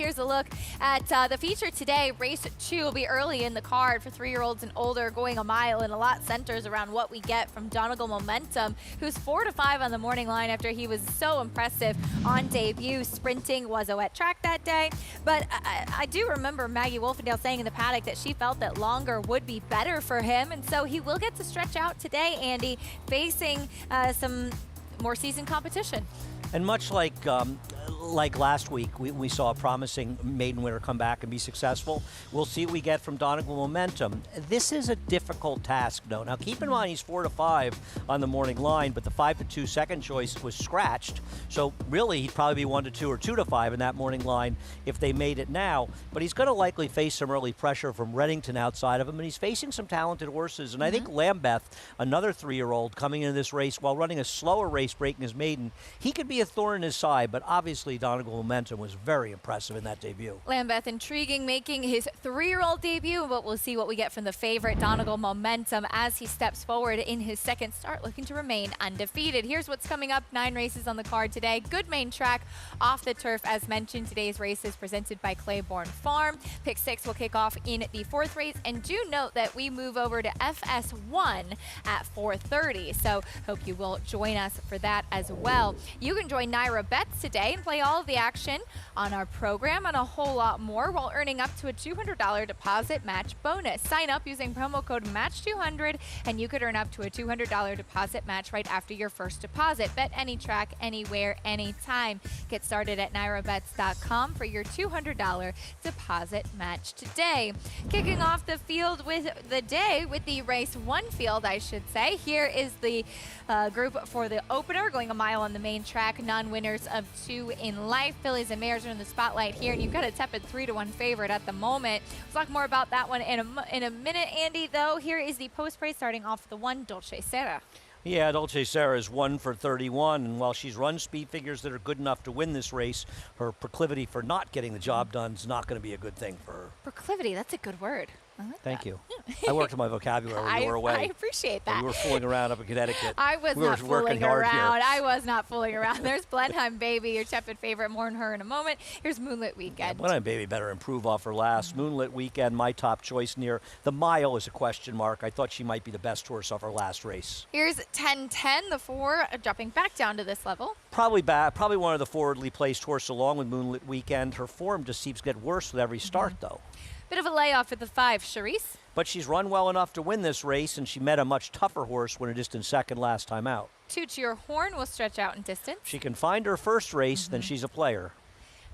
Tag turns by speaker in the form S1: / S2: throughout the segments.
S1: here's a look at the feature today. Race 2 will be early in the card for 3-year-olds and older, going a mile, and a lot centers around what we get from Donegal Momentum, who's 4-5 on the morning line after he was so impressive on debut. Sprinting was a wet track that day, but I do remember Maggie Wolfendale saying in the paddock that she felt that longer would be better for him, and so he will get to stretch out today, Andy, facing some more seasoned competition.
S2: And much like last week, we saw a promising maiden winner come back and be successful. We'll see what we get from Donegal Momentum. This is a difficult task, though. Now, keep in mind he's 4-5 on the morning line, but the 5-2 second choice was scratched. So really, he'd probably be 1-2 or 2-5 in that morning line if they made it now. But he's going to likely face some early pressure from Reddington outside of him, and he's facing some talented horses. And I think Lambeth, another 3-year-old coming into this race while running a slower race breaking his maiden, he could be a thorn in his side, but obviously Donegal Momentum was very impressive in that debut.
S1: Lambeth intriguing, making his 3-year-old debut, but we'll see what we get from the favorite Donegal Momentum as he steps forward in his second start, looking to remain undefeated. Here's what's coming up. 9 races on the card today. Good main track off the turf. As mentioned, today's race is presented by Claiborne Farm. Pick 6 will kick off in the 4th race, and do note that we move over to FS1 at 4:30, so hope you will join us for that as well. You can join Naira Bets today and play all of the action on our program and a whole lot more while earning up to a $200 deposit match bonus. Sign up using promo code MATCH200 and you could earn up to a $200 deposit match right after your first deposit. Bet any track, anywhere, anytime. Get started at nairabets.com for your $200 deposit match today. Kicking off the field with the day with the race 1 field, I should say. Here is the group for the opener, going a mile on the main track. Non-winners of 2 in life. Fillies and mares are in the spotlight here, and you've got a tepid 3-1 favorite at the moment. We'll talk more about that one in a minute, Andy, though. Here is the post-race starting off with the 1, Dolce Sera.
S2: Yeah, Dolce Sera is 1 for 31, and while she's run speed figures that are good enough to win this race, her proclivity for not getting the job done is not going to be a good thing for her.
S1: Proclivity, that's a good word. I like
S2: Thank
S1: that.
S2: you. I worked on my vocabulary when you were away.
S1: I appreciate that.
S2: We were fooling around up in Connecticut.
S1: I was not fooling
S2: hard
S1: around.
S2: here.
S1: I was not fooling around. There's Blenheim Baby, your tepid favorite. More on her in a moment. Here's Moonlit Weekend.
S2: Yeah, Blenheim Baby better improve off her last. Moonlit Weekend, my top choice near. The mile is a question mark. I thought she might be the best horse off her last race.
S1: Here's 10-10, the 4, dropping back down to this level.
S2: Probably one of the forwardly placed horse along with Moonlit Weekend. Her form just seems to get worse with every start, though.
S1: Bit of a layoff at the 5, Charisse.
S2: But she's run well enough to win this race, and she met a much tougher horse when a distant second last time out.
S1: 2 to Your Horn will stretch out in distance.
S2: She can find her first race, then she's a player.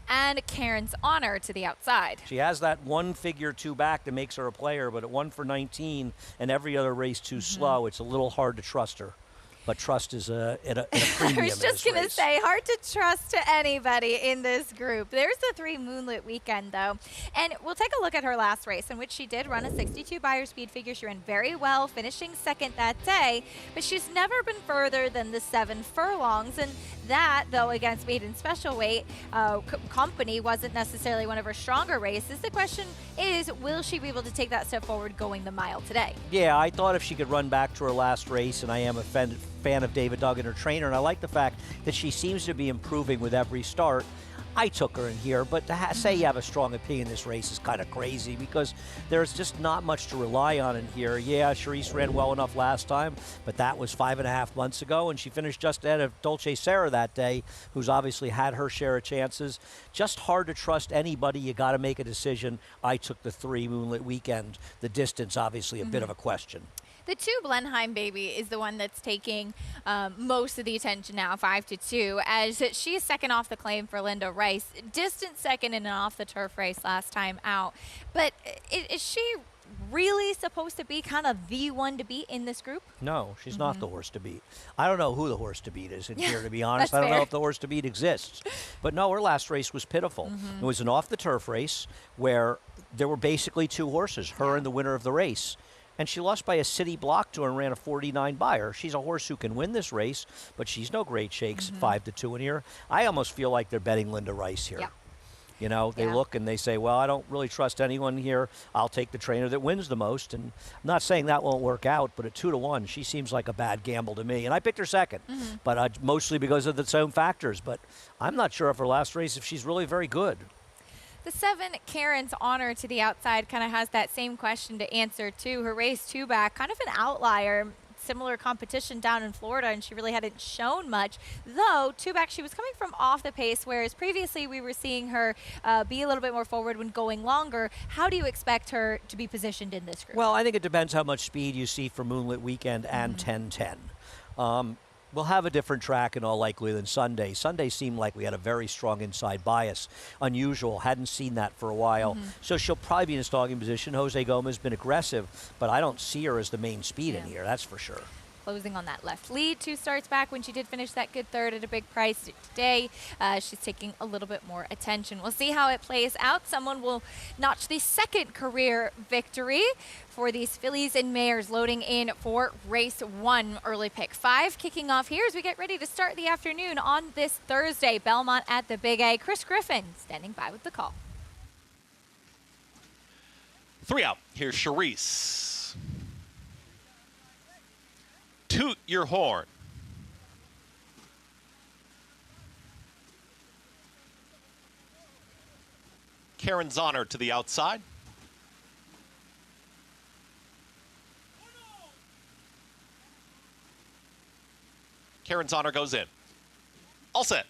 S1: And Karen's Honor to the outside.
S2: She has that 1 figure 2 back that makes her a player, but at 1 for 19 and every other race too slow, it's a little hard to trust her. But trust is at a premium.
S1: I was just going to say, hard to trust to anybody in this group. There's the 3 Moonlit Weekend, though. And we'll take a look at her last race, in which she did run a 62 buyer speed figure. She ran very well, finishing 2nd that day. But she's never been further than the 7 furlongs. And that, though, against maiden special weight company wasn't necessarily one of her stronger races. The question is, will she be able to take that step forward going the mile today?
S2: Yeah, I thought if she could run back to her last race, and I am a fan of David Duggan, her trainer, and I like the fact that she seems to be improving with every start. I took her in here, but to say you have a strong opinion in this race is kind of crazy because there's just not much to rely on in here. Yeah, Charisse ran well enough last time, but that was 5.5 months ago, and she finished just ahead of Dolce Sera that day, who's obviously had her share of chances. Just hard to trust anybody. You got to make a decision. I took the 3 Moonlit Weekend. The distance, obviously, a bit of a question.
S1: The 2 Blenheim Baby is the one that's taking most of the attention now, 5-2, as she is second off the claim for Linda Rice. Distant second in an off-the-turf race last time out. But is she really supposed to be kind of the one to beat in this group?
S2: No, she's not the horse to beat. I don't know who the horse to beat is in here, to be honest.
S1: That's
S2: I don't know
S1: fair.
S2: if the horse to beat exists. But no, her last race was pitiful. It was an off-the-turf race where there were basically 2 horses, her and the winner of the race. And she lost by a city block to her and ran a 49 buyer. She's a horse who can win this race, but she's no great shakes at 5-2 in here. I almost feel like they're betting Linda Rice here.
S1: Yeah.
S2: You know, they look and they say, well, I don't really trust anyone here. I'll take the trainer that wins the most. And I'm not saying that won't work out, but at 2-1, she seems like a bad gamble to me. And I picked her second, but mostly because of the same factors. But I'm not sure if her last race, if she's really very good.
S1: The 7, Karen's Honor to the outside, kind of has that same question to answer too. Her race 2 back, kind of an outlier. Similar competition down in Florida, and she really hadn't shown much. Though, 2 back, she was coming from off the pace, whereas previously we were seeing her be a little bit more forward when going longer. How do you expect her to be positioned in this group?
S2: Well, I think it depends how much speed you see for Moonlit Weekend and 10-10. We'll have a different track in all likelihood than Sunday. Sunday seemed like we had a very strong inside bias. Unusual. Hadn't seen that for a while. So she'll probably be in a stalking position. Jose Gomez has been aggressive, but I don't see her as the main speed in here, that's for sure.
S1: Closing on that left lead. 2 starts back when she did finish that good third at a big price today. She's taking a little bit more attention. We'll see how it plays out. Someone will notch the 2nd career victory for these fillies and mares, loading in for race 1. Early pick 5 kicking off here as we get ready to start the afternoon on this Thursday. Belmont at the Big A. Chris Griffin standing by with the call.
S3: 3 out. Here's Charisse. Toot your horn. Karen's Honor to the outside. Karen's Honor goes in. All set.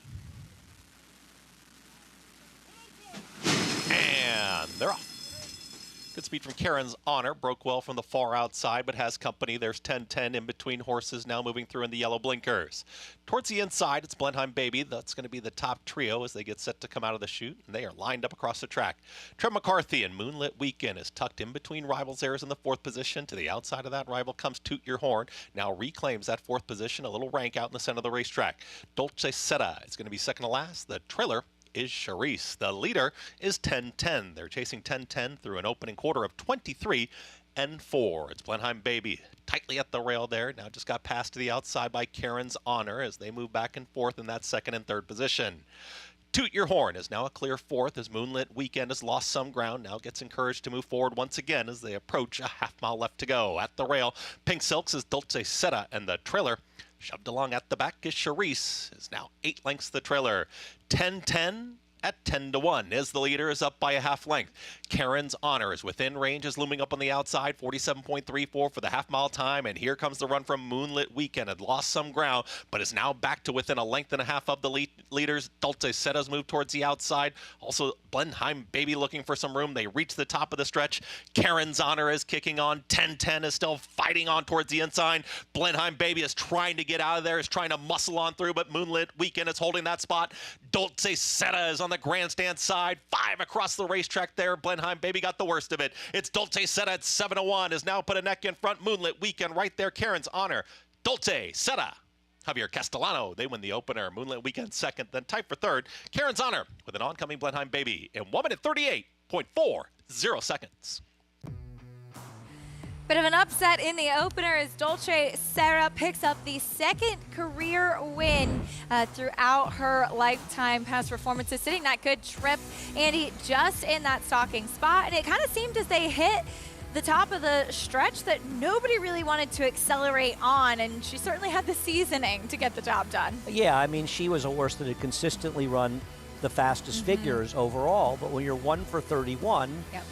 S3: And they're off. Good speed from Karen's Honor. Broke well from the far outside, but has company. There's 10-10 in between horses now moving through in the yellow blinkers. Towards the inside, it's Blenheim Baby. That's going to be the top trio as they get set to come out of the chute, and they are lined up across the track. Trev McCarthy and Moonlit Weekend is tucked in between rivals. There's in the 4th position. To the outside of that rival comes Toot Your Horn. Now reclaims that 4th position. A little rank out in the center of the racetrack. Dolce Seta is going to be second to last. The trailer is Charisse. The leader is 10-10. They're chasing 10-10 through an opening quarter of 23-4. It's Blenheim Baby tightly at the rail there. Now just got passed to the outside by Karen's Honor as they move back and forth in that 2nd and 3rd position. Toot Your Horn is now a clear 4th as Moonlit Weekend has lost some ground. Now gets encouraged to move forward once again as they approach a half-mile left to go. At the rail, Pink Silks is Dolce Seta, and the trailer shoved along at the back is Charisse, is now 8 lengths the trailer. 10-10 at 10-1 as the leader is up by a half length. Karen's Honor is within range, is looming up on the outside, 47.34 for the half-mile time, and here comes the run from Moonlit Weekend. Had lost some ground, but is now back to within a length and a half of the leaders. Dolce Seta's moved towards the outside. Also, Blenheim Baby looking for some room. They reach the top of the stretch. Karen's Honor is kicking on. 10-10 is still fighting on towards the inside. Blenheim Baby is trying to get out of there, is trying to muscle on through, but Moonlit Weekend is holding that spot. Dolce Seta is on the grandstand side. 5 across the racetrack there. Blenheim Baby got the worst of it. It's Dolce Seta at 7-1. Has now put a neck in front. Moonlit Weekend right there. Karen's Honor. Dolce Seta. Javier Castellano, they win the opener. Moonlit Weekend 2nd, then tied for 3rd. Karen's Honor with an oncoming Blenheim Baby in 1 minute 38.40 seconds.
S1: Bit of an upset in the opener as Dolce Seta picks up the 2nd career win throughout her lifetime past performances. Sitting that good trip, Andy, just in that stalking spot. And it kind of seemed as they hit the top of the stretch that nobody really wanted to accelerate on, and she certainly had the seasoning to get the job done.
S2: Yeah, I mean, she was a horse that had consistently run the fastest figures overall, but when you're 1 for 31,
S1: Yep.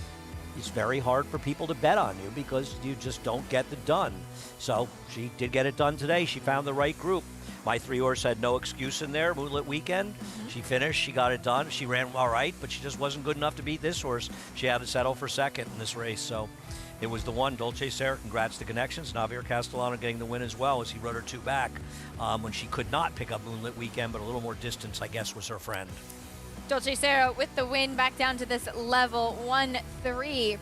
S2: it's very hard for people to bet on you because you just don't get it done. So she did get it done today. She found the right group. My 3 horse had no excuse in there. Moonlit Weekend, she finished, she got it done. She ran all right, but she just wasn't good enough to beat this horse. She had to settle for 2nd in this race, so it was the one. Dolce Seta, congrats to Connections. Javier Castellano getting the win as well as he rode her 2 back when she could not pick up Moonlit Weekend, but a little more distance, I guess, was her friend.
S1: Dolce Seta with the win back down to this level 1-3.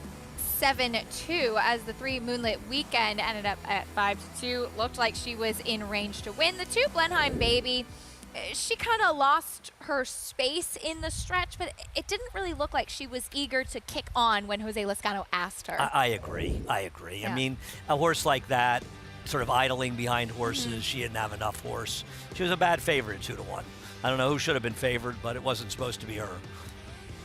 S1: 7-2 as the 3 Moonlit Weekend ended up at 5-2. Looked like she was in range to win. The 2 Blenheim Baby, she kind of lost her space in the stretch, but it didn't really look like she was eager to kick on when Jose Lezcano asked her.
S2: I agree.
S1: Yeah.
S2: I mean, a horse like that, sort of idling behind horses, she didn't have enough horse. She was a bad favorite at 2-1. I don't know who should have been favored, but it wasn't supposed to be her.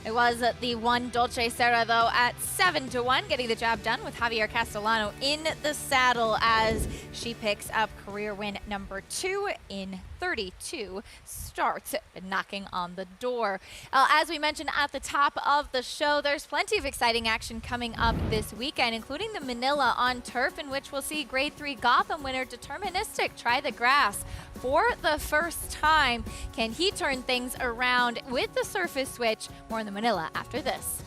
S1: It was the one Dolce Serra, though, at 7-1, getting the job done with Javier Castellano in the saddle as she picks up career win number 2 in 32 starts, knocking on the door. As we mentioned at the top of the show, there's plenty of exciting action coming up this weekend, including the Manila on turf, in which we'll see Grade 3 Gotham winner Deterministic try the grass for the first time. Can he turn things around with the surface switch? More in the Manila after this.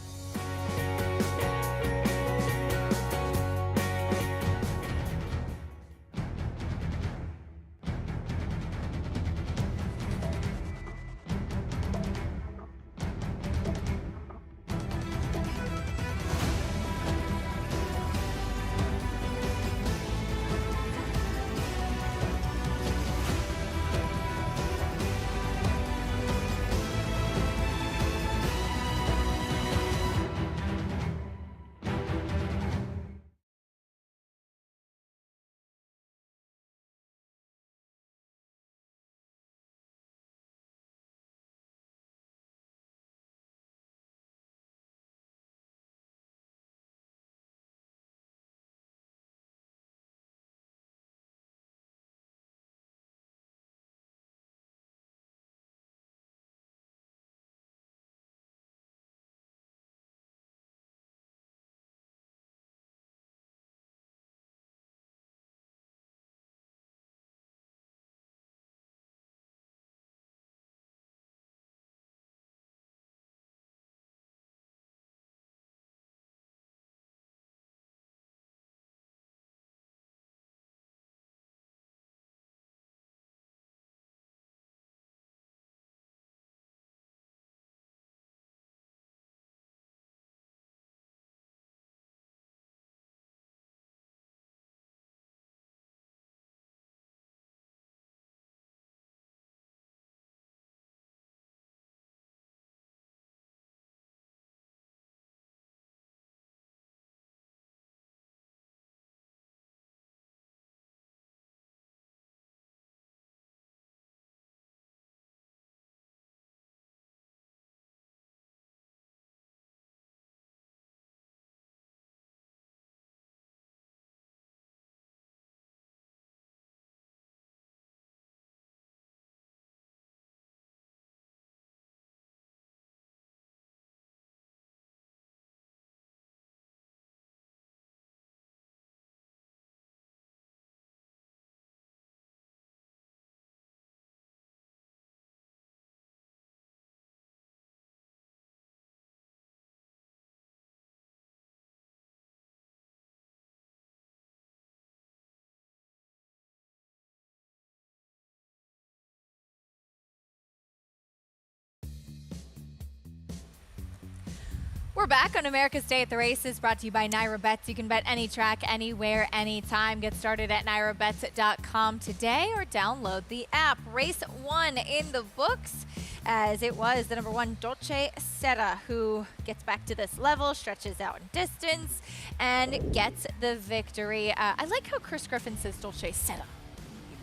S1: We're back on America's Day at the Races, brought to you by Naira Bets. You can bet any track, anywhere, anytime. Get started at nairabets.com today or download the app. Race 1 in the books, as it was the number 1 Dolce Serra who gets back to this level, stretches out in distance, and gets the victory. I like how Chris Griffin says Dolce Serra.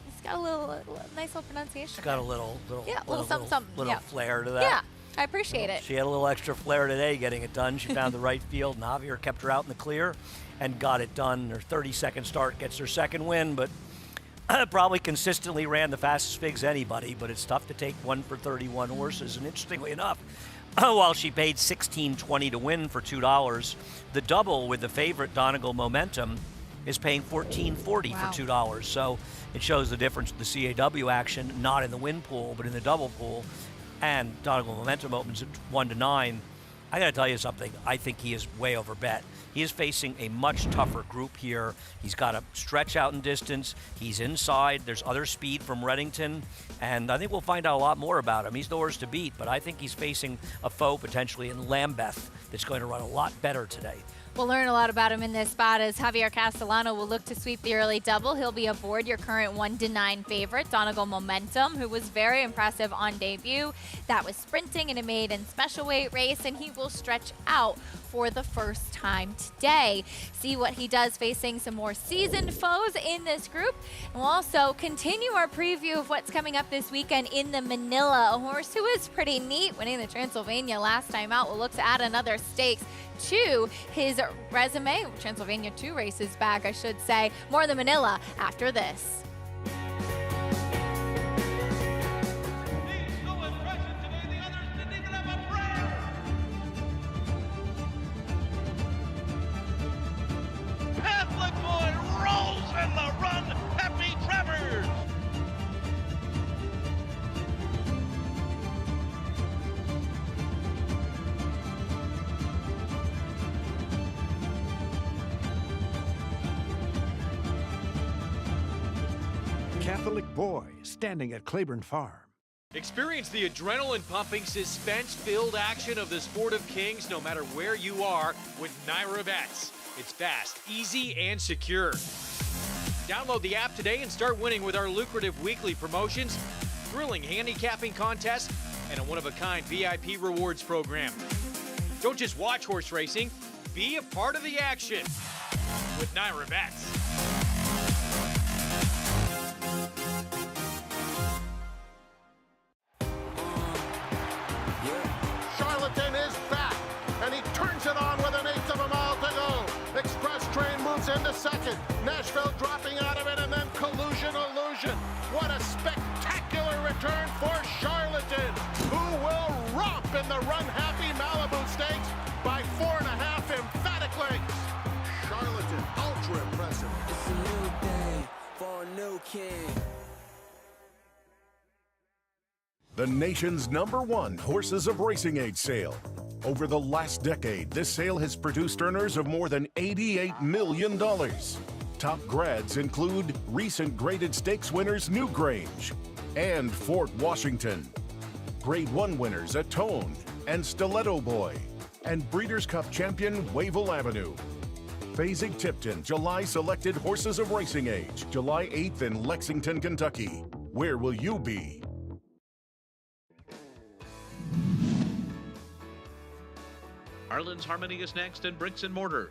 S1: He's got a little nice little pronunciation.
S2: It's got a little
S1: something.
S2: Little flair to that.
S1: Yeah. I appreciate it.
S2: She had a little extra flair today getting it done. She found the right field, and Javier kept her out in the clear and got it done. Her 32nd start gets her second win, but probably consistently ran the fastest figs anybody, but it's tough to take 1 for 31 horses. And interestingly enough, while she paid $16.20 to win for $2, the double with the favorite Donegal Momentum is paying $14.40 for $2. So it shows the difference with the CAW action, not in the win pool, but in the double pool. And Donegal Momentum opens at 1-9. I got to tell you something. I think he is way over bet. He is facing a much tougher group here. He's got to stretch out in distance. He's inside. There's other speed from Reddington. And I think we'll find out a lot more about him. He's the horse to beat, but I think he's facing a foe potentially in Lambeth that's going to run a lot better today.
S1: We'll learn a lot about him in this spot as Javier Castellano will look to sweep the early double. He'll be aboard your current 1-9 favorite, Donegal Momentum, who was very impressive on debut. That was sprinting in a maiden special weight race, and he will stretch out for the first time today. See what he does facing some more seasoned foes in this group. And we'll also continue our preview of what's coming up this weekend in the Manila. A horse who is pretty neat, winning the Transylvania last time out, will look to add another stakes to his resume. Transylvania 2 races back, I should say. More of the Manila after this.
S4: Paddock boy rolls in the run. Happy Travers.
S5: Catholic boy standing at Claiborne Farm.
S6: Experience the adrenaline-pumping, suspense-filled action of the Sport of Kings no matter where you are with Naira Bets. It's fast, easy, and secure. Download the app today and start winning with our lucrative weekly promotions, thrilling handicapping contests, and a one-of-a-kind VIP rewards program. Don't just watch horse racing, be a part of the action with Naira Bets.
S7: Charlatan is back, and he turns it on with an eighth of a mile to go. Express Train moves into second. Nashville dropping out of it, and then Collusion Illusion. What a spectacular return for Charlatan, who will romp in the run-happy Malibu Stakes by 4.5 emphatic lengths. Charlatan, ultra impressive.
S8: It's a new day for a new king.
S9: The nation's #1 Horses of Racing Age sale. Over the last decade, this sale has produced earners of more than $88 million. Top grads include recent graded stakes winners Newgrange and Fort Washington. Grade 1 winners Atone and Stiletto Boy, and Breeders' Cup champion Wavell Avenue. Fasig-Tipton July selected Horses of Racing Age, July 8th in Lexington, Kentucky. Where will you be?
S10: Arlen's Harmony is next and Bricks and Mortar.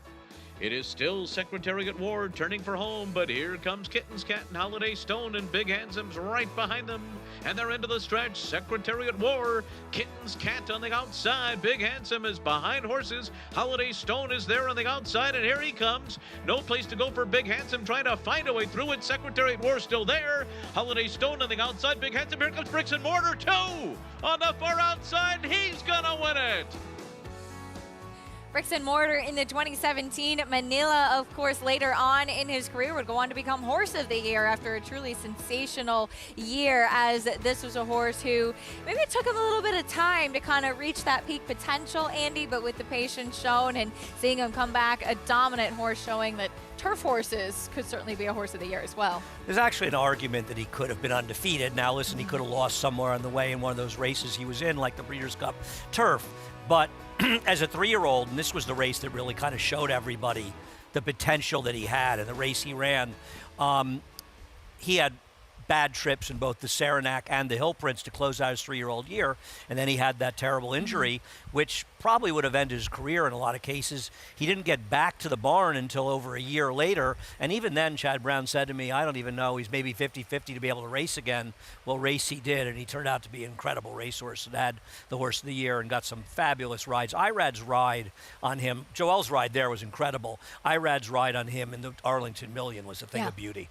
S10: It is still Secretariat Ward turning for home, but here comes Kitten's Cat and Holiday Stone, and Big Handsome's right behind them. And they're into the stretch. Secretariat War. Kitten's Cat on the outside. Big Handsome is behind horses. Holiday Stone is there on the outside, and here he comes. No place to go for Big Handsome, trying to find a way through it. Secretariat War still there. Holiday Stone on the outside. Big Handsome. Here comes Bricks and Mortar, 2 on the far outside. He's gonna win it.
S1: Bricks and Mortar in the 2017 Manila, of course, later on in his career would go on to become Horse of the Year after a truly sensational year, as this was a horse who maybe it took him a little bit of time to kind of reach that peak potential, Andy, but with the patience shown and seeing him come back, a dominant horse showing that turf horses could certainly be a Horse of the Year as well.
S2: There's actually an argument that he could have been undefeated. Now, listen, he could have lost somewhere on the way in one of those races he was in, like the Breeders' Cup Turf, but as a 3-year-old, and this was the race that really kind of showed everybody the potential that he had, and the race he ran, he had bad trips in both the Saranac and the Hill Prince to close out his 3-year-old year, and then he had that terrible injury, which probably would have ended his career in a lot of cases. He didn't get back to the barn until over a year later, and even then Chad Brown said to me, I don't even know, he's maybe 50-50 to be able to race again. Well, race he did, and he turned out to be an incredible racehorse and had the Horse of the Year and got some fabulous rides. Irad's ride on him, Joel's ride there was incredible. Irad's ride on him in the Arlington Million was a thing of beauty.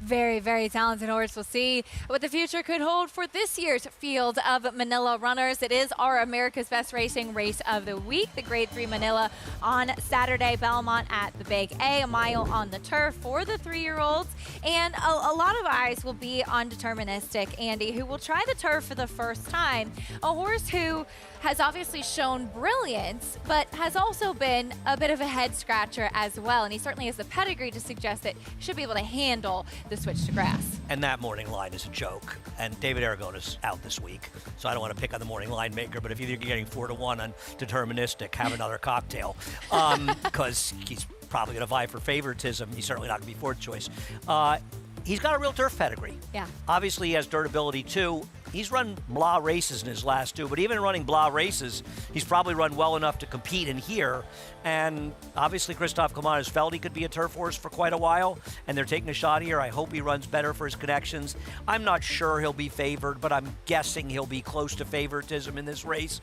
S1: Very, very talented horse. We'll see what the future could hold for this year's field of Manila runners. It is our America's Best Racing Race of the Week, the Grade 3 Manila on Saturday, Belmont at the Big A mile on the turf for the 3-year-olds. And a lot of eyes will be on Deterministic, Andy, who will try the turf for the first time. A horse who has obviously shown brilliance, but has also been a bit of a head scratcher as well. And he certainly has the pedigree to suggest that he should be able to handle the switch to grass.
S2: And that morning line is a joke. And David Aragona's out this week, so I don't want to pick on the morning line maker, but if you think you're getting 4-1 on deterministic, have another cocktail. Because he's probably going to vie for favoritism. He's certainly not going to be fourth choice. He's got a real turf pedigree.
S1: Yeah.
S2: Obviously, he has durability, too. He's run blah races in his last two, but even running blah races, he's probably run well enough to compete in here. And obviously, Christoph Kleiman has felt he could be a turf horse for quite a while, and they're taking a shot here. I hope he runs better for his connections. I'm not sure he'll be favored, but I'm guessing he'll be close to favoritism in this race.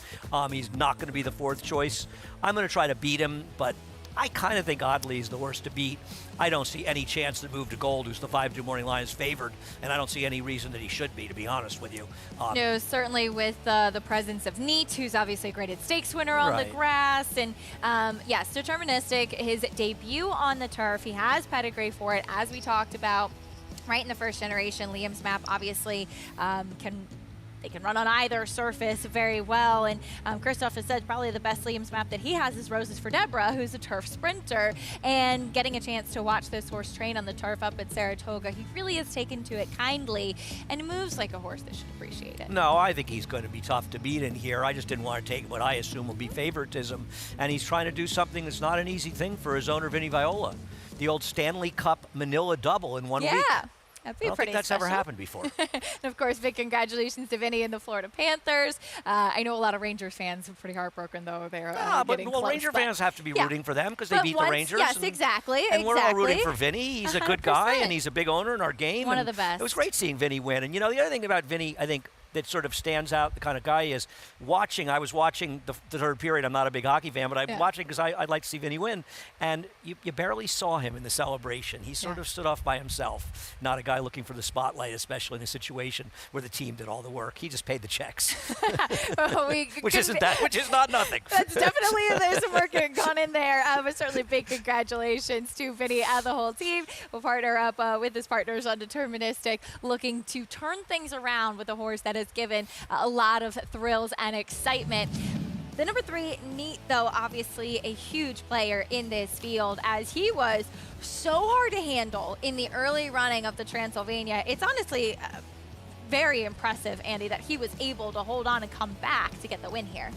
S2: He's not going to be the fourth choice. I'm going to try to beat him, but I kind of think Oddly is the worst to beat. I don't see any chance that Move to Gold, who's the 5-2 morning line, is favored, and I don't see any reason that he should be, to be honest with you.
S1: No, certainly with the presence of Neat, who's obviously a graded stakes winner on the grass. And yes, deterministic, his debut on the turf, he has pedigree for it, as we talked about. Right in the first generation, Liam's map obviously they can run on either surface very well. And Christoph has said probably the best Liam's map that he has is Roses for Deborah, who's a turf sprinter. And getting a chance to watch this horse train on the turf up at Saratoga, he really has taken to it kindly and moves like a horse that should appreciate it.
S2: No, I think he's going to be tough to beat in here. I just didn't want to take what I assume will be favoritism. And he's trying to do something that's not an easy thing for his owner, Vinny Viola. The old Stanley Cup Manila double in 1 week.
S1: Yeah. That'd be
S2: I don't think that's
S1: special.
S2: ever happened before.
S1: And of course, big congratulations to Vinny and the Florida Panthers. I know a lot of Rangers fans are pretty heartbroken, though. They're getting close,
S2: Ranger fans have to be rooting for them because they beat the Rangers.
S1: Yes, exactly.
S2: And we're all rooting for Vinny. He's a good guy,
S1: 100%.
S2: and he's a big owner in our game.
S1: One
S2: and
S1: of the best.
S2: It was great seeing Vinny win. And, you know, the other thing about Vinny, I think, that sort of stands out, the kind of guy he is, I was watching the third period. I'm not a big hockey fan, but I'm watching because I'd like to see Vinny win. And you barely saw him in the celebration. He sort of stood off by himself. Not a guy looking for the spotlight, especially in a situation where the team did all the work. He just paid the checks. which is not nothing.
S1: That's definitely, there's some work gone in there. But certainly big congratulations to Vinny and the whole team. We'll partner up with his partners on Deterministic, looking to turn things around with a horse that has given a lot of thrills and excitement. The number 3, Neat, though, obviously a huge player in this field, as he was so hard to handle in the early running of the Transylvania. It's honestly very impressive, Andy, that he was able to hold on and come back to get the win here.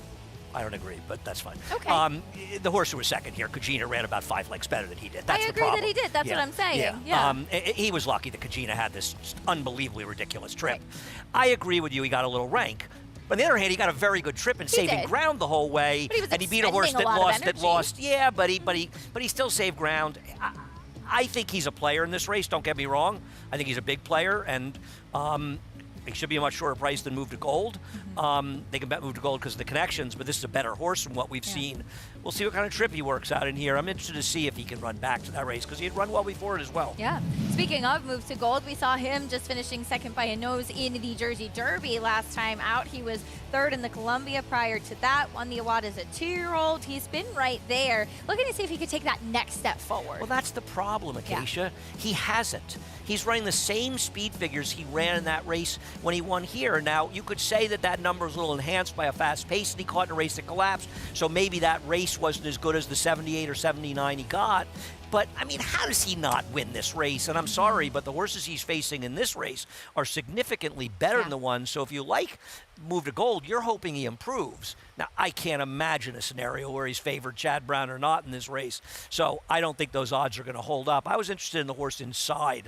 S2: I don't agree, but that's fine.
S1: Okay.
S2: The horse who was second here, Kajina, ran about 5 lengths better than he did. That's the problem.
S1: I agree that he did. That's what I'm saying. Yeah.
S2: He was lucky that Kajina had this just unbelievably ridiculous trip. Right. I agree with you. He got a little rank. But on the other hand, he got a very good trip in saving ground the whole way.
S1: And
S2: he beat a horse that lost. Yeah, but he still saved ground. I think he's a player in this race. Don't get me wrong. I think he's a big player, and he should be a much shorter price than Move to Gold. They can bet Move to Gold because of the connections, but this is a better horse from what we've seen. We'll see what kind of trip he works out in here. I'm interested to see if he can run back to that race because he had run well before it as well.
S1: Yeah. Speaking of Move to Gold, we saw him just finishing second by a nose in the Jersey Derby last time out. He was third in the Columbia prior to that, won the award as a 2-year-old. He's been right there, looking to see if he could take that next step forward.
S2: Well, that's the problem, Acacia. He hasn't. He's running the same speed figures he ran in that race when he won here. Now, you could say that number is a little enhanced by a fast pace and he caught in a race that collapsed, so maybe that race wasn't as good as the 78 or 79 he got. But, I mean, how does he not win this race? And I'm sorry, but the horses he's facing in this race are significantly better than the ones. So if you like Move to Gold, you're hoping he improves. Now, I can't imagine a scenario where he's favored Chad Brown or not in this race. So I don't think those odds are going to hold up. I was interested in the horse inside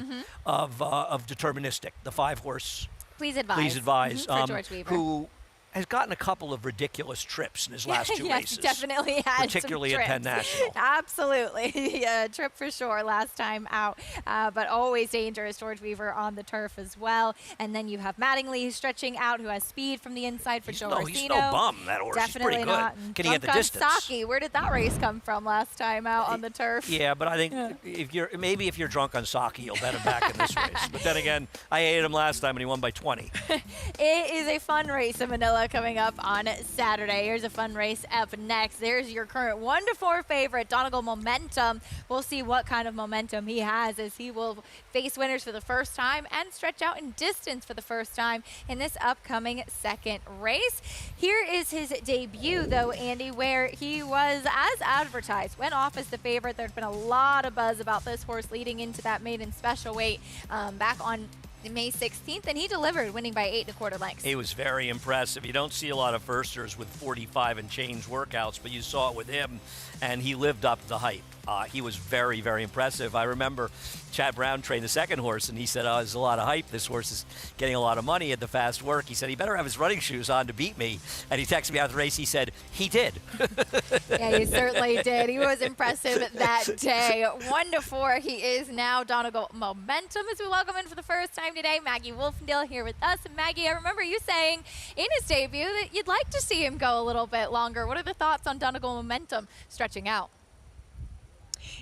S2: of Deterministic, the 5-horse.
S1: Please advise.
S2: Please advise.
S1: For George Weaver.
S2: Who has gotten a couple of ridiculous trips in his last 2
S1: yes,
S2: races.
S1: Definitely had
S2: particularly
S1: some
S2: at Penn National.
S1: Absolutely. Trip for sure last time out, but always dangerous. George Weaver on the turf as well. And then you have Mattingly stretching out, who has speed from the inside for Joe Orsino.
S2: He's no bum, that horse.
S1: Definitely
S2: he's pretty
S1: not.
S2: good. Can he hit the distance?
S1: Saki, where did that race come from last time out on the turf?
S2: Yeah, but I think if you're drunk on Saki, you'll bet him back in this race. But then again, I hated him last time and he won by 20.
S1: It is a fun race in Manila. Gala coming up on Saturday. Here's a fun race up next. There's your current 1-4 favorite, Donegal Momentum. We'll see what kind of momentum he has as he will face winners for the first time and stretch out in distance for the first time in this upcoming second race. Here is his debut, though, Andy, where he was as advertised, went off as the favorite. There'd been a lot of buzz about this horse leading into that maiden special weight back on May 16th, and he delivered, winning by 8 1/4 lengths.
S2: He was very impressive. You don't see a lot of firsters with 45 and change workouts, but you saw it with him, and he lived up to the hype. He was very, very impressive. I remember Chad Brown trained the second horse, and he said, there's a lot of hype. This horse is getting a lot of money at the fast work. He said, he better have his running shoes on to beat me. And he texted me after the race. He said, he did.
S1: Yeah, he certainly did. He was impressive that day. 1-4, he is now Donegal Momentum as we welcome in for the first time today. Maggie Wolfendale here with us. And Maggie, I remember you saying in his debut that you'd like to see him go a little bit longer. What are the thoughts on Donegal Momentum stretching out?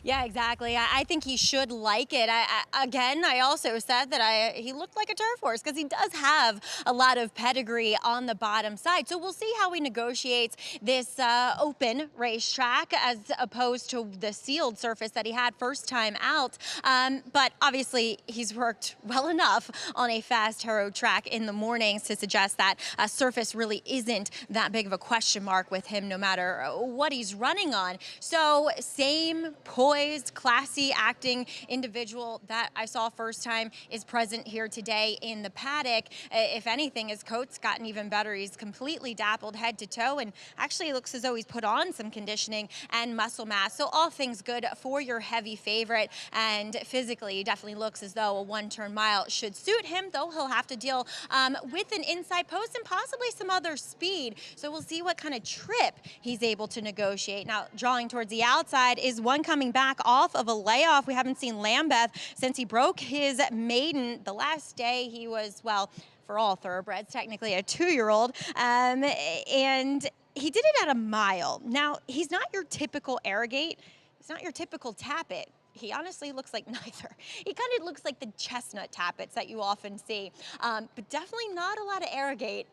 S11: Yeah, exactly. I think he should like it. I also said that he looked like a turf horse because he does have a lot of pedigree on the bottom side. So we'll see how he negotiates this open racetrack as opposed to the sealed surface that he had first time out. But obviously, he's worked well enough on a fast Harrow track in the mornings to suggest that surface really isn't that big of a question mark with him no matter what he's running on. So same poised, classy acting individual that I saw first time is present here today in the paddock. If anything, his coat's gotten even better. He's completely dappled head to toe and actually looks as though he's put on some conditioning and muscle mass. So all things good for your heavy favorite, and physically he definitely looks as though a one-turn mile should suit him, though he'll have to deal with an inside post and possibly some other speed. So we'll see what kind of trip he's able to negotiate. Now, drawing towards the outside is one coming back off of a layoff. We haven't seen Lambeth since he broke his maiden. The last day he was, well, for all thoroughbreds, technically a 2-year-old, and he did it at a mile. Now, he's not your typical Arrogate. It's not your typical Tappet. He honestly looks like neither. He kind of looks like the chestnut tappets that you often see, but definitely not a lot of Arrogate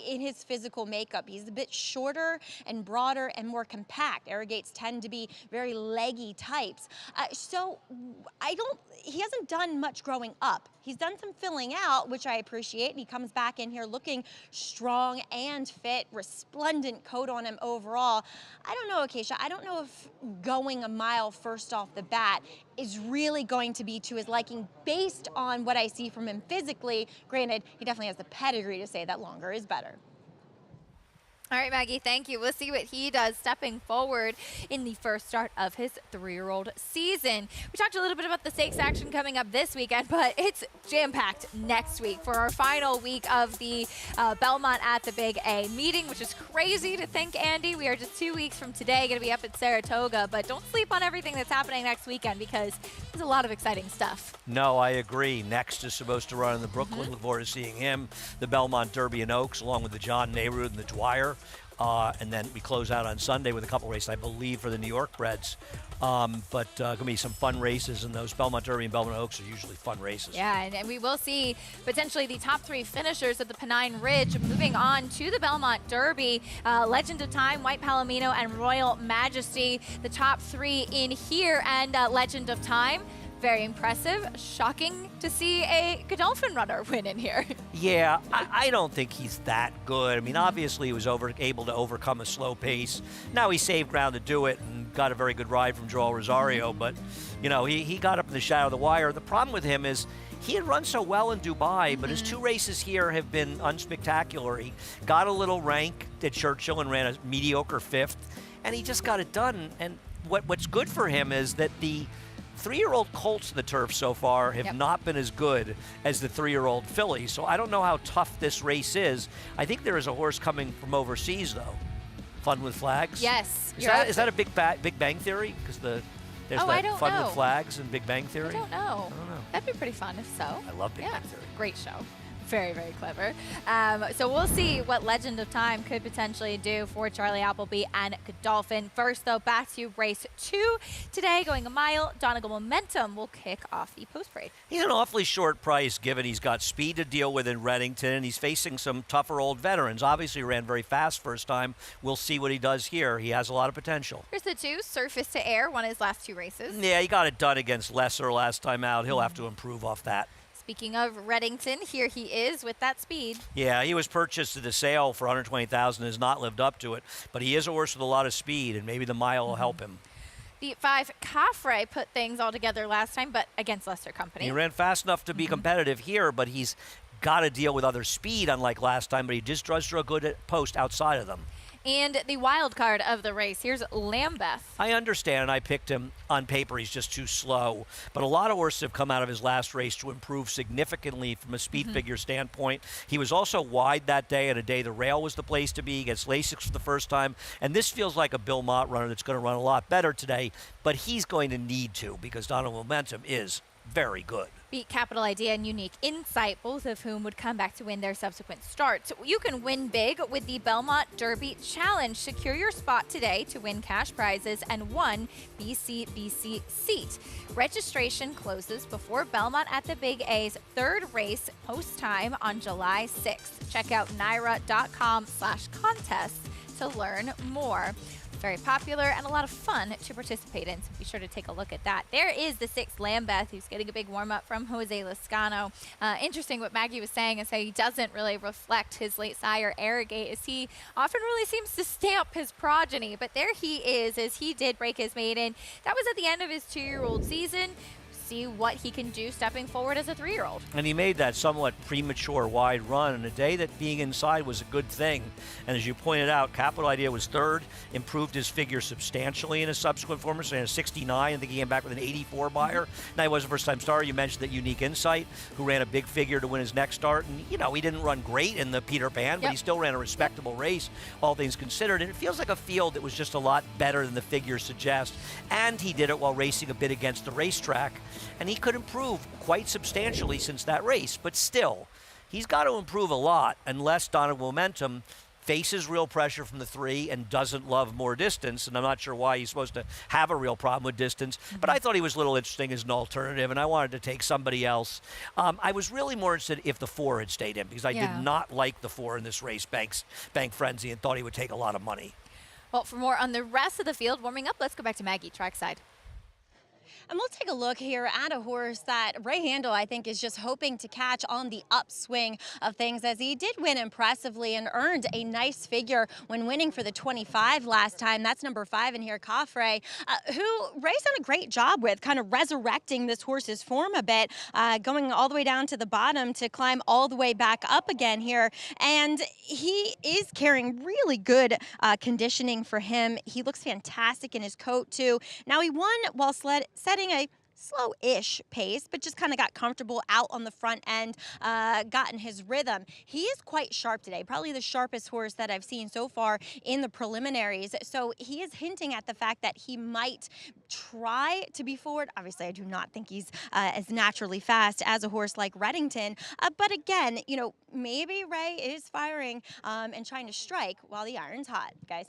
S11: in his physical makeup. He's a bit shorter and broader and more compact. Arrogates tend to be very leggy types. So he hasn't done much growing up. He's done some filling out, which I appreciate, and he comes back in here looking strong and fit, resplendent coat on him overall. I don't know, Acacia, I don't know if going a mile first off the bat is really going to be to his liking based on what I see from him physically. Granted, he definitely has the pedigree to say that longer is better.
S1: All right, Maggie, thank you. We'll see what he does stepping forward in the first start of his 3-year-old season. We talked a little bit about the stakes action coming up this weekend, but it's jam-packed next week for our final week of the Belmont at the Big A meeting, which is crazy to think, Andy. We are just 2 weeks from today going to be up at Saratoga, but don't sleep on everything that's happening next weekend because there's a lot of exciting stuff.
S2: No, I agree. Next is supposed to run in the Brooklyn. Look forward to seeing him. The Belmont Derby and Oaks, along with the John Nehru and the Dwyer. And then we close out on Sunday with a couple races, I believe, for the New York breds. But going to be some fun races, and those Belmont Derby and Belmont Oaks are usually fun races.
S1: Yeah, and we will see potentially the top 3 finishers of the Pennine Ridge moving on to the Belmont Derby. Legend of Time, White Palomino, and Royal Majesty, the top 3 in here. And Legend of Time, very impressive. Shocking to see a Godolphin runner win in here.
S2: Yeah, I don't think he's that good. I mean, obviously he was able to overcome a slow pace. Now he saved ground to do it and got a very good ride from Joel Rosario, but, you know, he got up in the shadow of the wire. The problem with him is he had run so well in Dubai, but his 2 races here have been unspectacular. He got a little rank at Churchill and ran a mediocre 5th, and he just got it done. And what's good for him is that the 3-year-old colts in the turf so far have not been as good as the 3-year-old fillies. So I don't know how tough this race is. I think there is a horse coming from overseas, though. Fun with Flags?
S1: Yes.
S2: Is that a Big Bang Theory? Because there's that Fun with Flags and Big Bang Theory?
S1: I don't know. That'd be pretty fun if so.
S2: I love Big Bang Theory.
S1: Great show. Very, very clever. So we'll see what Legend of Time could potentially do for Charlie Appleby and Godolphin. First, though, back to race 2 today, going a mile. Donegal Momentum will kick off the post parade.
S2: He's an awfully short price, given he's got speed to deal with in Reddington, and he's facing some tougher old veterans. Obviously, ran very fast first time. We'll see what he does here. He has a lot of potential.
S1: Here's the 2, Surface to Air, won his last 2 races.
S2: Yeah, he got it done against Lesser last time out. He'll have to improve off that.
S1: Speaking of Reddington, here he is with that speed.
S2: Yeah, he was purchased at the sale for $120,000, has not lived up to it, but he is a horse with a lot of speed, and maybe the mile will help him.
S1: The 5, Caffrey, put things all together last time, but against lesser company.
S2: He ran fast enough to be competitive here, but he's got to deal with other speed, unlike last time, but he just does draw a good post outside of them.
S1: And the wild card of the race, here's Lambeth.
S2: I understand, and I picked him on paper. He's just too slow. But a lot of horses have come out of his last race to improve significantly from a speed figure standpoint. He was also wide that day, and a day the rail was the place to be. He gets Lasix for the first time. And this feels like a Bill Mott runner that's going to run a lot better today. But he's going to need to, because Donegal Momentum is very good.
S1: Beat Capital Idea and Unique Insight, both of whom would come back to win their subsequent starts. You can win big with the Belmont Derby Challenge. Secure your spot today to win cash prizes and 1 BCBC seat. Registration closes before Belmont at the Big A's 3rd race post time on July 6th. Check out naira.com/contest to learn more. Very popular and a lot of fun to participate in, so be sure to take a look at that. There is the 6th Lambeth, who's getting a big warm-up from Jose Lascano. Interesting what Maggie was saying, is how he doesn't really reflect his late sire Arrogate, as he often really seems to stamp his progeny. But there he is, as he did break his maiden. That was at the end of his 2-year-old season. See what he can do stepping forward as a 3-year-old.
S2: And he made that somewhat premature wide run in a day that being inside was a good thing. And as you pointed out, Capital Idea was 3rd, improved his figure substantially in his subsequent performance, ran a 69. I think he came back with an 84 buyer. Now, he was a first-time starter. You mentioned that Unique Insight, who ran a big figure to win his next start. And, you know, he didn't run great in the Peter Pan, but he still ran a respectable race, all things considered. And it feels like a field that was just a lot better than the figures suggest. And he did it while racing a bit against the racetrack. And he could improve quite substantially since that race, but still, he's got to improve a lot unless Donegal Momentum faces real pressure from the 3 and doesn't love more distance. And I'm not sure why he's supposed to have a real problem with distance, but I thought he was a little interesting as an alternative, and I wanted to take somebody else. I was really more interested if the 4 had stayed in, because I did not like the 4 in this race, Bank Frenzy, and thought he would take a lot of money.
S1: Well, for more on the rest of the field warming up, let's go back to Maggie trackside.
S11: And we'll take a look here at a horse that Ray Handel, I think, is just hoping to catch on the upswing of things, as he did win impressively and earned a nice figure when winning for the 25 last time. That's number 5 in here, Caffrey, who Ray's done a great job with, kind of resurrecting this horse's form a bit, going all the way down to the bottom to climb all the way back up again here. And he is carrying really good conditioning for him. He looks fantastic in his coat, too. Now, he won while setting a slow-ish pace, but just kind of got comfortable out on the front end, got in his rhythm. He is quite sharp today, probably the sharpest horse that I've seen so far in the preliminaries. So he is hinting at the fact that he might try to be forward. Obviously, I do not think he's as naturally fast as a horse like Reddington. But again, you know, maybe Ray is firing and trying to strike while the iron's hot, guys.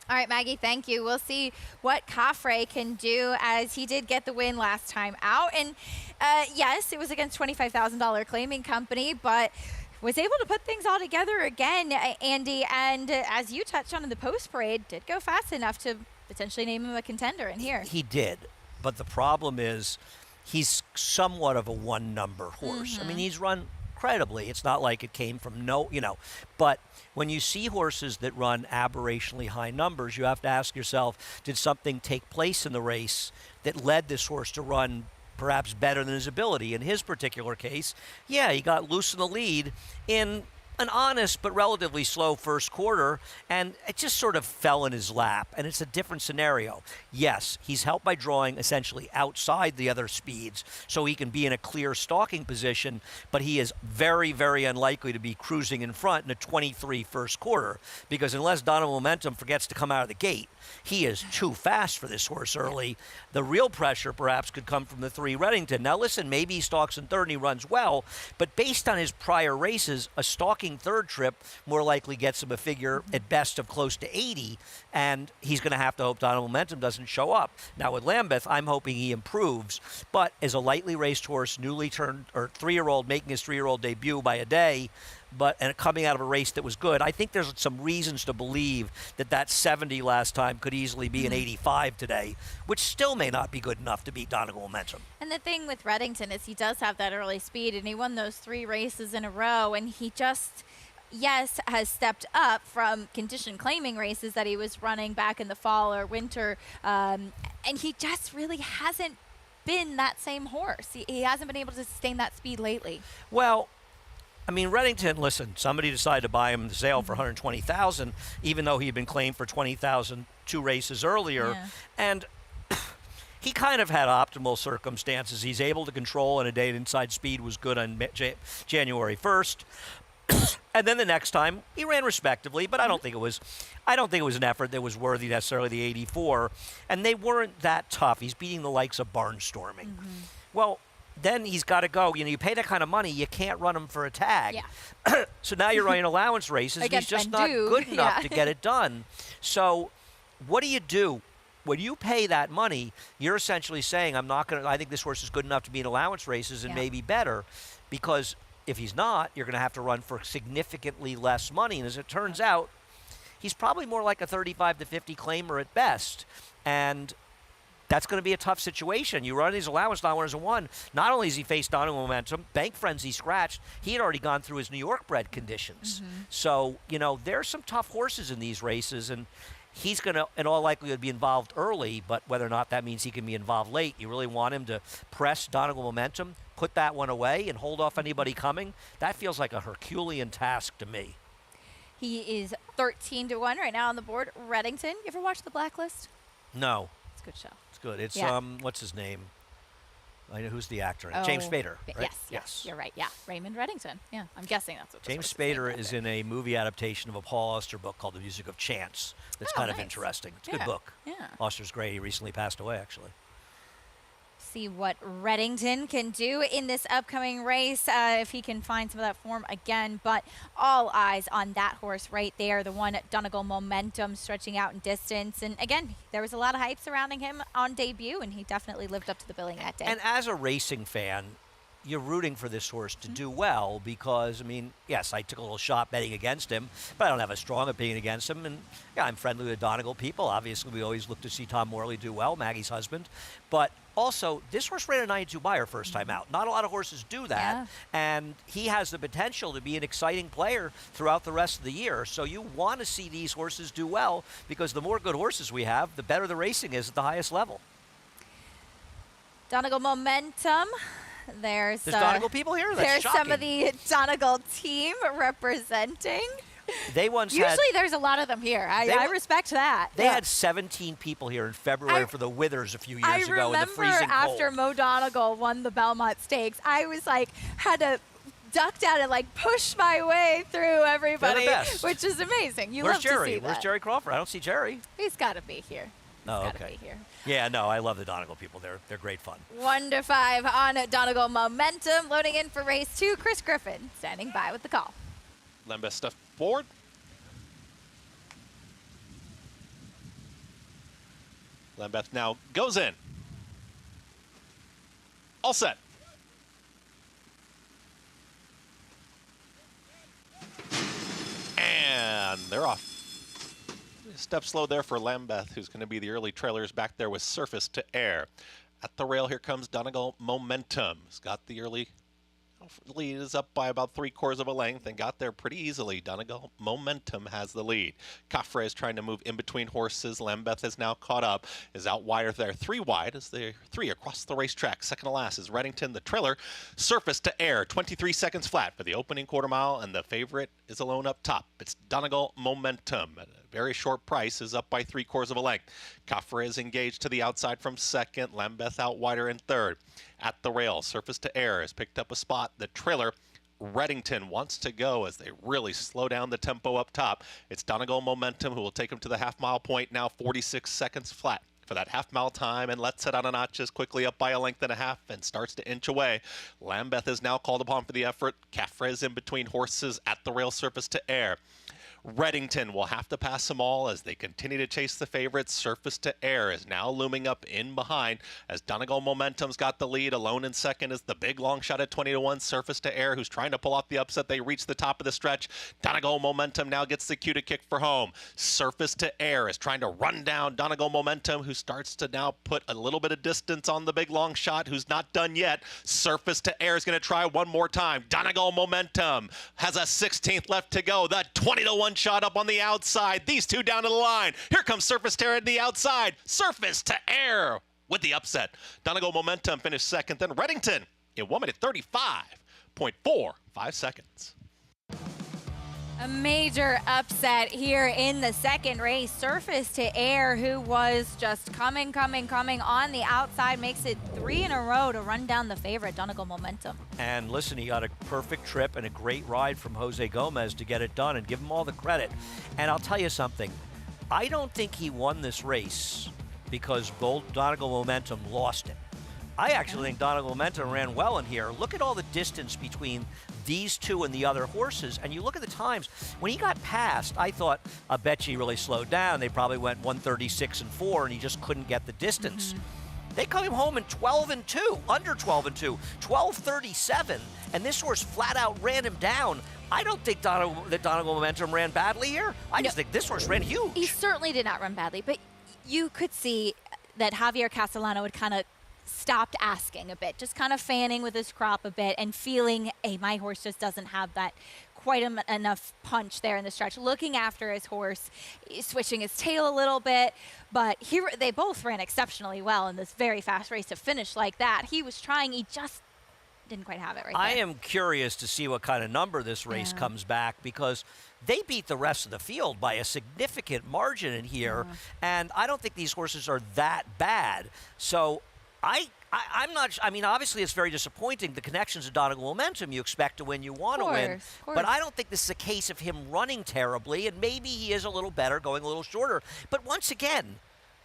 S1: All right, Maggie, thank you. We'll see what Caffrey can do, as he did get the win last time out. And yes, it was against $25,000 claiming company, but was able to put things all together again, Andy. And as you touched on in the post parade, did go fast enough to potentially name him a contender in here.
S2: He did, but the problem is he's somewhat of a one-number horse. I mean, he's run incredibly. It's not like it came from but when you see horses that run aberrationally high numbers, you have to ask yourself, did something take place in the race that led this horse to run perhaps better than his ability? In his particular case, yeah, he got loose in the lead in an honest but relatively slow first quarter, and it just sort of fell in his lap, and it's a different scenario. Yes, he's helped by drawing essentially outside the other speeds so he can be in a clear stalking position, but he is very, very unlikely to be cruising in front in a 23 first quarter, because unless Donegal Momentum forgets to come out of the gate, he is too fast for this horse early. The real pressure perhaps could come from the 3 Reddington. Now listen, maybe he stalks in third and he runs well, but based on his prior races, a stalking third trip more likely gets him a figure at best of close to 80, and he's going to have to hope Donogal Momentum doesn't show up. Now with Lambeth, I'm hoping he improves, but as a lightly raced horse, newly turned, or 3-year-old making his 3-year-old debut by a day, and coming out of a race that was good, I think there's some reasons to believe that 70 last time could easily be an 85 today, which still may not be good enough to beat Donegal Momentum.
S1: And the thing with Reddington is he does have that early speed, and he won those 3 races in a row, and he just, yes, has stepped up from condition claiming races that he was running back in the fall or winter, and he just really hasn't been that same horse. He hasn't been able to sustain that speed lately.
S2: Well, I mean, Reddington, listen, somebody decided to buy him in the sale for $120,000, even though he had been claimed for $20,000 2 races earlier.
S1: Yeah.
S2: And he kind of had optimal circumstances. He's able to control in a day that inside speed was good on January 1st. And then the next time he ran respectively, but I don't think it was an effort that was worthy necessarily the 84. And they weren't that tough. He's beating the likes of Barnstorming. Well, then he's got to go. You know, you pay that kind of money, you can't run him for a tag.
S1: Yeah.
S2: So now you're running allowance races, and he's just not good enough to get it done. So what do? When you pay that money, you're essentially saying, I think this horse is good enough to be in allowance races and maybe better, because if he's not, you're going to have to run for significantly less money. And as it turns out, he's probably more like a 35 to 50 claimer at best. And that's going to be a tough situation. You run these allowance non-winners and one. Not only has he faced Donegal Momentum, Bank Frenzy scratched, he had already gone through his New York bred conditions. So, you know, there's some tough horses in these races, and he's going to, in all likelihood, be involved early, but whether or not that means he can be involved late, you really want him to press Donegal Momentum, put that one away, and hold off anybody coming. That feels like a Herculean task to me.
S1: He is 13-1 right now on the board. Reddington, you ever watch The Blacklist?
S2: No.
S1: It's a good show.
S2: It's good. It's,
S1: Yeah.
S2: What's his name? I know who's the actor in it. James Spader, right?
S1: Yes, you're right. Yeah, Raymond Reddington. Yeah, I'm guessing that's what
S2: James Spader is in a movie adaptation of a Paul Auster book called The Music of Chance. That's kind of interesting. It's a good book.
S1: Yeah.
S2: Auster's great. He recently passed away, actually.
S1: See what Reddington can do in this upcoming race, if he can find some of that form again. But all eyes on that horse right there, the one Donegal Momentum, stretching out in distance. And again, there was a lot of hype surrounding him on debut, and he definitely lived up to the billing that day.
S2: And as a racing fan, you're rooting for this horse to do well because, I mean, yes, I took a little shot betting against him, but I don't have a strong opinion against him. And, yeah, I'm friendly with Donegal people. Obviously, we always look to see Tom Morley do well, Maggie's husband. But also, this horse ran a 92 buyer first time out. Not a lot of horses do that. And he has the potential to be an exciting player throughout the rest of the year. So you want to see these horses do well because the more good horses we have, the better the racing is at the highest level.
S1: Donegal Momentum. There's
S2: Donegal people here? That's
S1: there's
S2: shocking.
S1: some of the Donegal team representing.
S2: They once
S1: Usually there's a lot of them here. I respect that.
S2: They had 17 people here in February for the Withers a few years ago in the freezing cold.
S1: I remember after Mo Donegal won the Belmont Stakes, I was like, had to duck down and like push my way through everybody, which is amazing.
S2: Where's
S1: love
S2: Jerry?
S1: to see that.
S2: Where's Jerry Crawford? I don't see Jerry.
S1: He's got to be here.
S2: Oh, okay.
S1: Be here.
S2: Yeah, no, I love the Donegal people. They're great fun.
S1: 1-5 on Donegal Momentum. Loading in for race 2. Chris Griffin standing by with the call.
S3: Lambeth stuff forward. Lambeth now goes in. All set. And they're off. Step slow there for Lambeth, who's going to be the early trailers back there with Surface to Air. At the rail, here comes Donegal Momentum. He's got the early lead, is up by about 3/4 of a length and got there pretty easily. Donegal Momentum has the lead. Caffrey is trying to move in between horses. Lambeth has now caught up, is out wider there. 3 wide as the 3 across the racetrack. Second to last is Reddington, the trailer. Surface to Air, 23 seconds flat for the opening quarter mile, and the favorite is alone up top. It's Donegal Momentum. At a very short price, is up by 3/4 of a length. Caffrey is engaged to the outside from second. Lambeth out wider in third. At the rail, Surface to Air has picked up a spot. The trailer Reddington wants to go as they really slow down the tempo up top. It's Donegal Momentum who will take him to the half-mile point now, 46 seconds flat for that half-mile time, and Let's Head on a Notch is quickly up by a length and a half and starts to inch away. Lambeth is now called upon for the effort. Caffrey is in between horses at the rail surface to air. Reddington will have to pass them all as they continue to chase the favorites. Surface to Air is now looming up in behind as Donegal Momentum's got the lead. Alone in second is the big long shot at 20-1. Surface to Air, who's trying to pull off the upset. They reach the top of the stretch. Donegal Momentum now gets the cue to kick for home. Surface to Air is trying to run down Donegal Momentum, who starts to now put a little bit of distance on the big long shot, who's not done yet. Surface to Air is going to try one more time. Donegal Momentum has a 16th left to go. The 20-1 shot up on the outside. These two down to the line. Here comes Surface to Air at the outside. Surface to Air with the upset. Donegal Momentum finished second. Then Reddington in 1 minute 35.45 seconds.
S1: A major upset here in the second race. Surface to Air, who was just coming on the outside, makes it 3 in a row to run down the favorite, Donegal Momentum.
S2: And listen, he got a perfect trip and a great ride from Jose Gomez to get it done, and give him all the credit. And I'll tell you something, I don't think he won this race because Donegal Momentum lost it. I actually think Donegal Momentum ran well in here. Look at all the distance between these two and the other horses, and you look at the times. When he got past, I thought, I bet you really slowed down. They probably went 1:36 and 4, and he just couldn't get the distance. They come home in 12 and 2, under 12 and 2, 12:37, and this horse flat out ran him down. I don't think that Donegal Momentum ran badly here. I just think this horse ran huge.
S1: He certainly did not run badly, but you could see that Javier Castellano had kind of stopped asking a bit, just kind of fanning with his crop a bit and feeling, hey, my horse just doesn't have that quite enough punch there in the stretch. Looking after his horse, switching his tail a little bit, but here they both ran exceptionally well in this very fast race to finish like that. He was trying, he just didn't quite have it right there.
S2: I am curious to see what kind of number this race comes back, because they beat the rest of the field by a significant margin in here, and I don't think these horses are that bad. So I'm not. I mean, obviously, it's very disappointing. The connections of Donegal Momentum, you expect to win, you want to win. But I don't think this is a case of him running terribly, and maybe he is a little better, going a little shorter. But once again,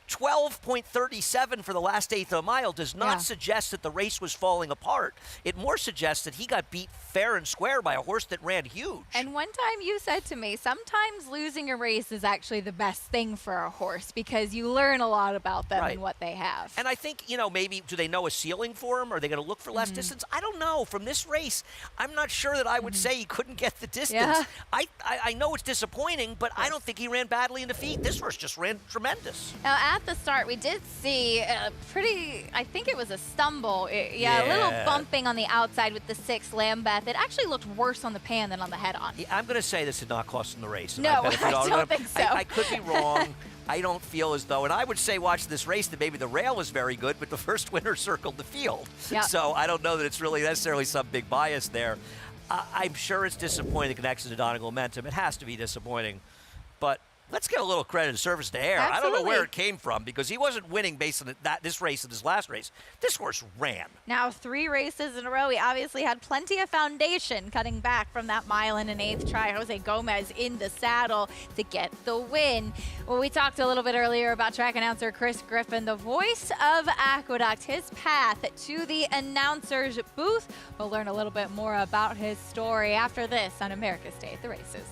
S2: 12.37 for the last eighth of a mile does not suggest that the race was falling apart. It more suggests that he got beat fair and square by a horse that ran huge.
S1: And one time you said to me, sometimes losing a race is actually the best thing for a horse, because you learn a lot about them and what they have.
S2: And I think, you know, maybe do they know a ceiling for him? Are they going to look for less distance? I don't know. From this race, I'm not sure that I would say he couldn't get the distance. I know it's disappointing, but I don't think he ran badly in defeat. This horse just ran tremendous.
S1: Now, at the start, we did see a pretty, I think it was a stumble. A little bumping on the outside with the 6 Lambeth. It actually looked worse on the pan than on the head-on.
S2: Yeah, I'm going to say this did not cost him the race.
S1: No, I don't think so.
S2: I could be wrong. I don't feel as though, and I would say watching this race that maybe the rail was very good, but the first winner circled the field. So I don't know that it's really necessarily some big bias there. I'm sure it's disappointing, the connection to Donegal Momentum. It has to be disappointing. But let's get a little credit to Surface to Air. I don't know where it came from, because he wasn't winning based on this race and this last race. This horse ran. Now
S1: 3 races in a row. He obviously had plenty of foundation cutting back from that 1 1/8 try. Jose Gomez in the saddle to get the win. Well, we talked a little bit earlier about track announcer Chris Griffin, the voice of Aqueduct, his path to the announcer's booth. We'll learn a little bit more about his story after this on America's Day at the Races.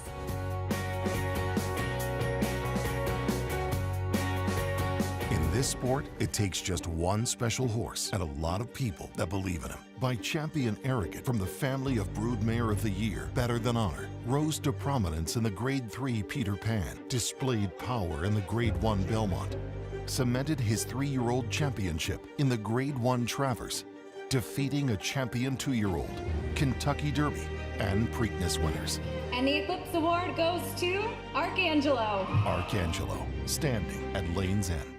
S9: In this sport, it takes just one special horse and a lot of people that believe in him. By Champion Arrogant, from the family of Broodmare of the Year, Better Than Honor, rose to prominence in the Grade 3 Peter Pan, displayed power in the Grade 1 Belmont, cemented his 3-year-old championship in the Grade 1 Travers, defeating a champion 2-year-old, Kentucky Derby, and Preakness winners.
S12: And the Eclipse Award goes to Arcangelo.
S9: Arcangelo, standing at Lane's End.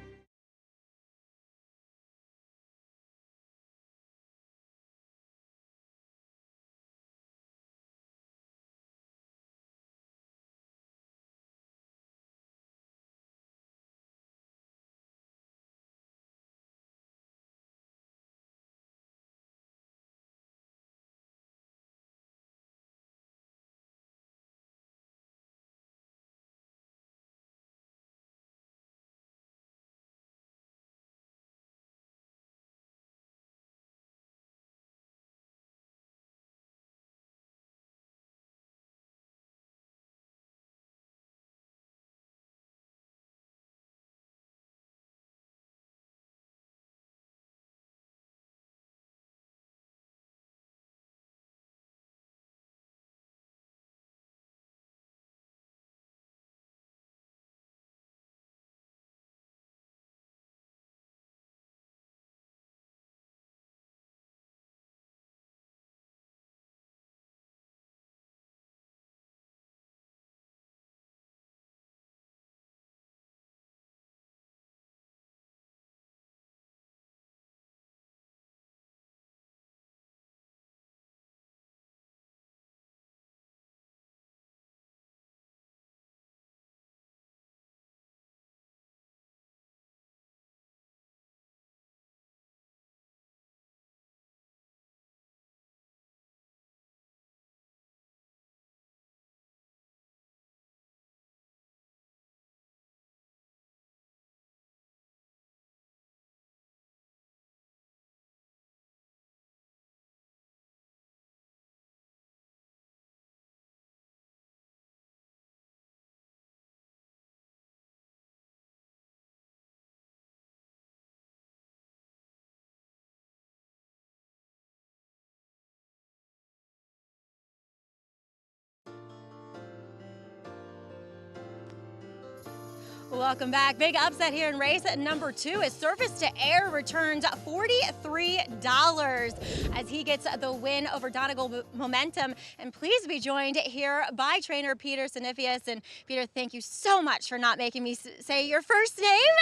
S11: Welcome back. Big upset here in race number 2 as Surface to Air returns $43 as he gets the win over Donegal Momentum. And please be joined here by trainer Peter Sinifius. And Peter, thank you so much for not making me say your first name.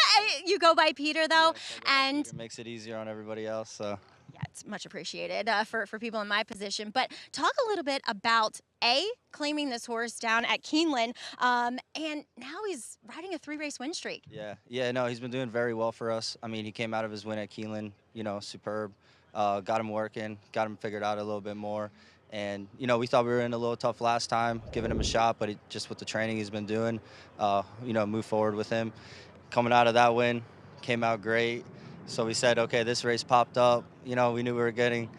S11: You go by Peter though, and
S13: Peter makes it easier on everybody else. So.
S11: Yeah, it's much appreciated for people in my position. But talk a little bit about claiming this horse down at Keeneland, and now he's riding a 3-race win streak.
S13: Yeah, no, he's been doing very well for us. I mean, he came out of his win at Keeneland, you know, superb. Got him working, got him figured out a little bit more. And, you know, we thought we were in a little tough last time, giving him a shot, but just with the training he's been doing, you know, move forward with him. Coming out of that win, came out great. So we said, okay, this race popped up. You know, we knew we were getting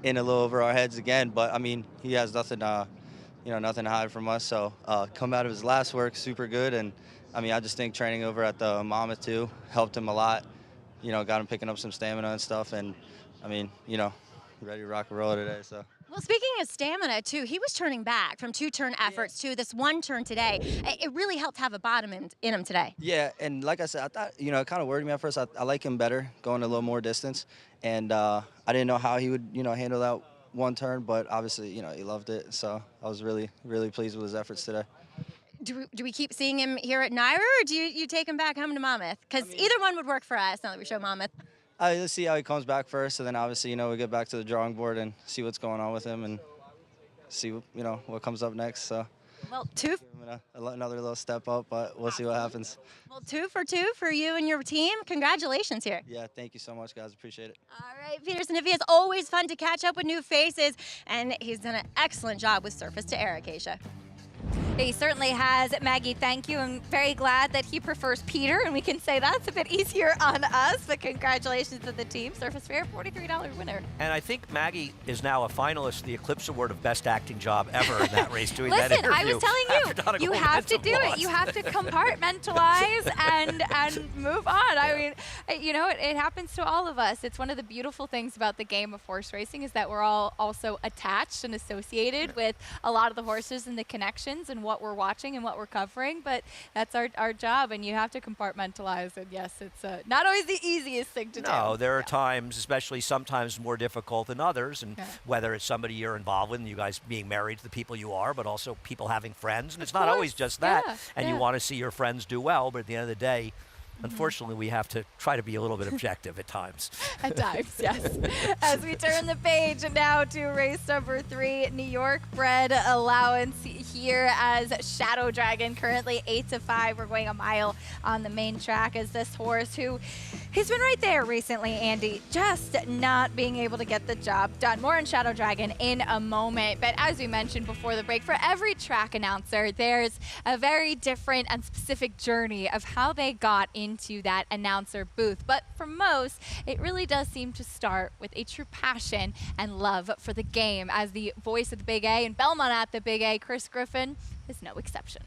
S13: in a little over our heads again, but I mean, he has nothing, you know, nothing to hide from us. So come out of his last work, super good. And I mean, I just think training over at the Monmouth too helped him a lot. You know, got him picking up some stamina and stuff. And I mean, you know, ready to rock and roll today. So.
S11: Well, speaking of stamina, too, he was turning back from 2-turn efforts to this 1-turn today. It really helped have a bottom in him today.
S13: Yeah, and like I said, I thought, you know, it kind of worried me at first. I like him better, going a little more distance. And I didn't know how he would, you know, handle that 1 turn, but obviously, you know, he loved it. So I was really, really pleased with his efforts today.
S11: Do we keep seeing him here at Naira, or do you take him back home to Monmouth? Because either one would work for us now that we show Monmouth.
S13: Let's see how he comes back first, and then obviously, you know, we get back to the drawing board and see what's going on with him and see, you know, what comes up next. So,
S11: well,
S13: another little step up, but we'll see what happens.
S11: Well, 2 for 2 for you and your team. Congratulations here.
S13: Yeah, thank you so much, guys. Appreciate it.
S11: All right, Peter Sinifius, it's always fun to catch up with new faces, and he's done an excellent job with Surface to Air, Acacia.
S1: He certainly has. Maggie, thank you. I'm very glad that he prefers Peter, and we can say that's a bit easier on us, but congratulations to the team. Surface Fair, $43 winner.
S2: And I think Maggie is now a finalist for the Eclipse Award of Best Acting Job ever in that race, doing that interview.
S1: Listen, I was telling you, you have to do it. You have to compartmentalize and move on. I mean, you know, it happens to all of us. It's one of the beautiful things about the game of horse racing is that we're all also attached and associated with a lot of the horses and the connections and what we're watching and what we're covering, but that's our job, and you have to compartmentalize. And yes, it's not always the easiest thing to do.
S2: No, there are times, especially sometimes more difficult than others, and whether it's somebody you're involved with, and you guys being married to the people you are, but also people having friends, and it's not always just that, and you want to see your friends do well, but at the end of the day, unfortunately, we have to try to be a little bit objective at times.
S1: At times, yes. As we turn the page now to race number 3, New York bred allowance here as Shadow Dragon, currently 8-5. We're going a mile on the main track as this horse who he's been right there recently, Andy, just not being able to get the job done. More on Shadow Dragon in a moment. But as we mentioned before the break, for every track announcer, there's a very different and specific journey of how they got into that announcer booth. But for most, it really does seem to start with a true passion and love for the game. As the voice of the Big A and Belmont at the Big A, Chris Griffin is no exception.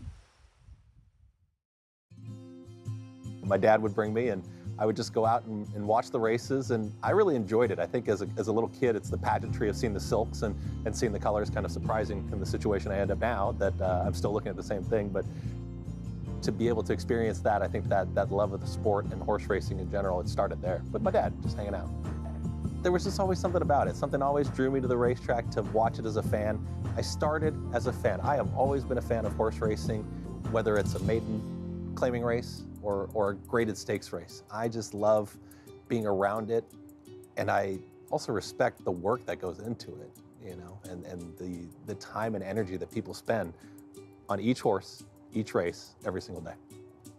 S14: My dad would bring me, and I would just go out and watch the races, and I really enjoyed it. I think as a little kid, it's the pageantry of seeing the silks and seeing the colors, kind of surprising in the situation I end up now, that I'm still looking at the same thing. But to be able to experience that, I think that love of the sport and horse racing in general, it started there with my dad, just hanging out. There was just always something about it. Something always drew me to the racetrack to watch it as a fan. I started as a fan. I have always been a fan of horse racing, whether it's a maiden claiming race or a graded stakes race. I just love being around it, and I also respect the work that goes into it, you know, and the time and energy that people spend on each horse, each race, every single day.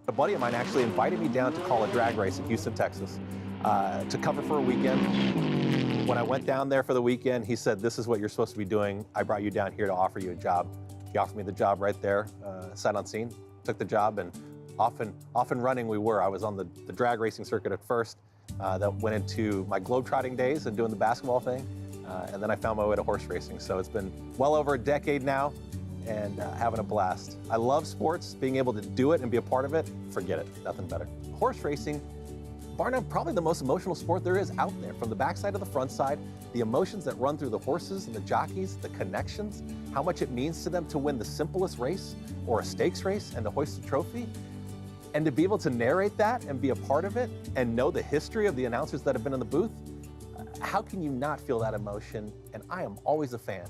S14: A buddy of mine actually invited me down to call a drag race in Houston, Texas, to cover for a weekend. When I went down there for the weekend, he said, "This is what you're supposed to be doing. I brought you down here to offer you a job." He offered me the job right there, sight on scene, took the job, and off and running we were. I was on the drag racing circuit at first, that went into my globetrotting days and doing the basketball thing, and then I found my way to horse racing. So it's been well over a decade now, and having a blast. I love sports. Being able to do it and be a part of it, forget it, nothing better. Horse racing, bar none, probably the most emotional sport there is out there. From the backside to the front side, the emotions that run through the horses and the jockeys, the connections, how much it means to them to win the simplest race or a stakes race and to hoist a trophy. And to be able to narrate that and be a part of it and know the history of the announcers that have been in the booth, how can you not feel that emotion? And I am always a fan.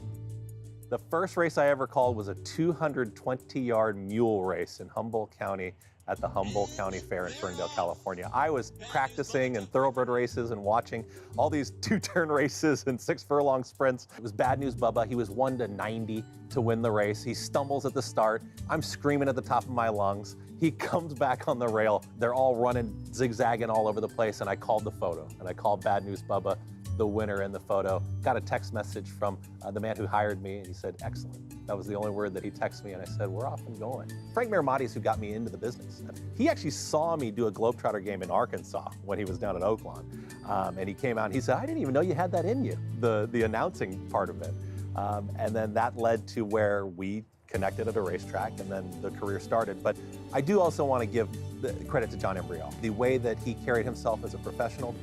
S14: The first race I ever called was a 220-yard mule race in Humboldt County at the Humboldt County Fair in Ferndale, California. I was practicing in thoroughbred races and watching all these two-turn races and 6-furlong sprints. It was Bad News Bubba. He was 1 to 90 to win the race. He stumbles at the start. I'm screaming at the top of my lungs. He comes back on the rail. They're all running, zigzagging all over the place, and I called the photo. And I called Bad News Bubba the winner in the photo. Got a text message from the man who hired me, and he said, excellent. That was the only word that he texted me, and I said, we're off and going. Frank Miramati is who got me into the business. He actually saw me do a Globetrotter game in Arkansas when he was down in Oaklawn. And he came out and he said, I didn't even know you had that in you, the announcing part of it. And then that led to where we connected at a racetrack, and then the career started. But I do also want to give the credit to John Embriol. The way that he carried himself as a professional,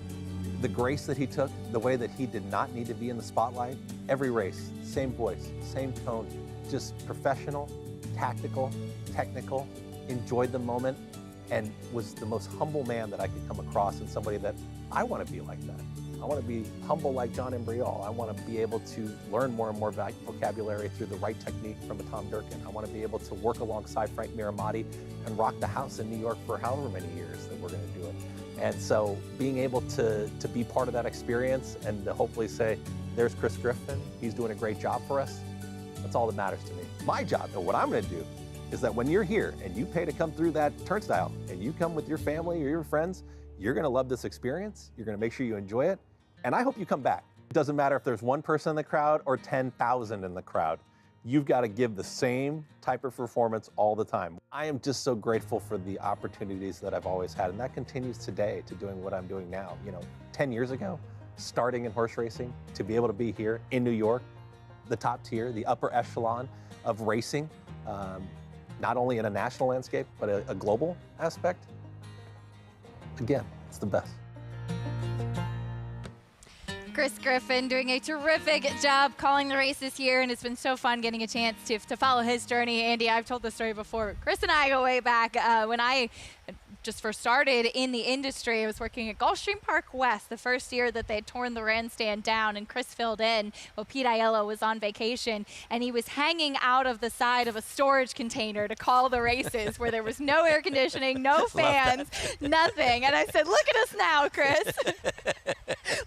S14: the grace that he took, the way that he did not need to be in the spotlight. Every race, same voice, same tone, just professional, tactical, technical, enjoyed the moment, and was the most humble man that I could come across, and somebody that I want to be like that. I want to be humble like John Embriol. I want to be able to learn more and more vocabulary through the right technique from a Tom Durkin. I want to be able to work alongside Frank Miramati and rock the house in New York for however many years that we're going to do it. And so being able to be part of that experience and to hopefully say, there's Chris Griffin, he's doing a great job for us, that's all that matters to me. My job, and what I'm going to do, is that when you're here and you pay to come through that turnstile and you come with your family or your friends, you're going to love this experience, you're going to make sure you enjoy it, and I hope you come back. It doesn't matter if there's one person in the crowd or 10,000 in the crowd. You've got to give the same type of performance all the time. I am just so grateful for the opportunities that I've always had, and that continues today to doing what I'm doing now. 10 years ago, starting in horse racing, to be able to be here in New York, the top tier, the upper echelon of racing, not only in a national landscape, but a global aspect. Again, it's the best.
S1: Chris Griffin doing a terrific job calling the race this year, and it's been so fun getting a chance to follow his journey. Andy, I've told the story before. Chris and I go way back when I just first started in the industry. I was working at Gulfstream Park West the first year that they had torn the grandstand down, and Chris filled in while Pete Aiello was on vacation, and he was hanging out of the side of a storage container to call the races where there was no air conditioning, no fans, nothing. And I said, look at us now, Chris.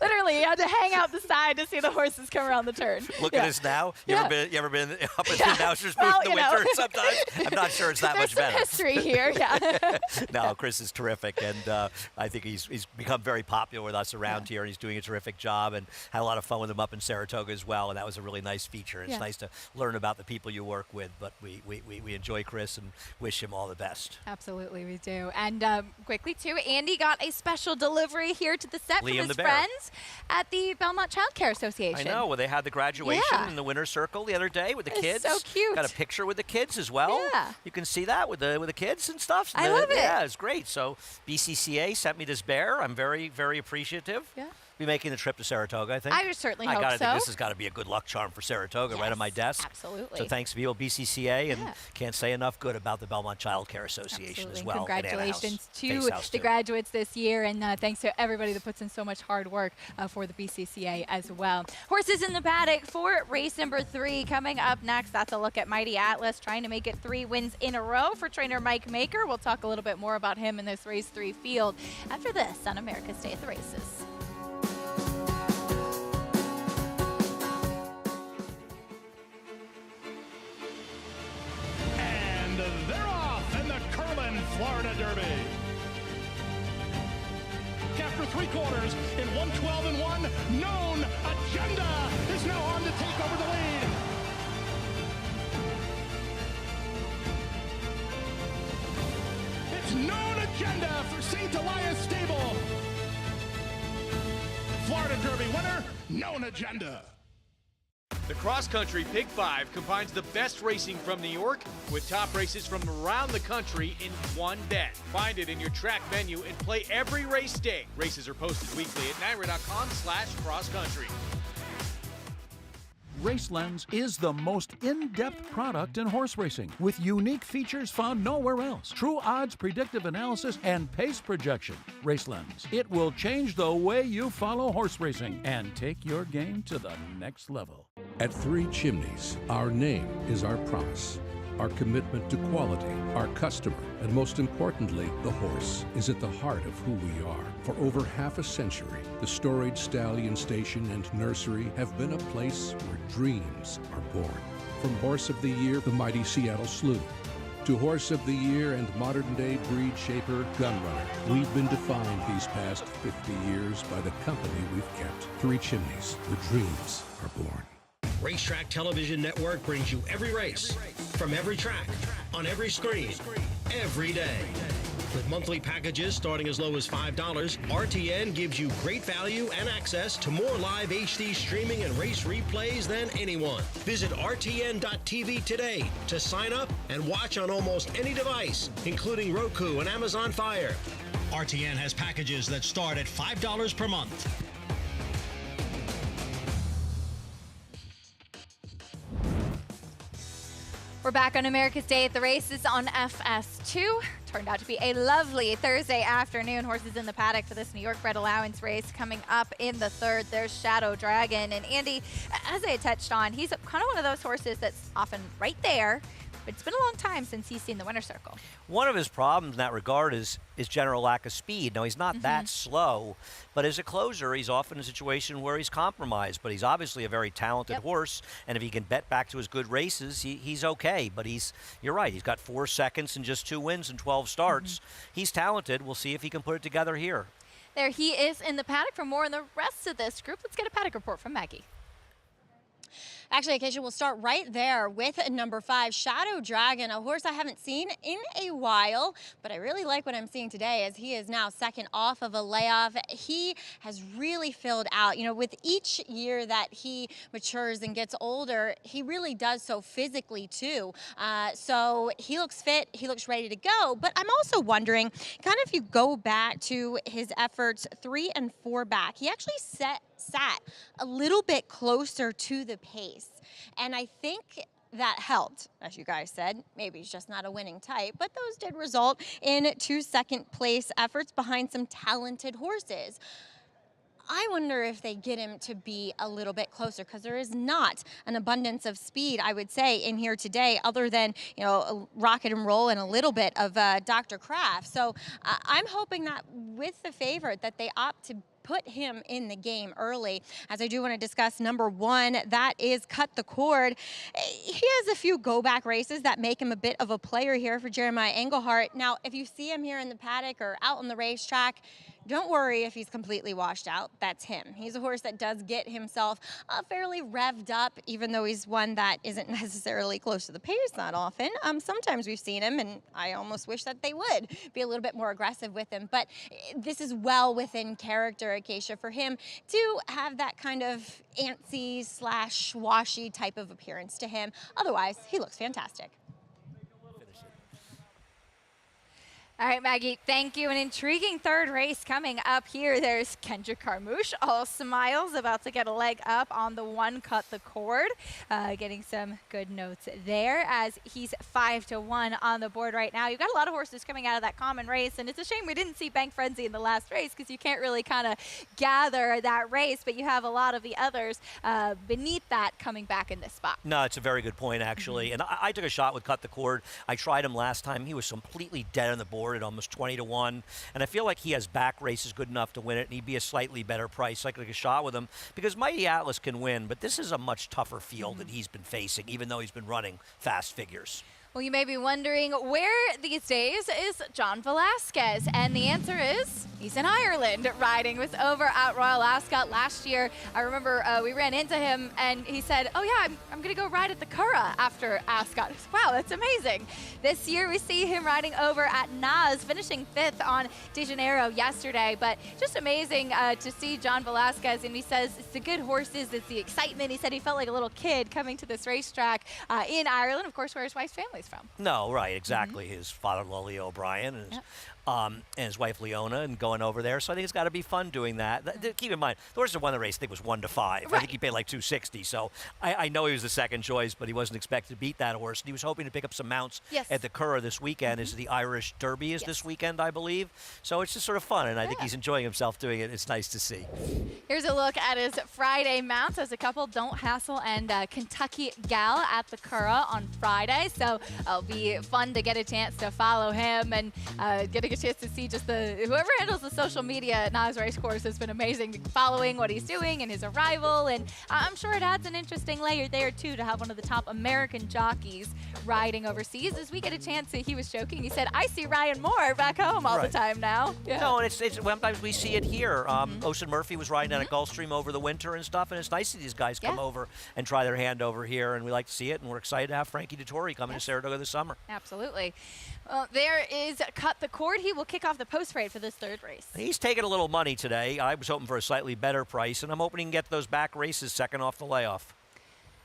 S1: Literally, you had to hang out the side to see the horses come around the turn.
S2: Look at us now. You ever been up at the announcer's booth in the winter sometimes? I'm not sure it's that much better.
S1: There's some history here, yeah.
S2: No, Chris is terrific, and I think he's become very popular with us around here, and he's doing a terrific job, and had a lot of fun with him up in Saratoga as well, and that was a really nice feature. It's nice to learn about the people you work with, but we enjoy Chris and wish him all the best.
S1: Absolutely, we do. And quickly, too, Andy got a special delivery here to the set from his friends at the Belmont Child Care Association.
S2: I know. Well, they had the graduation in the winner's circle the other day with the kids.
S1: So cute.
S2: Got a picture with the kids as well.
S1: Yeah.
S2: You can see that with the kids and stuff.
S1: I love it.
S2: Yeah, it's great. So BCCA sent me this bear. I'm very, very appreciative.
S1: Yeah.
S2: Be making the trip to Saratoga, I think.
S1: I would certainly hope so.
S2: Think this has got to be a good luck charm for Saratoga, right on my desk.
S1: Absolutely.
S2: So thanks to people at BCCA, and can't say enough good about the Belmont Child Care Association as well.
S1: Congratulations to the graduates this year, and thanks to everybody that puts in so much hard work for the BCCA as well. Horses in the paddock for race number 3 coming up next. That's a look at Mighty Atlas trying to make it 3 wins in a row for trainer Mike Maker. We'll talk a little bit more about him in this race 3 field after this on America's Day at the Races.
S4: They're off in the Curlin Florida Derby. After 3 quarters in 1:12-1, Known Agenda is now on to take over the lead. It's Known Agenda for St. Elias Stable. Florida Derby winner, Known Agenda.
S6: The Cross Country Pick 5 combines the best racing from New York with top races from around the country in one bet. Find it in your track menu and play every race day. Races are posted weekly at NYRA.com/crosscountry.
S5: RaceLens is the most in-depth product in horse racing, with unique features found nowhere else. True odds, predictive analysis, and pace projection. RaceLens. It will change the way you follow horse racing and take your game to the next level.
S15: At Three Chimneys, our name is our promise. Our commitment to quality, our customer, and most importantly, the horse is at the heart of who we are. For over half a century, the Storage Stallion Station and Nursery have been a place where dreams are born. From Horse of the Year, the mighty Seattle Slew, to Horse of the Year and modern-day breed shaper Gunrunner, we've been defined these past 50 years by the company we've kept. Three Chimneys, where dreams are born.
S16: Racetrack Television Network brings you every race, from every track, on every screen, every day. With monthly packages starting as low as $5, RTN gives you great value and access to more live HD streaming and race replays than anyone. Visit RTN.tv today to sign up and watch on almost any device, including Roku and Amazon Fire. RTN has packages that start at $5 per month.
S1: We're back on America's Day at the Races on FS2. Turned out to be a lovely Thursday afternoon. Horses in the paddock for this New York Bred Allowance race coming up in the third. There's Shadow Dragon. And Andy, as I touched on, he's kind of one of those horses that's often right there, but it's been a long time since he's seen the winner's circle.
S2: One of his problems in that regard is general lack of speed. Now, he's not that slow, but as a closer, he's often in a situation where he's compromised. But he's obviously a very talented horse, and if he can bet back to his good races, he's okay. But you're right, he's got 4 seconds and just 2 wins in 12 starts. He's talented. We'll see if he can put it together here.
S1: There he is in the paddock. For more on the rest of this group, let's get a paddock report from Maggie.
S11: Actually, Acacia, we'll start right there with number 5, Shadow Dragon, a horse I haven't seen in a while, but I really like what I'm seeing today as he is now second off of a layoff. He has really filled out. You know, with each year that he matures and gets older, he really does so physically too. So he looks fit, he looks ready to go, but I'm also wondering, kind of if you go back to his efforts 3 and 4 back, he actually sat a little bit closer to the pace. And I think that helped, as you guys said. Maybe he's just not a winning type, but those did result in 2 second place efforts behind some talented horses. I wonder if they get him to be a little bit closer, because there is not an abundance of speed, I would say, in here today, other than, you know, Rocket and Roll and a little bit of Dr. Kraft. So I'm hoping that with the favorite that they opt to put him in the game early. As I do want to discuss number 1, that is Cut the Cord. He has a few go-back races that make him a bit of a player here for Jeremiah Englehart. Now, if you see him here in the paddock or out on the racetrack, don't worry if he's completely washed out. That's him. He's a horse that does get himself fairly revved up, even though he's one that isn't necessarily close to the pace that often. Sometimes we've seen him, and I almost wish that they would be a little bit more aggressive with him. But this is well within character, Acacia, for him to have that kind of antsy / washy type of appearance to him. Otherwise, he looks fantastic.
S1: All right, Maggie, thank you. An intriguing third race coming up here. There's Kendrick Carmouche, all smiles, about to get a leg up on the 1 Cut the Cord. Getting some good notes there as he's 5-1 on the board right now. You've got a lot of horses coming out of that common race, and it's a shame we didn't see Bank Frenzy in the last race because you can't really kind of gather that race, but you have a lot of the others beneath that coming back in this spot.
S2: No, it's a very good point, actually. And I took a shot with Cut the Cord. I tried him last time. He was completely dead on the board at almost 20-1, and I feel like he has back races good enough to win it, and he'd be a slightly better price. I could take a shot with him because Mighty Atlas can win, but this is a much tougher field than he's been facing, even though he's been running fast figures.
S1: Well, you may be wondering where these days is John Velasquez, and the answer is he's in Ireland riding with over at Royal Ascot last year. I remember we ran into him and he said, oh yeah, I'm gonna go ride at the Curragh after Ascot. Wow, that's amazing. This year we see him riding over at Naz, finishing 5th on De Janeiro yesterday, but just amazing to see John Velasquez, and he says it's the good horses, it's the excitement. He said he felt like a little kid coming to this racetrack in Ireland, of course, where his wife's family's from.
S2: No, right, exactly. His father-in-law, Leo O'Brien, and and his wife Leona, and going over there. So I think it's got to be fun doing that. Keep in mind, the horse that won the race, I think, was 1-5. I think he paid like $260. So I know he was the second choice, but he wasn't expected to beat that horse. And he was hoping to pick up some mounts at the Curragh this weekend. Is the Irish Derby this weekend, I believe. So it's just sort of fun, and I think he's enjoying himself doing it. It's nice to see.
S1: Here's a look at his Friday mounts as a couple, Don't Hassle and Kentucky Gal at the Curragh on Friday. So it'll be fun to get a chance to follow him and getting a chance to see just whoever handles the social media at Nas Racecourse has been amazing, following what he's doing and his arrival. And I'm sure it adds an interesting layer there, too, to have one of the top American jockeys riding overseas. As we get a chance, he was joking. He said, I see Ryan Moore back home all the time now. Yeah.
S2: No, and it's sometimes we see it here. Ocean Murphy was riding down at Gulfstream over the winter and stuff, and it's nice to see these guys come over and try their hand over here, and we like to see it, and we're excited to have Frankie Dettori coming to Saratoga this summer.
S1: Absolutely. Well, there is Cut the Cord. He will kick off the post parade for this third race.
S2: He's taking a little money today. I was hoping for a slightly better price, and I'm hoping he can get those back races second off the layoff.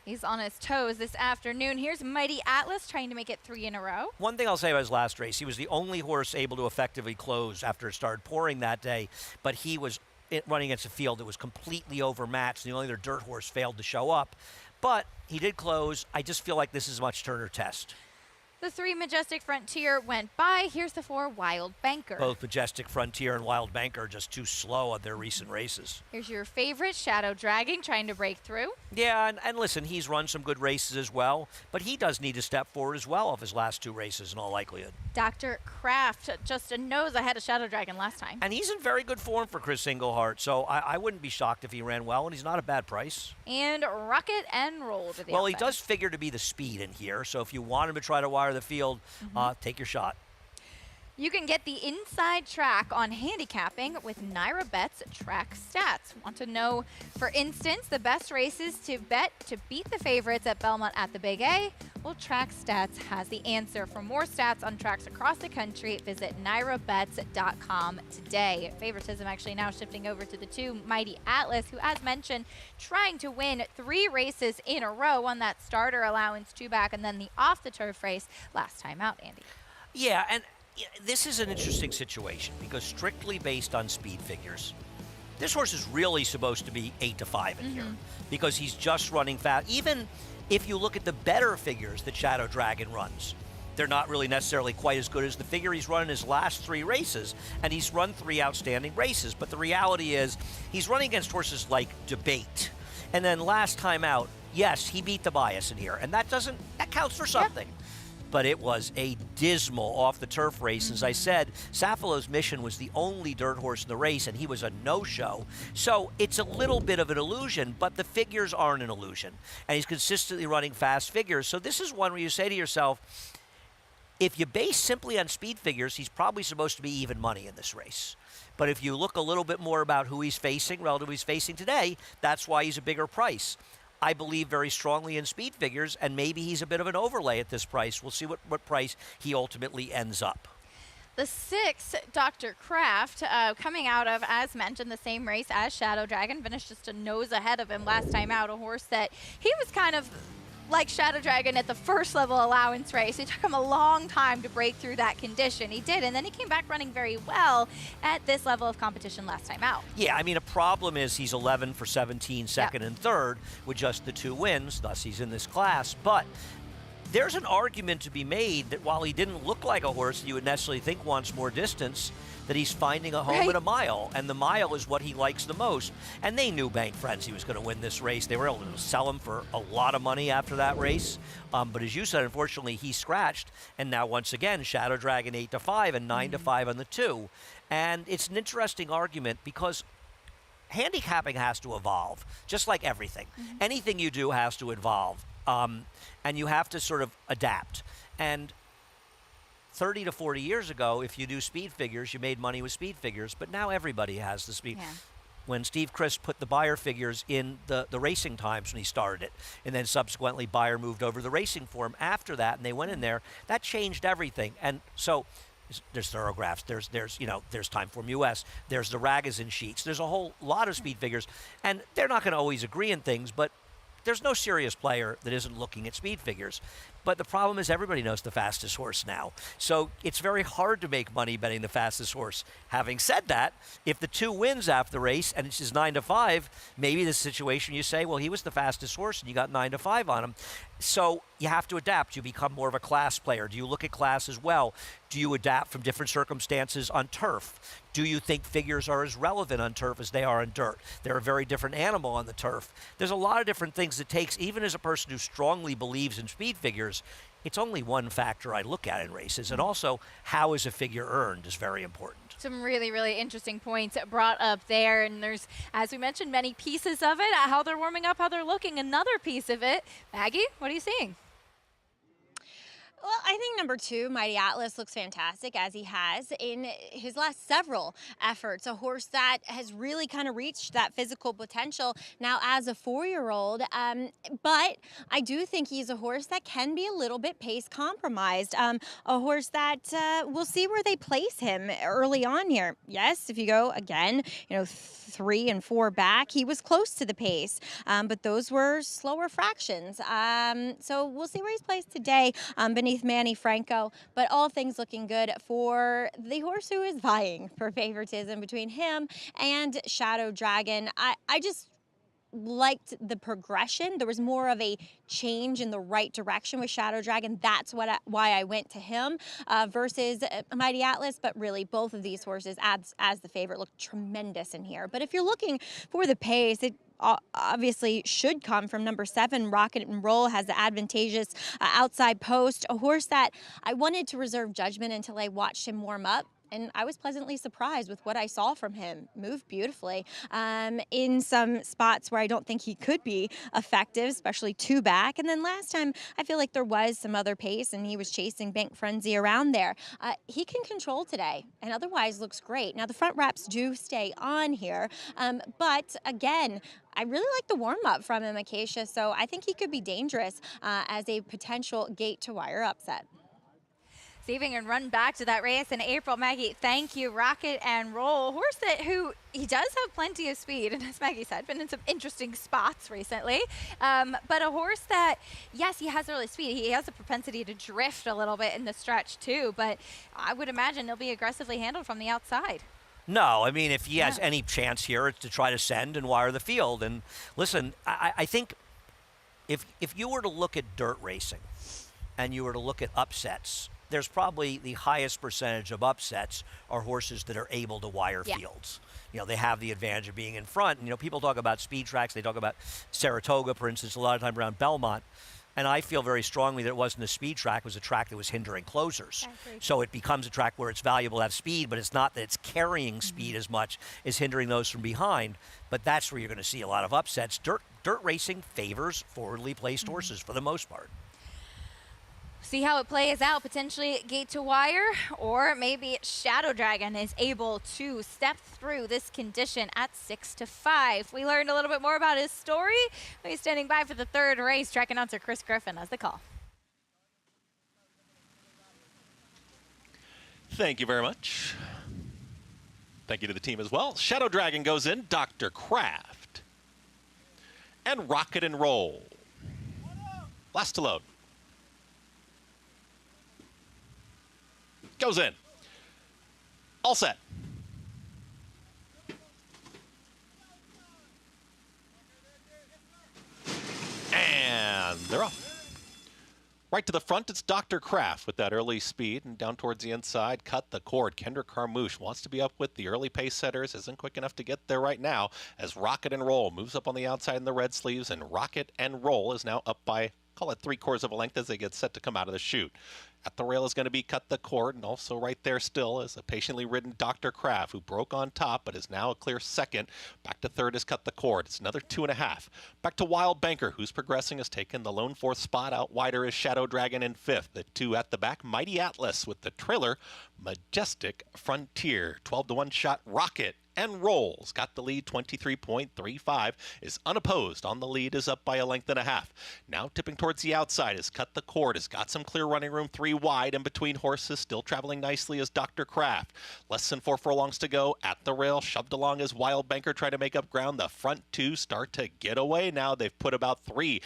S1: He's on his toes this afternoon. Here's Mighty Atlas trying to make it 3 in a row.
S2: One thing I'll say about his last race, he was the only horse able to effectively close after it started pouring that day, but he was running against a field that was completely overmatched. The only other dirt horse failed to show up, but he did close. I just feel like this is a much Turner test.
S1: The 3 Majestic Frontier went by. Here's the 4 Wild Banker.
S2: Both Majestic Frontier and Wild Banker are just too slow on their recent races.
S1: Here's your favorite, Shadow Dragon, trying to break through.
S2: Yeah, and listen, he's run some good races as well, but he does need to step forward as well off his last 2 races in all likelihood.
S1: Dr. Kraft, just a nose ahead of Shadow Dragon last time.
S2: And he's in very good form for Chris Englehart, so I wouldn't be shocked if he ran well, and he's not a bad price.
S1: And Rocket and Roll to the
S2: Well,
S1: outside.
S2: he does figure to be the speed in here, so if you want him to try to wire the field, take your shot.
S1: You can get the inside track on handicapping with Naira Bet's track stats. Want to know, for instance, the best races to bet to beat the favorites at Belmont at the Big A? Well, Track Stats has the answer. For more stats on tracks across the country, visit NairaBets.com today. Favoritism actually now shifting over to the 2 Mighty Atlas, who, as mentioned, trying to win 3 races in a row on that starter allowance 2 back, and then the off-the-turf race last time out, Andy.
S2: Yeah, and this is an interesting situation because strictly based on speed figures, this horse is really supposed to be 8-5 in here because he's just running fast. Even if you look at the better figures that Shadow Dragon runs, they're not really necessarily quite as good as the figure he's run in his last 3 races, and he's run 3 outstanding races. But the reality is he's running against horses like Debate. And then last time out, yes, he beat the bias in here, and that counts for something. Yeah. But it was a dismal off-the-turf race. As I said, Safalo's Mission was the only dirt horse in the race, and he was a no-show. So it's a little bit of an illusion, but the figures aren't an illusion. And he's consistently running fast figures. So this is one where you say to yourself, if you base simply on speed figures, he's probably supposed to be even money in this race. But if you look a little bit more about who he's facing relative to who he's facing today, that's why he's a bigger price. I believe very strongly in speed figures, and maybe he's a bit of an overlay at this price. We'll see what price he ultimately ends up.
S1: The 6, Dr. Kraft, coming out of, as mentioned, the same race as Shadow Dragon, finished just a nose ahead of him last time out, a horse that he was kind of like Shadow Dragon at the first level allowance race. It took him a long time to break through that condition. He did, and then he came back running very well at this level of competition last time out.
S2: Yeah, I mean, a problem is he's 11 for 17, second and third with just the 2 wins, thus he's in this class. But there's an argument to be made that while he didn't look like a horse that you would necessarily think wants more distance, that he's finding a home at a mile, and the mile is what he likes the most. And they knew, Bank Friends, he was going to win this race. They were able to sell him for a lot of money after that race. But as you said, unfortunately, he scratched, and now once again, Shadow Dragon 8-5 and 9-5 on the 2. And it's an interesting argument because handicapping has to evolve, just like everything. Anything you do has to evolve, and you have to sort of adapt. And 30 to 40 years ago, if you do speed figures, you made money with speed figures, but now everybody has the speed. Yeah. When Steve Crisp put the Beyer figures in the racing times when he started it, and then subsequently Beyer moved over to the racing form after that, and they went in there, that changed everything. And so there's Thoroughgraphs, there's Timeform US, there's the Ragazin sheets, there's a whole lot of speed figures, and they're not going to always agree in things, but there's no serious player that isn't looking at speed figures. But the problem is everybody knows the fastest horse now. So it's very hard to make money betting the fastest horse. Having said that, if the 2 wins after the race and it's just 9-5, maybe the situation you say, well, he was the fastest horse and you got 9-5 on him. So you have to adapt. You become more of a class player. Do you look at class as well? Do you adapt from different circumstances on turf? Do you think figures are as relevant on turf as they are on dirt? They're a very different animal on the turf. There's a lot of different things it takes, even as a person who strongly believes in speed figures. It's only one factor I look at in races. And also, how is a figure earned is very important.
S1: Some really, really interesting points brought up there. And there's, as we mentioned, many pieces of it, how they're warming up, how they're looking. Another piece of it. Maggie, what are you seeing?
S11: Well, I think number 2, Mighty Atlas, looks fantastic, as he has in his last several efforts. A horse that has really kind of reached that physical potential now as a 4-year-old. But I do think he's a horse that can be a little bit pace compromised. A horse that we'll see where they place him early on here. Yes, if you go again, 3 and 4 back, he was close to the pace, but those were slower fractions. So we'll see where he's placed today beneath Manny Franco, but all things looking good for the horse who is vying for favoritism between him and Shadow Dragon. I just liked the progression. There was more of a change in the right direction with Shadow Dragon. That's why I went to him versus Mighty Atlas. But really, both of these horses, as the favorite, look tremendous in here. But if you're looking for the pace, it obviously should come from number 7, Rocket and Roll. Has the advantageous outside post, a horse that I wanted to reserve judgment until I watched him warm up. And I was pleasantly surprised with what I saw from him. Moved beautifully in some spots where I don't think he could be effective, especially 2 back. And then last time, I feel like there was some other pace and he was chasing Bank Frenzy around there. He can control today and otherwise looks great. Now, the front wraps do stay on here. But again, I really like the warm-up from him, Acacia. So I think he could be dangerous as a potential gate to wire upset.
S1: Saving and run back to that race in April. Maggie, thank you. Rocket and Roll, horse who he does have plenty of speed, and as Maggie said, been in some interesting spots recently. But a horse that, yes, he has early speed. He has a propensity to drift a little bit in the stretch too, but I would imagine he'll be aggressively handled from the outside.
S2: No, I mean, if he has any chance here, it's to try to send and wire the field. And listen, I think if you were to look at dirt racing and you were to look at upsets, there's probably the highest percentage of upsets are horses that are able to wire fields. They have the advantage of being in front. And, people talk about speed tracks. They talk about Saratoga, for instance, a lot of time around Belmont. And I feel very strongly that it wasn't a speed track. It was a track that was hindering closers. So it becomes a track where it's valuable to have speed, but it's not that it's carrying speed as much as hindering those from behind. But that's where you're going to see a lot of upsets. Dirt racing favors forwardly placed horses for the most part.
S1: See how it plays out, potentially gate to wire, or maybe Shadow Dragon is able to step through this condition at 6-5. We learned a little bit more about his story. He's standing by for the 3rd race. Track announcer Chris Griffin has the call.
S3: Thank you very much. Thank you to the team as well. Shadow Dragon goes in, Dr. Kraft, and Rocket and Roll. Last to load. Goes in. All set. And they're off. Right to the front, it's Dr. Kraft with that early speed, and down towards the inside, cut the cord. Kendra Carmouche wants to be up with the early pace setters, isn't quick enough to get there right now, as Rocket and Roll moves up on the outside in the red sleeves, and Rocket and Roll is now up by, call it 3/4 of a length as they get set to come out of the chute. At the rail is going to be Cut the Cord, and also right there still is a patiently ridden Dr. Kraft, who broke on top but is now a clear second. Back to 3rd is Cut the Cord. It's another 2.5. Back to Wild Banker, who's progressing, has taken the lone 4th spot. Out wider is Shadow Dragon in 5th. The 2 at the back, Mighty Atlas with the trailer. Majestic Frontier. 12-1 shot Rocket and rolls. Got the lead 23.35. Is unopposed on the lead, is up by a length and a half. Now tipping towards the outside has cut the cord, has got some clear running room, 3 wide in between horses. Still traveling nicely is Dr. Kraft. Less than 4 furlongs to go at the rail. Shoved along as Wild Banker trying to make up ground. The front 2 start to get away now. They've put about 3-4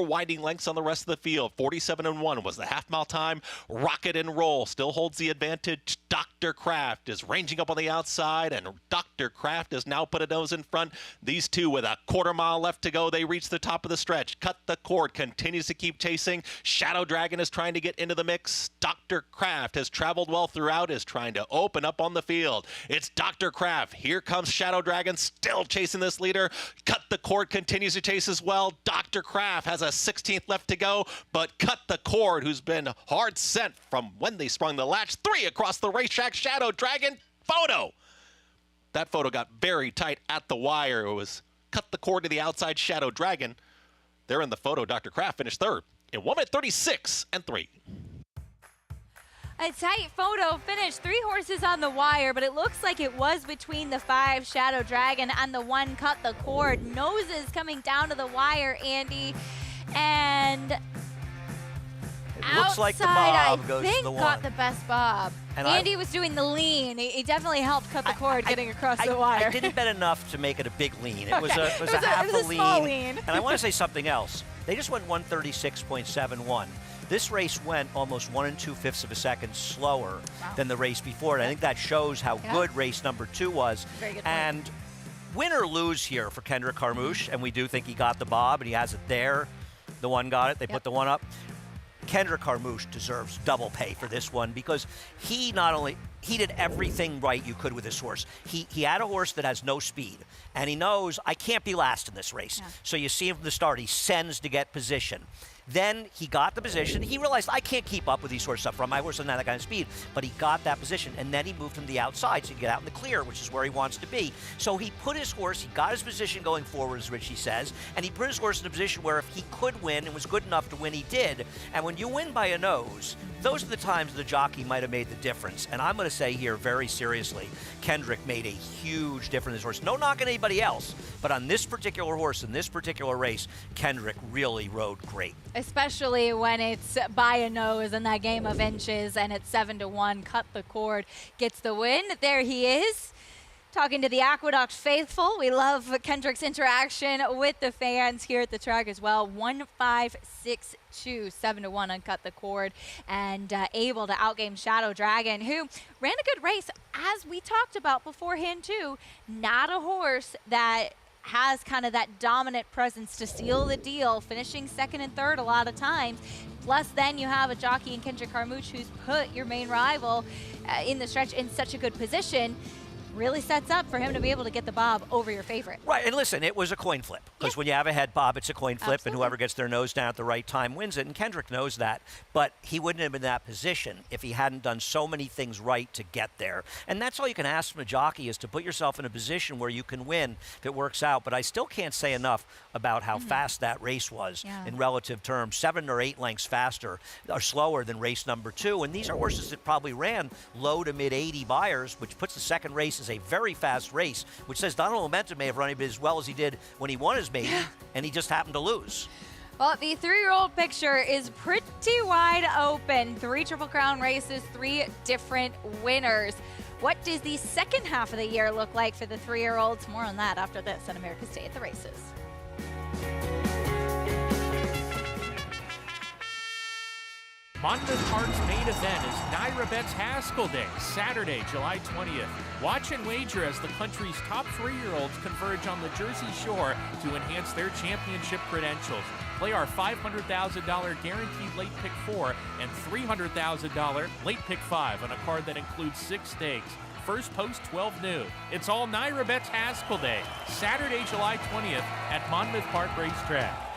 S3: winding lengths on the rest of the field. 47-1 was the half-mile time. Rocket and roll still holds the advantage. Dr. Kraft is ranging up on the outside, and Dr. Kraft has now put a nose in front. These two with a quarter-mile left to go. They reach the top of the stretch. Cut the cord. Continues to keep chasing. Shadow Dragon is trying to get into the mix. Dr. Kraft has traveled well throughout, is trying to open up on the field. It's Dr. Kraft. Here comes Shadow Dragon, still chasing this leader. Cut the cord continues to chase as well. Dr. Kraft has a 16th left to go, but Cut the Cord, who's been hard sent from when they sprung the latch. 3 across the racetrack. Shadow Dragon photo. That photo got very tight at the wire. It was Cut the Cord to the outside. Shadow Dragon. There in the photo, Dr. Kraft finished third in 1:36.3.
S1: A tight photo finish, 3 horses on the wire, but it looks like it was between the 5 Shadow Dragon and the 1 Cut the Cord. Noses coming down to the wire, Andy, and
S2: it looks like the
S1: outside,
S2: bob goes
S1: I
S2: to
S1: think
S2: the 1.
S1: got the best bob.
S2: And
S1: Andy was doing the lean. He definitely helped cut the cord getting across the wire.
S2: I didn't bet enough to make it a big lean. It was
S1: Okay.
S2: a, it was a half
S1: it was
S2: a
S1: a
S2: lean.
S1: small lean.
S2: And I want to say something else. They just went 136.71. This race went almost 1 2/5 of a second slower than the race before. And I think that shows how good race number 2 was.
S1: Very good point.
S2: And win or lose here for Kendrick Carmouche, and we do think he got the bob, and he has it there. The 1 got it. They put the 1 up. Kendrick Carmouche deserves double pay for this one because he did everything right you could with this horse. He had a horse that has no speed, and he knows I can't be last in this race. So you see him from the start. He sends to get position. Then he got the position. He realized I can't keep up with these horses up front. My horse doesn't have that kind of speed, but he got that position, and then he moved him to the outside so he could get out in the clear, which is where he wants to be. So he put his horse, he got his position going forward, as Richie says, and he put his horse in a position where if he could win and was good enough to win, he did. And when you win by a nose, those are the times the jockey might have made the difference. And I'm going to say here very seriously, Kendrick made a huge difference in his horse. No knock on anybody else, but on this particular horse in this particular race, Kendrick really rode great.
S1: Especially when it's by a nose in that game of inches and it's 7-1. Cut the Cord gets the win. There he is, talking to the Aqueduct faithful. We love Kendrick's interaction with the fans here at the track as well. 1-5-6-2, 7-1 on Cut the Cord, and able to outgame Shadow Dragon, who ran a good race, as we talked about beforehand too. Not a horse that has kind of that dominant presence to seal the deal, finishing 2nd and 3rd a lot of times. Plus, then you have a jockey in Kendrick Carmouche who's put your main rival in the stretch in such a good position. Really sets up for him to be able to get the bob over your favorite.
S2: Right, and listen, it was a coin flip. Because when you have a head bob, it's a coin flip,
S1: Absolutely.
S2: and whoever gets their nose down at the right time wins it. And Kendrick knows that. But he wouldn't have been in that position if he hadn't done so many things right to get there. And that's all you can ask from a jockey, is to put yourself in a position where you can win if it works out. But I still can't say enough about how fast that race was in relative terms. 7 or 8 lengths faster or slower than race number 2. And these are horses that probably ran low to mid 80 buyers, which puts the second race as a very fast race, which says Donald Momentum may have run as well as he did when he won his maiden, and he just happened to lose.
S1: Well, the 3-year-old picture is pretty wide open. 3 Triple Crown races, 3 different winners. What does the second half of the year look like for the 3-year-olds? More on that after this on America's Day at the Races.
S17: Monmouth Park's main event is Naira Betts Haskell Day, Saturday, July 20th. Watch and wager as the country's top 3-year-olds converge on the Jersey Shore to enhance their championship credentials. Play our $500,000 guaranteed late pick 4 and $300,000 late pick 5 on a card that includes 6 stakes. First post 12 noon. It's all Naira Betts Haskell Day, Saturday, July 20th at Monmouth Park Racetrack.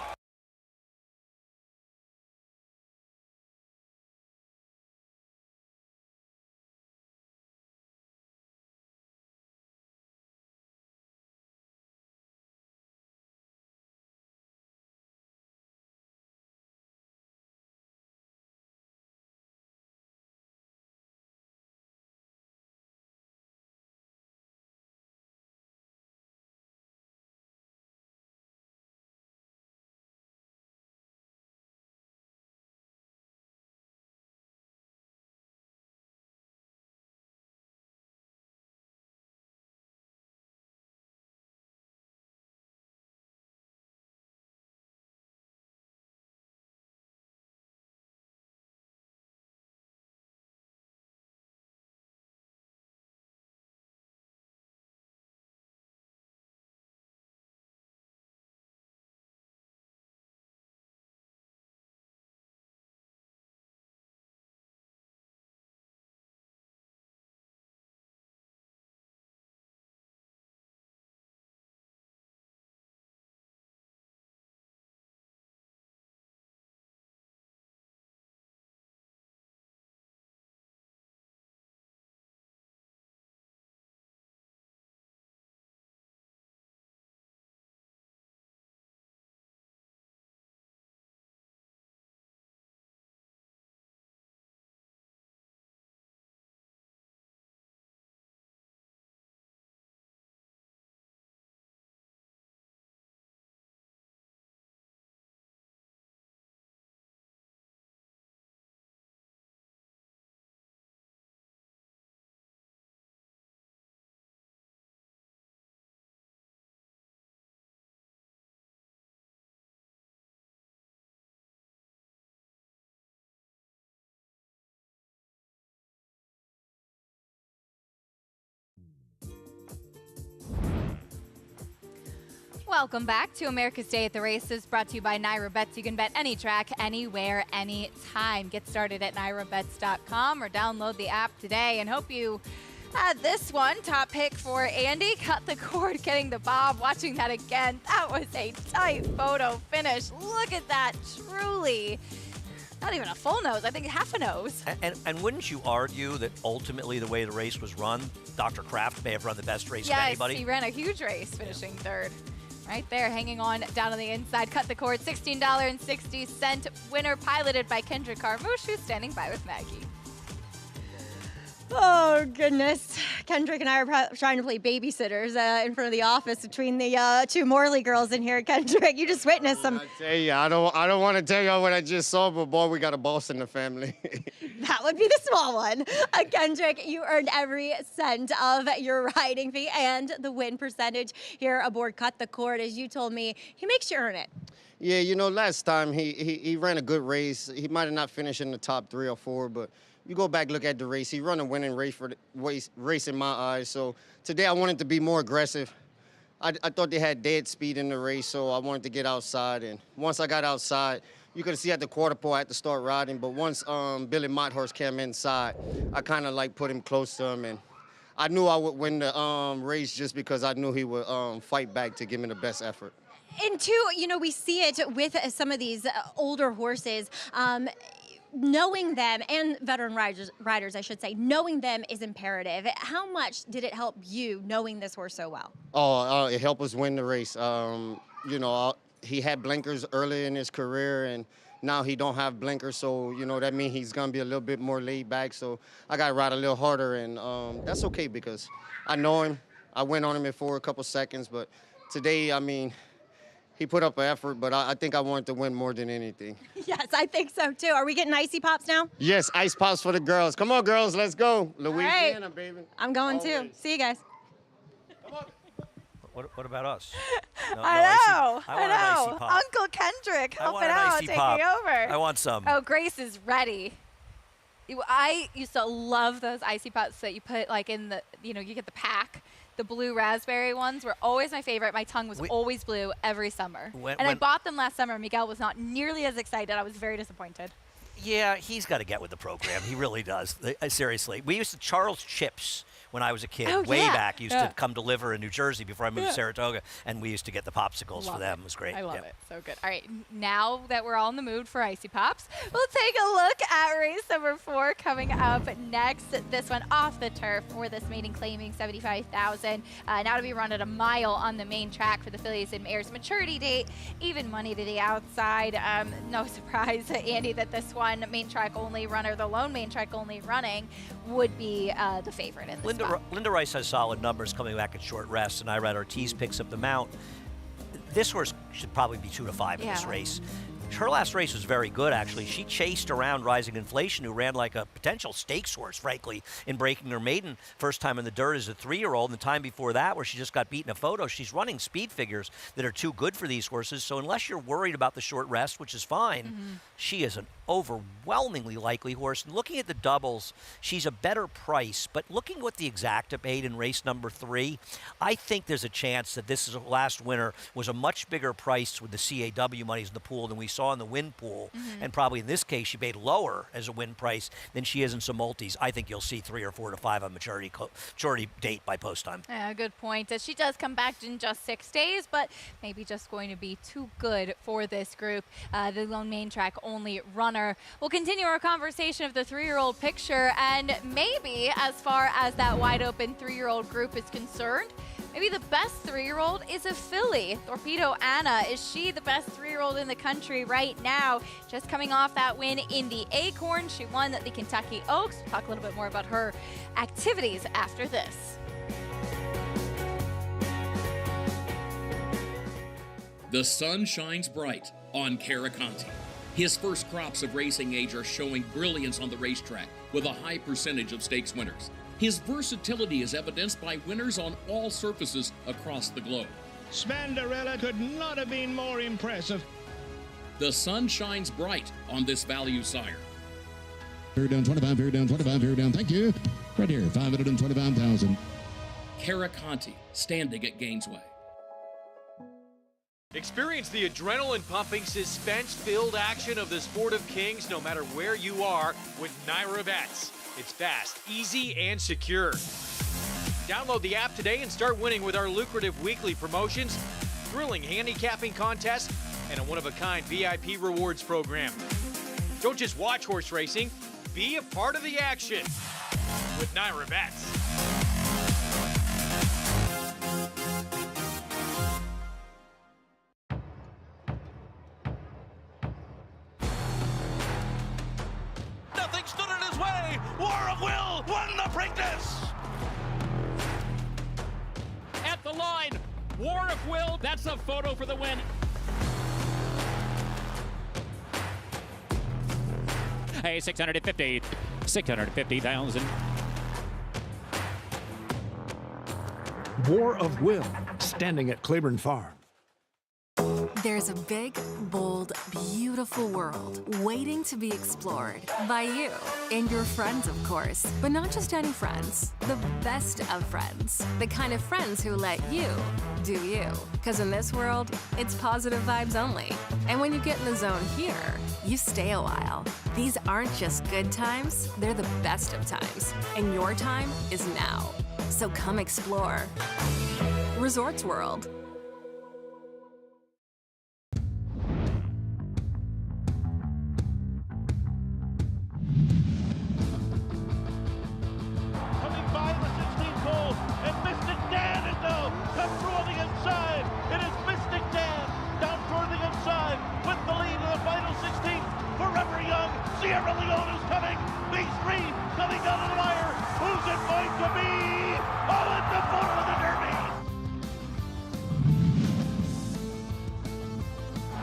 S1: Welcome back to America's Day at the Races, brought to you by Naira Bets. You can bet any track, anywhere, anytime. Get started at nairabets.com or download the app today, and hope you had this one. Top pick for Andy. Cut the cord, getting the bob. Watching that again, that was a tight photo finish. Look at that, truly. Not even a full nose, I think half a nose.
S2: And wouldn't you argue that ultimately the way the race was run, Dr. Kraft may have run the best race of anybody?
S1: Yes, he ran a huge race, finishing third. Right there, hanging on down on the inside. Cut the cord, $16.60. Winner piloted by Kendrick Carmouche, who's standing by with Maggie.
S11: Oh, goodness. Kendrick and I are trying to play babysitters in front of the office between the two Morley girls in here. Kendrick, you just witnessed some.
S18: I tell you, I don't want to tell you what I just saw, but boy, we got a boss in the family.
S11: That would be the small one. Kendrick, you earned every cent of your riding fee and the win percentage here aboard Cut the Cord. As you told me, he makes you earn it.
S18: Yeah, you know, last time he ran a good race. He might have not finished in the top 3 or 4, but you go back, look at the race. He run a winning race for the race in my eyes. So today I wanted to be more aggressive. I thought they had dead speed in the race, so I wanted to get outside. And once I got outside, you could see at the quarter pole I had to start riding. But once Billy Motthorse came inside, I kind of like put him close to him. And I knew I would win the race just because I knew he would fight back to give me the best effort.
S11: And two, you know, we see it with some of these older horses. Knowing them, and veteran riders, I should say, knowing them is imperative. How much did it help you knowing this horse so well?
S18: Oh, it helped us win the race. You know, he had blinkers early in his career, and now he don't have blinkers, so, you know, that means he's going to be a little bit more laid back. So I got to ride a little harder, and that's okay because I know him. I went on him before a couple seconds, but today, I mean, he put up an effort, but I think I wanted to win more than anything.
S11: Yes, I think so, too. Are we getting icy pops now?
S18: Yes, ice pops for the girls. Come on, girls, let's go. Louisiana, baby.
S11: I'm going, too. See you guys.
S2: What about us?
S1: I know.
S2: I know.
S1: Uncle Kendrick, help it out. Take me over.
S2: I want some.
S1: Oh, Grace is ready. I used to love those icy pops that you put like in the, you know, you get the pack. The blue raspberry ones were always my favorite. My tongue was always blue every summer. I bought them last summer. Miguel was not nearly as excited. I was very disappointed.
S2: Yeah, he's got to get with the program. He really does. Seriously. We used to, Charles Chips, when I was a kid, way back, used to come deliver in New Jersey before I moved to Saratoga, and we used to get the popsicles for them. It was great.
S1: I love it. So good. All right, now that we're all in the mood for icy pops, we'll take a look at race number 4 coming up next. This one off the turf for this maiden, claiming $75,000. Now to be run at a mile on the main track for the fillies and mares. Maturity date, even money to the outside. No surprise, Andy, that this one main track only runner, the lone main track only running, would be the favorite in this spot.
S2: Linda Rice has solid numbers coming back at short rest, and Irad Ortiz picks up the mount. This horse should probably be 2 to 5 in this race. Her last race was very good, actually. She chased around Rising Inflation, who ran like a potential stakes horse, frankly, in breaking her maiden first time in the dirt as a 3-year-old. And the time before that, where she just got beaten a photo, she's running speed figures that are too good for these horses. So unless you're worried about the short rest, which is fine, she is an overwhelmingly likely horse. And looking at the doubles, she's a better price. But looking what the exacta paid in race number 3, I think there's a chance that this is last winner was a much bigger price with the CAW monies in the pool than we saw in the win pool. And probably in this case, she paid lower as a win price than she is in some multis. I think you'll see 3 or 4 to 5 on maturity date by post time.
S1: Yeah, good point. She does come back in just 6 days, but maybe just going to be too good for this group. The lone main track only runner. We'll continue our conversation of the 3-year-old picture, and maybe as far as that wide open 3-year-old group is concerned, maybe the best 3-year-old is a filly. Torpedo Anna, is she the best 3-year-old in the country right now? Just coming off that win in the Acorn. She won the Kentucky Oaks. We'll talk a little bit more about her activities after this.
S19: The sun shines bright on Caraconte. His first crops of racing age are showing brilliance on the racetrack with a high percentage of stakes winners. His versatility is evidenced by winners on all surfaces across the globe.
S4: Spandarella could not have been more impressive.
S19: The sun shines bright on this value sire.
S20: Fair down 25, fair down 25, fair down. Thank you. Right here, 525,000.
S19: Caraconte, standing at Gainesway.
S6: Experience the adrenaline-pumping, suspense-filled action of the Sport of Kings no matter where you are with Naira Bets. It's fast, easy, and secure. Download the app today and start winning with our lucrative weekly promotions, thrilling handicapping contests, and a one-of-a-kind VIP rewards program. Don't just watch horse racing, be a part of the action with Naira Bets.
S4: Nothing stood in his way. War of Will won the Preakness.
S21: At the line, War of Will, that's a photo for the win. Hey, 650,000.
S20: War of Will, standing at Claiborne Farm.
S22: There's a big, bold, beautiful world waiting to be explored by you and your friends, of course. But not just any friends, the best of friends. The kind of friends who let you do you. Because in this world, it's positive vibes only. And when you get in the zone here, you stay a while. These aren't just good times, they're the best of times. And your time is now. So come explore. Resorts World.
S4: Coming by the 16th hole, and Mystic Dan is now come through on the inside. It is Mystic Dan down toward the inside with the lead in the final 16th. Forever Young, Sierra Leone is coming. These three coming down to the wire. Who's it going to be? Oh, it's the photo of the Derby.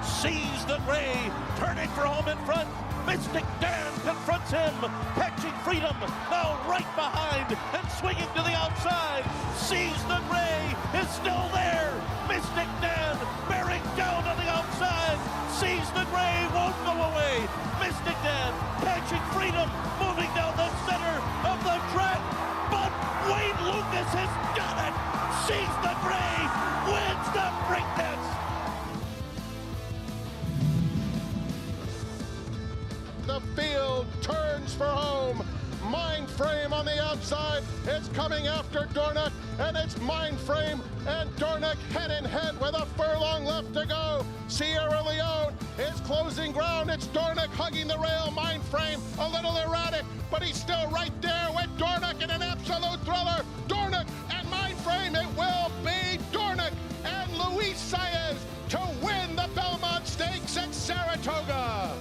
S4: Sees the gray, turning for home in front. Mystic Dan confronts him, catching Freedom, now right behind and swinging to the outside. Sees the gray, is still there. Mystic Dan bearing down on the outside. Sees the gray, won't go away. Mystic Dan catching Freedom, moving down the center of the track. But Wayne Lucas has got it. Sees the gray, wins the Preakness. The field turns for home. Mindframe on the outside is coming after Dornoch, and it's Mindframe and Dornoch head in head with a furlong left to go. Sierra Leone is closing ground. It's Dornoch hugging the rail. Mindframe a little erratic, but he's still right there with Dornoch in an absolute thriller. Dornoch and Mindframe, it will be Dornoch and Luis Saez to win the Belmont Stakes at Saratoga.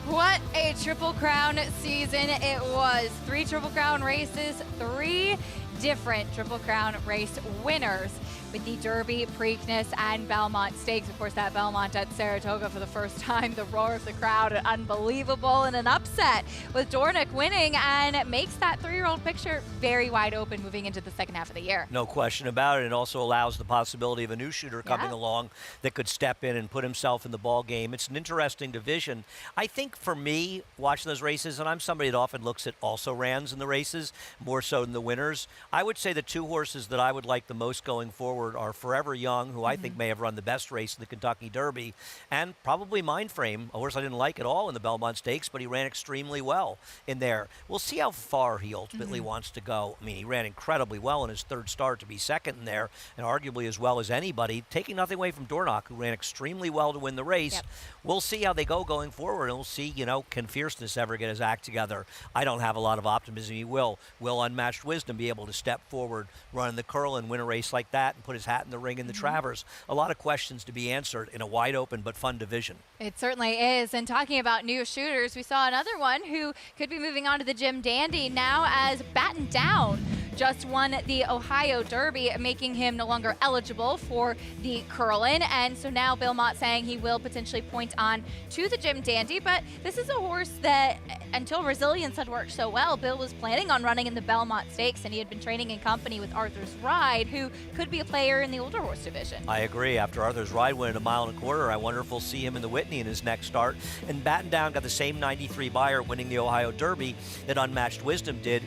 S1: What a Triple Crown season it was. 3 Triple Crown races, 3 different Triple Crown race winners with the Derby, Preakness, and Belmont Stakes. Of course, that Belmont at Saratoga for the first time, the roar of the crowd, unbelievable, and an upset with Dornoch winning, and makes that 3-year-old picture very wide open moving into the second half of the year.
S2: No question about it. It also allows the possibility of a new shooter coming along that could step in and put himself in the ball game. It's an interesting division. I think for me, watching those races, and I'm somebody that often looks at also-rans in the races, more so than the winners, I would say the 2 horses that I would like the most going forward are Forever Young, who I think may have run the best race in the Kentucky Derby, and probably Mindframe, a horse I didn't like at all in the Belmont Stakes, but he ran extremely well in there. We'll see how far he ultimately wants to go. I mean, he ran incredibly well in his 3rd start to be second in there, and arguably as well as anybody, taking nothing away from Dornoch, who ran extremely well to win the race. We'll see how they go going forward, and we'll see, you know, can Fierceness ever get his act together? I don't have a lot of optimism he will. Will Unmatched Wisdom be able to step forward, run the curl, and win a race like that, and put his hat in the ring in the Travers? A lot of questions to be answered in a wide open but fun division.
S1: It certainly is. And talking about new shooters, we saw another one who could be moving on to the Jim Dandy now, as Batten Down just won the Ohio Derby, making him no longer eligible for the Curlin. And so now Bill Mott saying he will potentially point on to the Jim Dandy. But this is a horse that, until Resilience had worked so well, Bill was planning on running in the Belmont Stakes, and he had been training in company with Arthur's Ride, who could be a player in the older horse division.
S2: I agree. After Arthur's Ride went at 1.25 miles, I wonder if we'll see him in the Whitney in his next start. And Batten Down got the same 93 buyer winning the Ohio Derby that Unmatched Wisdom did,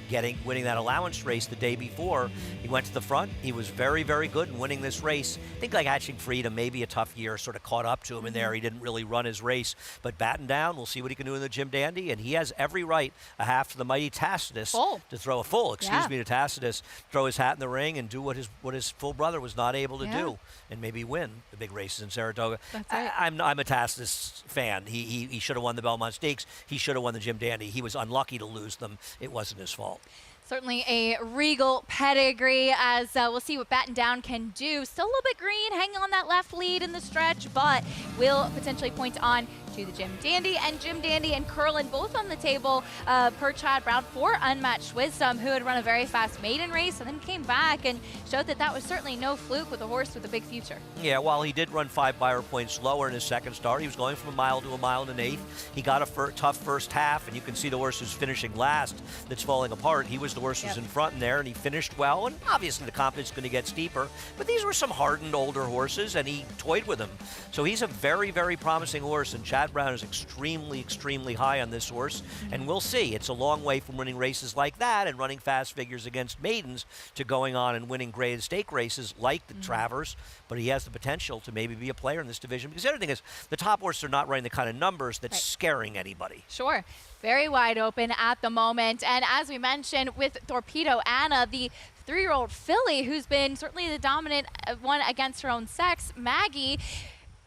S2: winning that allowance race, the day before. He went to the front. He was very, very good in winning this race. I think like Hatching Freedom, maybe a tough year, sort of caught up to him in there. He didn't really run his race. But batten down, we'll see what he can do in the Jim Dandy. And he has every right, a half to the mighty Tacitus, to throw a full, to Tacitus, throw his hat in the ring and do what his full brother was not able to do, and maybe win the big races in Saratoga.
S1: That's right.
S2: I'm a Tacitus fan. He should have won the Belmont Stakes. He should have won the Jim Dandy. He was unlucky to lose them. It wasn't his fault.
S1: Certainly a regal pedigree, as we'll see what Batten Down can do. Still a little bit green, hanging on that left lead in the stretch, but will potentially point on to the Jim Dandy. And Jim Dandy and Curlin both on the table per Chad Brown for Unmatched Wisdom, who had run a very fast maiden race and then came back and showed that that was certainly no fluke with a horse with a big future.
S2: Yeah, while he did run 5 Beyer points slower in his second start, he was going from a mile to a mile and an eighth. He got a tough first half, and you can see the horse who's finishing last that's falling apart. He was the horse who's in front in there, and he finished well, and obviously the confidence is going to get steeper. But these were some hardened older horses, and he toyed with them. So he's a very, very promising horse, and Chad Brown is extremely, extremely high on this horse. And we'll see. It's a long way from winning races like that and running fast figures against maidens to going on and winning graded stake races like the Travers. But he has the potential to maybe be a player in this division. Because the other thing is, the top horses are not running the kind of numbers that's scaring anybody.
S1: Sure. Very wide open at the moment. And as we mentioned with Torpedo Anna, the 3-year-old filly who's been certainly the dominant one against her own sex, Maggie,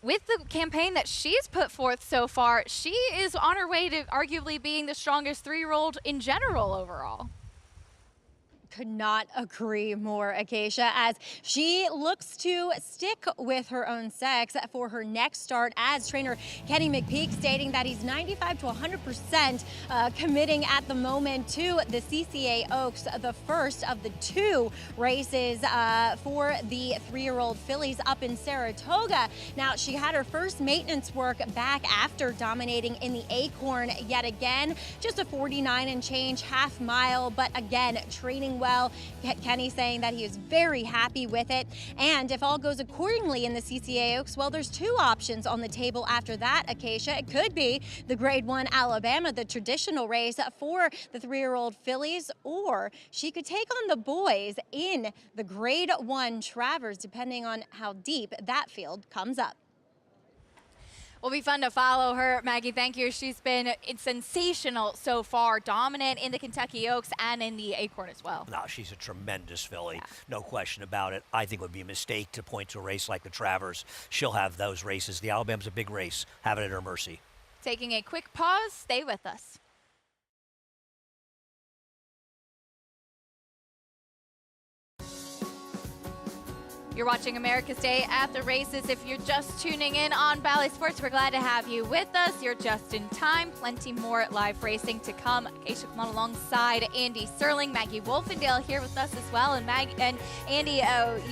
S1: with the campaign that she's put forth so far, she is on her way to arguably being the strongest 3-year-old in general overall.
S11: Could not agree more, Acacia, as she looks to stick with her own sex for her next start, as trainer Kenny McPeak stating that he's 95 to 100% committing at the moment to the CCA Oaks, the first of the 2 races for the 3-year-old fillies up in Saratoga. Now, she had her first maintenance work back after dominating in the Acorn yet again, just a 49 and change half mile, but again, training well. Kenny saying that he is very happy with it. And if all goes accordingly in the CCA Oaks, well, there's 2 options on the table after that, Acacia. It could be the Grade 1 Alabama, the traditional race for the 3-year-old fillies, or she could take on the boys in the Grade 1 Travers, depending on how deep that field comes up.
S1: Will be fun to follow her, Maggie. Thank you. She's been sensational so far, dominant in the Kentucky Oaks and in the Acorn as well.
S2: No, she's a tremendous filly, no question about it. I think it would be a mistake to point to a race like the Travers. She'll have those races. The Alabama's a big race. Have it at her mercy.
S1: Taking a quick pause. Stay with us. You're watching America's Day at the Races. If you're just tuning in on Bally Sports, we're glad to have you with us. You're just in time. Plenty more live racing to come. Acacia come on alongside Andy Serling, Maggie Wolfendale here with us as well. And Andy,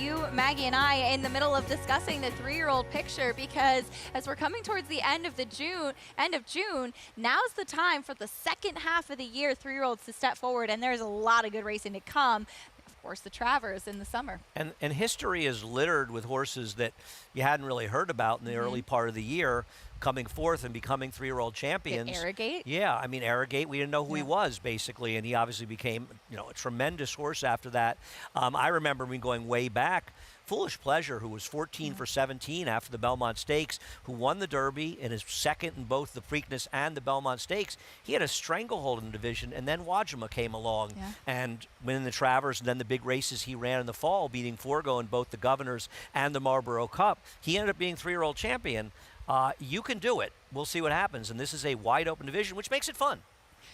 S1: you, Maggie, and I in the middle of discussing the 3-year-old picture, because as we're coming towards the end of June, now's the time for the second half of the year 3-year-olds to step forward, and there's a lot of good racing to come. Of course, the Travers in the summer.
S2: And history is littered with horses that you hadn't really heard about in the early part of the year coming forth and becoming 3-year-old champions.
S1: Arrogate?
S2: Yeah, I mean, Arrogate, we didn't know who he was, basically, and he obviously became, a tremendous horse after that. I remember me going way back. Foolish Pleasure, who was 14 for 17 after the Belmont Stakes, who won the Derby and is second in both the Preakness and the Belmont Stakes. He had a stranglehold in the division, and then Wajima came along and winning the Travers, and then the big races he ran in the fall, beating Forgo in both the Governors and the Marlboro Cup. He ended up being 3-year-old champion. You can do it. We'll see what happens, and this is a wide-open division, which makes it fun.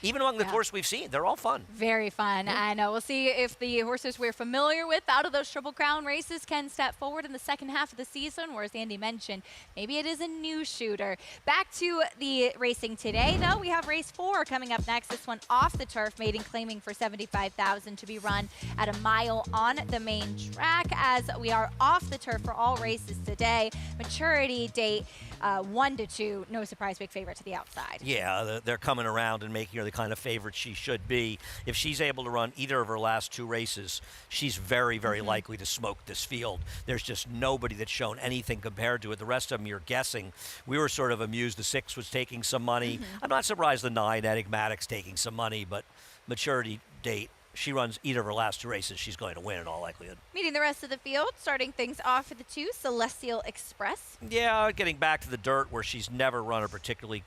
S2: Even among the horses we've seen, they're all fun.
S1: Very fun. And we'll see if the horses we're familiar with out of those Triple Crown races can step forward in the second half of the season, where, as Andy mentioned, maybe it is a new shooter. Back to the racing today, though. We have race 4 coming up next. This one off the turf, maiden claiming for $75,000 to be run at a mile on the main track, as we are off the turf for all races today. Maturity date 1 to 2. No surprise, big favorite to the outside.
S2: Yeah, they're coming around and making her the kind of favorite she should be. If she's able to run either of her last 2 races, she's very, very likely to smoke this field. There's just nobody that's shown anything compared to it. The rest of them, you're guessing. We were sort of amused the 6 was taking some money. I'm not surprised the 9, Enigmatic's taking some money, but Maturity date, she runs either of her last 2 races, she's going to win in all likelihood.
S1: Meeting the rest of the field, starting things off for the 2, Celestial Express.
S2: Yeah, getting back to the dirt where she's never run a particularly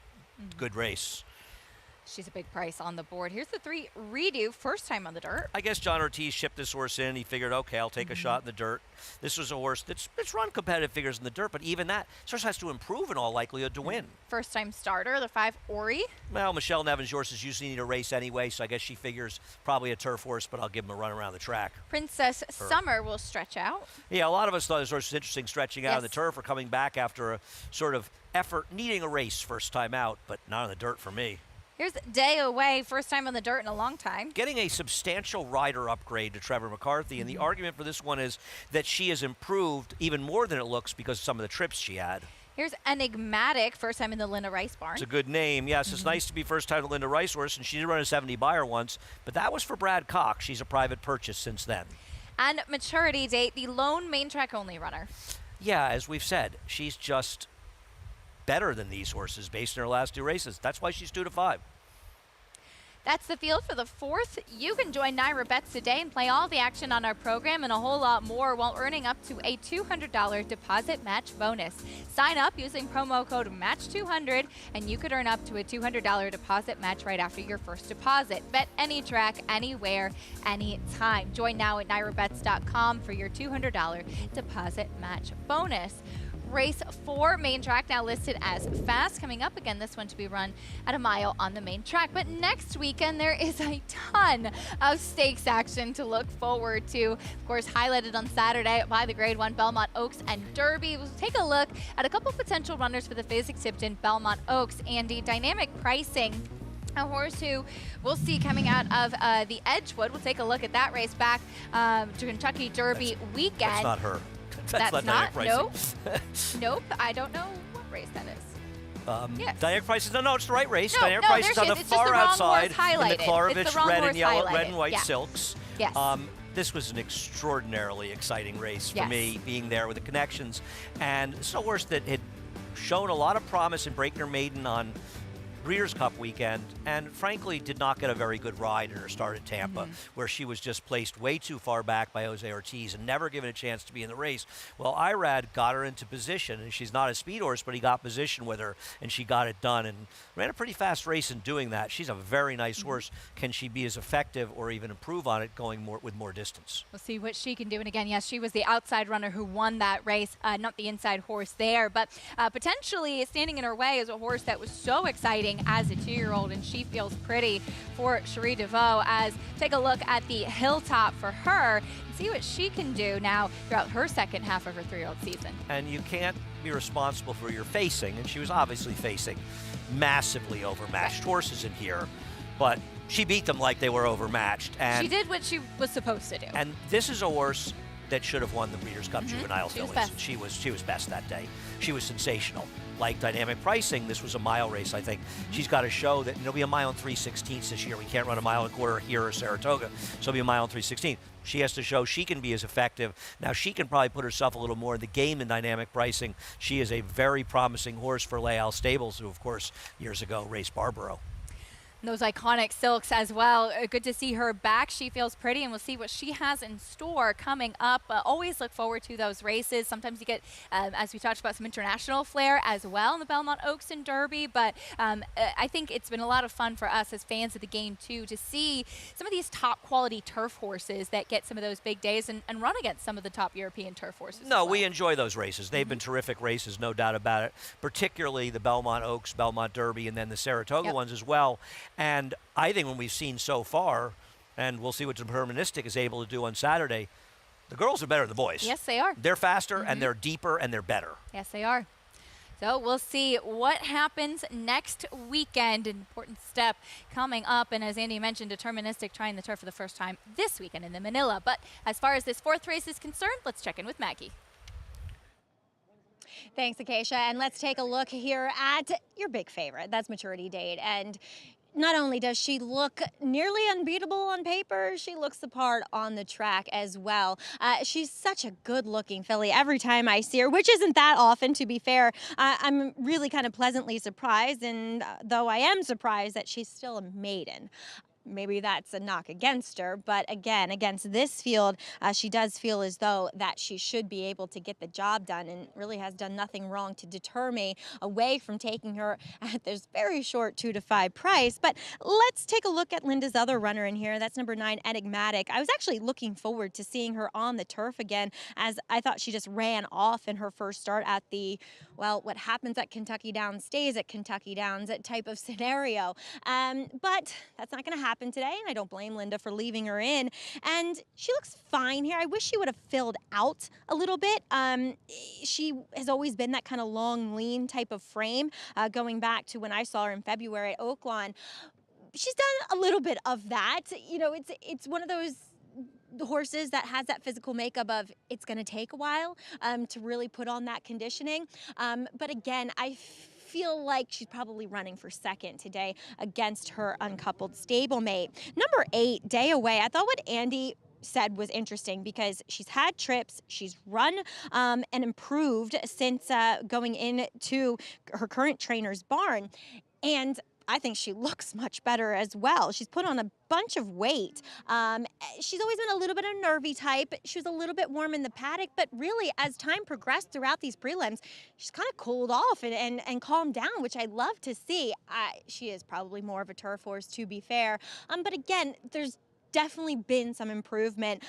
S2: good race.
S1: She's a big price on the board. Here's the 3, Redo, first time on the dirt.
S2: I guess John Ortiz shipped this horse in. He figured, okay, I'll take a shot in the dirt. This was a horse that's run competitive figures in the dirt, but even that, this horse has to improve in all likelihood to win.
S1: First time starter, the 5, Ori.
S2: Well, Michelle Nevin's horses usually need a race anyway, so I guess she figures probably a turf horse, but I'll give him a run around the track.
S1: Princess Summer will stretch out.
S2: Yeah, a lot of us thought this horse was interesting stretching out on the turf or coming back after a sort of effort needing a race first time out, but not on the dirt for me.
S1: Here's Day Away, first time on the dirt in a long time.
S2: Getting a substantial rider upgrade to Trevor McCarthy, and the argument for this one is that she has improved even more than it looks because of some of the trips she had.
S1: Here's Enigmatic, first time in the Linda Rice barn.
S2: It's a good name. Yes, it's nice to be first time to Linda Rice horse, and she did run a 70 buyer once, but that was for Brad Cox. She's a private purchase since then.
S1: And Maturity Date, the lone main track only runner.
S2: Yeah, as we've said, she's just better than these horses based on her last 2 races. That's why she's 2 to 5.
S1: That's the field for the 4th. You can join Naira Bets today and play all the action on our program and a whole lot more while earning up to a $200 deposit match bonus. Sign up using promo code MATCH200 and you could earn up to a $200 deposit match right after your first deposit. Bet any track, anywhere, anytime. Join now at NairaBets.com for your $200 deposit match bonus. Race 4, main track, now listed as fast. Coming up again, this one to be run at a mile on the main track. But next weekend, there is a ton of stakes action to look forward to. Of course, highlighted on Saturday by the Grade 1 Belmont Oaks and Derby. We'll take a look at a couple potential runners for the Fasig-Tipton Belmont Oaks and the dynamic pricing. A horse who we'll see coming out of the Edgewood. We'll take a look at that race back to Kentucky Derby weekend.
S2: That's not her.
S1: That's not, nope.
S2: Pricing.
S1: Nope, I don't know what race that is. Yes.
S2: Dynamic Prices, no, it's the right race.
S1: No,
S2: Dynamic
S1: no,
S2: Prices
S1: there
S2: on the
S1: she is. It's just
S2: far
S1: the wrong
S2: outside
S1: horse
S2: in the
S1: highlighted. It's the
S2: Klarovich
S1: wrong
S2: red
S1: horse
S2: and yellow,
S1: highlighted.
S2: red and white
S1: Yeah.
S2: silks.
S1: Yes.
S2: This was an extraordinarily exciting race for
S1: Yes.
S2: me, being there with the connections. And it's a horse that had shown a lot of promise in breaking her maiden on Breeders' Cup weekend, and frankly did not get a very good ride in her start at Tampa, where she was just placed way too far back by Jose Ortiz and never given a chance to be in the race. Well, Irad got her into position, and she's not a speed horse, but he got position with her, and she got it done and ran a pretty fast race in doing that. She's a very nice horse. Can she be as effective or even improve on it going with more distance?
S1: We'll see what she can do. And again, yes, she was the outside runner who won that race, not the inside horse there. But potentially standing in her way is a horse that was so exciting as a 2-year-old, and she feels pretty for Cherie DeVoe. As take a look at the Hilltop for her and see what she can do now throughout her second half of her 3-year-old season.
S2: And you can't be responsible for your facing, and she was obviously facing massively overmatched horses in here, but she beat them like they were overmatched. And
S1: she did what she was supposed to do.
S2: And this is a horse that should have won the Breeders' Cup Juvenile
S1: She was
S2: Fillies.
S1: best.
S2: She was best that day. She was sensational. Like Dynamic Pricing, this was a mile race, I think. She's got to show that it'll be a mile and 3/16 this year. We can't run a mile and a quarter here or Saratoga, so it'll be a mile and 3/16. She has to show she can be as effective. Now, she can probably put herself a little more in the game in Dynamic Pricing. She is a very promising horse for Leal Stables, who, of course, years ago raced Barbaro.
S1: Those iconic silks as well. Good to see her back. She feels pretty, and we'll see what she has in store coming up. Always look forward to those races. Sometimes you get, as we talked about, some international flair as well in the Belmont Oaks and Derby. But I think it's been a lot of fun for us as fans of the game, too, to see some of these top quality turf horses that get some of those big days and run against some of the top European turf horses.
S2: No, we enjoy those races. They've been terrific races, no doubt about it, particularly the Belmont Oaks, Belmont Derby, and then the Saratoga ones as well. And I think when we've seen so far, and we'll see what Deterministic is able to do on Saturday, the girls are better than the boys.
S1: Yes, they are.
S2: They're faster, and they're deeper, and they're better.
S1: Yes, they are. So we'll see what happens next weekend. An important step coming up. And as Andy mentioned, Deterministic trying the turf for the first time this weekend in the Manila. But as far as this 4th race is concerned, let's check in with Maggie.
S11: Thanks, Acacia. And let's take a look here at your big favorite. That's Maturity Date. And not only does she look nearly unbeatable on paper, she looks the part on the track as well. She's such a good-looking filly every time I see her, which isn't that often, to be fair. I'm really kind of pleasantly surprised, and though I am surprised that she's still a maiden. maybe that's a knock against her. But again, against this field, she does feel as though that she should be able to get the job done, and really has done nothing wrong to deter me away from taking her at this very short 2 to 5 price. But let's take a look at Linda's other runner in here. That's number 9, Enigmatic. I was actually looking forward to seeing her on the turf again, as I thought she just ran off in her first start at the, well, what happens at Kentucky Downs stays at Kentucky Downs type of scenario. But that's not going to happen today, and I don't blame Linda for leaving her in. And she looks fine here. I wish she would have filled out a little bit. She has always been that kind of long, lean type of frame, going back to when I saw her in February at Oaklawn. She's done a little bit of that. You know, it's one of those horses that has that physical makeup of it's going to take a while to really put on that conditioning. But again, I feel like she's probably running for second today against her uncoupled stablemate. Number 8, Day Away. I thought what Andy said was interesting because she's had trips, she's run and improved since going into her current trainer's barn, and I think she looks much better as well. She's put on a bunch of weight. She's always been a little bit of a nervy type. She was a little bit warm in the paddock, but really as time progressed throughout these prelims, she's kind of cooled off and calmed down, which I love to see. She is probably more of a turf horse, to be fair. But again, there's definitely been some improvement.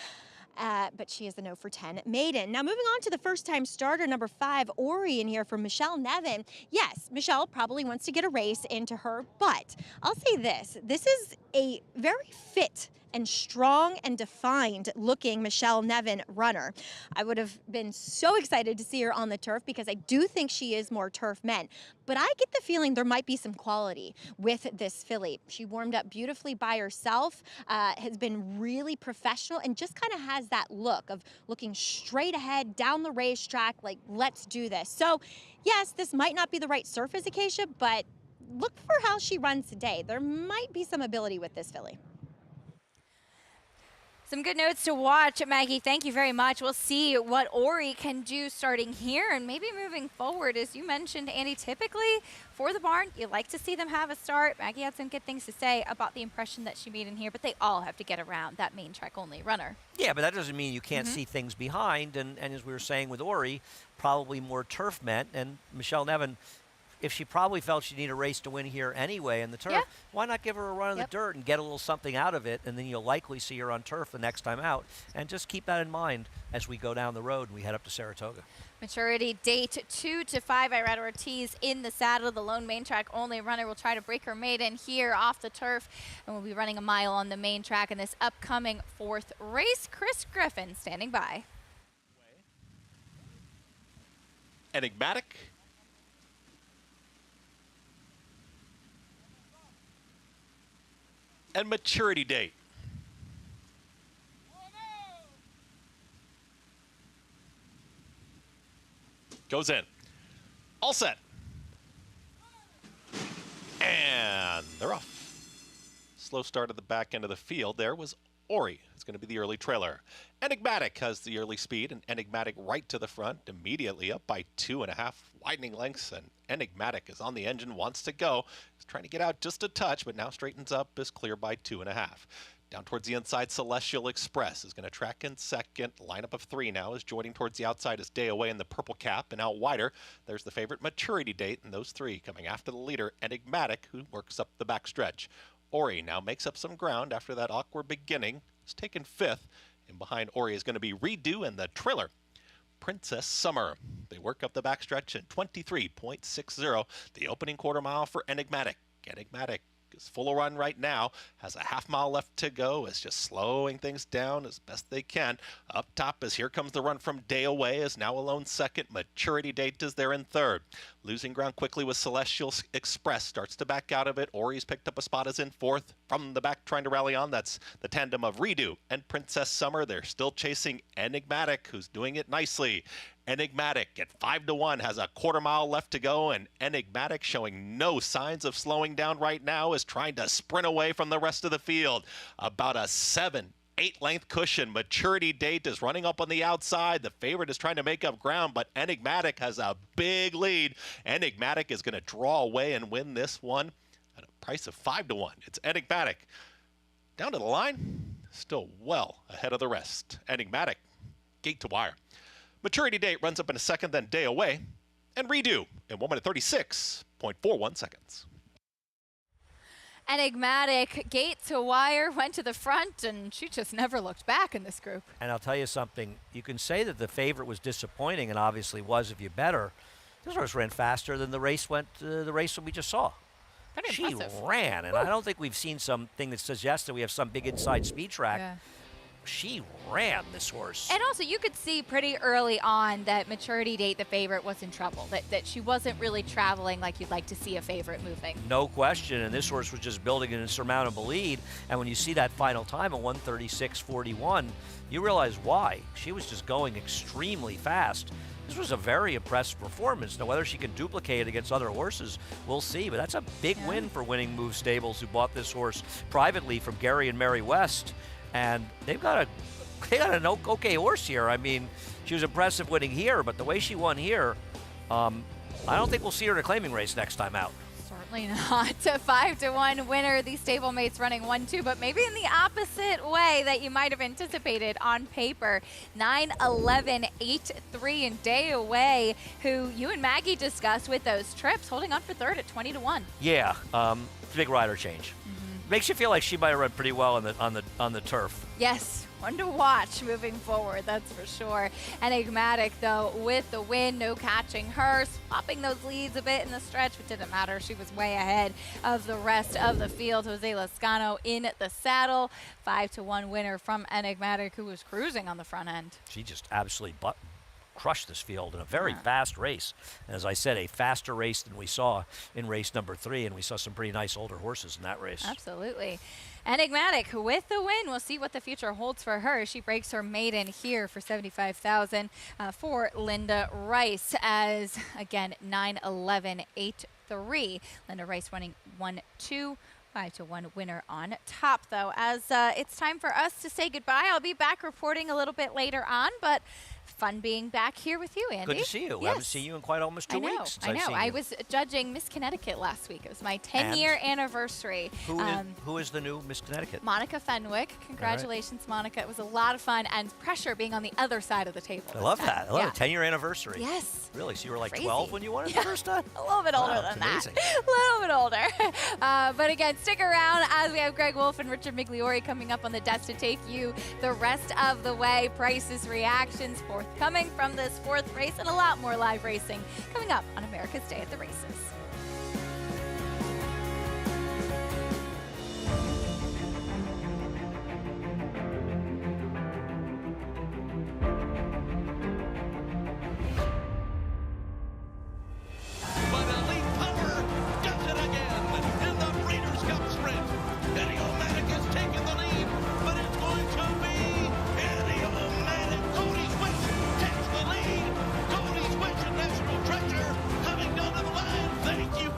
S11: But she is a 0 for 10 maiden. Now moving on to the first-time starter, number 5, Ori in here from Michelle Nevin. Yes, Michelle probably wants to get a race into her, but I'll say this. This is a very fit and strong and defined looking Michelle Nevin runner. I would have been so excited to see her on the turf because I do think she is more turf meant. But I get the feeling there might be some quality with this filly. She warmed up beautifully by herself, has been really professional, and just kind of has that look of looking straight ahead down the racetrack, like, let's do this. So yes, this might not be the right surface Acacia, but look for how she runs today. There might be some ability with this filly.
S1: Some good notes to watch, Maggie. Thank you very much. We'll see what Ori can do starting here and maybe moving forward. As you mentioned, Andy, typically for the barn, you like to see them have a start. Maggie had some good things to say about the impression that she made in here, but they all have to get around that main track only runner.
S2: Yeah, but that doesn't mean you can't see things behind. And as we were saying with Ori, probably more turf meant. And Michelle Nevin, if she probably felt she needed a race to win here anyway in the turf, why not give her a run in the dirt and get a little something out of it, and then you'll likely see her on turf the next time out. And just keep that in mind as we go down the road and we head up to Saratoga.
S1: Maturity date 2 to 5. Irada Ortiz in the saddle. The lone main track only runner will try to break her maiden here off the turf, and we'll be running a mile on the main track in this upcoming 4th race. Chris Griffin standing by.
S3: Enigmatic. And maturity date. Goes in. All set. And they're off. Slow start at the back end of the field. There was Ori. It's going to be the early trailer. Enigmatic has the early speed, and Enigmatic right to the front, immediately up by 2.5 widening lengths, and Enigmatic is on the engine, wants to go. He's trying to get out just a touch, but now straightens up, is clear by 2.5. Down towards the inside, Celestial Express is going to track in second. Lineup of 3 now is joining towards the outside as Day Away in the purple cap, and out wider, there's the favorite Maturity Date, and those 3 coming after the leader, Enigmatic, who works up the backstretch. Ori now makes up some ground after that awkward beginning. Is taken 5th, and behind Ori is going to be Redo and the trailer, Princess Summer. They work up the backstretch in 23.60. The opening quarter mile for Enigmatic. Enigmatic is full run right now, has a half mile left to go, is just slowing things down as best they can. Up top as here comes the run from Day Away, is now alone second. Maturity Date is there in third. Losing ground quickly with Celestial Express, starts to back out of it. Ori's picked up a spot, is in 4th. From the back trying to rally on, that's the tandem of Redo and Princess Summer. They're still chasing Enigmatic, who's doing it nicely. Enigmatic at 5 to 1 has a quarter mile left to go, and Enigmatic, showing no signs of slowing down right now, is trying to sprint away from the rest of the field. About a 7-8 length cushion. Maturity Date is running up on the outside. The favorite is trying to make up ground, but Enigmatic has a big lead. Enigmatic is going to draw away and win this one at a price of 5 to 1. It's Enigmatic Down to the line, still well ahead of the rest. Enigmatic, gate to wire. Maturity date runs up in a second, then day away. And redo in 1 minute 36.41 seconds.
S1: Enigmatic, gate to wire, went to the front, and she just never looked back in this group.
S2: And I'll tell you something, you can say that the favorite was disappointing, and obviously was if you bet her. This horse ran faster than the race that we just saw.
S1: Pretty
S2: she
S1: impressive.
S2: ran, and I don't think we've seen something that suggests that we have some big inside speed track.
S1: Yeah.
S2: She ran, this horse.
S1: And also, you could see pretty early on that Maturity Date, the favorite, was in trouble, that she wasn't really traveling like you'd like to see a favorite moving.
S2: No question, and this horse was just building an insurmountable lead, and when you see that final time of 136.41, you realize why. She was just going extremely fast. This was a very impressive performance. Now, whether she can duplicate it against other horses, we'll see, but that's a big win for Winning Move Stables, who bought this horse privately from Gary and Mary West. And they got an okay horse here. I mean, she was impressive winning here, but the way she won here, I don't think we'll see her in a claiming race next time out.
S1: Certainly not. A 5-1 winner. These stablemates running 1-2, but maybe in the opposite way that you might have anticipated on paper. 9-11, 8-3 and day away, who you and Maggie discussed with those trips, holding on for third at 20-1.
S2: Yeah, it's a big rider change. Makes you feel like she might have run pretty well on the turf.
S1: Yes, one to watch moving forward, that's for sure. Enigmatic, though, with the win, no catching her, swapping those leads a bit in the stretch, but didn't matter. She was way ahead of the rest of the field. Jose Lascano in the saddle. 5-1 winner from Enigmatic, who was cruising on the front end.
S2: She just absolutely crushed this field in a very fast race. And as I said, a faster race than we saw in race number 3, and we saw some pretty nice older horses in that race.
S1: Absolutely. Enigmatic with the win. We'll see what the future holds for her. She breaks her maiden here for $75,000 for Linda Rice, as again 9-11, 8-3. Linda Rice running 1-2. 5-1 winner on top, though. As it's time for us to say goodbye, I'll be back reporting a little bit later on, but fun being back here with you, Andy.
S2: Good to see you.
S1: Yes.
S2: We haven't seen you in quite almost 2 weeks since I've seen you.
S1: I was judging Miss Connecticut last week. It was my 10-year anniversary.
S2: Who is the new Miss Connecticut?
S1: Monica Fenwick. Congratulations, Monica. It was a lot of fun, and pressure being on the other side of the table.
S2: I love that. I love it. 10-year anniversary.
S1: Yes.
S2: Really? So you were like
S1: Crazy.
S2: 12 when you won it the first time?
S1: A little bit older than that. A little bit older. But again, stick around as we have Greg Wolf and Richard Migliori coming up on the desk to take you the rest of the way. Prices, reactions forthcoming from this fourth race, and a lot more live racing coming up on America's Day at the Races.
S10: But Elite Power does it again in the Breeders' Cup Sprint. Eddie O'Matic has taken the lead, but it's going to be Eddie O'Matic. Cody's Wish takes the lead. Cody's Wish, a national treasure, coming down to the line. Thank you,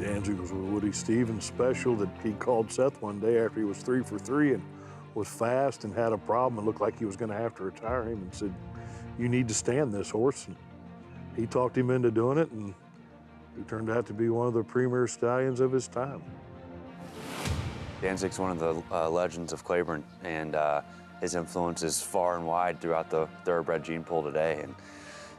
S7: Danzig was with Woody Stevens special that he called Seth one day after he was 3 for 3 and was fast and had a problem and looked like he was going to have to retire him, and said, "You need to stand this horse." And he talked him into doing it, and he turned out to be one of the premier stallions of his time.
S8: Danzig's one of the legends of Claiborne, and his influence is far and wide throughout the thoroughbred gene pool today. And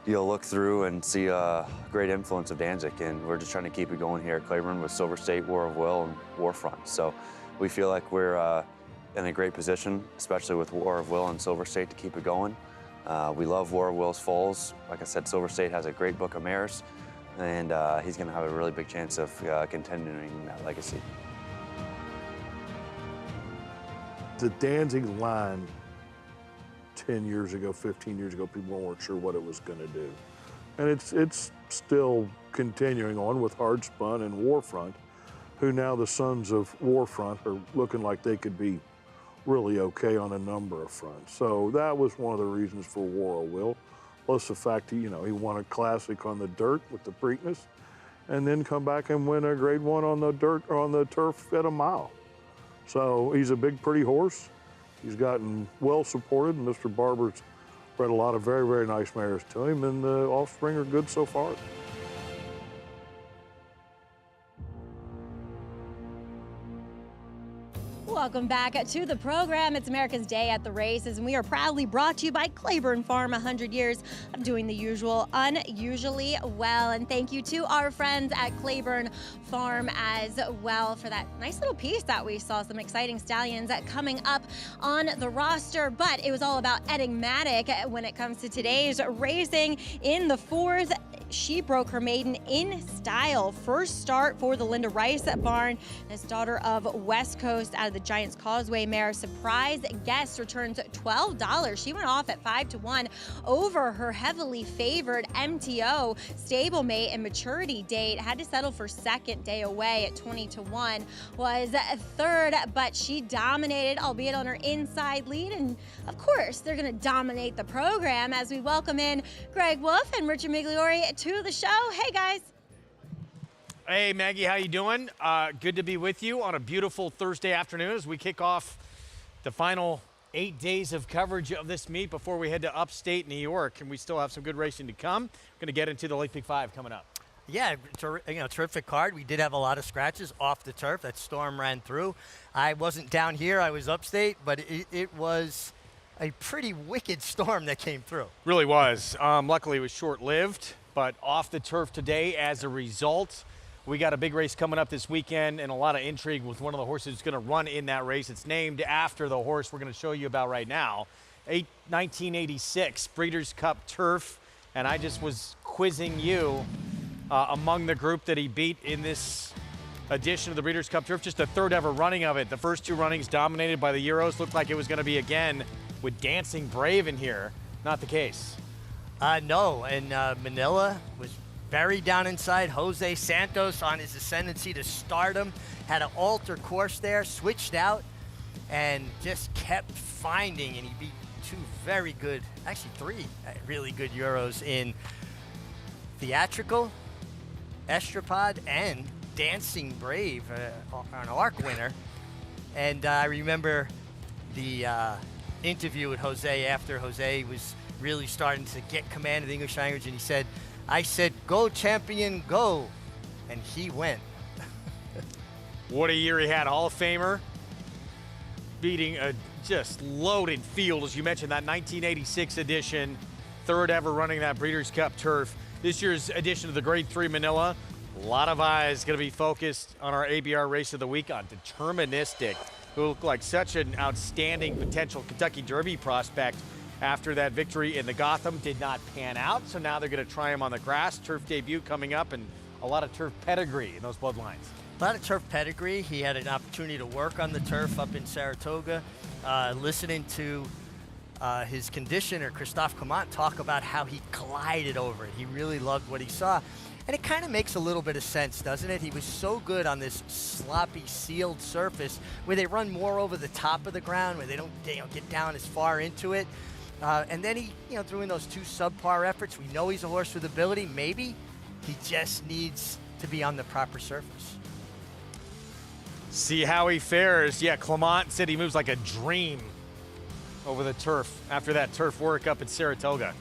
S8: you'll look through and see a great influence of Danzig, and we're just trying to keep it going here at Claiborne with Silver State, War of Will, and Warfront. So we feel like we're in a great position, especially with War of Will and Silver State, to keep it going. We love War of Will's foals. Like I said, Silver State has a great book of mares, and he's going to have a really big chance of continuing that legacy.
S7: The Danzig line 10 years ago, 15 years ago, people weren't sure what it was going to do. And it's still continuing on with Hardspun and Warfront, who now the sons of Warfront are looking like they could be really okay on a number of fronts. So that was one of the reasons for War of Will, plus the fact he won a classic on the dirt with the Preakness, and then come back and win a grade 1 on the dirt or on the turf at a mile. So he's a big, pretty horse. He's gotten well supported, and Mr. Barber's bred a lot of very, very nice mares to him, and the offspring are good so far.
S11: Welcome back to the program. It's America's Day at the Races, and we are proudly brought to you by Claiborne Farm, 100 years of doing the usual unusually well. And thank you to our friends at Claiborne Farm as well for that nice little piece that we saw. Some exciting stallions coming up on the roster, but it was all about Enigmatic when it comes to today's racing. In the 4th, she broke her maiden in style. First start for the Linda Rice barn. This daughter of West Coast out of the Giants Causeway mare. Surprise guest returns $12. She went off at 5-1 over her heavily favored MTO stablemate and maturity date. Had to settle for second, day away at 20-1. Was third, but she dominated, albeit on her inside lead. And of course, they're going to dominate the program as we welcome in Greg Wolf and Richard Migliori to the show. Hey guys.
S6: Hey Maggie, how you doing? Good to be with you on a beautiful Thursday afternoon as we kick off the final 8 days of coverage of this meet before we head to upstate New York, and we still have some good racing to come. We're going to get into the Lake Pick 5 coming up.
S23: Yeah, terrific card. We did have a lot of scratches off the turf. That storm ran through. I wasn't down here. I was upstate, but it was a pretty wicked storm that came through.
S6: Really was. Luckily, it was short-lived, but off the turf today as a result. We got a big race coming up this weekend and a lot of intrigue with one of the horses who's going to run in that race. It's named after the horse we're going to show you about right now. 1986 Breeders' Cup Turf, and I just was quizzing you among the group that he beat in this edition of the Breeders' Cup Turf. Just the third ever running of it. The first 2 runnings dominated by the Euros. Looked like it was going to be again with Dancing Brave in here. Not the case.
S23: No, and Manila was buried down inside. Jose Santos on his ascendancy to stardom. Had an alter course there, switched out, and just kept finding, and he beat 2 very good, actually 3 really good Euros in Theatrical, Estrapad, and Dancing Brave, an ARC winner. And I remember the interview with Jose after Jose was really starting to get command of the English language, and he said, I said, go champion, go. And he went.
S6: What a year he had. Hall of Famer, beating a just loaded field, as you mentioned, that 1986 edition, third ever running that Breeders' Cup Turf. This year's edition of the Grade 3 Manila, a lot of eyes going to be focused on our ABR Race of the Week on Deterministic, who looked like such an outstanding potential Kentucky Derby prospect. After that victory in the Gotham did not pan out, so now they're going to try him on the grass. Turf debut coming up, and a lot of turf pedigree in those bloodlines.
S23: A lot of turf pedigree. He had an opportunity to work on the turf up in Saratoga. Listening to his conditioner, Christophe Clement, talk about how he glided over it. He really loved what he saw. And it kind of makes a little bit of sense, doesn't it? He was so good on this sloppy, sealed surface where they run more over the top of the ground, where they don't get down as far into it. And then he, threw in those 2 subpar efforts. We know he's a horse with ability. Maybe he just needs to be on the proper surface.
S9: See how he fares. Yeah, Clement said he moves like a dream over the turf after that turf work up at Saratoga.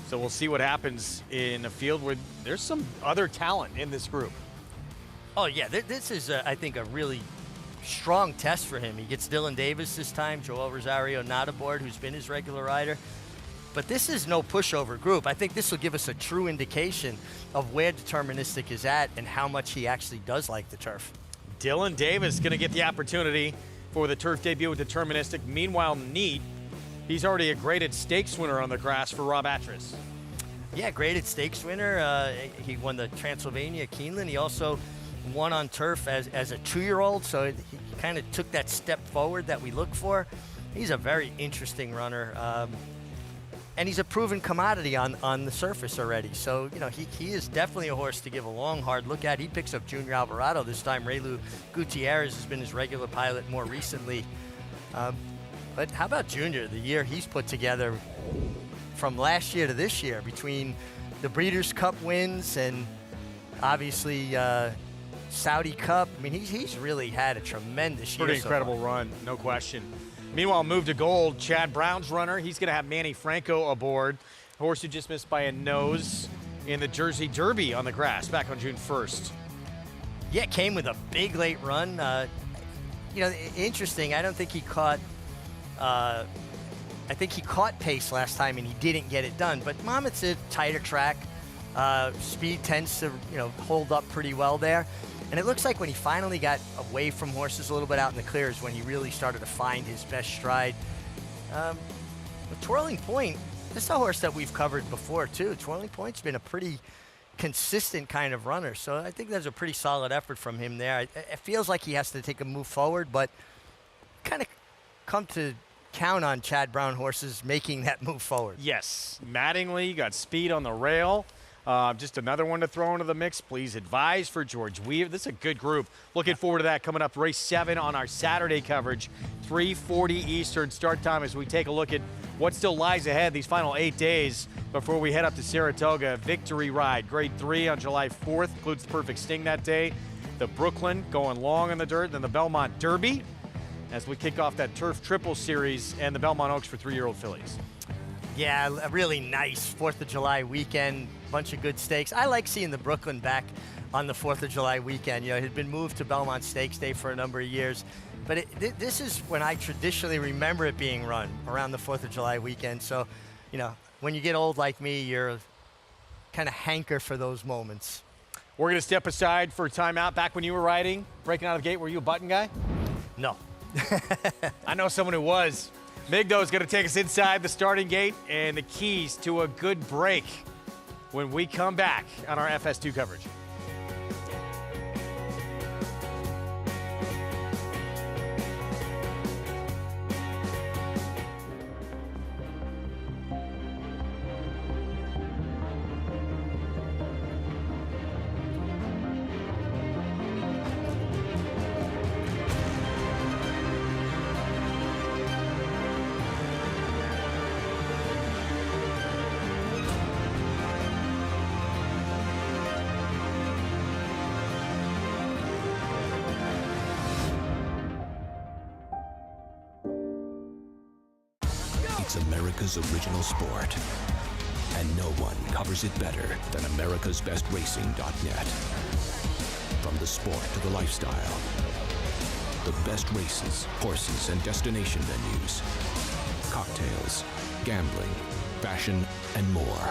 S9: So we'll see what happens in a field where there's some other talent in this group.
S23: Oh, yeah, this is, I think, a really strong test for him. He gets Dylan Davis this time, Joel Rosario not aboard, who's been his regular rider. But this is no pushover group. I think this will give us a true indication of where Deterministic is at and how much he actually does like the turf.
S9: Dylan Davis going to get the opportunity for the turf debut with Deterministic. Meanwhile, Neat, he's already a graded stakes winner on the grass for Rob Atras.
S23: Yeah, graded stakes winner. He won the Transylvania Keeneland. He also won on turf as a 2-year-old, so he kind of took that step forward that we look for. He's a very interesting runner. And he's a proven commodity on the surface already. So, you know, he is definitely a horse to give a long, hard look at. He picks up Junior Alvarado this time. Raylu Gutierrez has been his regular pilot more recently. But how about Junior, the year he's put together from last year to this year between the Breeders' Cup wins and obviously Saudi Cup. I mean, he's really had a tremendous year.
S9: Pretty incredible run, no question. Meanwhile, move to gold, Chad Brown's runner. He's going to have Manny Franco aboard. Horse who just missed by a nose in the Jersey Derby on the grass back on June 1st.
S23: Yeah, came with a big late run. You know, interesting. I don't think he caught. I think he caught pace last time and he didn't get it done. But Monmouth's a tighter track. Speed tends to hold up pretty well there. And it looks like when he finally got away from horses a little bit out in the clears, when he really started to find his best stride. With Twirling Point, this is a horse that we've covered before too. Twirling Point's been a pretty consistent kind of runner, so I think there's a pretty solid effort from him there. It feels like he has to take a move forward, but kind of come to count on Chad Brown horses making that move forward.
S9: Yes, Mattingly got speed on the rail. Just another one to throw into the mix. Please advise for George Weaver. This is a good group. Looking forward to that coming up. Race 7 on our Saturday coverage. 3:40 Eastern start time as we take a look at what still lies ahead these final 8 days before we head up to Saratoga. Victory Ride, Grade 3 on July 4th. Includes the Perfect Sting that day. The Brooklyn going long in the dirt. Then the Belmont Derby as we kick off that Turf Triple Series and the Belmont Oaks for 3-year-old fillies.
S23: Yeah, a really nice 4th of July weekend. Bunch of good stakes. I like seeing the Brooklyn back on the 4th of July weekend. You know, it had been moved to Belmont Stakes Day for a number of years. But this is when I traditionally remember it being run, around the 4th of July weekend. So, you know, when you get old like me, you're kind of hanker for those moments.
S9: We're going to step aside for a timeout. Back when you were riding, breaking out of the gate, were you a button guy?
S23: No.
S9: I know someone who was. Migdo is going to take us inside the starting gate and the keys to a good break when we come back on our FS2 coverage.
S12: It's America's original sport, and no one covers it better than America'sBestRacing.net. From the sport to the lifestyle, the best races, horses, and destination venues, cocktails, gambling, fashion, and more.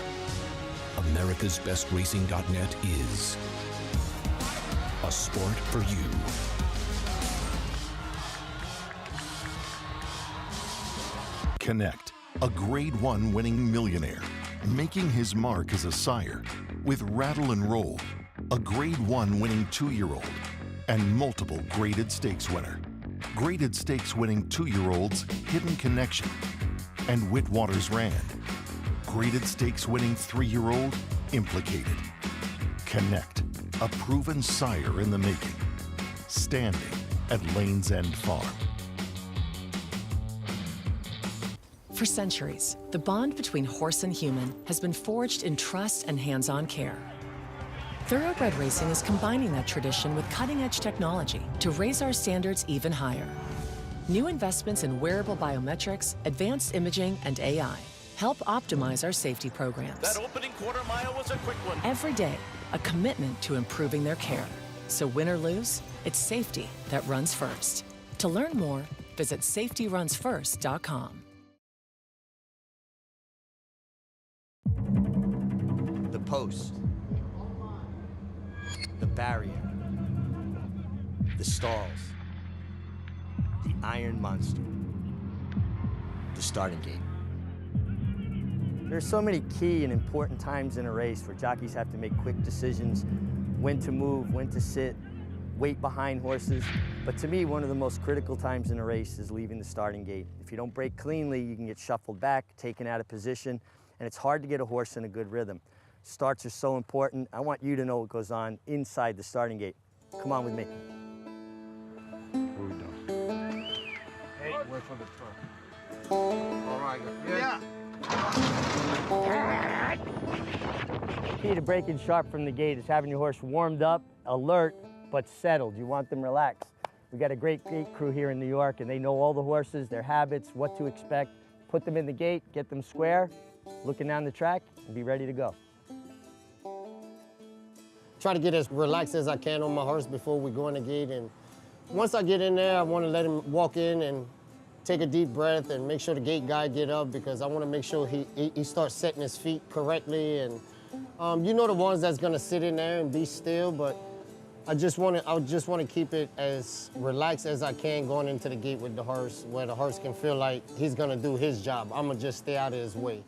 S12: America'sBestRacing.net is a sport for you.
S13: Connect, a Grade 1 winning millionaire, making his mark as a sire with Rattle and Roll, a Grade 1 winning 2-year-old, and multiple graded stakes winner. Graded stakes winning 2-year-olds, Hidden Connection, and Whitwater's Rand. Graded stakes winning 3-year-old, Implicated. Connect, a proven sire in the making. Standing at Lane's End Farm.
S24: For centuries, the bond between horse and human has been forged in trust and hands-on care. Thoroughbred racing is combining that tradition with cutting-edge technology to raise our standards even higher. New investments in wearable biometrics, advanced imaging, and AI help optimize our safety programs.
S21: That opening quarter mile was a quick one.
S24: Every day, a commitment to improving their care. So win or lose, it's safety that runs first. To learn more, visit safetyrunsfirst.com.
S23: The post, the barrier, the stalls, the iron monster, the starting gate. There's so many key and important times in a race where jockeys have to make quick decisions, when to move, when to sit, wait behind horses. But to me, one of the most critical times in a race is leaving the starting gate. If you don't brake cleanly, you can get shuffled back, taken out of position, and it's hard to get a horse in a good rhythm. Starts are so important. I want you to know what goes on inside the starting gate. Come on with me.
S7: What are we doing? Hey, away from the truck. All right. Yeah.
S23: Key to breaking sharp from the gate is having your horse warmed up, alert, but settled. You want them relaxed. We got a great gate crew here in New York, and they know all the horses, their habits, what to expect. Put them in the gate, get them square, looking down the track, and be ready to go.
S18: Try to get as relaxed as I can on my horse before we go in the gate. And once I get in there, I want to let him walk in and take a deep breath and make sure the gate guy get up, because I want to make sure he starts setting his feet correctly. And you know the ones that's going to sit in there and be still, but I just want to keep it as relaxed as I can going into the gate with the horse, where the horse can feel like he's going to do his job. I'm going to just stay out of his way.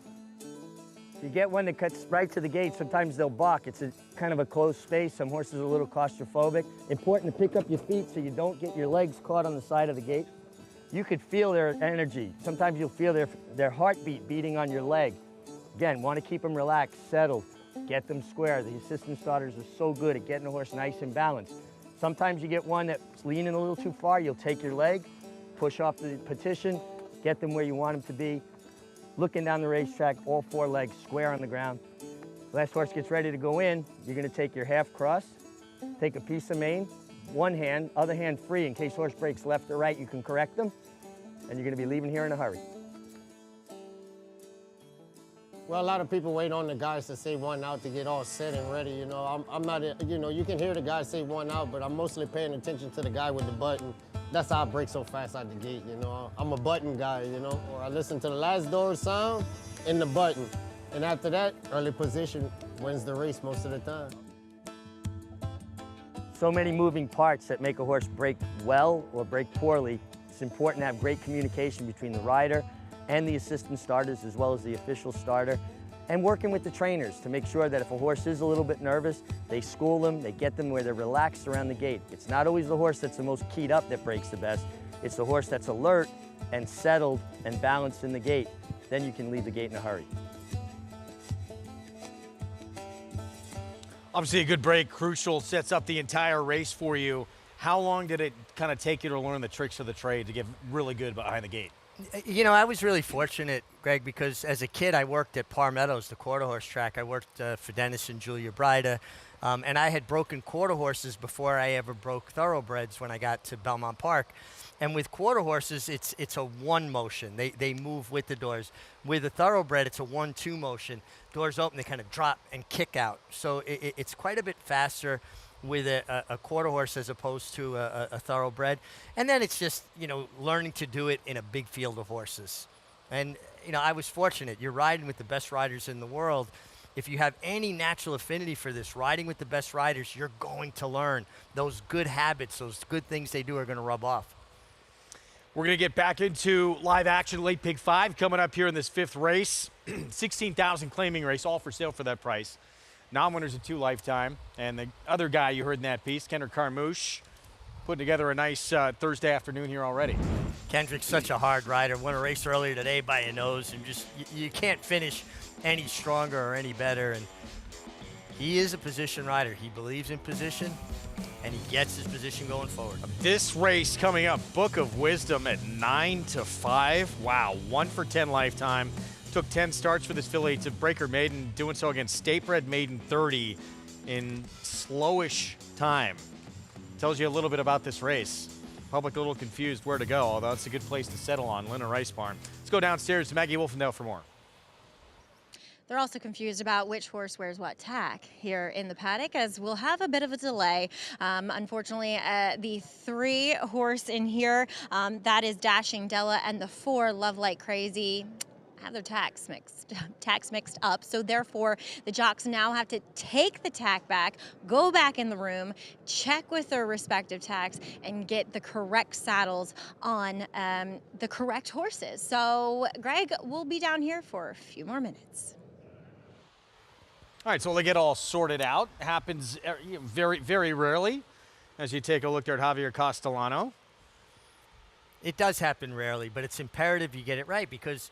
S23: If you get one that cuts right to the gate, sometimes they'll balk. It's a kind of a closed space. Some horses are a little claustrophobic. Important to pick up your feet so you don't get your legs caught on the side of the gate. You could feel their energy. Sometimes you'll feel their heartbeat beating on your leg. Again, want to keep them relaxed, settled, get them square. The assistant starters are so good at getting the horse nice and balanced. Sometimes you get one that's leaning a little too far, you'll take your leg, push off the petition, get them where you want them to be. Looking down the racetrack, all four legs square on the ground. Last horse gets ready to go in, you're gonna take your half cross, take a piece of mane, one hand, other hand free in case horse breaks left or right, you can correct them, and you're gonna be leaving here in a hurry.
S18: Well, a lot of people wait on the guys to say one out to get all set and ready. You know, I'm not, you know, you can hear the guys say one out, but I'm mostly paying attention to the guy with the button. That's how I break so fast out the gate, you know. I'm a button guy, you know. Or I listen to the last door sound and the button. And after that, early position wins the race most of the time.
S23: So many moving parts that make a horse break well or break poorly. It's important to have great communication between the rider and the assistant starters, as well as the official starter, and working with the trainers to make sure that if a horse is a little bit nervous, they school them, they get them where they're relaxed around the gate. It's not always the horse that's the most keyed up that breaks the best. It's the horse that's alert and settled and balanced in the gate. Then you can leave the gate in a hurry.
S9: Obviously a good break, crucial, sets up the entire race for you. How long did it kind of take you to learn the tricks of the trade to get really good behind the gate?
S23: You know, I was really fortunate, Greg, because as a kid I worked at Par Meadows, the quarter horse track. I worked for Dennis and Julia Brida, and I had broken quarter horses before I ever broke thoroughbreds when I got to Belmont Park. And with quarter horses, it's a one motion. They move with the doors. With a thoroughbred, it's a 1-2 motion. Doors open, they kind of drop and kick out. So it's quite a bit faster with a quarter horse as opposed to a thoroughbred. And then it's just, you know, learning to do it in a big field of horses. And, you know, I was fortunate. You're riding with the best riders in the world. If you have any natural affinity for this, riding with the best riders, you're going to learn. Those good habits, those good things they do are going to rub off.
S9: We're going to get back into live action Late Pick 5 coming up here in this fifth race. $16,000 claiming race, all for sale for that price. Non-winners of 2 lifetime. And the other guy you heard in that piece, Kendrick Carmouche, putting together a nice Thursday afternoon here already.
S23: Kendrick's such a hard rider. Won a race earlier today by a nose, and just you can't finish any stronger or any better. And he is a position rider. He believes in position, and he gets his position going forward.
S9: This race coming up, Book of Wisdom at 9-5. Wow, 1 for 10 lifetime. Took 10 starts for this filly to Breaker Maiden, doing so against State Bred Maiden 30. in slowish time. Tells you a little bit about this race. Public a little confused where to go, although it's a good place to settle on, Linda Rice Barn. Let's go downstairs to Maggie Wolfendale for more.
S11: They're also confused about which horse wears what tack here in the paddock, as we'll have a bit of a delay. Unfortunately, the 3 horse in here, that is Dashing Della, and the 4, Love Like Crazy, have their tacks mixed up. So therefore, the jocks now have to take the tack back, go back in the room, check with their respective tacks, and get the correct saddles on the correct horses. So Greg will be down here for a few more minutes.
S9: All right, so they get all sorted out. Happens very, very rarely as you take a look there at Javier Castellano.
S23: It does happen rarely, but it's imperative you get it right, because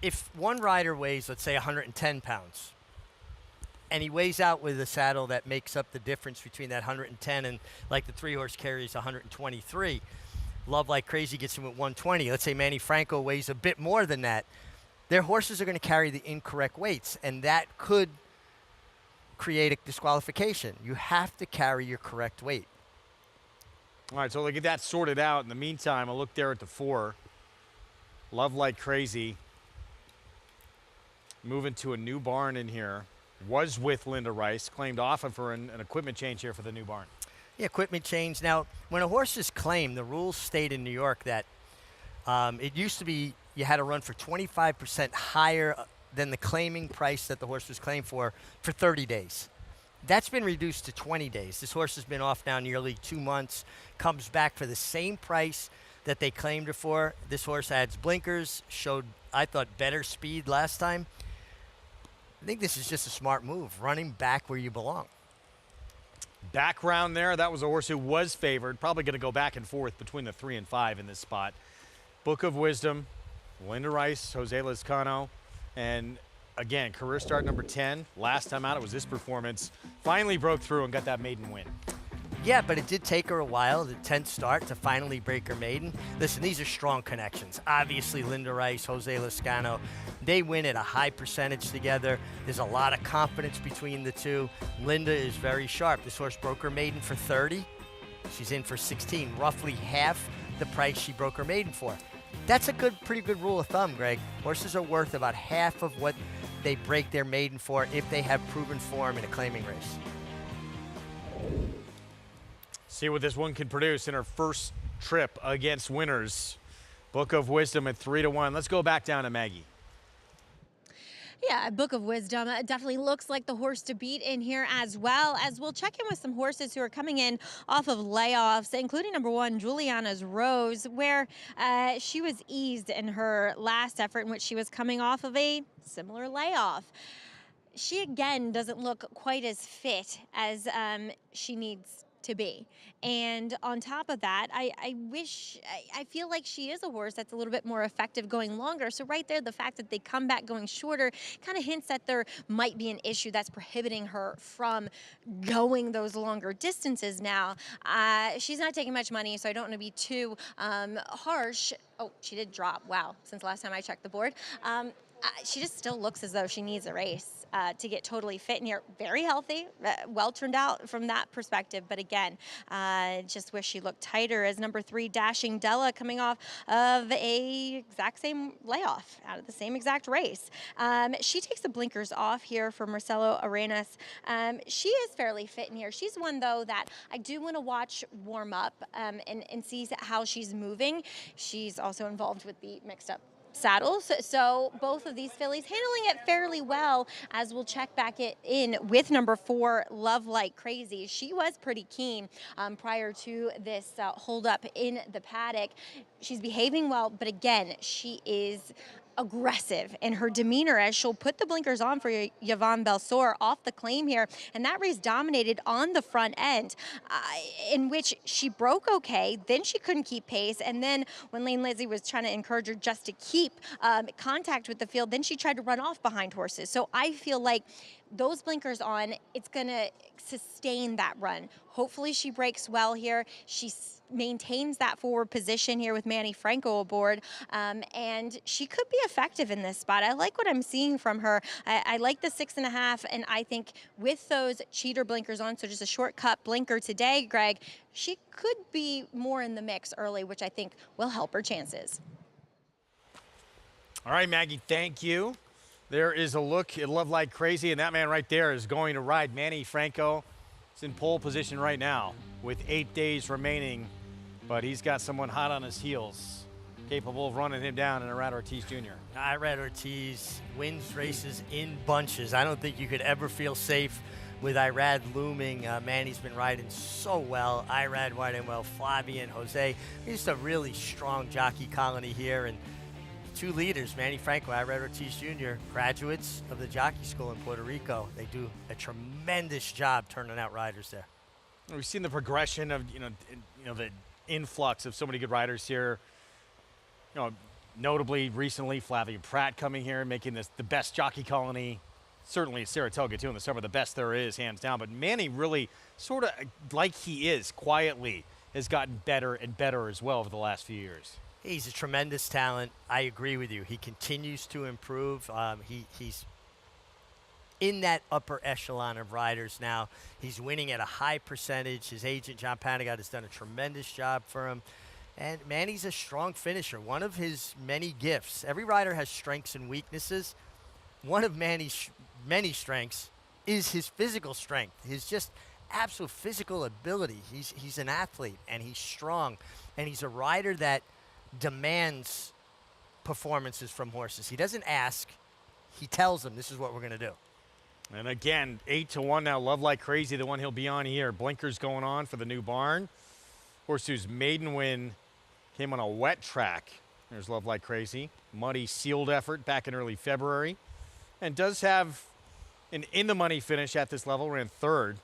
S23: if one rider weighs, let's say, 110 pounds, and he weighs out with a saddle that makes up the difference between that 110 and, like, the 3-horse carries 123, Love Like Crazy gets him at 120. Let's say Manny Franco weighs a bit more than that. Their horses are going to carry the incorrect weights, and that could create a disqualification. You have to carry your correct weight.
S9: All right, so we'll get that sorted out. In the meantime, I'll look there at the 4. Love Like Crazy. Moving to a new barn in here. Was with Linda Rice. Claimed off of her an equipment change here for the new barn.
S23: Yeah, equipment change. Now, when a horse is claimed, the rules state in New York that it used to be you had to run for 25% higher than the claiming price that the horse was claimed for 30 days. That's been reduced to 20 days. This horse has been off now nearly 2 months, comes back for the same price that they claimed her for. This horse adds blinkers, showed, I thought, better speed last time. I think this is just a smart move, running back where you belong.
S9: Background there, that was a horse who was favored. Probably going to go back and forth between the 3 and 5 in this spot. Book of Wisdom, Linda Rice, Jose Lezcano, and again, career start number 10. Last time out, it was this performance. Finally broke through and got that maiden win.
S23: Yeah, but it did take her a while, the 10th start, to finally break her maiden. Listen, these are strong connections. Obviously, Linda Rice, Jose Lezcano, they win at a high percentage together. There's a lot of confidence between the two. Linda is very sharp. This horse broke her maiden for 30. She's in for 16, roughly half the price she broke her maiden for. That's a pretty good rule of thumb, Greg. Horses are worth about half of what they break their maiden for if they have proven form in a claiming race.
S9: See what this one can produce in her first trip against winners. Book of Wisdom at 3-1. Let's go back down to Maggie.
S11: Yeah, Book of Wisdom definitely looks like the horse to beat in here, as well as we'll check in with some horses who are coming in off of layoffs, including number 1, Juliana's Rose, where she was eased in her last effort in which she was coming off of a similar layoff. She, again, doesn't look quite as fit as she needs to be. And on top of that, I feel like she is a horse that's a little bit more effective going longer. So right there, the fact that they come back going shorter kind of hints that there might be an issue that's prohibiting her from going those longer distances now. She's not taking much money, so I don't want to be too harsh. Oh, she did drop. Wow, since last time I checked the board. She just still looks as though she needs a race to get totally fit in here. Very healthy, well turned out from that perspective. But again, just wish she looked tighter as number 3, Dashing Della, coming off of a exact same layoff out of the same exact race. She takes the blinkers off here for Marcelo Arenas. She is fairly fit in here. She's one, though, that I do want to watch warm up and see how she's moving. She's also involved with the mixed up saddles, so both of these fillies handling it fairly well, as we'll check back in with number 4, Love Like Crazy. She was pretty keen prior to this hold up in the paddock. She's behaving well, but again, she is aggressive in her demeanor as she'll put the blinkers on for Yvonne Belsour off the claim here, and that race dominated on the front end, in which she broke okay, then she couldn't keep pace, and then when Lane Lizzie was trying to encourage her just to keep contact with the field, then she tried to run off behind horses. So I feel like those blinkers on, it's gonna sustain that run. Hopefully she breaks well here. She's maintains that forward position here with Manny Franco aboard, and she could be effective in this spot. I like what I'm seeing from her. I like the 6.5, and I think with those cheater blinkers on, so just a shortcut blinker today, Greg, she could be more in the mix early, which I think will help her chances.
S9: All right, Maggie, thank you. There is a look at Love Like Crazy, and that man right there is going to ride Manny Franco. It's in pole position right now with 8 days remaining, but he's got someone hot on his heels, capable of running him down in Irad Ortiz Jr.
S23: Irad Ortiz wins races in bunches. I don't think you could ever feel safe with Irad looming. Manny's been riding so well. Irad riding well. Flavian, Jose. Just a really strong jockey colony here. And two leaders, Manny Franco, Irad Ortiz Jr., graduates of the jockey school in Puerto Rico. They do a tremendous job turning out riders there.
S9: We've seen the progression of the influx of so many good riders here. Notably recently, Flavia Pratt coming here, making this the best jockey colony. Certainly Saratoga too in the summer, the best there is, hands down. But Manny really, sort of like he is quietly, has gotten better and better as well over the last few years.
S23: He's a tremendous talent. I agree with you. He continues to improve. He's in that upper echelon of riders now. He's winning at a high percentage. His agent, John Paddock, has done a tremendous job for him. And Manny's a strong finisher. One of his many gifts. Every rider has strengths and weaknesses. One of Manny's many strengths is his physical strength. His just absolute physical ability. He's an athlete, and he's strong. And he's a rider that demands performances from horses. He doesn't ask. He tells them, this is what we're going to do.
S9: And again, 8-1 now. Love Like Crazy, the one he'll be on here. Blinkers going on for the new barn. Horse whose maiden win came on a wet track. There's Love Like Crazy. Muddy sealed effort back in early February. And does have an in-the-money finish at this level. Ran third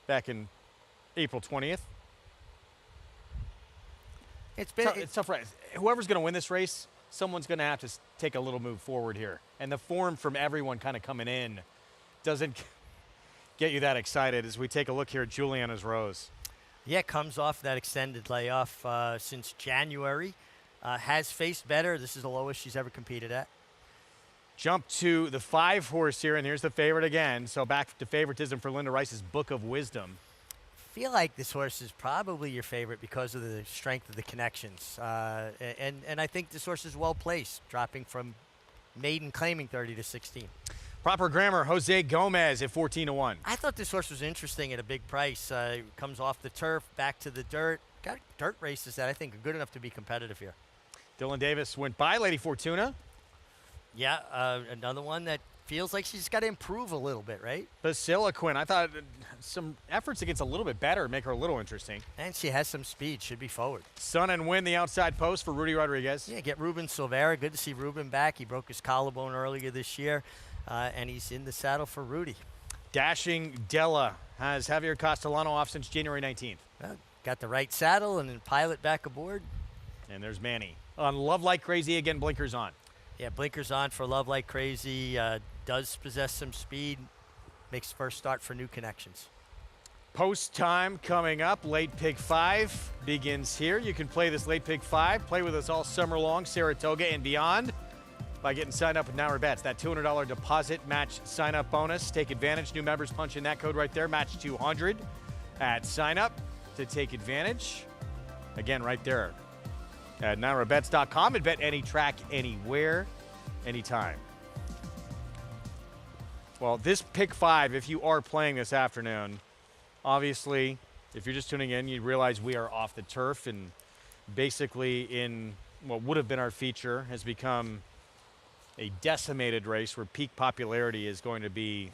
S9: back in April 20th. It's tough, right? Whoever's going to win this race, someone's going to have to take a little move forward here. And the form from everyone kind of coming in doesn't get you that excited as we take a look here at Juliana's Rose.
S23: Yeah, comes off that extended layoff since January. Has faced better. This is the lowest she's ever competed at.
S9: Jump to the 5 horse here, and here's the favorite again. So back to favoritism for Linda Rice's Book of Wisdom.
S23: I feel like this horse is probably your favorite because of the strength of the connections. And I think this horse is well placed, dropping from maiden claiming 30 to 16.
S9: Proper grammar, Jose Gomez at 14-1.
S23: I thought this horse was interesting at a big price. Comes off the turf, back to the dirt. Got dirt races that I think are good enough to be competitive here.
S9: Dylan Davis went by Lady Fortuna.
S23: Yeah, another one that feels like she's got to improve a little bit, right?
S9: Basiloquin, I thought some efforts against a little bit better make her a little interesting.
S23: And she has some speed, should be forward.
S9: Sun and Win, the outside post for Rudy Rodriguez.
S23: Yeah, get Ruben Silvera. Good to see Ruben back. He broke his collarbone earlier this year, and he's in the saddle for Rudy.
S9: Dashing Della has Javier Castellano off since January 19th.
S23: Got the right saddle and then Pilot back aboard.
S9: And there's Manny. On Love Like Crazy, again, blinkers on.
S23: Yeah, blinkers on for Love Like Crazy. Does possess some speed. Makes first start for New Connections.
S9: Post time coming up. Late Pick 5 begins here. You can play this Late Pick 5. Play with us all summer long, Saratoga and beyond, by getting signed up with Now Bets. That $200 deposit match sign-up bonus. Take advantage. New members punch in that code right there. Match 200 at sign-up to take advantage. Again, right there at NyraBets.com, and bet any track, anywhere, anytime. Well, this Pick 5, if you are playing this afternoon, obviously, if you're just tuning in, you realize we are off the turf, and basically in what would have been our feature has become a decimated race where peak popularity is going to be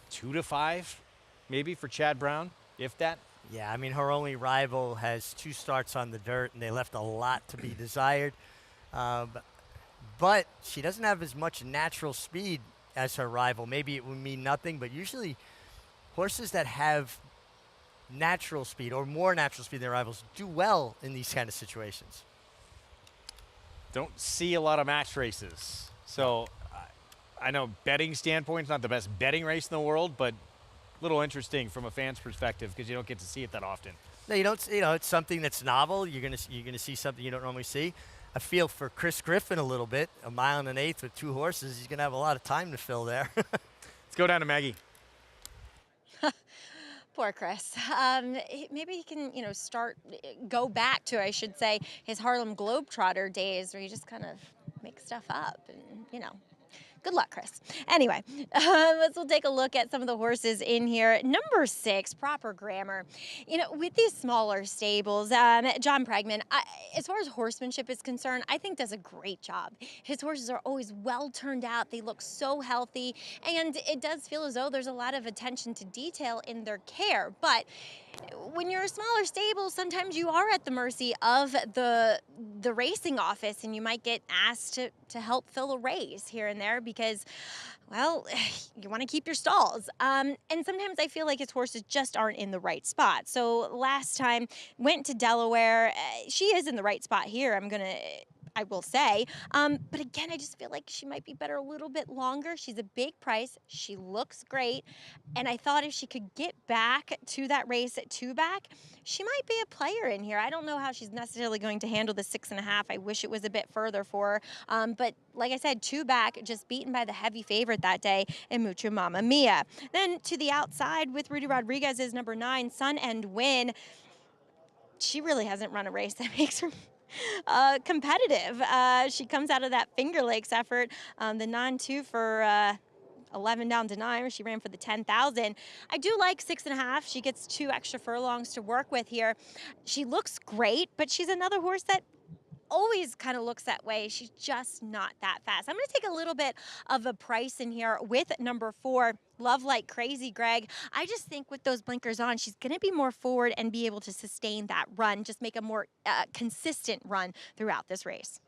S9: 2 to 5, maybe, for Chad Brown, if that.
S23: Yeah, I mean, her only rival has 2 starts on the dirt, and they left a lot to be desired. But she doesn't have as much natural speed as her rival. Maybe it would mean nothing, but usually horses that have natural speed or more natural speed than their rivals do well in these kind of situations.
S9: Don't see a lot of match races. So I know betting standpoint, it's not the best betting race in the world, but a little interesting from a fan's perspective because you don't get to see it that often.
S23: No, you don't. You know, it's something that's novel. You're gonna see something you don't normally see. I feel for Chris Griffin a little bit. 1 1/8 with 2 horses. He's gonna have a lot of time to fill there.
S9: Let's go down to Maggie.
S11: Poor Chris. Maybe he can, go back to, I should say, his Harlem Globetrotter days where he just kind of makes stuff up and, Good luck, Chris. Anyway, we'll take a look at some of the horses in here. Number 6, Proper Grammar. With these smaller stables, John Bregman, as far as horsemanship is concerned, I think does a great job. His horses are always well turned out. They look so healthy, and it does feel as though there's a lot of attention to detail in their care. But when you're a smaller stable, sometimes you are at the mercy of the racing office, and you might get asked to help fill a race here and there because, well, you want to keep your stalls. And sometimes I feel like his horses just aren't in the right spot. So last time, went to Delaware. She is in the right spot here, I will say. But again, I just feel like she might be better a little bit longer. She's a big price. She looks great. And I thought if she could get back to that race at 2-back, she might be a player in here. I don't know how she's necessarily going to handle the 6.5. I wish it was a bit further for her. But like I said, 2-back, just beaten by the heavy favorite that day in Mucho Mamma Mia. Then to the outside with Rudy Rodriguez is number 9, Sun and Win. She really hasn't run a race that makes her competitive. She comes out of that Finger Lakes effort, the 9-2 for 11 down to 9, where she ran for the 10,000. I do like 6.5. She gets 2 extra furlongs to work with here. She looks great, but she's another horse that always kind of looks that way. She's just not that fast. I'm going to take a little bit of a price in here with number 4, Love Like Crazy, Greg. I just think with those blinkers on, she's going to be more forward and be able to sustain that run, just make a more consistent run throughout this race.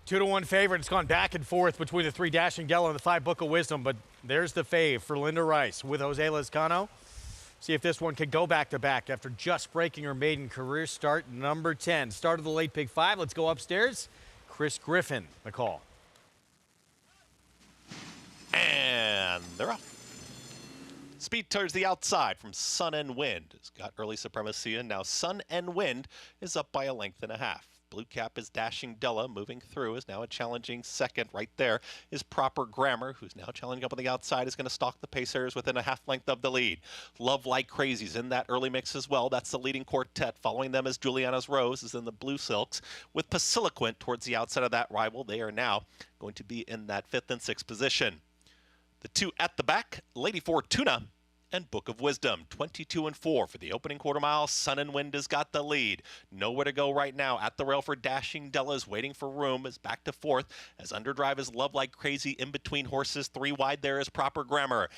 S9: 2-1 favorite. It's gone back and forth between the 3 Dashing Della and the 5 Book of Wisdom, but there's the fave for Linda Rice with Jose Lezcano. See if this one can go back-to-back after just breaking her maiden career start, number 10. Start of the late Pick 5. Let's go upstairs. Chris Griffin, the call.
S3: And they're off. Speed towards the outside from Sun and Wind. Has got early supremacy, and now Sun and Wind is up by a length and a half. Blue cap is Dashing Della, moving through, is now a challenging second. Right there is Proper Grammar, who's now challenging up on the outside, is going to stalk the pacers within a half length of the lead. Love Like Crazy's in that early mix as well. That's the leading quartet. Following them is Juliana's Rose, is in the Blue Silks, with Pasiliquent towards the outside of that rival. They are now going to be in that 5th and 6th position. The 2 at the back, Lady Fortuna and Book of Wisdom. 22-4 for the opening quarter mile. Sun and Wind has got the lead. Nowhere to go right now. At the rail for Dashing Della is waiting for room. Is back to 4th as Underdrive is Love Like Crazy in between horses. 3 wide there is Proper Grammar.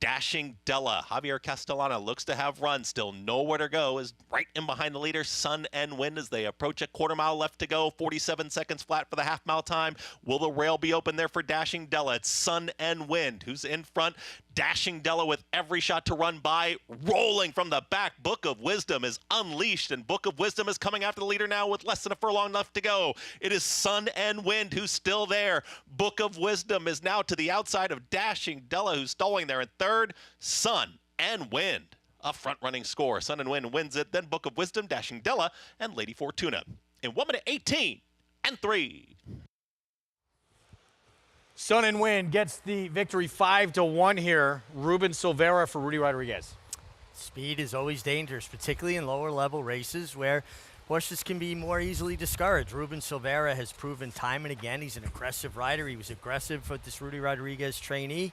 S3: Dashing Della. Javier Castellana looks to have run. Still nowhere to go. Is right in behind the leader, Sun and Wind, as they approach a quarter mile left to go. 47 seconds flat for the half mile time. Will the rail be open there for Dashing Della? It's Sun and Wind who's in front. Dashing Della with every shot to run by. Rolling from the back. Book of Wisdom is unleashed, and Book of Wisdom is coming after the leader now with less than a furlong left to go. It is Sun and Wind who's still there. Book of Wisdom is now to the outside of Dashing Della, who's stalling there in 3rd. Sun and Wind, a front-running score. Sun and Wind wins it. Then Book of Wisdom, Dashing Della, and Lady Fortuna in 1 minute 18 and 3.
S9: Sun and Wind gets the victory 5-1 here. Ruben Silvera for Rudy Rodriguez.
S23: Speed is always dangerous, particularly in lower level races where horses can be more easily discouraged. Ruben Silvera has proven time and again he's an aggressive rider. He was aggressive with this Rudy Rodriguez trainee.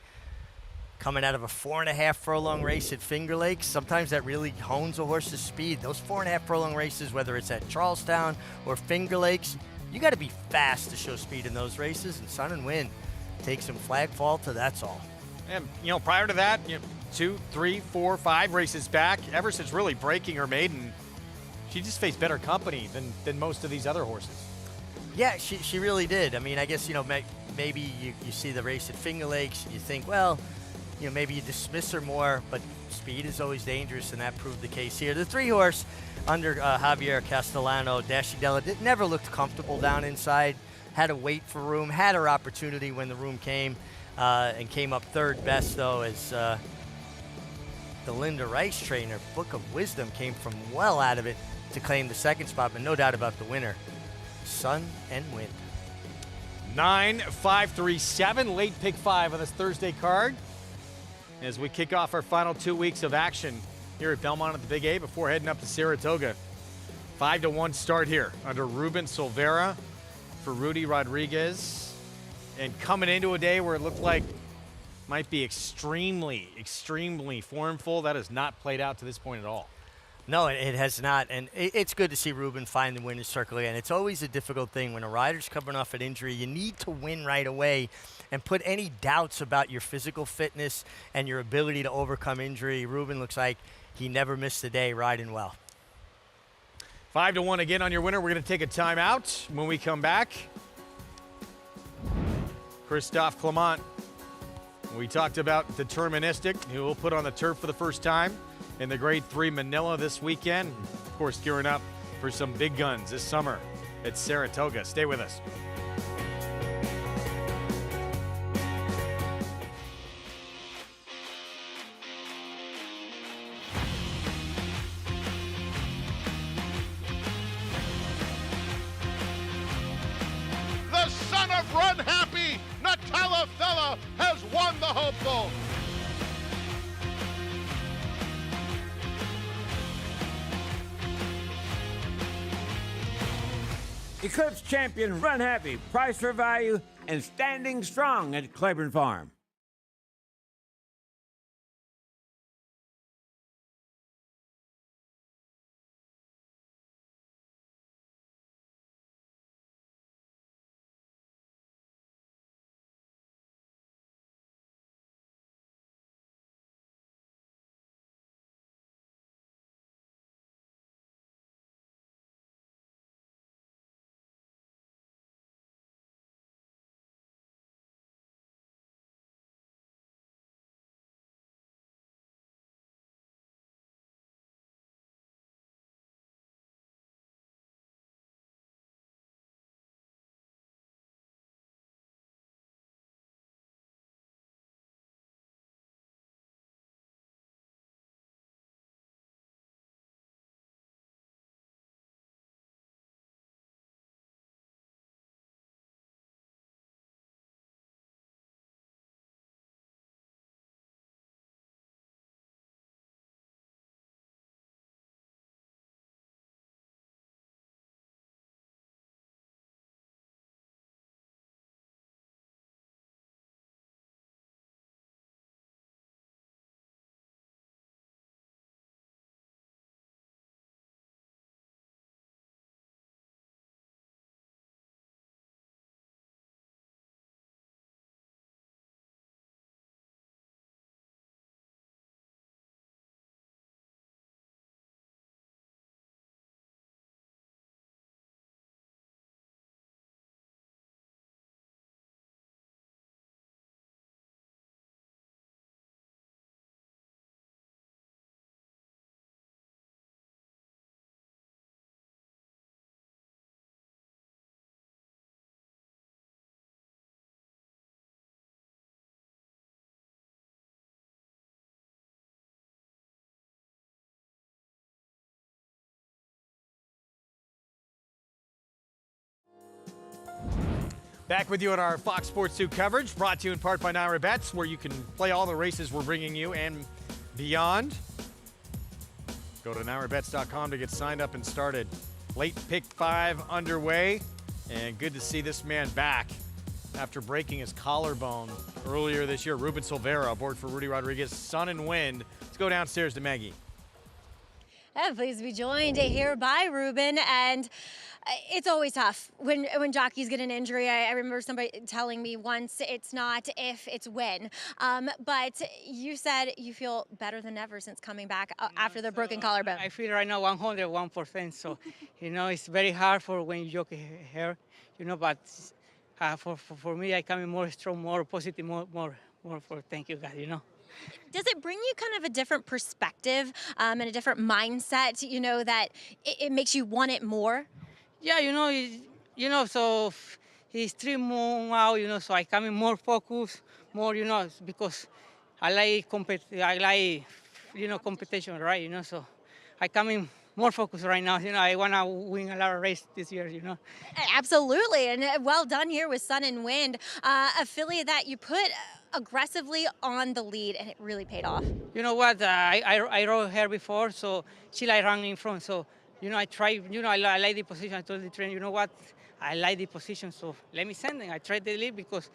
S23: Coming out of a 4.5 furlong race at Finger Lakes, sometimes that really hones a horse's speed. Those 4.5 furlong races, whether it's at Charlestown or Finger Lakes, you got to be fast to show speed in those races, and Sun and Wind takes some flag fall to that's all.
S9: And, prior to that, 2, 3, 4, 5 races back, ever since really breaking her maiden, she just faced better company than most of these other horses.
S23: Yeah, she really did. I mean, I guess, maybe you see the race at Finger Lakes, you think, well, maybe you dismiss her more, but speed is always dangerous, and that proved the case here. The 3-horse under Javier Castellano, Dashing Della, never looked comfortable down inside, had to wait for room, had her opportunity when the room came, and came up 3rd best, though, as the the Linda Rice trainer, Book of Wisdom, came from well out of it to claim the second spot, but no doubt about the winner, Sun and Wind.
S9: 9-5-3-7, late pick 5 on this Thursday card as we kick off our final 2 weeks of action here at Belmont at the Big A before heading up to Saratoga. 5-1 start here under Ruben Silveira for Rudy Rodriguez. And coming into a day where it looked like might be extremely, extremely formful, that has not played out to this point at all.
S23: No, it has not, and it's good to see Ruben find the winner's circle again. It's always a difficult thing when a rider's coming off an injury. You need to win right away and put any doubts about your physical fitness and your ability to overcome injury. Ruben looks like he never missed a day riding well.
S9: 5-1 again on your winner. We're going to take a timeout. When we come back, Christophe Clement. We talked about deterministic, who will put on the turf for the first time in the Grade 3 Manila this weekend. Of course, gearing up for some big guns this summer at Saratoga. Stay with us.
S4: The son of Run Happy, Natala Fella, has won the hopeful.
S5: Eclipse champion Run Happy, price for value, and standing strong at Claiborne Farm.
S9: Back with you on our Fox Sports 2 coverage, brought to you in part by Naira Bets, where you can play all the races we're bringing you and beyond. Go to NairaBets.com to get signed up and started. Late pick 5 underway, and good to see this man back after breaking his collarbone earlier this year. Ruben Silveira aboard for Rudy Rodriguez, Sun and Wind. Let's go downstairs to Maggie.
S11: I'm pleased to be joined here by Ruben, and it's always tough when jockeys get an injury. I remember somebody telling me once, it's not if, it's when. But you said you feel better than ever since coming back after the broken collarbone.
S14: I feel right now 101%. So, it's very hard for when you jockey here, but for me, I come in more strong, more positive, more for thank you, God,
S11: Does it bring you kind of a different perspective and a different mindset, that it makes you want it more?
S14: Yeah, so he's 3 months out, so I come in more focused, more, because I like competition, right? So I come in more focused right now. I want to win a lot of races this year,
S11: Absolutely, and well done here with Sun and Wind, a filly that you put aggressively on the lead, and it really paid off.
S14: You know what? I rode her before, so she ran in front. So, I tried, I like the position. I told the trainer, you know what? I like the position, so let me send them. I tried the lead because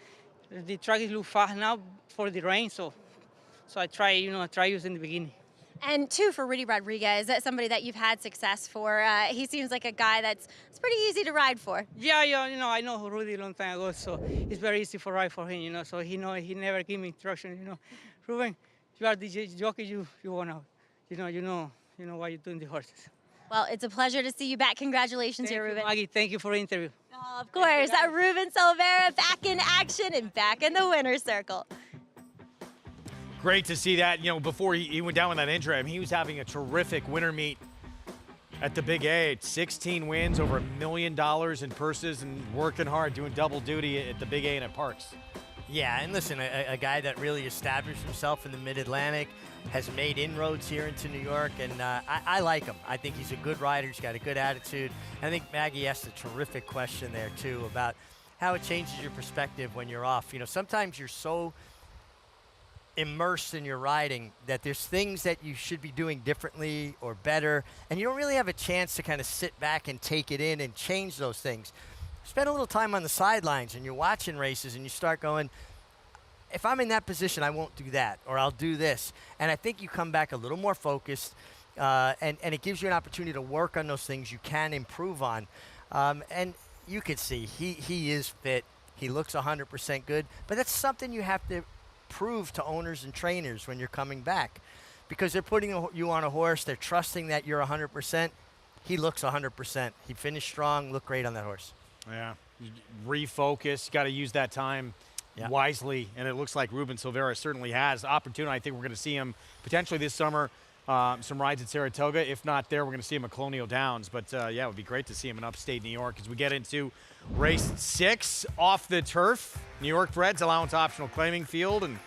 S14: the track is look fast now for the rain, so I try using the beginning.
S11: And two, for Rudy Rodriguez, somebody that you've had success for. He seems like a guy it's pretty easy to ride for.
S14: Yeah, I know Rudy a long time ago, so it's very easy for ride for him, so he never give me instruction, Ruben, you are the jockey, you want out. You know what you're doing the horses.
S11: Well, it's a pleasure to see you back. Congratulations here, Ruben.
S14: Maggie, thank you for the interview.
S11: Oh, of course, Ruben Silvera back in action and back in the winner's circle.
S9: Great to see that. Before he went down with that injury, he was having a terrific winter meet at the Big 8. 16 wins, over $1 million in purses, and working hard, doing double duty at the Big 8 at Parks.
S23: Yeah, and listen, a guy that really established himself in the Mid-Atlantic, has made inroads here into New York, and I like him. I think he's a good rider. He's got a good attitude. And I think Maggie asked a terrific question there, too, about how it changes your perspective when you're off. Sometimes you're so immersed in your riding that there's things that you should be doing differently or better, and you don't really have a chance to kind of sit back and take it in and change those things. Spend a little time on the sidelines and you're watching races and you start going, if I'm in that position, I won't do that, or I'll do this. And I think you come back a little more focused, and it gives you an opportunity to work on those things you can improve on. And you could see he is fit. He looks 100% good, but that's something you have to prove to owners and trainers when you're coming back, because they're putting you on a horse. They're trusting that you're 100%. He looks 100%. He finished strong, looked great on that horse.
S9: Yeah, refocus. Got to use that time wisely, and it looks like Ruben Silvera certainly has opportunity. I think we're going to see him potentially this summer, some rides at Saratoga. If not there, we're going to see him at Colonial Downs. But yeah, it would be great to see him in upstate New York as we get into race 6 off the turf. New York Bred's allowance optional claiming field and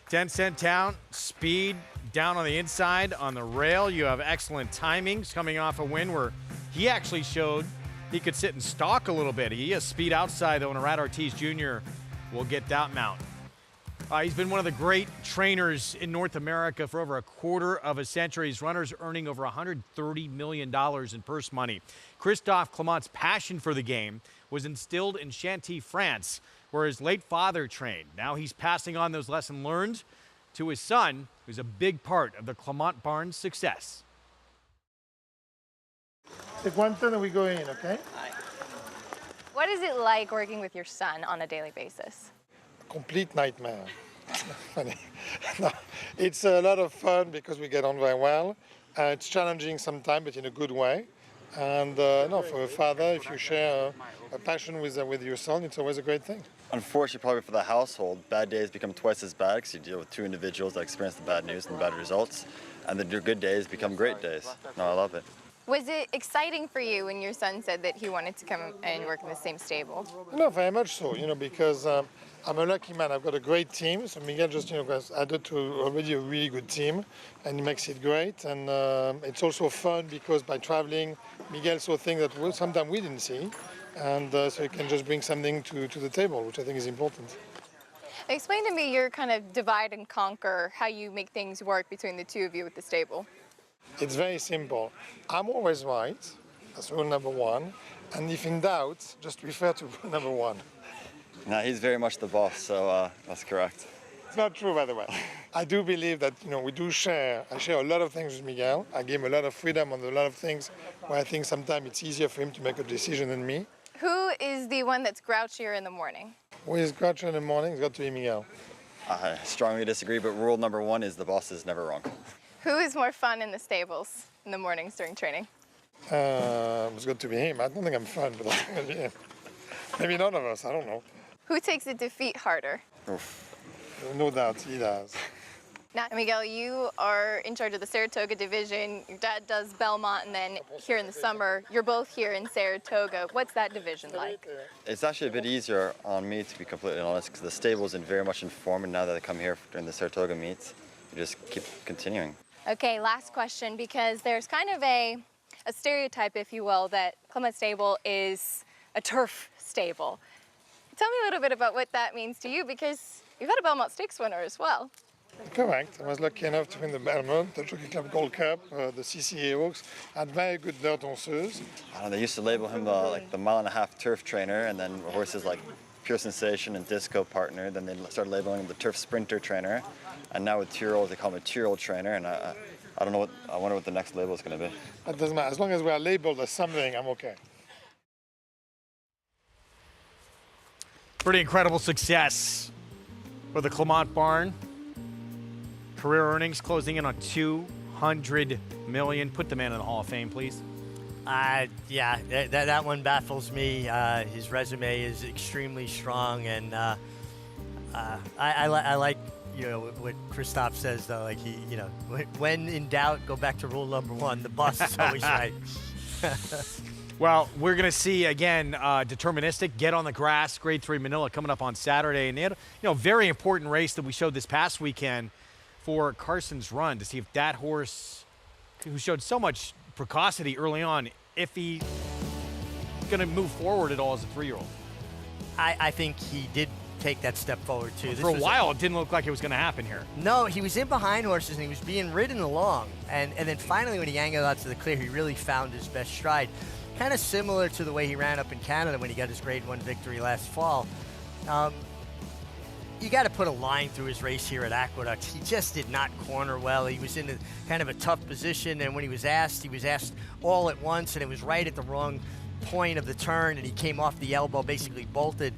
S9: 10-cent town. Speed down on the inside on the rail. You have excellent timings coming off a win where he actually showed he could sit and stalk a little bit. He has speed outside, though, and Arad Ortiz Jr. will get that mount. He's been one of the great trainers in North America for over a quarter of a century. His runners earning over $130 million in purse money. Christophe Clement's passion for the game was instilled in Chantilly, France, where his late father trained. Now he's passing on those lessons learned to his son, who's a big part of the Clement Barnes' success.
S15: Take one turn and we go in, okay?
S16: What is it like working with your son on a daily basis?
S15: Complete nightmare. Funny. No, it's a lot of fun because we get on very well. It's challenging sometimes, but in a good way. And no, for a father, if you share a passion with your son, it's always a great thing.
S17: Unfortunately, probably for the household, bad days become twice as bad because you deal with two individuals that experience the bad news and the bad results. And the good days become great days. No, I love it.
S16: Was it exciting for you when your son said that he wanted to come and work in the same stable?
S15: No, very much so, because I'm a lucky man. I've got a great team. So Miguel just, has added to already a really good team, and he makes it great. And it's also fun because by traveling, Miguel saw things that sometimes we didn't see. And so he can just bring something to the table, which I think is important.
S16: Explain to me your kind of divide and conquer, how you make things work between the two of you with the stable.
S15: It's very simple. I'm always right. That's rule number one. And if in doubt, just refer to rule number one.
S17: No, he's very much the boss, so that's correct.
S15: It's not true, by the way. I do believe that, we do share. I share a lot of things with Miguel. I give him a lot of freedom on a lot of things where I think sometimes it's easier for him to make a decision than me.
S16: Who is the one that's grouchier in the morning?
S15: Who is grouchier in the morning? It's got to be Miguel.
S17: I strongly disagree, but rule number one is the boss is never wrong.
S16: Who is more fun in the stables in the mornings during training?
S15: It's got to be him. I don't think I'm fun, but it's going to be him. Maybe none of us, I don't know.
S16: Who takes a defeat harder?
S15: Oof. No doubt, he does.
S16: Now, Miguel, you are in charge of the Saratoga division. Your dad does Belmont, and then here in the summer, you're both here in Saratoga. What's that division like?
S17: It's actually a bit easier on me, to be completely honest, because the stable's very much informed, and now that I come here during the Saratoga meets, you just keep continuing.
S16: Okay, last question, because there's kind of a stereotype, if you will, that Clement Stable is a turf stable. Tell me a little bit about what that means to you, because you've had a Belmont Stakes winner as well.
S15: Correct. I was lucky enough to win the Belmont, the Jockey Club Gold Cup, the CCA Oaks, had very good dirt horses.
S17: They used to label him like the mile-and-a-half turf trainer, and then horses like Pure Sensation and Disco Partner. Then they started labeling him the turf sprinter trainer, and now with 2-year-olds they call him a 2-year-old trainer. And I don't know what, I wonder what the next label is going to be.
S15: That doesn't matter. As long as we are labeled as something, I'm okay.
S9: Pretty incredible success for the Clement barn. Career earnings closing in on $200 million. Put the man in the Hall of Fame, please.
S23: Yeah, that one baffles me. His resume is extremely strong, and I like what Christophe says though. Like when in doubt, go back to rule number 1. The boss is always right.
S9: Well, we're going to see, again, Deterministic get on the grass, Grade 3 Manila coming up on Saturday. And they had a very important race that we showed this past weekend for Carson's Run to see if that horse, who showed so much precocity early on, if he's going to move forward at all as a 3-year-old.
S23: I think he did take that step forward, too.
S9: For a while, it didn't look like it was going to happen here.
S23: No, he was in behind horses, and he was being ridden along. And then finally, when he angled out to the clear, he really found his best stride. Kind of similar to the way he ran up in Canada when he got his Grade 1 victory last fall. You got to put a line through his race here at Aqueduct. He just did not corner well. He was in kind of a tough position, and when he was asked all at once, and it was right at the wrong point of the turn, and he came off the elbow, basically bolted.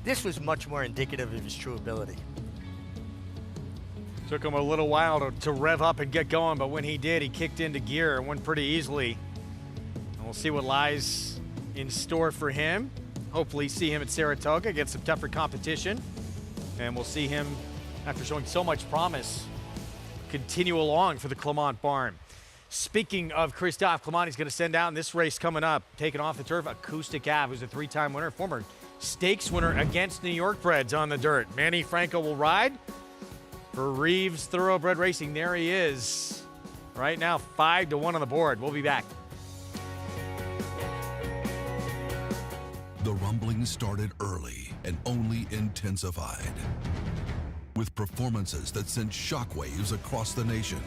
S23: This was much more indicative of his true ability.
S9: Took him a little while to rev up and get going, but when he did, he kicked into gear and went pretty easily. And we'll see what lies in store for him. Hopefully see him at Saratoga, get some tougher competition. And we'll see him, after showing so much promise, continue along for the Clement barn. Speaking of Christophe Clement, he's going to send out in this race coming up, taking off the turf, Acoustic Ave, who's a 3-time winner, former stakes winner against New York breds on the dirt. Manny Franco will ride for Reeves Thoroughbred Racing. There he is. Right now, 5-1 on the board. We'll be back.
S13: The rumblings started early and only intensified, with performances that sent shockwaves across the nation.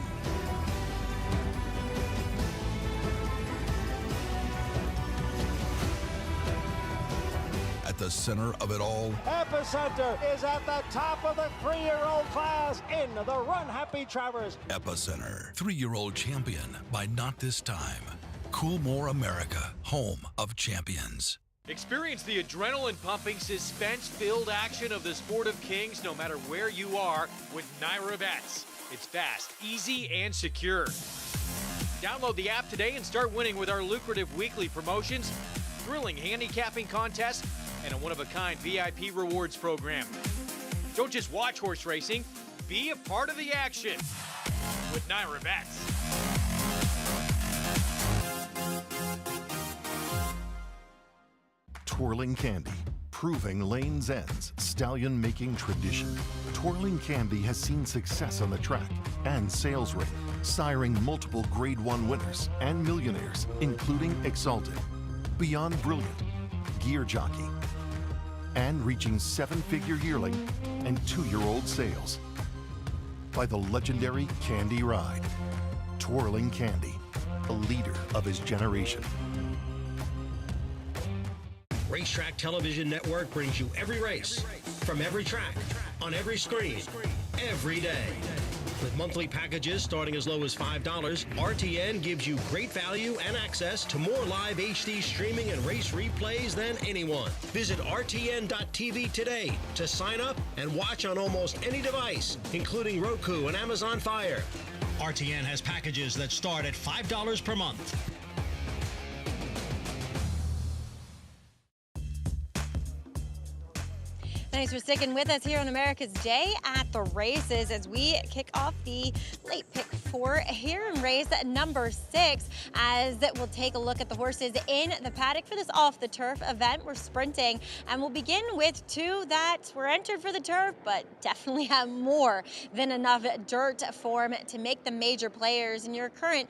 S13: At the center of it all,
S2: Epicenter is at the top of the 3-year-old class in the Run Happy Travers.
S13: Epicenter, 3-year-old champion by Not This Time. Coolmore America, home of champions.
S6: Experience the adrenaline-pumping, suspense-filled action of the Sport of Kings no matter where you are with Naira Bets. It's fast, easy, and secure. Download the app today and start winning with our lucrative weekly promotions, thrilling handicapping contests, and a one-of-a-kind VIP rewards program. Don't just watch horse racing, be a part of the action with Naira Bets.
S13: Twirling Candy, proving Lane's End's stallion-making tradition. Twirling Candy has seen success on the track and sales rate, siring multiple Grade 1 winners and millionaires, including Exalted, Beyond Brilliant, Gear Jockey, and reaching 7-figure yearling and 2-year-old sales. By the legendary Candy Ride. Twirling Candy, a leader of his generation.
S19: Racetrack Television Network brings you every race, from every track, on every screen, every day. With monthly packages starting as low as $5, RTN gives you great value and access to more live HD streaming and race replays than anyone. Visit RTN.tv today to sign up and watch on almost any device, including Roku and Amazon Fire. RTN has packages that start at $5 per month.
S11: Thanks for sticking with us here on America's Day at the Races as we kick off the late pick 4 here in race number 6, as we'll take a look at the horses in the paddock for this off the turf event. We're sprinting, and we'll begin with 2 that were entered for the turf but definitely have more than enough dirt form to make them major players. And your current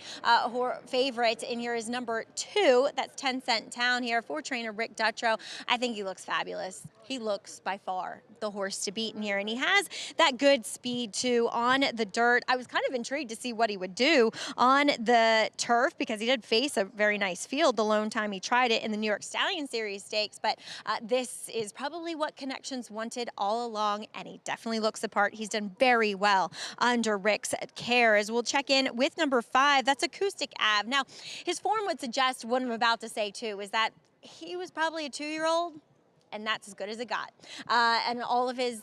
S11: favorite in here is number 2. That's 10 Cent Town here for trainer Rick Dutrow. I think he looks fabulous. He looks by far the horse to beat in here, and he has that good speed too on the dirt. I was kind of intrigued to see what he would do on the turf because he did face a very nice field the lone time he tried it in the New York Stallion Series Stakes, but this is probably what Connections wanted all along, and he definitely looks the part. He's done very well under Rick's care. As we'll check in with number 5, that's Acoustic Ave. Now, his form would suggest what I'm about to say too, is that he was probably a 2-year-old, and that's as good as it got. And all of his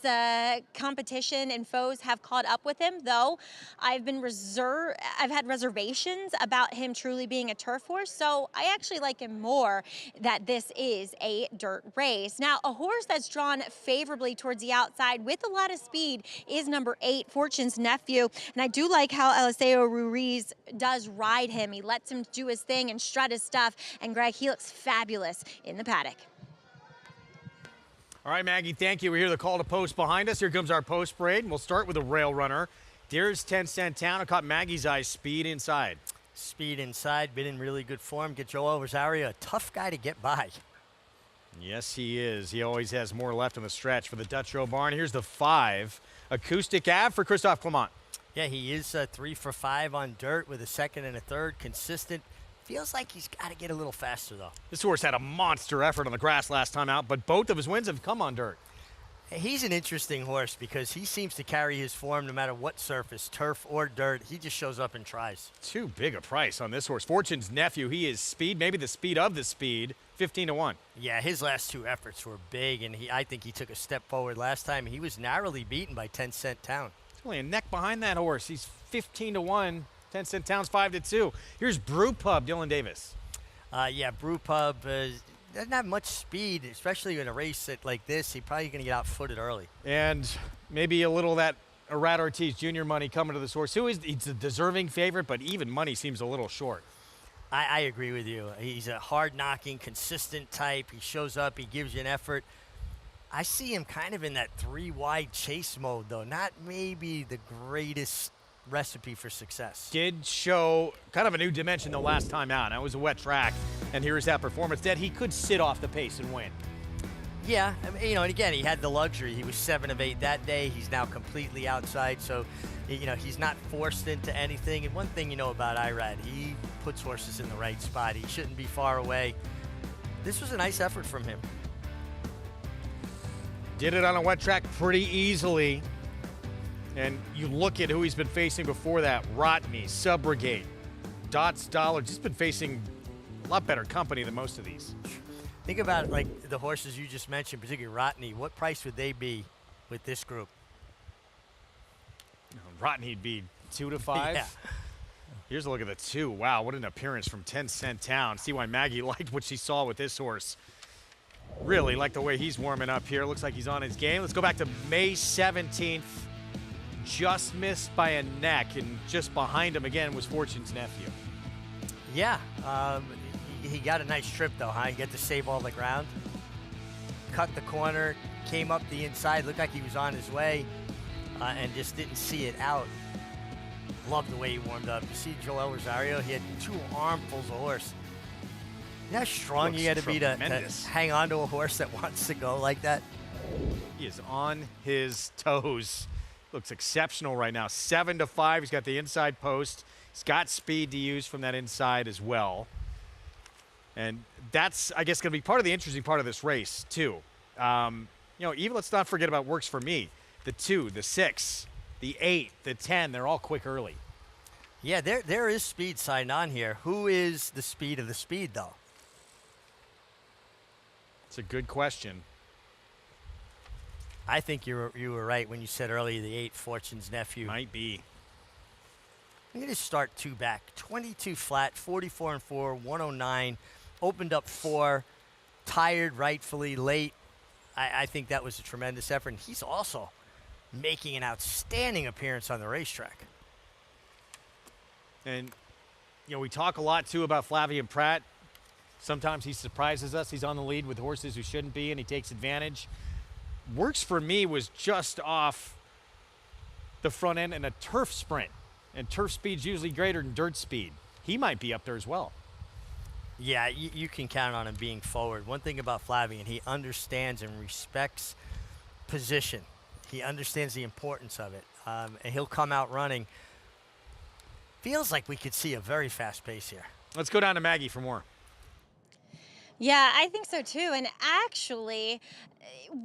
S11: competition and foes have caught up with him, though I've had reservations about him truly being a turf horse, so I actually like him more that this is a dirt race. Now, a horse that's drawn favorably towards the outside with a lot of speed is number 8, Fortune's Nephew, and I do like how Eliseo Ruiz does ride him. He lets him do his thing and strut his stuff, and Greg, he looks fabulous in the paddock.
S9: All right, Maggie, thank you. We hear the call to post behind us. Here comes our post parade, and we'll start with a rail runner. Deere's 10 Cent Town. It caught Maggie's eye. Speed inside.
S23: Speed inside, been in really good form. Get Joel Rosario, a tough guy to get by.
S9: Yes, he is. He always has more left on the stretch for the Dutrow barn. Here's the 5, Acoustic Ave for Christophe Clement.
S23: Yeah, he is 3 for 5 on dirt with a 2nd and a 3rd, consistent. Feels like he's got to get a little faster, though.
S9: This horse had a monster effort on the grass last time out, but both of his wins have come on dirt.
S23: He's an interesting horse because he seems to carry his form no matter what surface, turf or dirt. He just shows up and tries.
S9: Too big a price on this horse. Fortune's Nephew, he is speed, maybe the speed of the speed, 15-1.
S23: Yeah, his last 2 efforts were big, and I think he took a step forward last time. He was narrowly beaten by 10 Cent Town.
S9: There's only a neck behind that horse. He's 15-1. 10 Cent Town's 5-2. Here's Brew Pub, Dylan Davis.
S23: Yeah, Brew Pub doesn't have much speed, especially in a race like this. He's probably going to get out-footed early.
S9: And maybe a little of that Arad Ortiz Jr. money coming to this horse. He's a deserving favorite, but even money seems a little short.
S23: I agree with you. He's a hard-knocking, consistent type. He shows up. He gives you an effort. I see him kind of in that 3-wide chase mode, though. Not maybe the greatest recipe for success.
S9: Did show kind of a new dimension the last time out. That was a wet track, and here's that performance that he could sit off the pace and win.
S23: Yeah, I mean, and again, he had the luxury. He was 7 of 8 that day. He's now completely outside, so he's not forced into anything. And one thing you know about Irad, he puts horses in the right spot. He shouldn't be far away. This was a nice effort from him.
S9: Did it on a wet track pretty easily. And you look at who he's been facing before that, Rotney, Subrogate, Dots Dollar, just been facing a lot better company than most of these.
S23: Think about like the horses you just mentioned, particularly Rotney. What price would they be with this group?
S9: Rotney'd be 2 to 5.
S23: Yeah.
S9: Here's a look at the 2. Wow, what an appearance from 10 Cent Town. See why Maggie liked what she saw with this horse. Really like the way he's warming up here. Looks like he's on his game. Let's go back to May 17th. Just missed by a neck, and just behind him again was Fortune's Nephew.
S23: Yeah, he got a nice trip though, huh? He got to save all the ground. Cut the corner, came up the inside, looked like he was on his way, and just didn't see it out. Love the way he warmed up. You see Joel Rosario, he had 2 armfuls of horse. You know how strong you got to be to hang on to a horse that wants to go like that?
S9: He is on his toes. Looks exceptional right now. 7-5. He's got the inside post. He's got speed to use from that inside as well. And that's, I guess, going to be part of the interesting part of this race, too. Even let's not forget about works for me. The 2, the 6, the 8, the 10, they're all quick early.
S23: Yeah, there is speed signed on here. Who is the speed of the speed, though?
S9: It's a good question.
S23: I think you were right when you said earlier the 8, Fortune's Nephew.
S9: Might be.
S23: I'm going to start 2 back. 22 flat, 44-4, 109. Opened up 4. Tired rightfully late. I think that was a tremendous effort. And he's also making an outstanding appearance on the racetrack.
S9: And, we talk a lot, too, about Flavien Prat. Sometimes he surprises us. He's on the lead with horses who shouldn't be, and he takes advantage. Works for Me was just off the front end in a turf sprint. And turf speed's usually greater than dirt speed. He might be up there as well.
S23: Yeah, you can count on him being forward. One thing about Flavien, he understands and respects position. He understands the importance of it. And he'll come out running. Feels like we could see a very fast pace here.
S9: Let's go down to Maggie for more.
S11: Yeah, I think so too. And actually,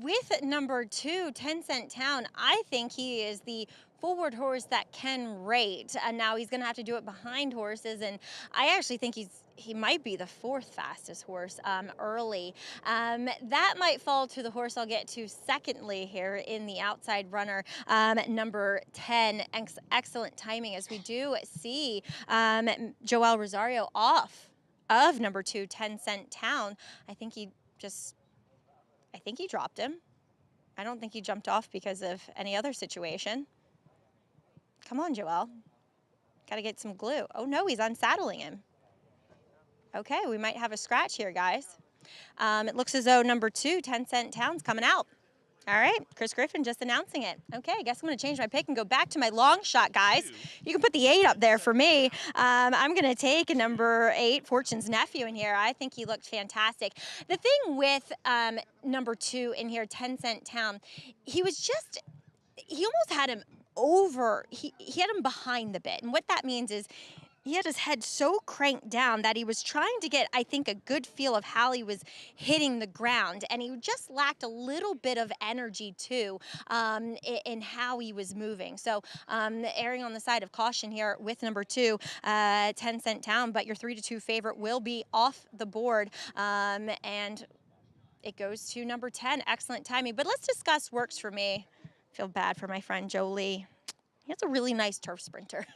S11: with number 2, 10 Cent Town, I think he is the forward horse that can rate. And now he's going to have to do it behind horses. And I actually think he might be the 4th fastest horse early. That might fall to the horse I'll get to secondly here in the outside runner, number 10. Excellent timing as we do see Joel Rosario off of number 2, 10 Cent Town. I think he dropped him. I don't think he jumped off because of any other situation. Come on, Joel. Got to get some glue. Oh, no, he's unsaddling him. Okay, we might have a scratch here, guys. It looks as though number 2, 10 Cent Town's coming out. All right, Chris Griffin just announcing it. Okay, I guess I'm going to change my pick and go back to my long shot, guys. You can put the 8 up there for me. I'm going to take number 8, Fortune's Nephew, in here. I think he looked fantastic. The thing with number 2 in here, 10 Cent Town, he almost had him over. He had him behind the bit. And what that means is he had his head so cranked down that he was trying to get, I think, a good feel of how he was hitting the ground. And he just lacked a little bit of energy, too, in how he was moving. So erring on the side of caution here with number 2, 10 Cent Town. But your 3-2 favorite will be off the board. And it goes to number 10. Excellent timing. But let's discuss Works for Me. Feel bad for my friend Joe Lee. He's a really nice turf sprinter.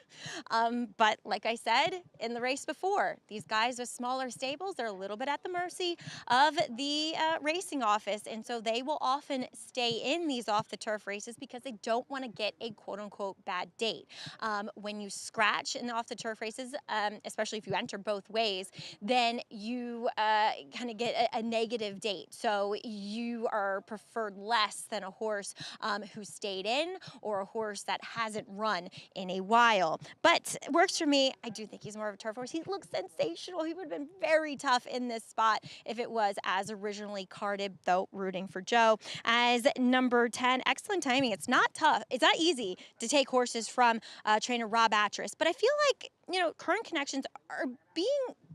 S11: But like I said in the race before, these guys with smaller stables, they're a little bit at the mercy of the racing office. And so they will often stay in these off the turf races because they don't want to get a quote unquote bad date. When you scratch in the off the turf races, especially if you enter both ways, then you kind of get a negative date. So you are preferred less than a horse who stayed in or a horse that hasn't run in a while. But Works for Me, I do think he's more of a turf horse. He looks sensational. He would have been very tough in this spot if it was as originally carded, though rooting for Joe. As number 10, excellent timing. It's not tough. It's not easy to take horses from trainer Rob Atras, but I feel like, Current Connections are being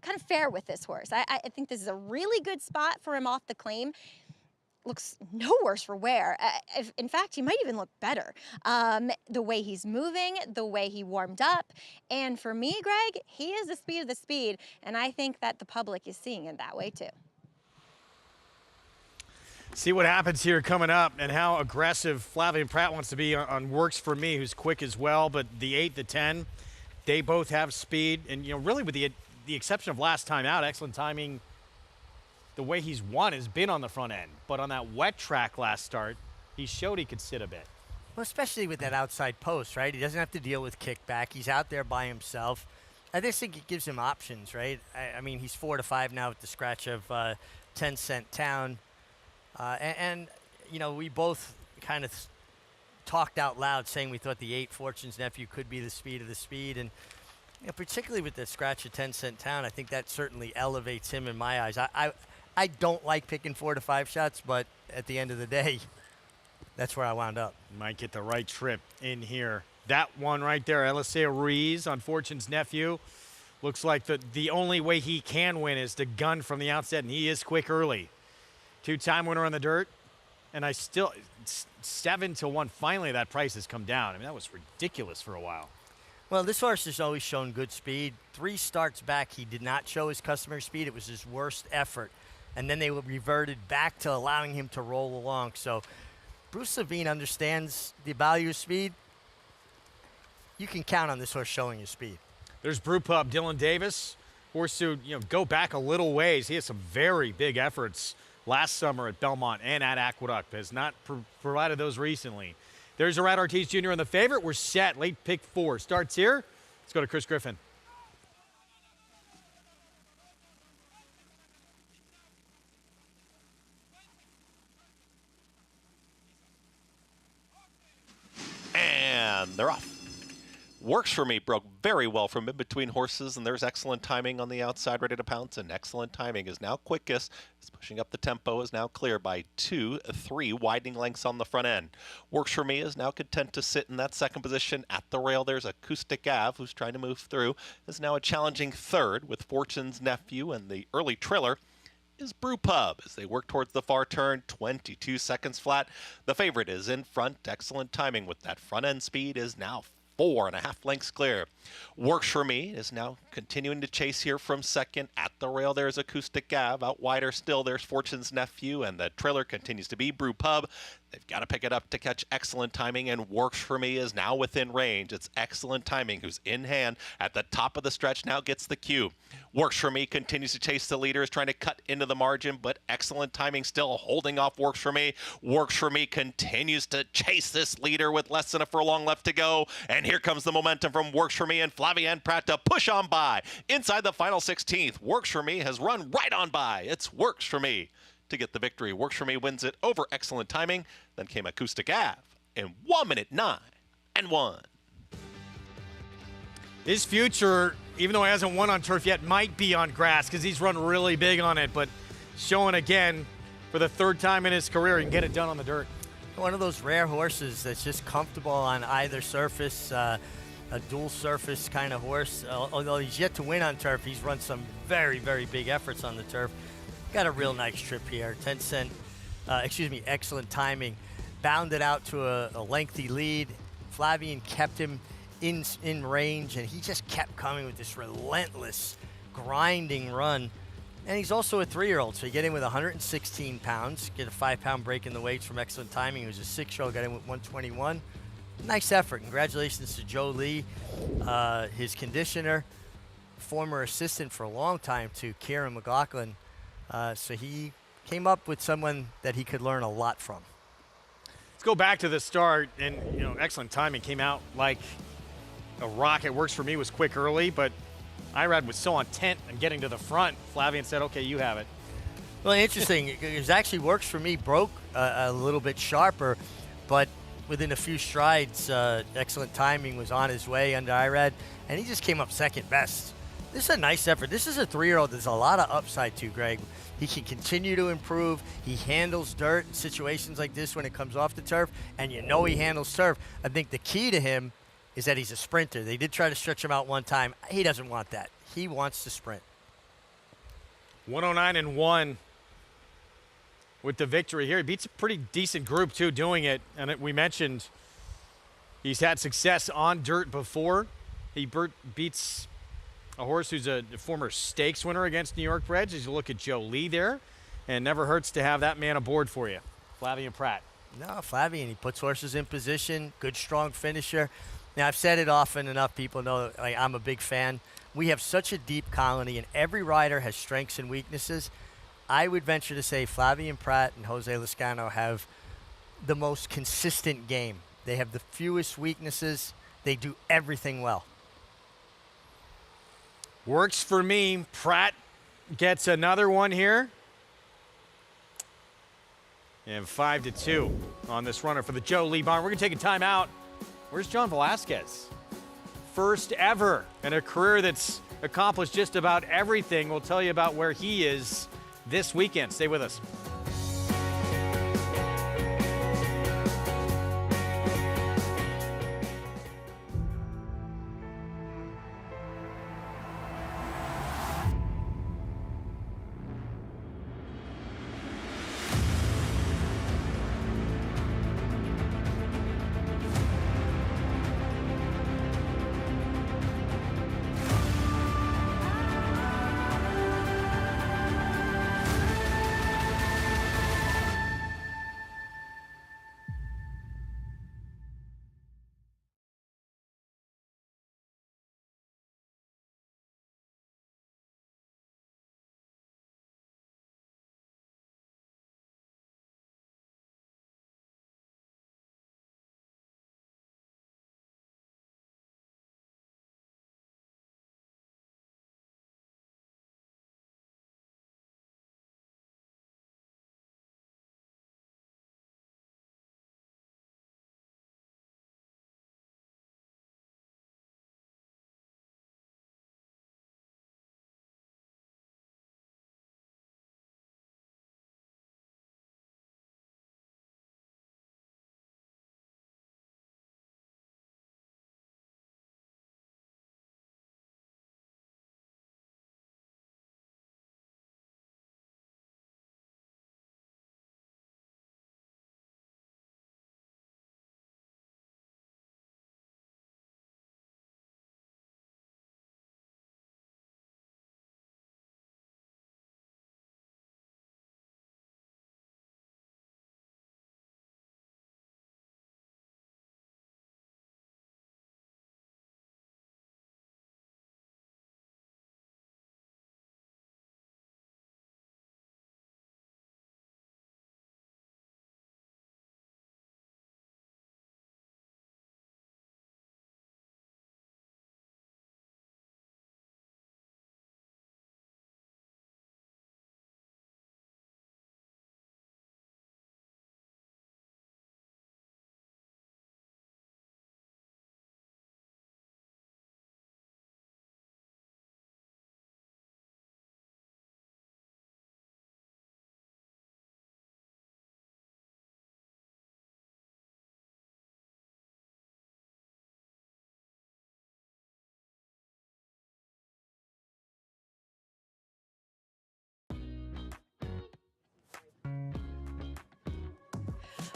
S11: kind of fair with this horse. I think this is a really good spot for him off the claim. Looks no worse for wear. In fact, he might even look better. The way he's moving, the way he warmed up. And for me, Greg, he is the speed of the speed. And I think that the public is seeing it that way too.
S9: See what happens here coming up and how aggressive Flavien Prat wants to be on Works for Me, who's quick as well. But the 8, the 10, they both have speed. And, really with the exception of last time out, excellent timing. The way he's won has been on the front end. But on that wet track last start, he showed he could sit a bit.
S23: Well, especially with that outside post, right? He doesn't have to deal with kickback. He's out there by himself. I just think it gives him options, right? I mean, he's 4-5 now with the scratch of 10 Cent Town. And, we both kind of talked out loud saying we thought the 8, Fortune's Nephew, could be the speed of the speed. And particularly with the scratch of 10 Cent Town, I think that certainly elevates him in my eyes. I don't like picking 4-5 shots, but at the end of the day, that's where I wound up.
S9: Might get the right trip in here. That one right there, Eliseo Ruiz on Fortune's Nephew. Looks like the only way he can win is to gun from the outset, and he is quick early. 2-time winner on the dirt, and 7-1. Finally, that price has come down. I mean, that was ridiculous for a while.
S23: Well, this horse has always shown good speed. 3 starts back, he did not show his customary speed. It was his worst effort. And then they reverted back to allowing him to roll along. So Bruce Levine understands the value of speed. You can count on this horse showing his speed.
S9: There's Brew Pub, Dylan Davis, horse who, go back a little ways. He has some very big efforts last summer at Belmont and at Aqueduct. Has not provided those recently. There's Irad Ortiz Jr. on the favorite. We're set. Late pick 4 starts here. Let's go to Chris Griffin.
S3: And they're off. Works For Me broke very well from in between horses, and there's excellent timing on the outside, ready to pounce, and excellent timing is now quickest. It's pushing up the tempo, is now clear by 2, 3 widening lengths on the front end. Works For Me is now content to sit in that second position. At the rail, there's Acoustic Ave, who's trying to move through, is now a challenging third with Fortune's Nephew, and the early trailer is Brew Pub as they work towards the far turn, 22 seconds flat. The favorite is in front. Excellent timing with that front end speed is now 4.5 lengths clear. Works For Me is now continuing to chase here from second. At the rail, there's Acoustic Ave. Out wider still, there's Fortune's Nephew, and the trailer continues to be Brew Pub. They've got to pick it up to catch excellent timing, and Works For Me is now within range. It's excellent timing, who's in hand at the top of the stretch, now gets the cue. Works For Me continues to chase the leader, is trying to cut into the margin, but excellent timing still holding off Works For Me. Works For Me continues to chase this leader with less than a furlong left to go, and here comes the momentum from Works For Me and Flavien Prat to push on by. Inside the final 16th, Works For Me has run right on by. It's Works For Me to get the victory. Works For Me wins it over excellent timing. Then came Acoustic Ave in 1 minute 9 and 1.
S9: His future, even though he hasn't won on turf yet, might be on grass because he's run really big on it, but showing again for the third time in his career he can get it done on the dirt.
S23: One of those rare horses that's just comfortable on either surface, a dual surface kind of horse. Although he's yet to win on turf, he's run some very, very big efforts on the turf. Got a real nice trip here. Excellent timing. Bounded out to a lengthy lead. Flavien kept him in range, and he just kept coming with this relentless, grinding run. And he's also a 3-year-old, so you get in with 116 pounds, get a 5-pound break in the weights from excellent timing. He was a 6-year-old, got in with 121. Nice effort. Congratulations to Joe Lee, his conditioner, former assistant for a long time to Kieran McLaughlin. So he came up with someone that he could learn a lot from.
S9: Let's go back to the start, and excellent timing. Came out like a rocket. Works For Me was quick early, but Irad was so intent on getting to the front. Flavien said, "Okay, you have it."
S23: Well, interesting. It actually Works For Me broke a little bit sharper, but within a few strides, excellent timing was on his way under Irad, and he just came up second best. This is a nice effort. This is a 3-year-old. There's a lot of upside to Greg. He can continue to improve. He handles dirt in situations like this when it comes off the turf, and he handles turf. I think the key to him is that he's a sprinter. They did try to stretch him out one time. He doesn't want that. He wants to sprint.
S9: 109 and 1 with the victory here. He beats a pretty decent group, too, doing it. And we mentioned he's had success on dirt before. He beats a horse who's a former stakes winner against New York Breds. As you look at Joe Lee there, and never hurts to have that man aboard for you. Flavien Prat.
S23: No, Flavien, he puts horses in position, good, strong finisher. Now, I've said it often enough. People know that I'm a big fan. We have such a deep colony, and every rider has strengths and weaknesses. I would venture to say Flavien Prat and Jose Lezcano have the most consistent game. They have the fewest weaknesses. They do everything well.
S9: Works For Me. Prat gets another one here. And 5-2 on this runner for the Joe Lee barn. We're going to take a timeout. Where's John Velasquez? First ever in a career that's accomplished just about everything. We'll tell you about where he is this weekend. Stay with us.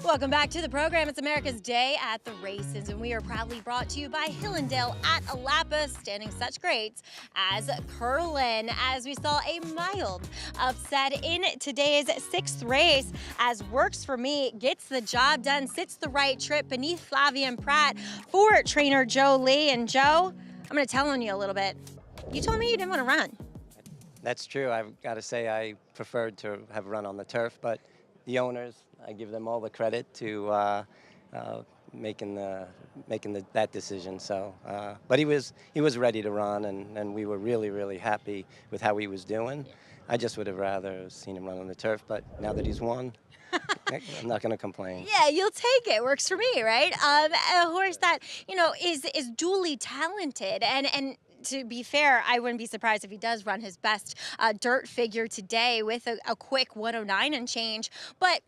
S11: Welcome back to the program. It's America's Day at the Races, and we are proudly brought to you by Hillendale at Elapis, standing such greats as Curlin, as we saw a mild upset in today's 6th race, as Works For Me gets the job done, sits the right trip beneath Flavian Pratt for trainer Joe Lee. And Joe, I'm going to tell on you a little bit. You told me you didn't want to run.
S1: That's true. I've got to say I preferred to have run on the turf, but the owners, I give them all the credit to making that decision. So, but he was ready to run, and we were really happy with how he was doing. I just would have rather seen him run on the turf, but now that he's won, I'm not going to complain.
S11: Yeah, you'll take it. Works for me, right? A horse that, you know, is dually talented, and to be fair, I wouldn't be surprised if he does run his best dirt figure today with a quick 109 and change. But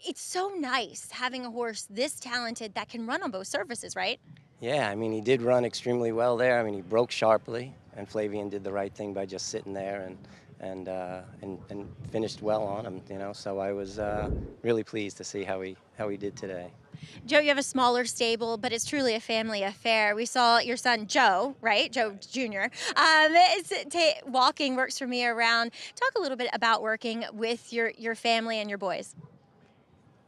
S11: it's so nice having a horse this talented that can run on both surfaces, right?
S1: Yeah, I mean, he did run extremely well there. I mean, he broke sharply, and Flavian did the right thing by just sitting there and finished well on him, you know. So I was really pleased to see how he did today.
S11: Joe, you have a smaller stable, but it's truly a family affair. We saw your son, Joe, right? Joe Jr. Walking Works For Me around. Talk a little bit about working with your family and your boys.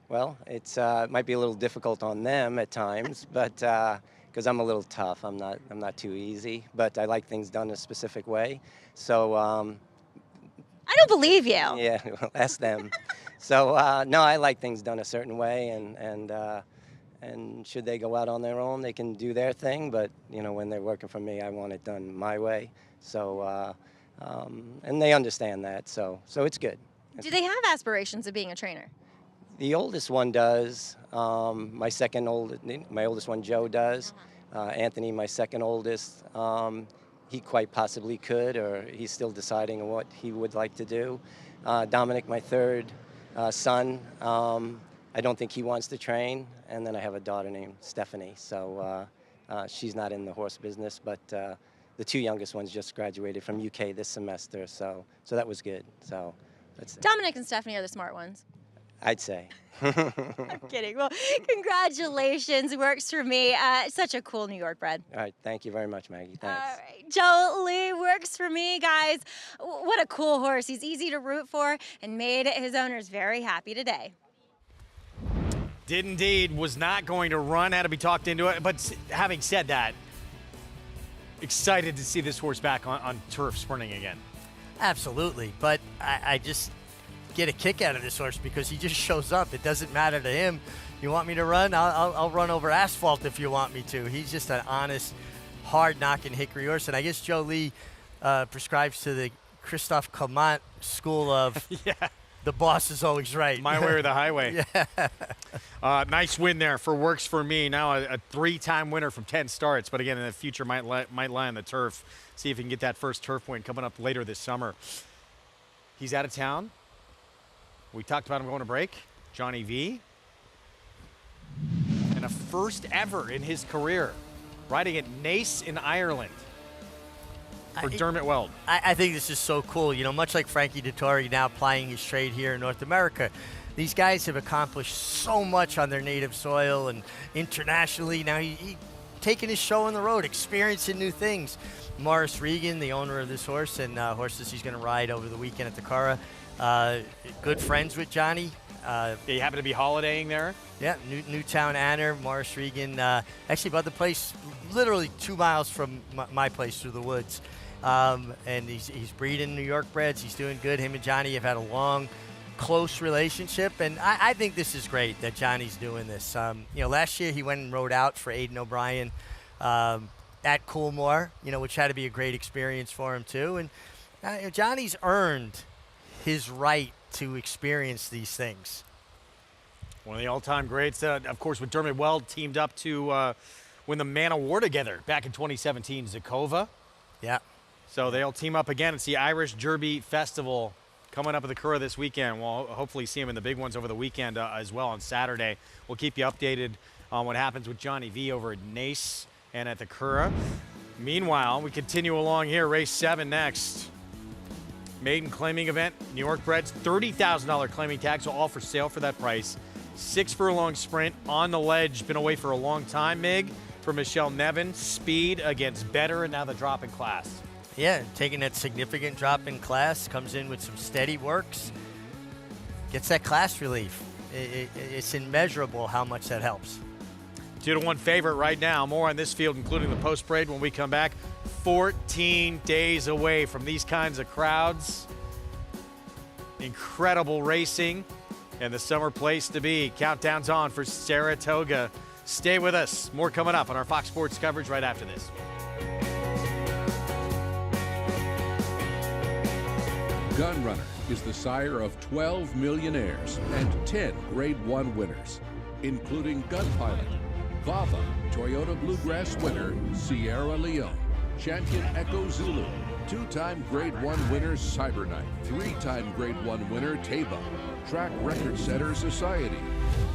S1: Well, it might be a little difficult on them at times, but because I'm a little tough, I'm not too easy. But I like things done a specific way. So
S11: I don't believe you.
S1: Yeah, well, ask them. So no, I like things done a certain way, and should they go out on their own, they can do their thing. But you know, when they're working for me, I want it done my way. So and they understand that. So it's good.
S11: Do they have aspirations of being a trainer?
S1: The oldest one does. My oldest one, Joe, does. Anthony, my second oldest, he quite possibly could, or he's still deciding on what he would like to do. Dominic, my third son, I don't think he wants to train. And then I have a daughter named Stephanie. So she's not in the horse business, but the two youngest ones just graduated from UK this semester. So that was good. So
S11: Dominic and Stephanie are the smart ones.
S1: I'd say.
S11: I'm kidding. Well, congratulations. Works For Me. Such a cool New York bred.
S1: All right. Thank you very much, Maggie. Thanks.
S11: All right. Joe Lee, Works For Me, guys. What a cool horse. He's easy to root for and made his owners very happy today.
S9: Did indeed. Was not going to run. Had to be talked into it. But having said that, excited to see this horse back on turf sprinting again.
S23: Absolutely. But I just get a kick out of this horse because he just shows up. It doesn't matter to him. You want me to run? I'll run over asphalt if you want me to. He's just an honest, hard-knocking hickory horse. And I guess Joe Lee prescribes to the Christophe Clement school of the boss is always right.
S9: My way or the highway.
S23: Yeah.
S9: Nice win there for Works For Me. Now a 3-time winner from 10 starts. But again, in the future might lie on the turf. See if he can get that first turf win coming up later this summer. He's out of town. We talked about him going to break. Johnny V. And a first ever in his career, riding at Naas in Ireland for Dermot Weld.
S23: I think this is so cool. You know, much like Frankie Dettori now plying his trade here in North America, these guys have accomplished so much on their native soil and internationally. Now he taking his show on the road, experiencing new things. Morris Regan, the owner of this horse and horses he's going to ride over the weekend at the Cara. Good friends with Johnny.
S9: They happen to be holidaying there?
S23: Yeah, Newtown Anner, Morris Regan. Actually bought the place literally 2 miles from my place through the woods. And he's breeding New York breds. He's doing good. Him and Johnny have had a long, close relationship. And I think this is great that Johnny's doing this. You know, last year he went and rode out for Aidan O'Brien at Coolmore, you know, which had to be a great experience for him too. And Johnny's earned his right to experience these things.
S9: One of the all-time greats, of course, with Dermot Weld teamed up to win the Man of War together back in 2017, Zakova.
S23: Yeah.
S9: So they'll team up again. It's the Irish Derby Festival coming up at the Curragh this weekend. We'll hopefully see him in the big ones over the weekend as well on Saturday. We'll keep you updated on what happens with Johnny V over at Naas and at the Curragh. Meanwhile, we continue along here. Race 7 next. Maiden claiming event, New York breds, $30,000 claiming tag, so all for sale for that price. 6-furlong sprint on the ledge. Been away for a long time, Mig, for Michelle Nevin. Speed against better, and now the drop in class.
S23: Yeah, taking that significant drop in class, comes in with some steady works, gets that class relief. It's immeasurable how much that helps.
S9: 2-1 favorite right now. More on this field, including the post parade when we come back. 14 days away from these kinds of crowds. Incredible racing and the summer place to be. Countdown's on for Saratoga. Stay with us. More coming up on our Fox Sports coverage right after this.
S8: Gunrunner is the sire of 12 millionaires and 10 Grade 1 winners, including Gunpilot, Vava, Toyota Bluegrass winner Sierra Leone, Champion Echo Zulu, 2-time Grade 1 winner Cyberknight, 3-time Grade 1 winner Taba, track record setter Society,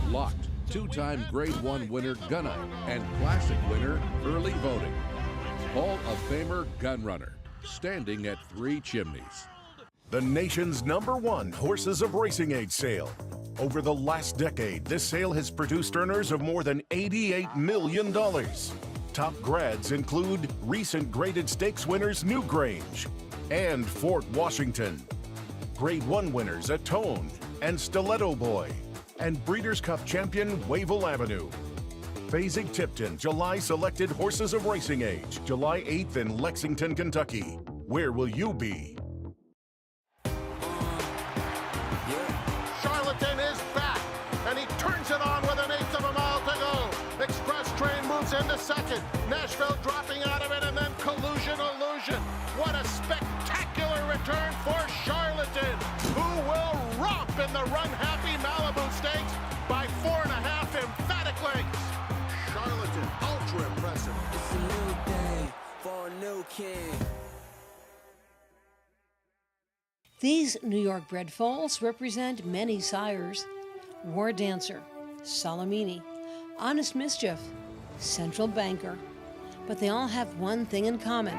S8: Locked, 2-time Grade 1 winner Gunite, and classic winner Early Voting. Hall of Famer Gunrunner, standing at 3 chimneys.
S10: The nation's #1 Horses of Racing Age sale. Over the last decade, this sale has produced earners of more than $88 million. Top grads include recent graded stakes winners Newgrange and Fort Washington. Grade 1 winners Atone and Stiletto Boy, and Breeders' Cup champion Wavell Avenue. Fasig-Tipton July selected Horses of Racing Age, July 8th in Lexington, Kentucky. Where will you be?
S4: Charlatan is back, and he turns it on with 1/8 of a mile to go. Express Train moves into second. Nashville dropping out of it, and then Collusion Illusion. What a spectacular return for Charlatan, who will romp in the Run Happy Malibu Stakes by 4.5 emphatic lengths. Charlatan, ultra impressive.
S20: It's a new day for a new king.
S22: These New York-bred foals represent many sires. War Dancer, Salamini, Honest Mischief, Central Banker. But they all have one thing in common.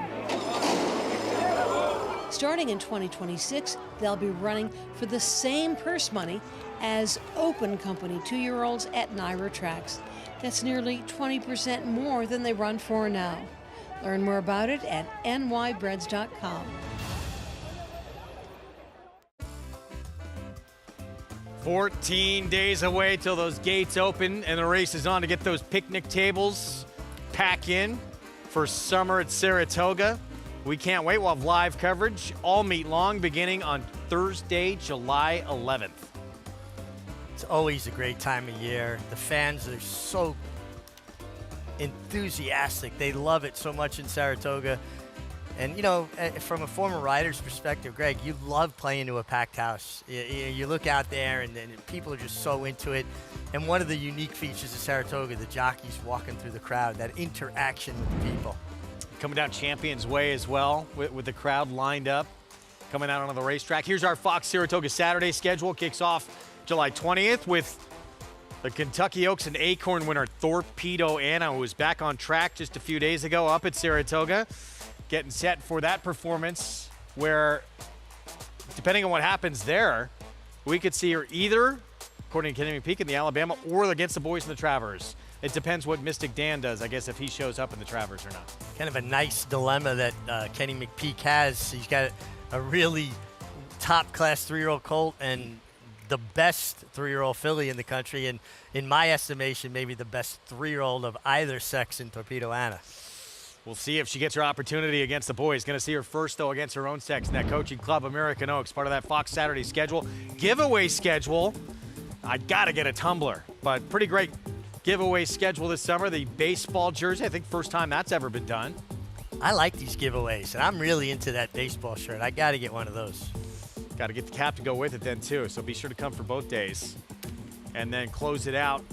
S22: Starting in 2026, they'll be running for the same purse money as Open Company 2-year-olds at NYRA tracks. That's nearly 20% more than they run for now. Learn more about it at nybreds.com.
S9: 14 days away till those gates open and the race is on to get those picnic tables pack in for summer at Saratoga. We can't wait. We'll have live coverage all meet long beginning on Thursday, July 11th.
S23: It's always a great time of year. The fans are so enthusiastic. They love it so much in Saratoga. And, you know, from a former rider's perspective, Greg, you love playing to a packed house. You look out there, and people are just so into it. And one of the unique features of Saratoga, the jockeys walking through the crowd, that interaction with the people.
S9: Coming down Champions Way as well, with the crowd lined up, coming out onto the racetrack. Here's our Fox Saratoga Saturday schedule. Kicks off July 20th with the Kentucky Oaks and Acorn winner Torpedo Anna, who was back on track just a few days ago up at Saratoga. Getting set for that performance where, depending on what happens there, we could see her either, according to Kenny McPeak in the Alabama, or against the boys in the Travers. It depends what Mystic Dan does, I guess, if he shows up in the Travers or not.
S23: Kind of a nice dilemma that Kenny McPeak has. He's got a really top-class 3-year-old colt and the best 3-year-old filly in the country, and in my estimation, maybe the best 3-year-old of either sex in Torpedo Anna.
S9: We'll see if she gets her opportunity against the boys. Going to see her first, though, against her own sex in that coaching club, American Oaks, part of that Fox Saturday schedule. Giveaway schedule. I got to get a tumbler, but pretty great giveaway schedule this summer. The baseball jersey, I think first time that's ever been done.
S23: I like these giveaways, and I'm really into that baseball shirt. I got to get one of those.
S9: Got to get the cap to go with it then, too, so be sure to come for both days. And then close it out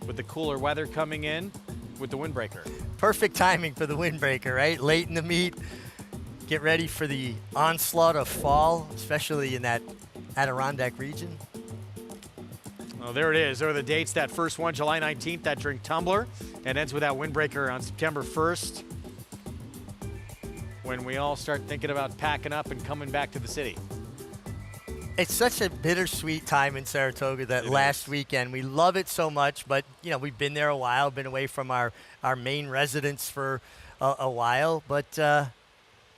S9: with the cooler weather coming in with the windbreaker.
S23: Perfect timing for the windbreaker, right? Late in the meet, get ready for the onslaught of fall, especially in that Adirondack region.
S9: Oh, there it is. There are the dates. That first one, July 19th, that drink tumbler, and ends with that windbreaker on September 1st, when we all start thinking about packing up and coming back to the city.
S23: It's such a bittersweet time in Saratoga that last weekend. We love it so much, but, you know, we've been there a while, been away from our main residence for a while. But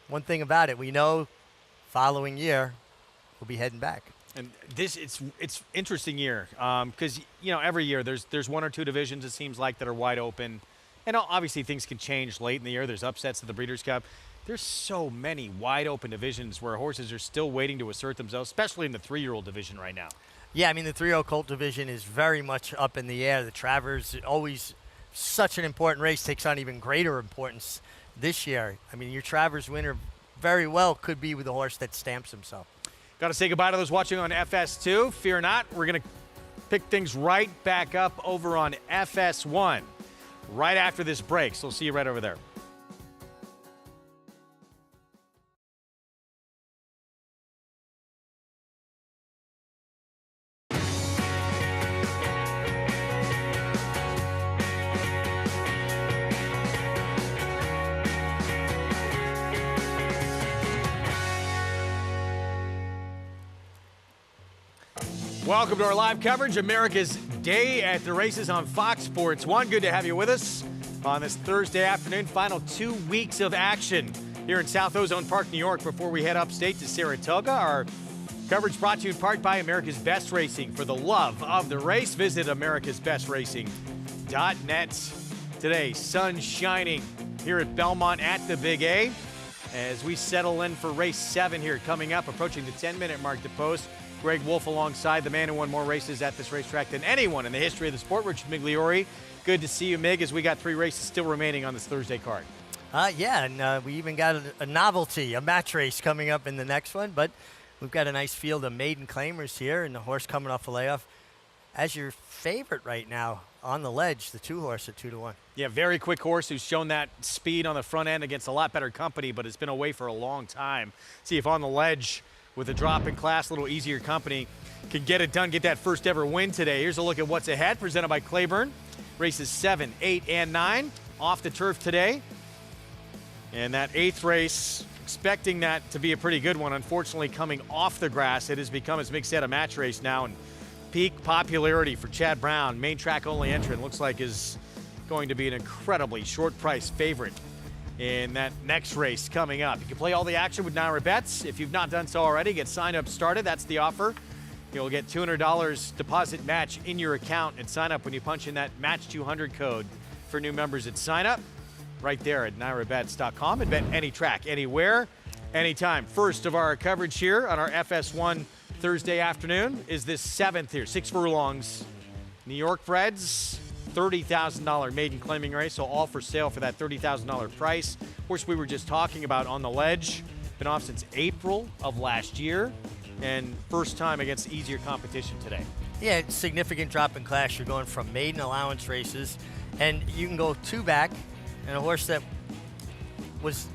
S23: one thing about it, we know following year we'll be heading back.
S9: And it's interesting year because, you know, every year there's one or two divisions, it seems like, that are wide open. And obviously things can change late in the year. There's upsets at the Breeders' Cup. There's so many wide open divisions where horses are still waiting to assert themselves, especially in the 3-year-old division right now.
S23: Yeah, I mean, the 3-year-old colt division is very much up in the air. The Travers, always such an important race, takes on even greater importance this year. I mean, your Travers winner very well could be with the horse that stamps himself.
S9: Got to say goodbye to those watching on FS2. Fear not, we're going to pick things right back up over on FS1 right after this break. So we'll see you right over there. Welcome to our live coverage, America's Day at the Races on Fox Sports 1. Good to have you with us on this Thursday afternoon. Final 2 weeks of action here in South Ozone Park, New York, before we head upstate to Saratoga. Our coverage brought to you in part by America's Best Racing. For the love of the race, visit americasbestracing.net. Today, sun shining here at Belmont at the Big A as we settle in for race 7 here coming up, approaching the 10-minute mark to post. Greg Wolf alongside the man who won more races at this racetrack than anyone in the history of the sport, Richard Migliore. Good to see you, Mig, as we got 3 races still remaining on this Thursday card.
S23: Yeah, and we even got a novelty, a match race coming up in the next one, but we've got a nice field of maiden claimers here and the horse coming off a layoff. As your favorite right now on the ledge, the 2-horse at 2-1.
S9: Yeah, very quick horse who's shown that speed on the front end against a lot better company, but it's been away for a long time. See if on the ledge, with a drop in class, a little easier company, can get it done, get that first ever win today. Here's a look at what's ahead, presented by Claiborne. Races 7, 8, and 9 off the turf today. And that 8th race, expecting that to be a pretty good one. Unfortunately, coming off the grass, it has become, as Mick said, a match race now. And peak popularity for Chad Brown, main track only entrant, looks like is going to be an incredibly short price favorite in that next race coming up. You can play all the action with Naira Bets. If you've not done so already, get sign up started. That's the offer. You'll get $200 deposit match in your account and sign up when you punch in that match 200 code for new members at sign up right there at nairabets.com, and bet any track, anywhere, anytime. First of our coverage here on our FS1 Thursday afternoon is this 7th here, 6 furlongs. New York Breds, $30,000 maiden claiming race, so all for sale for that $30,000 price. Horse we were just talking about on the ledge, been off since April of last year, and first time against easier competition today.
S23: Yeah, significant drop in class. You're going from maiden allowance races, and you can go 2 back, and a horse that was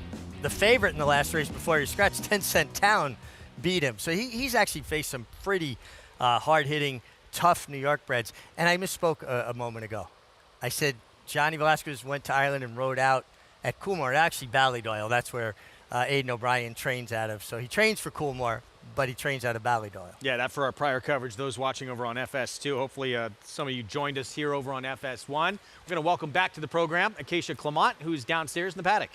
S23: the favorite in the last race before he scratched, 10 Cent Town, beat him. So he's actually faced some pretty hard-hitting, tough New York breds. And I misspoke a moment ago. I said Johnny Velasquez went to Ireland and rode out at Coolmore. Actually, Ballydoyle. That's where Aidan O'Brien trains out of. So he trains for Coolmore, but he trains out of Ballydoyle.
S9: Yeah, that for our prior coverage. Those watching over on FS2, hopefully some of you joined us here over on FS1. We're going to welcome back to the program Acacia Clement, who's downstairs in the paddock.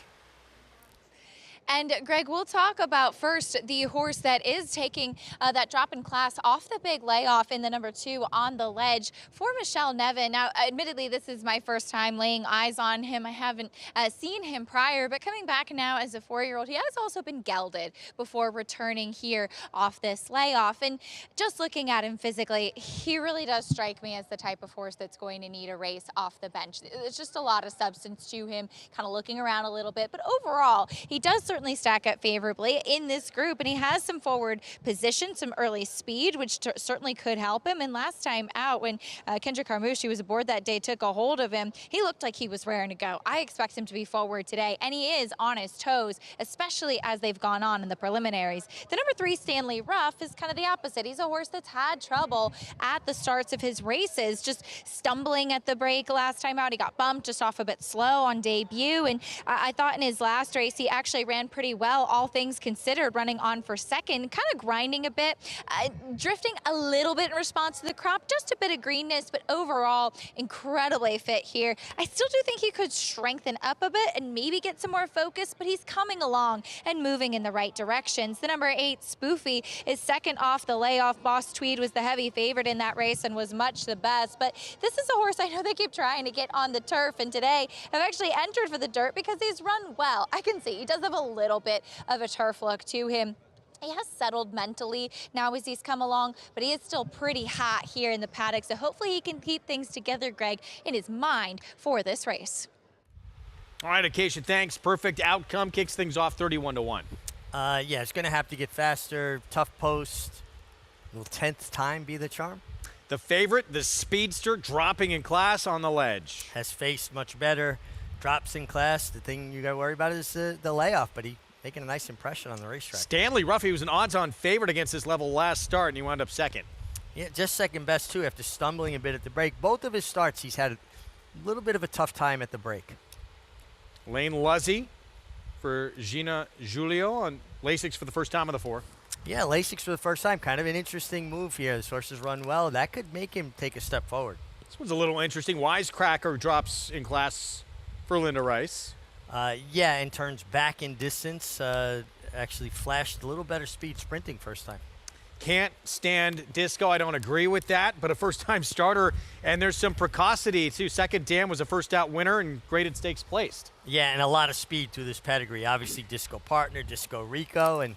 S16: And Greg, we'll talk about first the horse that is taking that drop in class off the big layoff in the number 2 on the ledge for Michelle Nevin. Now, admittedly, this is my first time laying eyes on him. I haven't seen him prior, but coming back now as a 4-year-old, he has also been gelded before returning here off this layoff. And just looking at him physically, he really does strike me as the type of horse that's going to need a race off the bench. There's just a lot of substance to him, kind of looking around a little bit, but overall, he does certainly stack up favorably in this group, and he has some forward position, some early speed, which certainly could help him. And last time out, when Kendra Carmouche, who was aboard that day, took a hold of him, he looked like he was raring to go. I expect him to be forward today, and he is on his toes, especially as they've gone on in the preliminaries. The number 3, Stanley Ruff, is kind of the opposite. He's a horse that's had trouble at the starts of his races, just stumbling at the break last time out. He got bumped just off a bit slow on debut, and I thought in his last race he actually ran
S7: ran pretty well, all things considered, running on for second, kind of grinding a bit, drifting a little bit in response to the crop, just a bit of greenness, but overall, incredibly fit here. I still do think he could strengthen up a bit and maybe get some more focus, but he's coming along and moving in the right directions. The number 8, Spoofy, is second off the layoff. Boss Tweed was the heavy favorite in that race and was much the best, but this is a horse I know they keep trying to get on the turf, and today I've actually entered for the dirt because he's run well. I can see he does have a little bit of a turf look to him. He has settled mentally now as he's come along, but he is still pretty hot here in the paddock, so hopefully he can keep things together, Greg, in his mind for this race.
S9: All right, Acacia, thanks. Perfect outcome. Kicks things off 31-1.
S23: Yeah, it's going to have to get faster. Tough post. Will 10th time be the charm?
S9: The favorite, the Speedster, dropping in class on the ledge.
S23: Has faced much better. Drops in class. The thing you got to worry about is the layoff, but he making a nice impression on the racetrack.
S9: Stanley Ruffy was an odds-on favorite against this level last start, and he wound up second.
S23: Yeah, just second best, too, after stumbling a bit at the break. Both of his starts, he's had a little bit of a tough time at the break.
S9: Lane Luzzy for Gina Julio on Lasix for the first time of the 4.
S23: Yeah, Lasix for the first time. Kind of an interesting move here. This horse has run well. That could make him take a step forward.
S9: This one's a little interesting. Wisecracker drops in class for Linda Rice.
S23: Yeah, and turns back in distance. Actually flashed a little better speed sprinting first time.
S9: Can't stand Disco. I don't agree with that, but a first-time starter, and there's some precocity, too. Second Dam was a first-out winner and graded stakes placed.
S23: Yeah, and a lot of speed through this pedigree. Obviously, Disco Partner, Disco Rico, and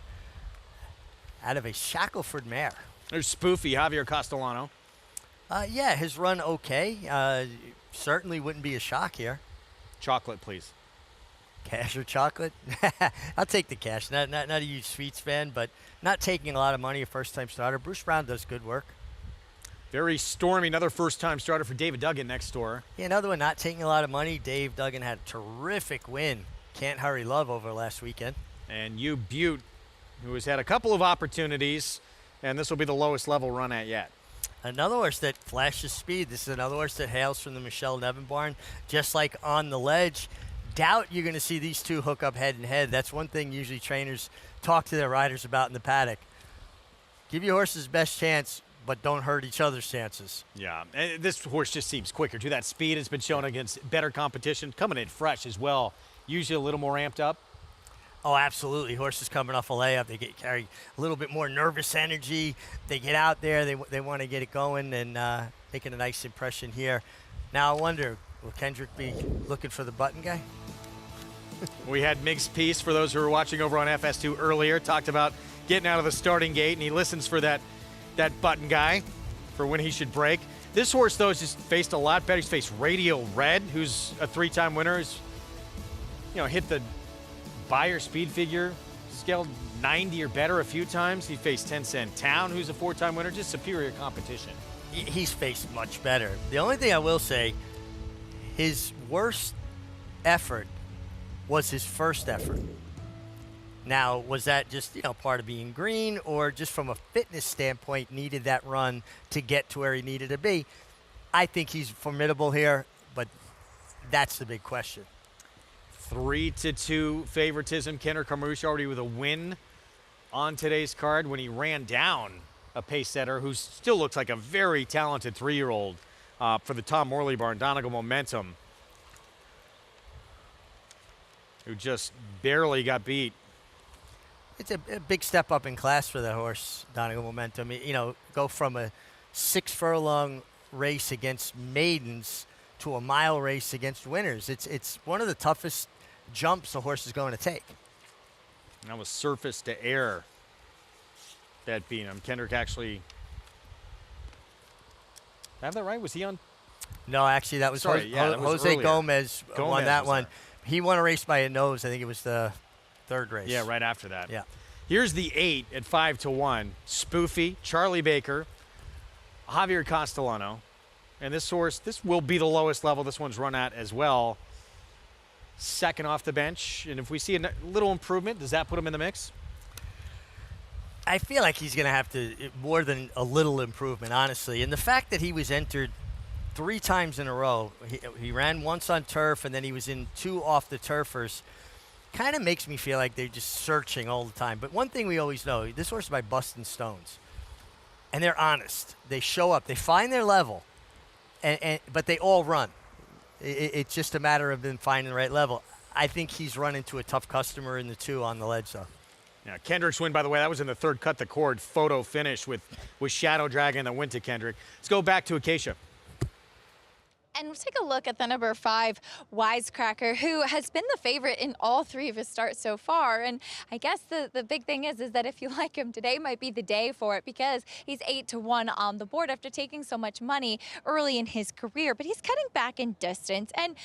S23: out of a Shackleford mare.
S9: There's Spoofy, Javier Castellano.
S23: Yeah, his run okay. Certainly wouldn't be a shock here.
S9: Chocolate, please.
S23: Cash or chocolate? I'll take the cash. Not a huge sweets fan, but not taking a lot of money, a first-time starter. Bruce Brown does good work.
S9: Very stormy. Another first-time starter for David Duggan next door.
S23: Yeah, another one not taking a lot of money. Dave Duggan had a terrific win. Can't Hurry Love over last weekend.
S9: And you Butte, who has had a couple of opportunities, and this will be the lowest level run at yet.
S23: Another horse that flashes speed. This is another horse that hails from the Michelle Nevin barn, just like on the ledge. Doubt you're going to see these two hook up head-and-head. That's one thing usually trainers talk to their riders about in the paddock. Give your horses best chance, but don't hurt each other's chances.
S9: Yeah, and this horse just seems quicker, too. That speed has been shown against better competition, coming in fresh as well. Usually a little more amped up.
S23: Oh, absolutely. Horses coming off a layup, they carry a little bit more nervous energy. They get out there, they want to get it going, and making a nice impression here. Now I wonder, will Kendrick be looking for the button guy?
S9: We had Mig's piece, for those who were watching over on FS2 earlier, talked about getting out of the starting gate, and he listens for that button guy for when he should break. This horse, though, has just faced a lot better. He's faced Radio Red, who's a 3-time winner. He's, hit the Beyer speed figure, scaled 90 or better a few times. He faced 10 Cent Town, who's a 4-time winner. Just superior competition.
S23: He's faced much better. The only thing I will say, his worst effort was his first effort. Now, was that just, part of being green, or just from a fitness standpoint needed that run to get to where he needed to be? I think he's formidable here, but that's the big question.
S9: 3-2 favoritism. Kenner Carmouche already with a win on today's card when he ran down a pace setter who still looks like a very talented 3-year-old for the Tom Morley barn, Donegal Momentum, who just barely got beat.
S23: It's a big step up in class for that horse, Donegal Momentum. Go from a 6-furlong race against maidens to a mile race against winners. It's one of the toughest jumps a horse is going to take.
S9: That was surface to air that beat him. Kendrick actually, have that right? Was he on?
S23: No, actually, that was Jose Gomez won that one. He won a race by a nose. I think it was the third race.
S9: Yeah, right after that.
S23: Yeah.
S9: Here's the 8 at 5-1. Spoofy, Charlie Baker, Javier Castellano. And this horse, this will be the lowest level this one's run at as well. Second off the bench. And if we see a little improvement, does that put him in the mix?
S23: I feel like he's going to have to, more than a little improvement, honestly. And the fact that he was entered 3 times in a row, he ran once on turf, and then he was in 2 off the turfers. kind of makes me feel like they're just searching all the time. But one thing we always know, this horse is by Bustin' Stones. And they're honest. They show up. They find their level. But they all run. It's just a matter of them finding the right level. I think he's run into a tough customer in the 2 on the ledge, though.
S9: Yeah, Kendrick's win, by the way, that was in the 3rd cut the cord photo finish with Shadow Dragon that went to Kendrick. Let's go back to Acacia.
S7: And we'll take a look at the number 5, Wisecracker, who has been the favorite in all 3 of his starts so far. And I guess the big thing is that if you like him, today might be the day for it, because he's 8-1 on the board after taking so much money early in his career. But he's cutting back in distance, and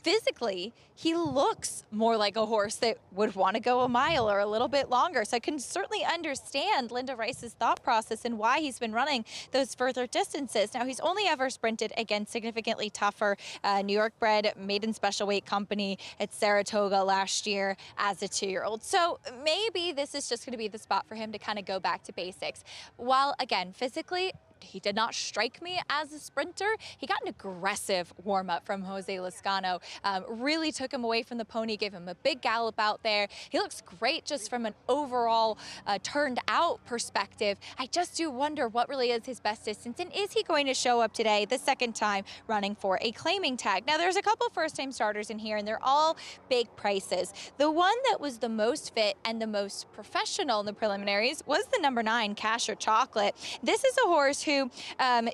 S7: physically, he looks more like a horse that would want to go a mile or a little bit longer. So I can certainly understand Linda Rice's thought process and why he's been running those further distances. Now, he's only ever sprinted against significantly tougher New York-bred maiden special weight company at Saratoga last year as a 2-year-old. So maybe this is just going to be the spot for him to kind of go back to basics. While, again, physically, he did not strike me as a sprinter. He got an aggressive warm-up from Jose Lezcano. Really took him away from the pony, gave him a big gallop out there. He looks great just from an overall turned-out perspective. I just do wonder what really is his best distance, and is he going to show up today, the 2nd time, running for a claiming tag? Now, there's a couple first-time starters in here, and they're all big prices. The one that was the most fit and the most professional in the preliminaries was the number 9, Cash or Chocolate. This is a horse who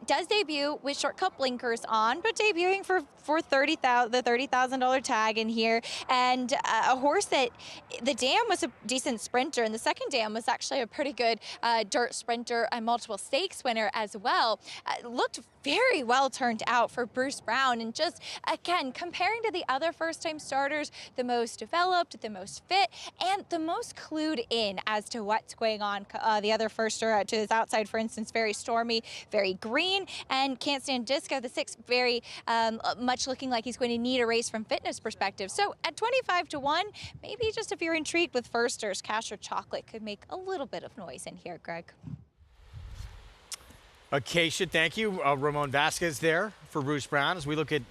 S7: does debut with short cut blinkers on, but debuting for the $30,000 tag in here, and a horse that the dam was a decent sprinter, and the 2nd dam was actually a pretty good dirt sprinter, a multiple stakes winner as well. Looked very well turned out for Bruce Brown, and just again comparing to the other first-time starters, the most developed, the most fit, and the most clued in as to what's going on. The other firster to his outside, for instance, Very Stormy, very green, and Can't Stand Disco, the 6th, very much looking like he's going to need a race from fitness perspective. So at 25-1, maybe just if you're intrigued with firsters, Cash or Chocolate could make a little bit of noise in here, Greg.
S9: Acacia, thank you. Ramon Vasquez there for Bruce Brown. As we look at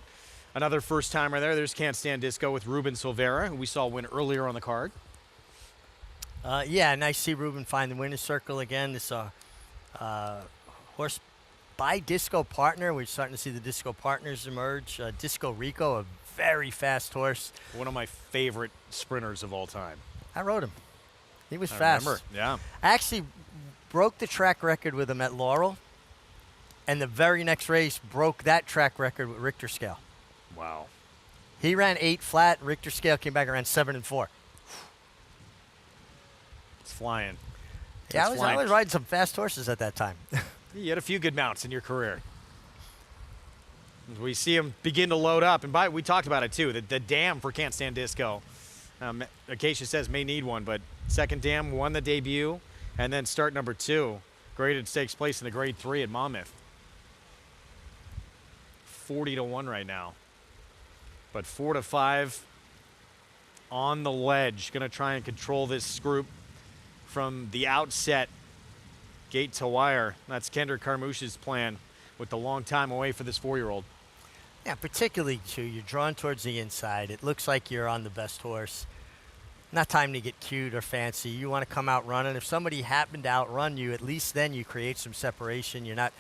S9: another first-timer there's Can't Stand Disco with Ruben Silvera, who we saw win earlier on the card.
S23: Yeah, nice to see Ruben find the winner's circle again. This horse by Disco Partner. We're starting to see the Disco Partners emerge. Disco Rico, a very fast horse.
S9: One of my favorite sprinters of all time.
S23: I rode him. He was fast.
S9: Remember, yeah.
S23: I actually broke the track record with him at Laurel, and the very next race broke that track record with Richter Scale.
S9: Wow.
S23: He ran 8 flat. Richter Scale came back and ran 7-4.
S9: It's flying.
S23: Yeah, I was riding some fast horses at that time.
S9: You had a few good mounts in your career. As we see him begin to load up, and we talked about it too, the dam for Can't Stand Disco. Acacia says may need one, but 2nd dam won the debut, and then start number 2, graded stakes place in the grade 3 at Monmouth. 40-1 right now. But 4-5 on the ledge. Going to try and control this group from the outset, gate to wire. That's Kendrick Carmouche's plan with the long time away for this 4-year-old.
S23: Yeah, particularly, too, you're drawn towards the inside. It looks like you're on the best horse. Not time to get cute or fancy. You want to come out running. If somebody happened to outrun you, at least then you create some separation. You're not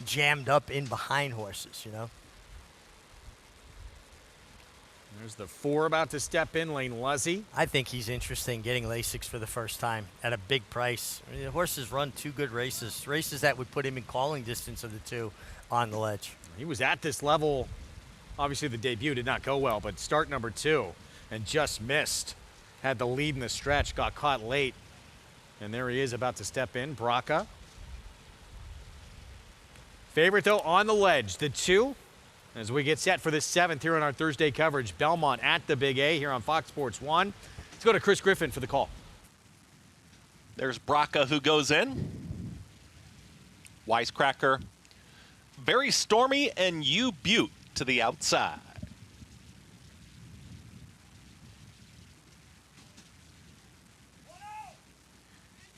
S23: jammed up in behind horses, you know?
S9: There's the 4 about to step in, Lane Luzzy.
S23: I think he's interested in getting Lasix for the first time at a big price. I mean, the horse has run 2 good races that would put him in calling distance of the 2 on the ledge.
S9: He was at this level. Obviously, the debut did not go well, but start number 2 and just missed. Had the lead in the stretch, got caught late. And there he is about to step in, Braca. Favorite, though, on the ledge, the 2. As we get set for this 7th here on our Thursday coverage, Belmont at the Big A here on Fox Sports 1. Let's go to Chris Griffin for the call.
S3: There's Braca who goes in. Wisecracker, Very Stormy, and U Butte to the outside.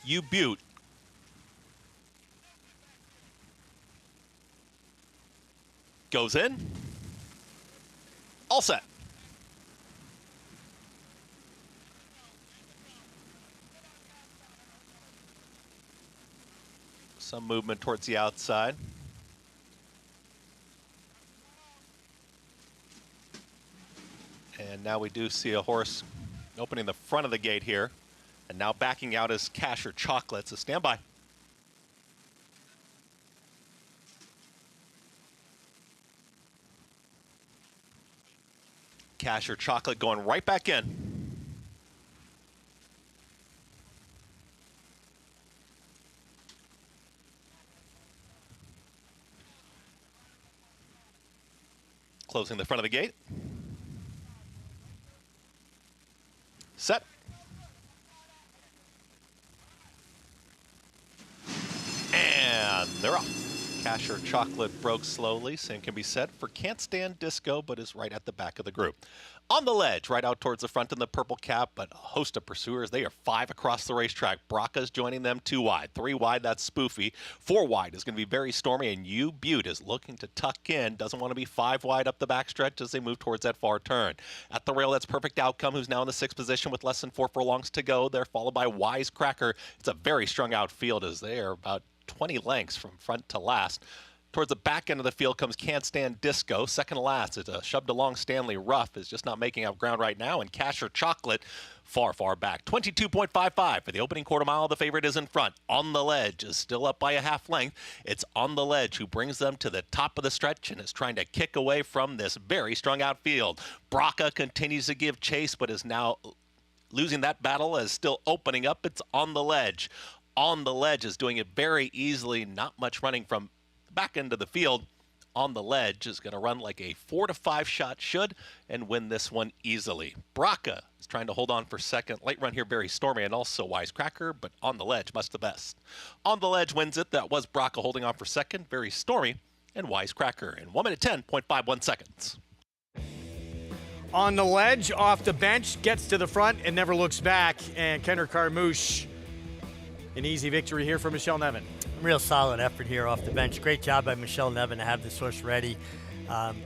S3: U Butte. Goes in. All set. Some movement towards the outside. And now we do see a horse opening the front of the gate here. And now backing out is Casher Chocolate, so stand by. Casher Chocolate going right back in. Closing the front of the gate. Set. And they're off. Casher Chocolate broke slowly. Same can be said for Can't Stand Disco, but is right at the back of the group. On the ledge, right out towards the front in the purple cap, but a host of pursuers. They are 5 across the racetrack. Braca's joining them 2 wide. 3 wide, that's Spoofy. 4 wide is going to be very stormy, and U Butte is looking to tuck in. Doesn't want to be 5 wide up the backstretch as they move towards that far turn. At the rail, that's Perfect Outcome, who's now in the 6th position with less than 4 furlongs to go. They're followed by Wisecracker. It's a very strung out field as they are about 20 lengths from front to last. Towards the back end of the field comes Can't Stand Disco. Second to last is a shoved along Stanley Ruff, is just not making up ground right now. And Casher Chocolate far, far back. 22.55 for the opening quarter mile. The favorite is in front. On the Ledge is still up by a half length. It's On the Ledge who brings them to the top of the stretch and is trying to kick away from this very strung out field. Braca continues to give chase, but is now losing that battle as still opening up. It's On the Ledge. On the Ledge is doing it very easily. Not much running from back end of the field. On the Ledge is going to run like a 4 to 5 shot should and win this one easily. Braca is trying to hold on for second. Late run here, very stormy, and also Wisecracker, but On the Ledge much the best. On the Ledge wins it. That was Braca holding on for second. Very stormy, and Wisecracker in 1 minute 10.51 seconds.
S9: On the Ledge, off the bench, gets to the front and never looks back. And Kendrick Carmouche, an easy victory here for Michelle Nevin.
S23: Real solid effort here off the bench. Great job by Michelle Nevin to have this horse ready.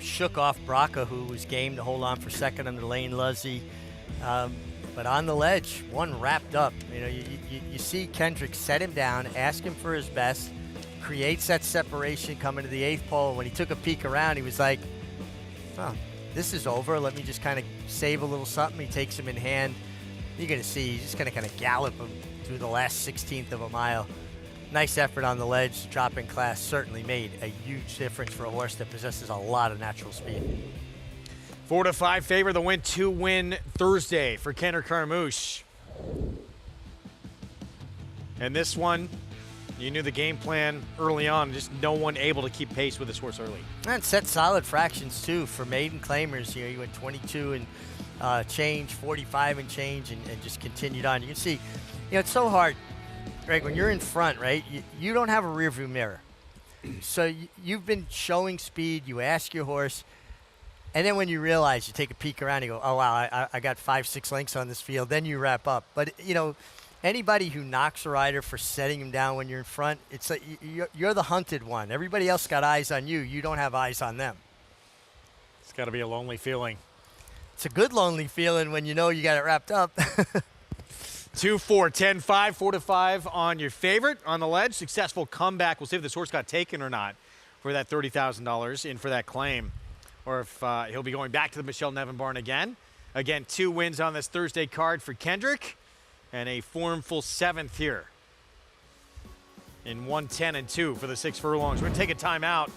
S23: Shook off Braca, who was game to hold on for second under Lane Luzzy. But On the Ledge, one wrapped up. You know, you see Kendrick set him down, ask him for his best, creates that separation coming to the 8th pole. When he took a peek around, he was like, oh, this is over. Let me just kind of save a little something. He takes him in hand. You're going to see he's just going to kind of gallop him through the last 16th of a mile. Nice effort on the Ledge. Drop in class certainly made a huge difference for a horse that possesses a lot of natural speed.
S9: 4 to 5 favor, the win 2 win Thursday for Kendrick Carmouche. And this one, you knew the game plan early on, just no one able to keep pace with this horse early.
S23: And set solid fractions too for maiden claimers. You know, you went 22 and change, 45 and change, and just continued on. You can see, you know, it's so hard. Greg, when you're in front, right, you don't have a rear view mirror. So you've been showing speed, you ask your horse, and then when you realize, you take a peek around, you go, oh, wow, I got 5-6 lengths on this field, then you wrap up. But, you know, anybody who knocks a rider for setting him down when you're in front, it's like you're the hunted one. Everybody else got eyes on you. You don't have eyes on them.
S9: It's got to be a lonely feeling.
S23: It's a good lonely feeling when you know you got it wrapped up.
S9: 2-4, 10-5, 4 to 5 on your favorite On the Ledge. Successful comeback. We'll see if this horse got taken or not for that $30,000 in for that claim, or if he'll be going back to the Michelle Nevin barn again. Again, 2 wins on this Thursday card for Kendrick and a formful 7th here in 1:10-2 for the 6 furlongs. We're going to take a timeout.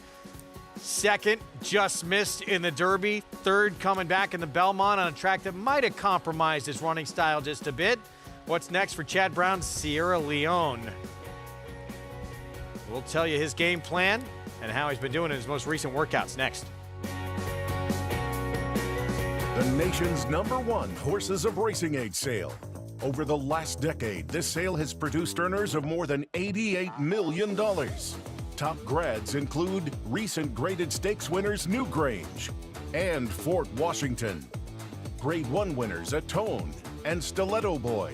S9: Second, just missed in the Derby. Third, coming back in the Belmont on a track that might have compromised his running style just a bit. What's next for Chad Brown's Sierra Leone? We'll tell you his game plan and how he's been doing in his most recent workouts next.
S10: The nation's #1 Horses of Racing Age sale. Over the last decade, this sale has produced earners of more than $88 million. Top grads include recent graded stakes winners Newgrange and Fort Washington. Grade 1 winners Atone and Stiletto Boy.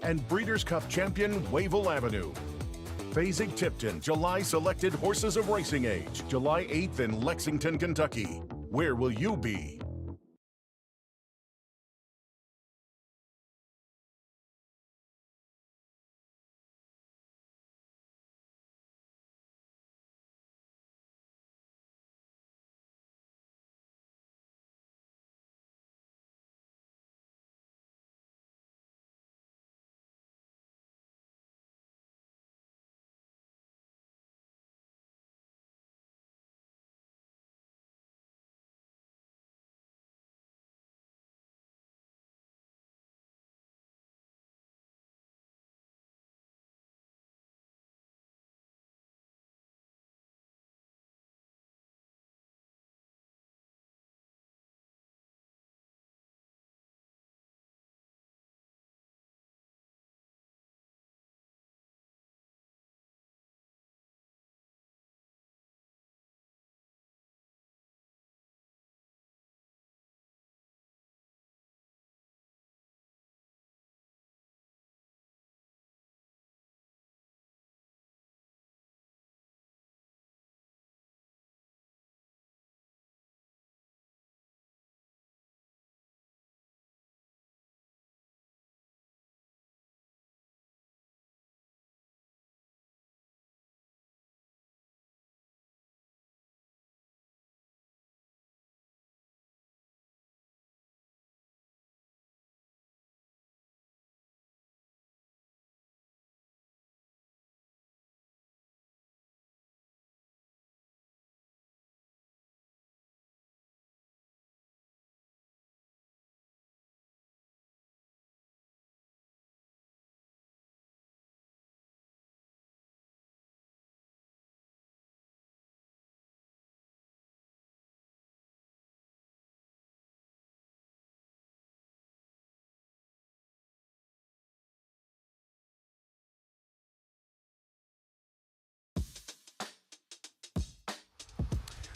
S10: And Breeders' Cup champion Wavell Avenue. Fasig-Tipton July selected Horses of Racing Age, July 8th in Lexington, Kentucky. Where will you be?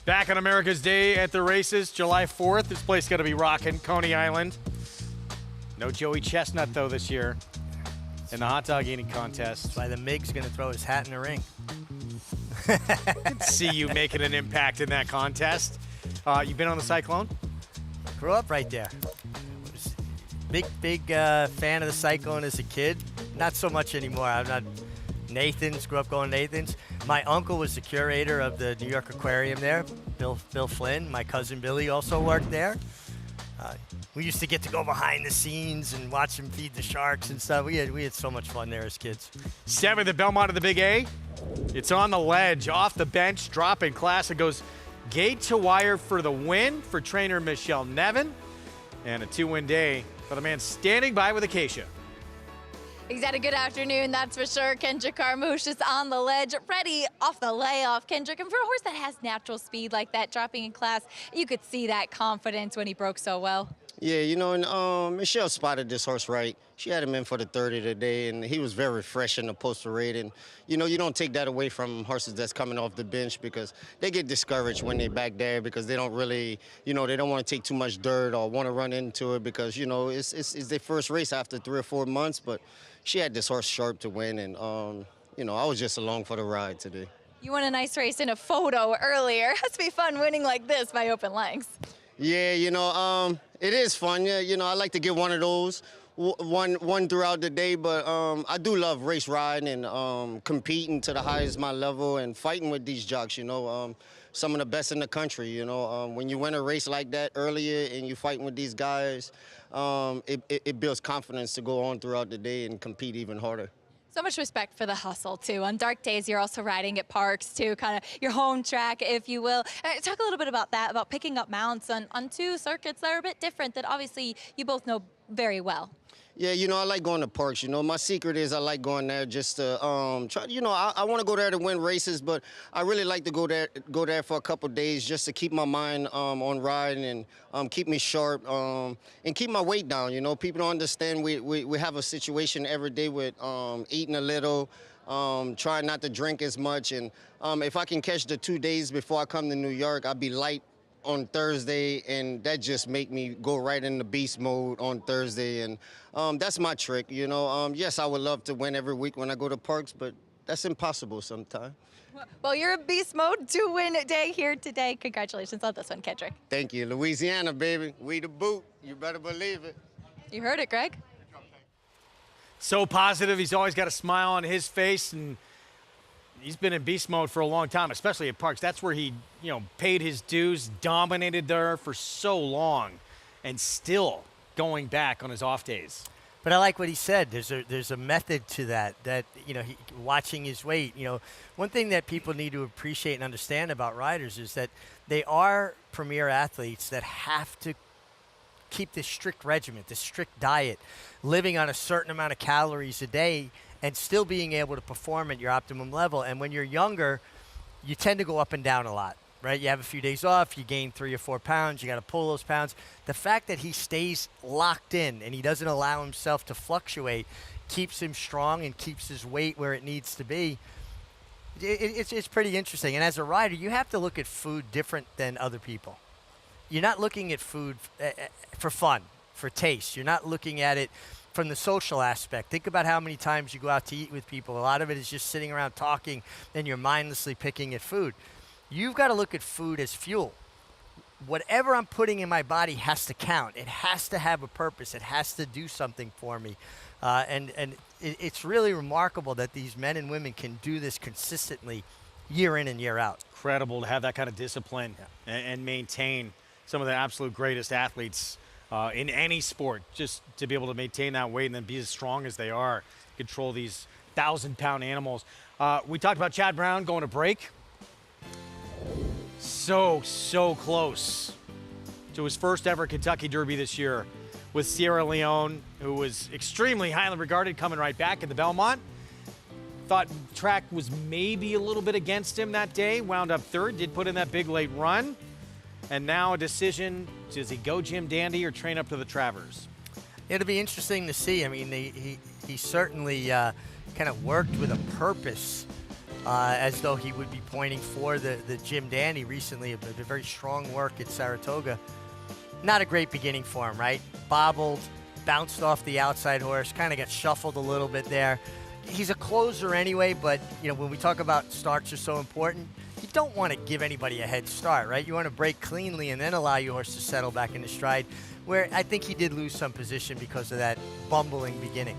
S9: Back on America's Day at the races, July 4th. This place got to be rocking, Coney Island. No Joey Chestnut, though, this year in the hot dog eating contest.
S23: That's why the MIG's going to throw his hat in the ring.
S9: I can see you making an impact in that contest. You been on the Cyclone?
S23: Grew up right there. Was big fan of the Cyclone as a kid. Not so much anymore. I'm not. Nathan's, grew up going to Nathan's. My uncle was the curator of the New York Aquarium there, Bill Flynn. My cousin Billy also worked there. We used to get to go behind the scenes and watch them feed the sharks and stuff. We had so much fun there as kids.
S9: 7th at Belmont of the Big A. It's on the ledge, off the bench, dropping class. It goes gate to wire for the win for trainer Michelle Nevin. And a 2-win day for the man standing by with Acacia.
S7: He's had a good afternoon, that's for sure. Kendrick Carmouche is on the ledge, ready off the layoff. Kendrick, and for a horse that has natural speed like that, dropping in class, you could see that confidence when he broke so well.
S12: Yeah, you know, and Michelle spotted this horse right. She had him in for the 30 today, and he was very fresh in the post parade. And, you know, you don't take that away from horses that's coming off the bench because they get discouraged when they're back there because they don't really, you know, they don't want to take too much dirt or want to run into it because, you know, it's their first race after 3 or 4 months. But she had this horse sharp to win, and, you know, I was just along for the ride today.
S7: You won a nice race in a photo earlier. It has to be fun winning like this by open lengths.
S12: Yeah, you know, it is fun. Yeah, you know, I like to get one of those, one throughout the day. But I do love race riding and competing to the highest my level and fighting with these jocks. You know, some of the best in the country. You know, when you win a race like that earlier and you're fighting with these guys, it builds confidence to go on throughout the day and compete even harder.
S7: So much respect for the hustle, too. On dark days, you're also riding at parks, too, kind of your home track, if you will. Talk a little bit about that, about picking up mounts on 2 circuits that are a bit different that obviously you both know very well.
S12: Yeah, you know, I like going to parks. You know, my secret is I like going there just to try. You know, I want to go there to win races, but I really like to go there for a couple of days just to keep my mind on riding and keep me sharp and keep my weight down. You know, people don't understand we have a situation every day with eating a little, trying not to drink as much, and if I can catch the 2 days before I come to New York, I'll be light on Thursday, and that just make me go right into beast mode on Thursday, and that's my trick, you know. Yes, I would love to win every week when I go to parks, but that's impossible sometimes.
S7: Well, you're in beast mode, 2-win day here today. Congratulations on this one, Kendrick.
S12: Thank you. Louisiana, baby. We the boot. You better believe it.
S7: You heard it, Greg.
S9: So positive. He's always got a smile on his face, and he's been in beast mode for a long time, especially at parks. That's where he, you know, paid his dues, dominated there for so long, and still going back on his off days.
S23: But I like what he said. There's a method to that, you know, watching his weight. You know, one thing that people need to appreciate and understand about riders is that they are premier athletes that have to keep this strict regimen, this strict diet, living on a certain amount of calories a day and still being able to perform at your optimum level. And when you're younger, you tend to go up and down a lot, right? You have a few days off, you gain 3 or 4 pounds, you got to pull those pounds. The fact that he stays locked in and he doesn't allow himself to fluctuate keeps him strong and keeps his weight where it needs to be. It's pretty interesting. And as a rider, you have to look at food different than other people. You're not looking at food for fun, for taste. You're not looking at it from the social aspect. Think about how many times you go out to eat with people. A lot of it is just sitting around talking and you're mindlessly picking at food. You've got to look at food as fuel. Whatever I'm putting in my body has to count. It has to have a purpose. It has to do something for me. And it's really remarkable that these men and women can do this consistently year in and year out.
S9: Incredible to have that kind of discipline and maintain some of the absolute greatest athletes in any sport, just to be able to maintain that weight and then be as strong as they are, control these 1,000-pound animals. We talked about Chad Brown going to break. So close to his first ever Kentucky Derby this year with Sierra Leone, who was extremely highly regarded coming right back at the Belmont. Thought track was maybe a little bit against him that day, wound up third, did put in that big late run. And now a decision, does he go Jim Dandy or train up to the Travers?
S23: It'll be interesting to see. I mean, he certainly kind of worked with a purpose as though he would be pointing for the Jim Dandy recently, a very strong work at Saratoga. Not a great beginning for him, right? Bobbled, bounced off the outside horse, kind of got shuffled a little bit there. He's a closer anyway, but when we talk about starts are so important, you don't want to give anybody a head start, right? You want to break cleanly and then allow your horse to settle back into stride, where I think he did lose some position because of that bumbling beginning.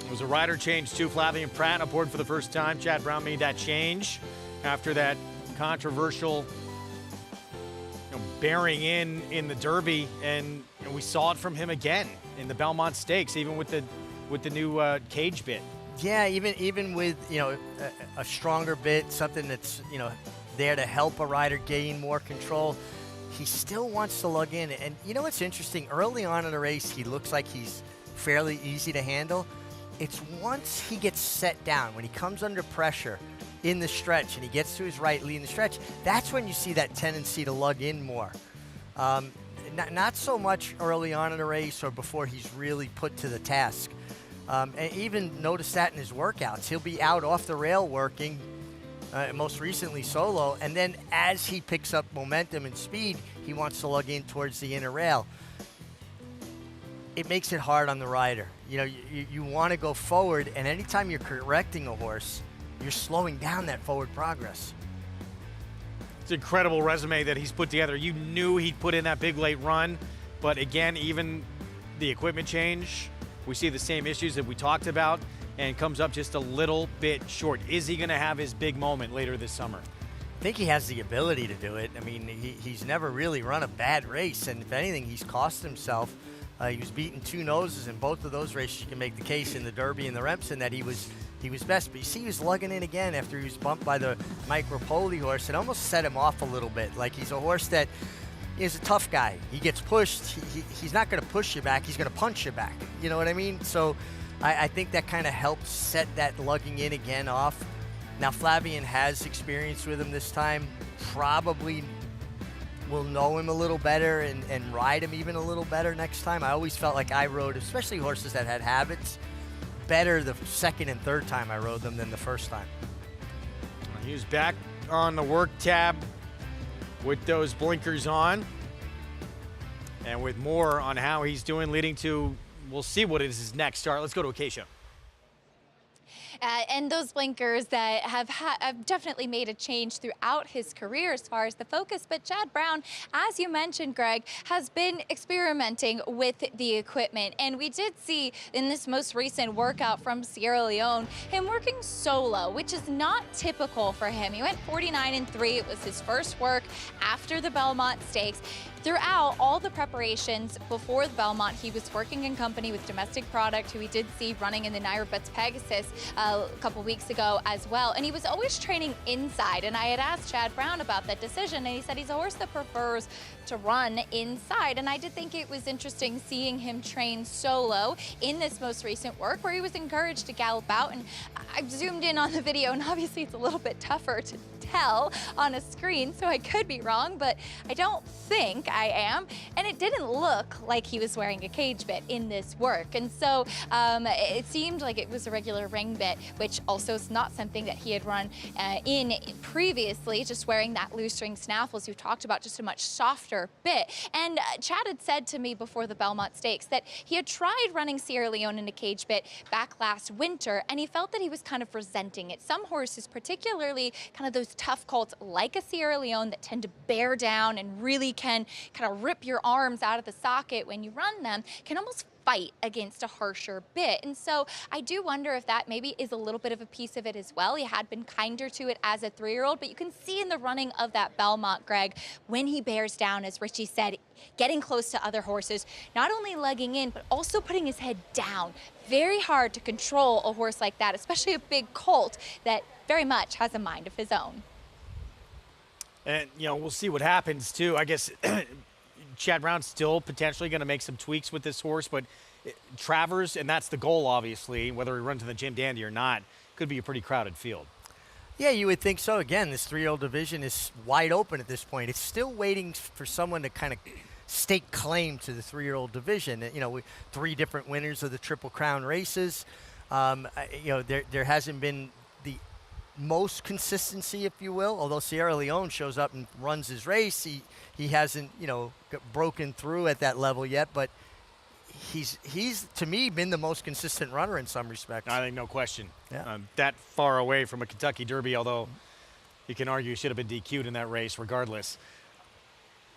S9: It was a rider change too. Flavien Prat aboard for the first time. Chad Brown made that change after that controversial bearing in the Derby, and we saw it from him again in the Belmont Stakes, even with the new cage bit.
S23: Yeah, even with a stronger bit, something that's there to help a rider gain more control, he still wants to lug in. And what's interesting? Early on in the race, he looks like he's fairly easy to handle. It's once he gets set down, when he comes under pressure in the stretch and he gets to his right leading the stretch, that's when you see that tendency to lug in more. Not so much early on in the race or before he's really put to the task. And even notice that in his workouts. He'll be out off the rail working, most recently solo, and then as he picks up momentum and speed, he wants to lug in towards the inner rail. It makes it hard on the rider. You want to go forward, and anytime you're correcting a horse, you're slowing down that forward progress.
S9: It's an incredible resume that he's put together. You knew he'd put in that big late run, but again, even the equipment change, we see the same issues that we talked about, and comes up just a little bit short. Is he going to have his big moment later this summer?
S23: I think he has the ability to do it. I mean, he's never really run a bad race, and if anything, he's cost himself. He was beaten 2 noses in both of those races. You can make the case in the Derby and the Remsen that he was best. But you see, he was lugging in again after he was bumped by the Mike Rapoli horse. It almost set him off a little bit. Like, he's a horse that is a tough guy. He gets pushed. He's not going to push you back. He's going to punch you back. You know what I mean? So I think that kind of helped set that lugging in again off. Now, Flavien has experience with him this time. Probably will know him a little better and ride him even a little better next time. I always felt like I rode, especially horses that had habits, better the second and third time I rode them than the first time.
S9: He was back on the work tab with those blinkers on, and with more on how he's doing, leading to, we'll see what is his next start. Let's go to Acacia.
S7: And those blinkers that have definitely made a change throughout his career as far as the focus. But Chad Brown, as you mentioned, Greg, has been experimenting with the equipment. And we did see in this most recent workout from Sierra Leone, him working solo, which is not typical for him. He went 49-3. It was his first work after the Belmont Stakes. Throughout all the preparations before the Belmont, he was working in company with Domestic Product, who we did see running in the Naira Betts Pegasus a couple weeks ago as well. And he was always training inside. And I had asked Chad Brown about that decision, and he said he's a horse that prefers to run inside. And I did think it was interesting seeing him train solo in this most recent work, where he was encouraged to gallop out. And I've zoomed in on the video, and obviously it's a little bit tougher to tell on a screen, so I could be wrong, but I don't think I am. And it didn't look like he was wearing a cage bit in this work. And so it seemed like it was a regular ring bit, which also is not something that he had run in previously, just wearing that loose ring snaffle, as you talked about, just a much softer bit. And Chad had said to me before the Belmont Stakes that he had tried running Sierra Leone in a cage bit back last winter, and he felt that he was kind of resenting it. Some horses, particularly kind of those tough colts like a Sierra Leone that tend to bear down and really can kind of rip your arms out of the socket when you run them, can almost fight against a harsher bit. And so I do wonder if that maybe is a little bit of a piece of it as well. He had been kinder to it as a 3-year-old, but you can see in the running of that Belmont, Greg, when he bears down, as Richie said, getting close to other horses, not only legging in, but also putting his head down. Very hard to control a horse like that, especially a big colt that very much has a mind of his own.
S9: And, we'll see what happens, too. I guess Chad Brown's still potentially going to make some tweaks with this horse, but Travers, and that's the goal, obviously, whether he runs in the Jim Dandy or not, could be a pretty crowded field.
S23: Yeah, you would think so. Again, this 3-year-old division is wide open at this point. It's still waiting for someone to kind of stake claim to the 3-year-old division. 3 different winners of the Triple Crown races. There hasn't been the most consistency, if you will. Although Sierra Leone shows up and runs his race, he hasn't, broken through at that level yet. But he's to me been the most consistent runner in some respects.
S9: I think no question.
S23: Yeah.
S9: That far away from a Kentucky Derby, although you can argue he should have been DQ'd in that race regardless.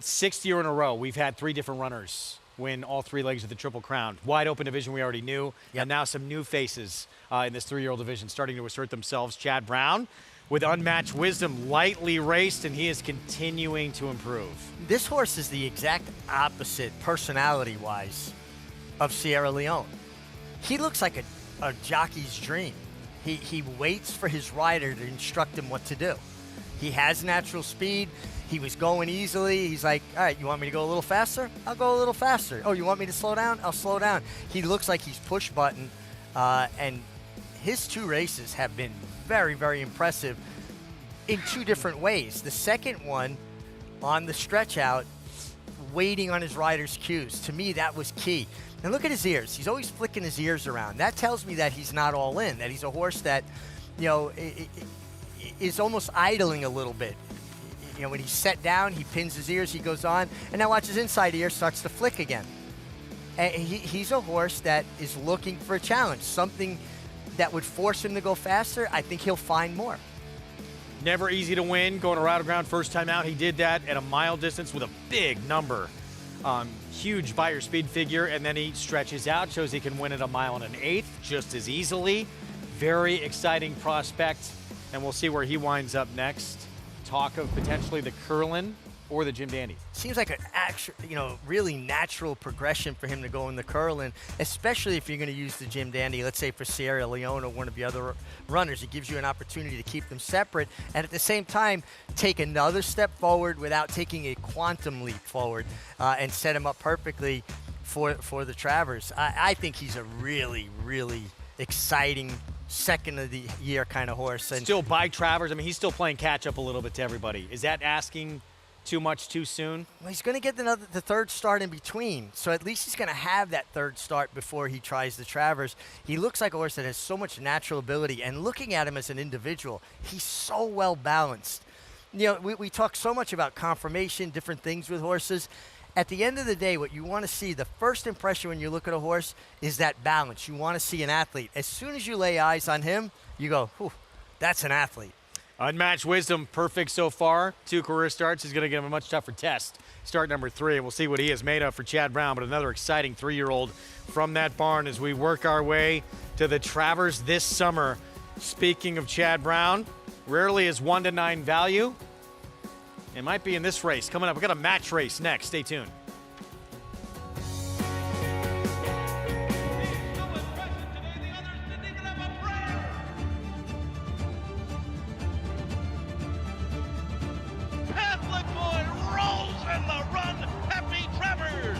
S9: 6th year in a row, we've had 3 different runners win all 3 legs of the Triple Crown. Wide open division we already knew, and now some new faces in this 3-year-old division starting to assert themselves. Chad Brown, with unmatched wisdom, lightly raced, and he is continuing to improve.
S23: This horse is the exact opposite, personality-wise, of Sierra Leone. He looks like a jockey's dream. He waits for his rider to instruct him what to do. He has natural speed. He was going easily. He's like, all right, you want me to go a little faster? I'll go a little faster. Oh, you want me to slow down? I'll slow down. He looks like he's push button, and his 2 races have been very, very impressive in 2 different ways. The second one, on the stretch out, waiting on his rider's cues. To me, that was key. And look at his ears. He's always flicking his ears around. That tells me that he's not all in, that he's a horse that, is almost idling a little bit. When he's set down, he pins his ears, he goes on, and now watch his inside ear starts to flick again. And he's a horse that is looking for a challenge, something that would force him to go faster. I think he'll find more.
S9: Never easy to win, going around the ground first time out. He did that at a mile distance with a big number. Huge buyer speed figure, and then he stretches out, shows he can win at a mile and an 1/8 just as easily. Very exciting prospect, and we'll see where he winds up next. Talk of potentially the Curlin or the Jim Dandy.
S23: Seems like an really natural progression for him to go in the Curlin, especially if you're going to use the Jim Dandy, let's say for Sierra Leone or one of the other runners. It gives you an opportunity to keep them separate and at the same time take another step forward without taking a quantum leap forward and set him up perfectly for the Travers. I think he's a really, really exciting second of the year kind of horse. And
S9: still by Travers, I mean, he's still playing catch up a little bit to everybody. Is that asking too much too soon?
S23: Well, he's going to get the 3rd start in between, so at least he's going to have that 3rd start before he tries the Travers. He looks like a horse that has so much natural ability, and looking at him as an individual, he's so well balanced. We talk so much about conformation, different things with horses. At the end of the day, what you want to see, the first impression when you look at a horse is that balance. You want to see an athlete. As soon as you lay eyes on him, you go, whew, that's an athlete.
S9: Unmatched wisdom, perfect so far. 2 career starts. He's going to give him a much tougher test. Start number 3, and we'll see what he is made of for Chad Brown, but another exciting 3-year-old from that barn as we work our way to the Travers this summer. Speaking of Chad Brown, rarely is 1-9 value. It might be in this race. Coming up, we've got a match race next. Stay tuned.
S5: Catholic boy rolls in the run. Happy Travers.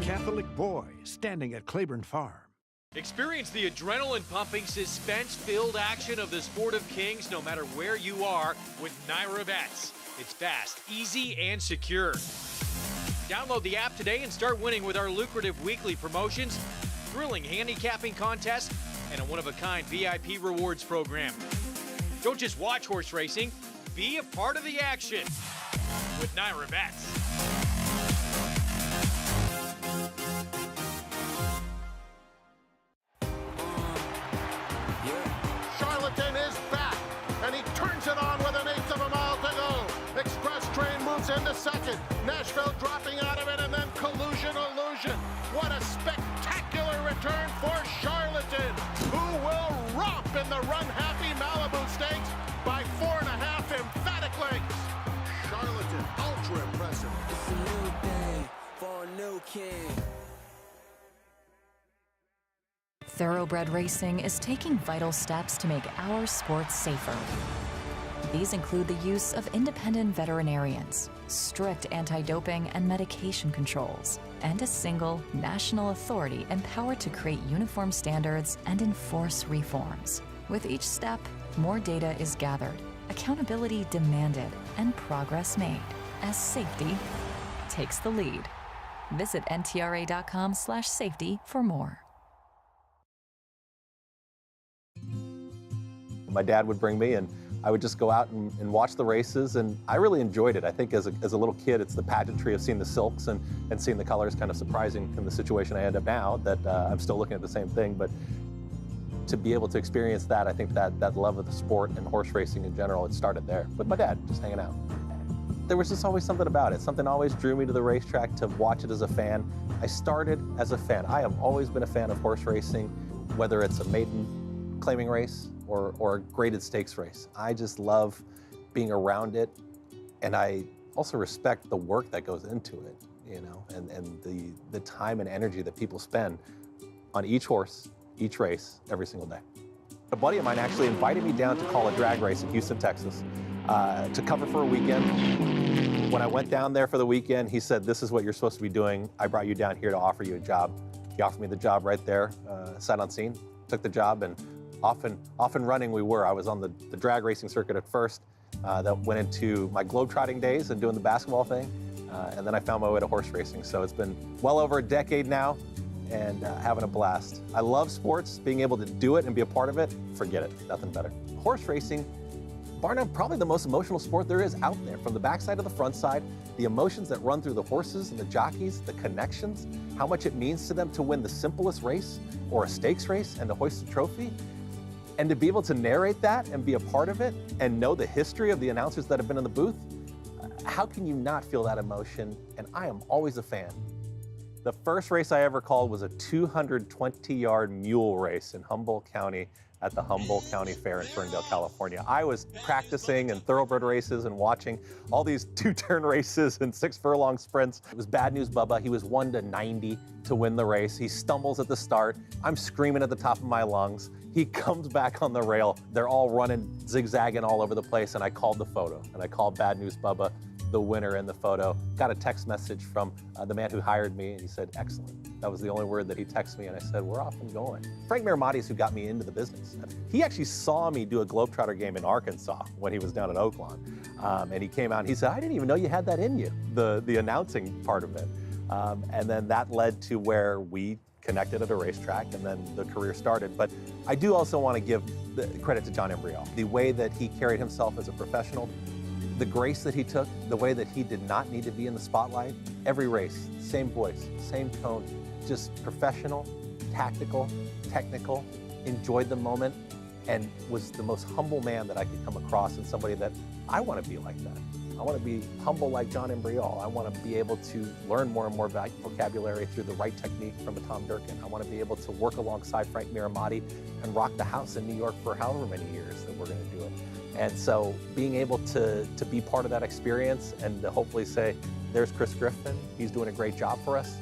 S2: Catholic boy standing at Claiborne Farm.
S6: Experience the adrenaline-pumping, suspense-filled action of the Sport of Kings no matter where you are with Naira Bets. It's fast, easy, and secure. Download the app today and start winning with our lucrative weekly promotions, thrilling handicapping contests, and a one-of-a-kind VIP rewards program. Don't just watch horse racing, be a part of the action with Naira Bets.
S4: Charlatan is back, and he turns it on with 1/8 of a mile to go. Express Train moves into second. Nashville dropping out of it, and then Collusion Illusion. What a spectacular return for Charlatan, who will romp in the run-happy Malibu Stakes by 4.5 emphatic lengths. Charlatan, ultra impressive.
S20: It's a new day for a new king.
S18: Thoroughbred Racing is taking vital steps to make our sports safer. These include the use of independent veterinarians, strict anti-doping and medication controls, and a single national authority empowered to create uniform standards and enforce reforms. With each step, more data is gathered, accountability demanded, and progress made as safety takes the lead. Visit ntra.com/safety for more.
S14: My dad would bring me, and I would just go out and watch the races, and I really enjoyed it. I think as a little kid, it's the pageantry of seeing the silks and seeing the colors, kind of surprising in the situation I end up now, that I'm still looking at the same thing. But to be able to experience that, I think that love of the sport and horse racing in general, it started there with my dad, just hanging out. There was just always something about it. Something always drew me to the racetrack to watch it as a fan. I started as a fan. I have always been a fan of horse racing, whether it's a maiden claiming race or a graded stakes race. I just love being around it, and I also respect the work that goes into it, you know, and the time and energy that people spend on each horse, each race, every single day. A buddy of mine actually invited me down to call a drag race in Houston, Texas, to cover for a weekend. When I went down there for the weekend, he said, "This is what you're supposed to be doing. I brought you down here to offer you a job." He offered me the job right there, sight on scene, took the job, and off and running we were. I was on the drag racing circuit at first, that went into my globetrotting days and doing the basketball thing, and then I found my way to horse racing. So it's been well over a decade now, and having a blast. I love sports. Being able to do it and be a part of it, forget it, nothing better. Horse racing, bar none, probably the most emotional sport there is out there. From the backside to the front side, the emotions that run through the horses and the jockeys, the connections, how much it means to them to win the simplest race or a stakes race and to hoist a trophy. And to be able to narrate that and be a part of it and know the history of the announcers that have been in the booth, how can you not feel that emotion? And I am always a fan. The first race I ever called was a 220-yard mule race in Humboldt County at the Humboldt County Fair in Ferndale, California. I was practicing and thoroughbred races and watching all these two-turn races and 6-furlong sprints. It was Bad News Bubba. He was 1-90 to win the race. He stumbles at the start. I'm screaming at the top of my lungs. He comes back on the rail. They're all running, zigzagging all over the place, and I called the photo. And I called Bad News Bubba the winner in the photo. Got a text message from the man who hired me, and he said, "Excellent." That was the only word that he texted me, and I said, "We're off and going." Frank Miramati is who got me into the business. He actually saw me do a Globetrotter game in Arkansas when he was down at Oaklawn. And he came out and he said, "I didn't even know you had that in you," the announcing part of it. And then that led to where we connected at a racetrack, and then the career started. But I do also want to give the credit to John Embrial. The way that he carried himself as a professional, the grace that he took, the way that he did not need to be in the spotlight. Every race, same voice, same tone, just professional, tactical, technical, enjoyed the moment, and was the most humble man that I could come across, and somebody that I want to be like that. I want to be humble like John Embrial. I want to be able to learn more and more vocabulary through the right technique from a Tom Durkin. I want to be able to work alongside Frank Miramati and rock the house in New York for however many years that we're going to do it. And so being able to be part of that experience and to hopefully say, "There's Chris Griffin, he's doing a great job for us,"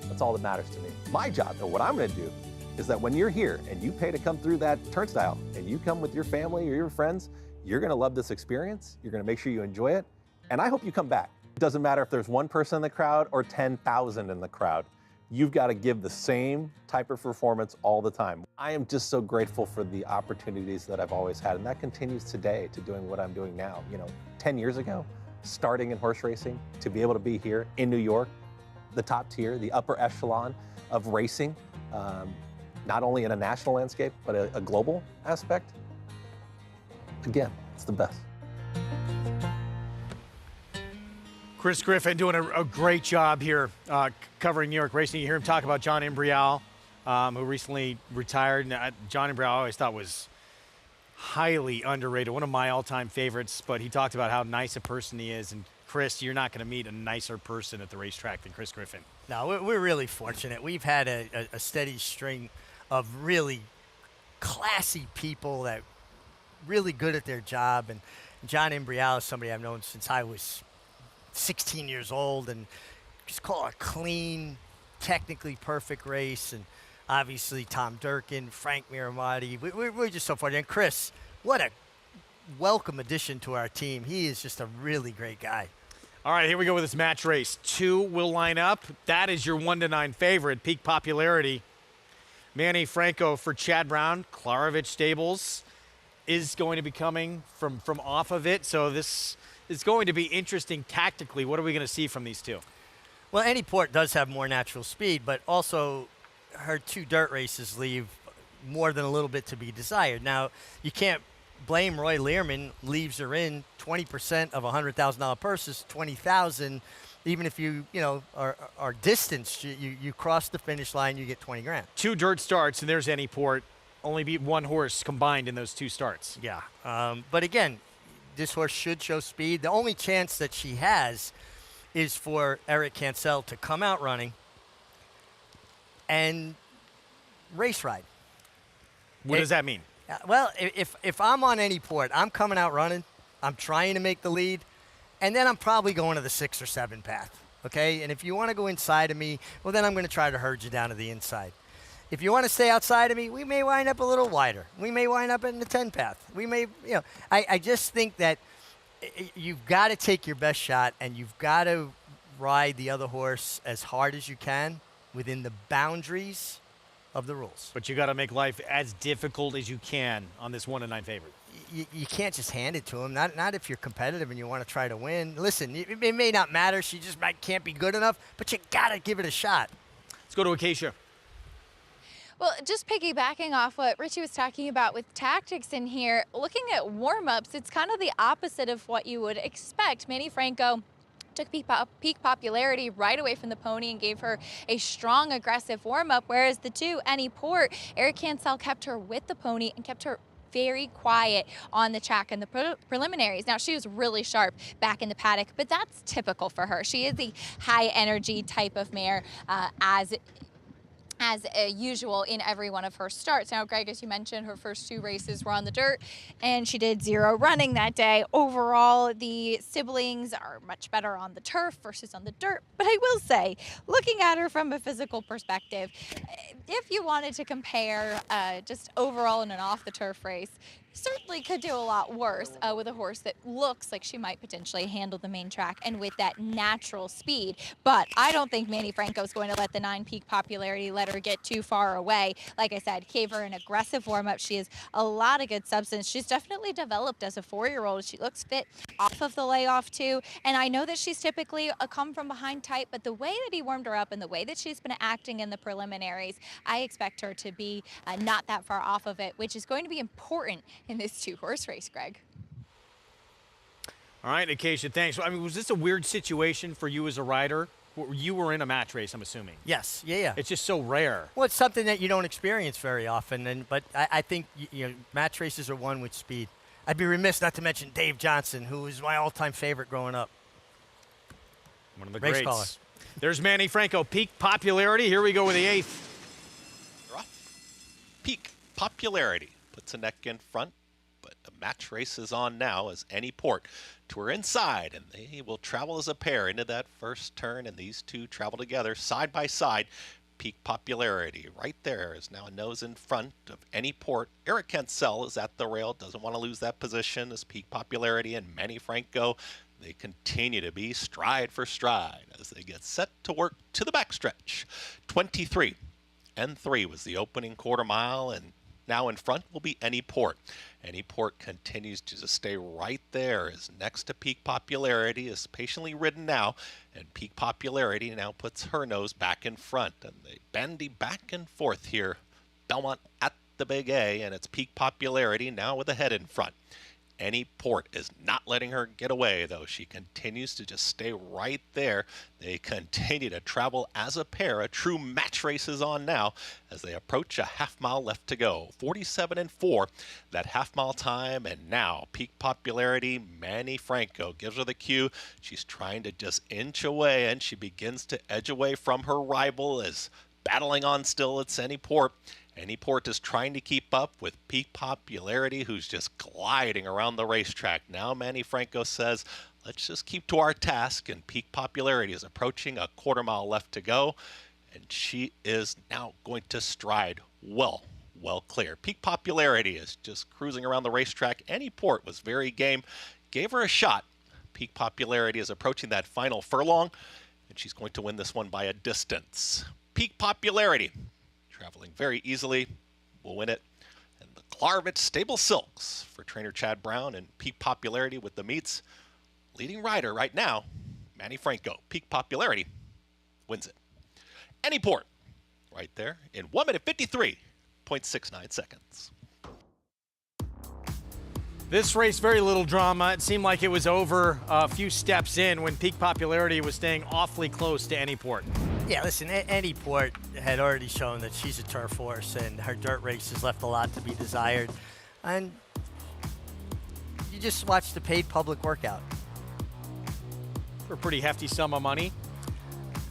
S14: that's all that matters to me. My job, and what I'm going to do, is that when you're here and you pay to come through that turnstile and you come with your family or your friends, you're going to love this experience. You're going to make sure you enjoy it. And I hope you come back. It doesn't matter if there's one person in the crowd or 10,000 in the crowd. You've got to give the same type of performance all the time. I am just so grateful for the opportunities that I've always had, and that continues today to doing what I'm doing now. You know, 10 years ago, starting in horse racing, to be able to be here in New York, the top tier, the upper echelon of racing, not only in a national landscape, but a global aspect. Again, it's the best.
S9: Chris Griffin doing a great job here covering New York racing. You hear him talk about John Embrial, who recently retired. John Embrial I always thought was highly underrated, one of my all-time favorites, but he talked about how nice a person he is. And Chris, you're not going to meet a nicer person at the racetrack than Chris Griffin.
S23: No, we're really fortunate. We've had a steady string of really classy people that really good at their job. And John Embrial is somebody I've known since I was 16 years old, and just call it a clean, technically perfect race. And obviously Tom Durkin, Frank Miramati, we're just so fortunate. And Chris, what a welcome addition to our team. He is just a really great guy.
S9: All right, here we go with this match race. 2 will line up. That is your 1-9 favorite, peak popularity. Manny Franco for Chad Brown, Klarovich Stables. is going to be coming from off of it. So this is going to be interesting tactically. What are we going to see from these two?
S23: Well, Any Port does have more natural speed, but also her 2 dirt races leave more than a little bit to be desired. Now, you can't blame Roy Learman. Leaves her in 20% of a $100,000 purse is $20,000. Even if you are distanced, you cross the finish line, you get 20 grand.
S9: 2 dirt starts, and there's Any Port. Only beat 1 horse combined in those 2 starts.
S23: Yeah, but again, this horse should show speed. The only chance that she has is for Eric Cancel to come out running and race ride.
S9: What does that mean?
S23: Well, if I'm on Any Port, I'm coming out running. I'm trying to make the lead, and then I'm probably going to the 6 or 7 path, okay? And if you want to go inside of me, well, then I'm going to try to herd you down to the inside. If you want to stay outside of me, we may wind up a little wider. We may wind up in the 10 path. We may, I just think that you've got to take your best shot, and you've got to ride the other horse as hard as you can within the boundaries of the rules.
S9: But you got to make life as difficult as you can on this 1-9 favorite.
S23: You can't just hand it to him. Not if you're competitive and you want to try to win. Listen, it may not matter. She just can't be good enough, but you got to give it a shot.
S9: Let's go to Acacia.
S7: Well, just piggybacking off what Richie was talking about with tactics in here, looking at warm-ups, it's kind of the opposite of what you would expect. Manny Franco took peak popularity right away from the pony and gave her a strong, aggressive warm-up, whereas the 2, Any Port, Eric Cancel kept her with the pony and kept her very quiet on the track in the preliminaries. Now, she was really sharp back in the paddock, but that's typical for her. She is the high-energy type of mare, as usual in every one of her starts. Now, Greg, as you mentioned, her first 2 races were on the dirt, and she did 0 running that day. Overall, the siblings are much better on the turf versus on the dirt. But I will say, looking at her from a physical perspective, if you wanted to compare just overall in an off-the-turf race, certainly could do a lot worse with a horse that looks like she might potentially handle the main track and with that natural speed. But I don't think Manny Franco is going to let the 9 peak popularity let her get too far away. Like I said, gave her an aggressive warm-up. She has a lot of good substance. She's definitely developed as a 4-year-old. She looks fit off of the layoff too. And I know that she's typically a come from behind type, but the way that he warmed her up and the way that she's been acting in the preliminaries, I expect her to be not that far off of it, which is going to be important in this 2-horse race, Greg.
S9: All right, Acacia, thanks. I mean, was this a weird situation for you as a rider? You were in a match race, I'm assuming.
S23: Yes, yeah.
S9: It's just so rare.
S23: Well, it's something that you don't experience very often, but I think match races are won with speed. I'd be remiss not to mention Dave Johnson, who was my all-time favorite growing up.
S9: One of the
S23: race
S9: greats.
S23: caller.
S9: There's Manny Franco, peak popularity. Here we go with the 8th.
S3: Peak popularity puts a neck in front, but the match race is on now as Any Port to her inside, and they will travel as a pair into that first turn, and these 2 travel together side by side. Peak popularity right there is now a nose in front of Any Port. Eric Cancel is at the rail, doesn't want to lose that position as Peak Popularity and Manny Franco. They continue to be stride for stride as they get set to work to the backstretch. 23 and 3 was the opening quarter mile, and now in front will be Any Port. Any Port continues to just stay right there as next to Peak Popularity is patiently ridden now, and Peak Popularity now puts her nose back in front, and they bandy back and forth here. Belmont at the Big A, and it's Peak Popularity now with a head in front. Any Port is not letting her get away, though. She continues to just stay right there. They continue to travel as a pair. A true match race is on now as they approach a half-mile left to go. 47 and 4, that half-mile time, and now Peak Popularity. Manny Franco gives her the cue. She's trying to just inch away, and she begins to edge away from her rival as battling on still. It's Any Port. Any Port is trying to keep up with Peak Popularity, who's just gliding around the racetrack. Now Manny Franco says, let's just keep to our task, and Peak Popularity is approaching a quarter mile left to go, and she is now going to stride well clear. Peak Popularity is just cruising around the racetrack. Any Port was very game, gave her a shot. Peak Popularity is approaching that final furlong, and she's going to win this one by a distance. Peak Popularity traveling very easily, will win it. And the Klarovich Stable Silks for trainer Chad Brown and peak popularity with the meets. Leading rider right now, Manny Franco. Peak popularity wins it. Anyport right there in 1 minute 53.69 seconds.
S9: This race, very little drama. It seemed like it was over a few steps in when peak popularity was staying awfully close to Anyport.
S23: Yeah, listen, Anyport had already shown that she's a turf horse, and her dirt races left a lot to be desired. And you just watched the paid public workout.
S9: For a pretty hefty sum of money.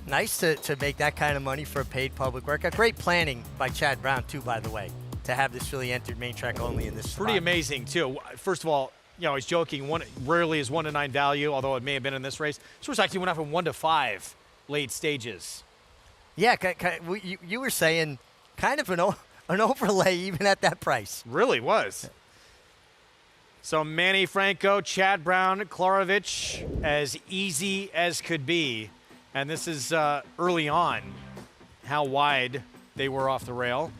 S23: Nice to make that kind of money for a paid public workout. Great planning by Chad Brown, too, by the way, to have this really entered main track only in this
S9: Pretty
S23: spot.
S9: amazing, too. First of all, you know, I was joking, rarely is 1 to 9 value, although it may have been in this race. This horse actually went up from 1 to 5 late stages.
S23: Yeah, you were saying kind of an overlay even at that price.
S9: Really was. So Manny Franco, Chad Brown, Klarovich, as easy as could be. And this is early on how wide they were off the rail.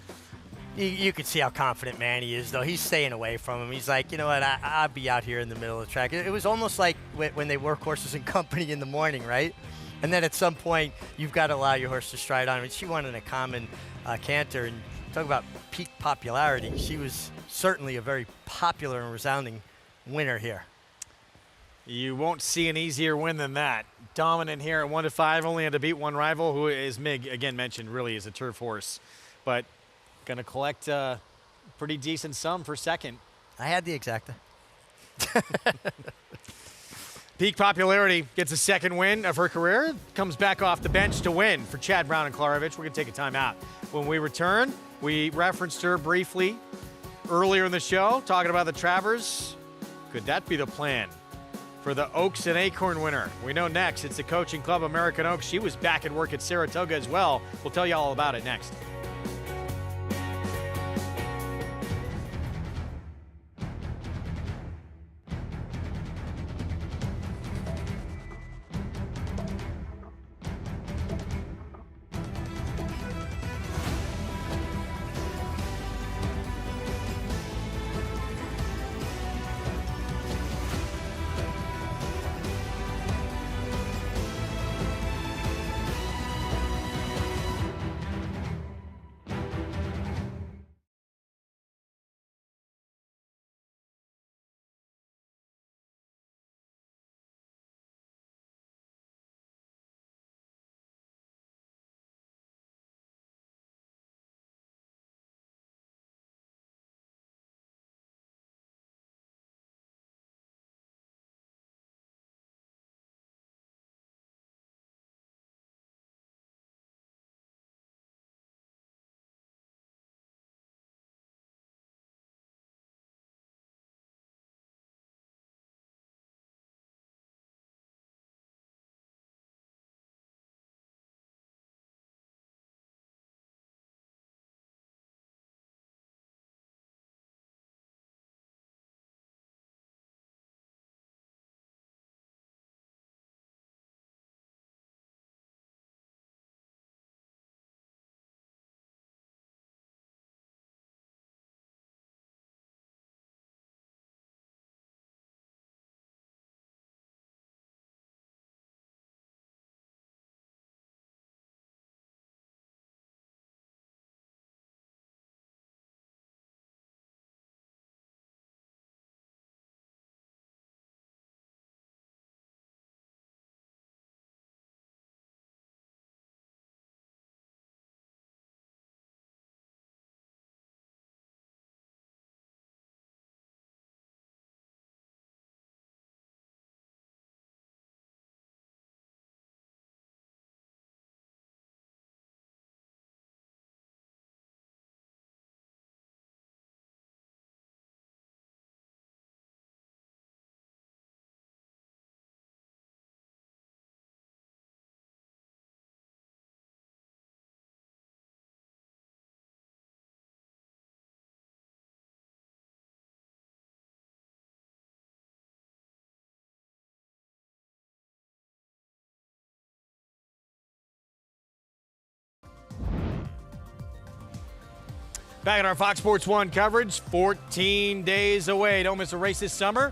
S23: You could see how confident Manny is, though. He's staying away from him. He's like, you know what, I'll be out here in the middle of the track. It was almost like when they work horses in company in the morning, right? And then at some point, you've got to allow your horse to stride on. I mean, she won in a common canter, and talk about peak popularity. She was certainly a very popular and resounding winner here.
S9: You won't see an easier win than that. Dominant here at 1 to 5, only had to beat one rival, who, as Mig again mentioned, really is a turf horse. But going to collect a pretty decent sum for second.
S23: I had the exacta.
S9: Peak popularity gets a second win of her career, comes back off the bench to win for Chad Brown and Klarovich. We're going to take a timeout. When we return, we referenced her briefly earlier in the show, talking about the Travers. Could that be the plan for the Oaks and Acorn winner? We know next, it's the Coaching Club American Oaks. She was back at work at Saratoga as well. We'll tell you all about it next. Back in our Fox Sports 1 coverage, 14 days away. Don't miss a race this summer.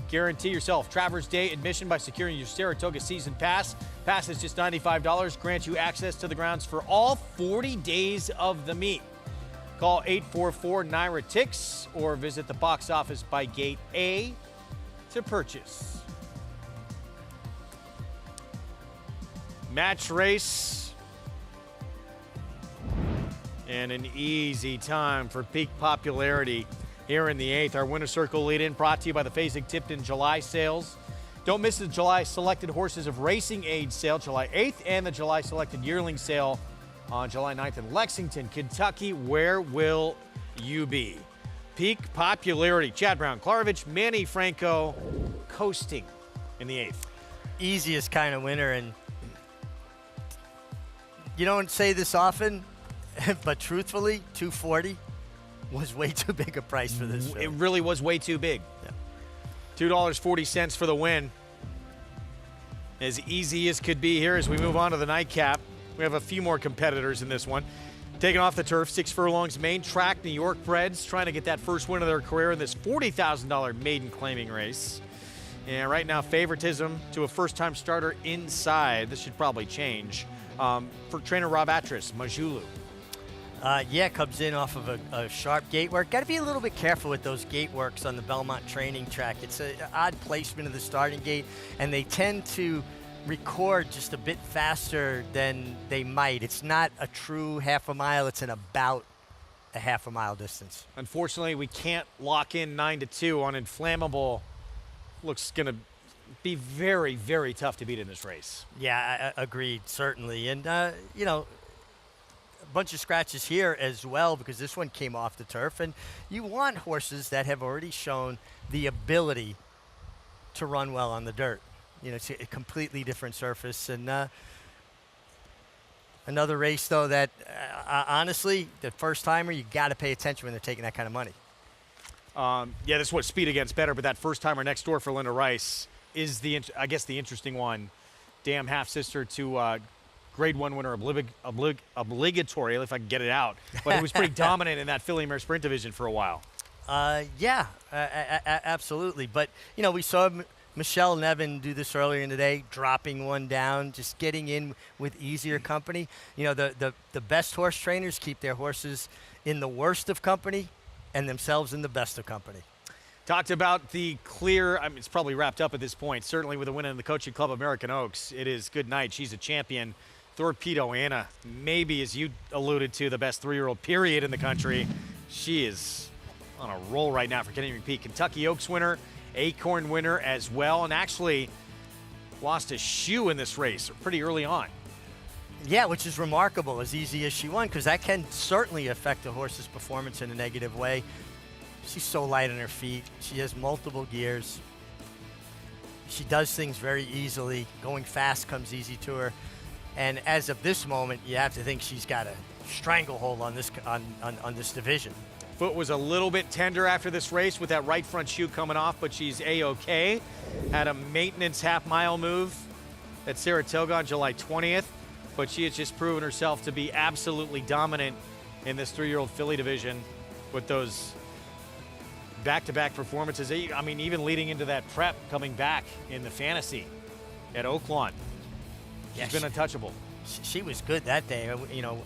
S9: Guarantee yourself Travers Day admission by securing your Saratoga season pass. Pass is just $95, grants you access to the grounds for all 40 days of the meet. Call 844-NYRA-TIX or visit the box office by Gate A to purchase. Match race. And an easy time for peak popularity here in the 8th. Our winner circle lead-in brought to you by the Fasig-Tipton July sales. Don't miss the July Selected Horses of Racing Age sale July 8th and the July Selected Yearling sale on July 9th in Lexington, Kentucky. Where will you be? Peak popularity. Chad Brown, Klarovich, Manny Franco coasting in the 8th.
S23: Easiest kind of winner, and you don't say this often, but truthfully, $240 was way too big a price for this film.
S9: It really was way too big.
S23: Yeah.
S9: $2.40 for the win. As easy as could be here as we move on to the nightcap. We have a few more competitors in this one. Taking off the turf, 6 furlongs, main track, New York breds, trying to get that first win of their career in this $40,000 maiden claiming race. And right now, favoritism to a first-time starter inside. This should probably change. For trainer Rob Atras, Majulu.
S23: Comes in off of a sharp gate work. Got to be a little bit careful with those gate works on the Belmont training track. It's an odd placement of the starting gate, and they tend to record just a bit faster than they might. It's not a true half a mile. It's in about a half a mile distance.
S9: Unfortunately, we can't lock in 9-2 on Inflammable. Looks going to be very, very tough to beat in this race.
S23: Yeah, agreed, certainly. And, bunch of scratches here as well because this one came off the turf, and you want horses that have already shown the ability to run well on the dirt. It's a completely different surface, and another race though that honestly, the first timer, you got to pay attention when they're taking that kind of money.
S9: This is what speed against better, but that first timer next door for Linda Rice is the interesting one. Damn half sister to Grade 1 winner, obligatory, if I can get it out. But it was pretty dominant in that filly mare sprint division for a while.
S23: Absolutely. But, we saw Michelle Nevin do this earlier in the day, dropping one down, just getting in with easier company. The best horse trainers keep their horses in the worst of company and themselves in the best of company.
S9: Talked about the clear, it's probably wrapped up at this point, certainly with a win in the Coaching Club American Oaks. It is good night. She's a champion. Torpedo Anna, maybe, as you alluded to, the best 3-year-old period in the country. She is on a roll right now for Kenny McPeak. Kentucky Oaks winner, Acorn winner as well, and actually lost a shoe in this race pretty early on.
S23: Yeah, which is remarkable, as easy as she won, because that can certainly affect a horse's performance in a negative way. She's so light on her feet. She has multiple gears. She does things very easily. Going fast comes easy to her. And as of this moment, you have to think she's got a stranglehold on this on this division.
S9: Foot was a little bit tender after this race with that right front shoe coming off, but she's A-OK. Had a maintenance half-mile move at Saratoga on July 20th, but she has just proven herself to be absolutely dominant in this 3-year-old filly division with those back-to-back performances. Even leading into that prep, coming back in the fantasy at Oaklawn. She's been untouchable.
S23: She was good that day.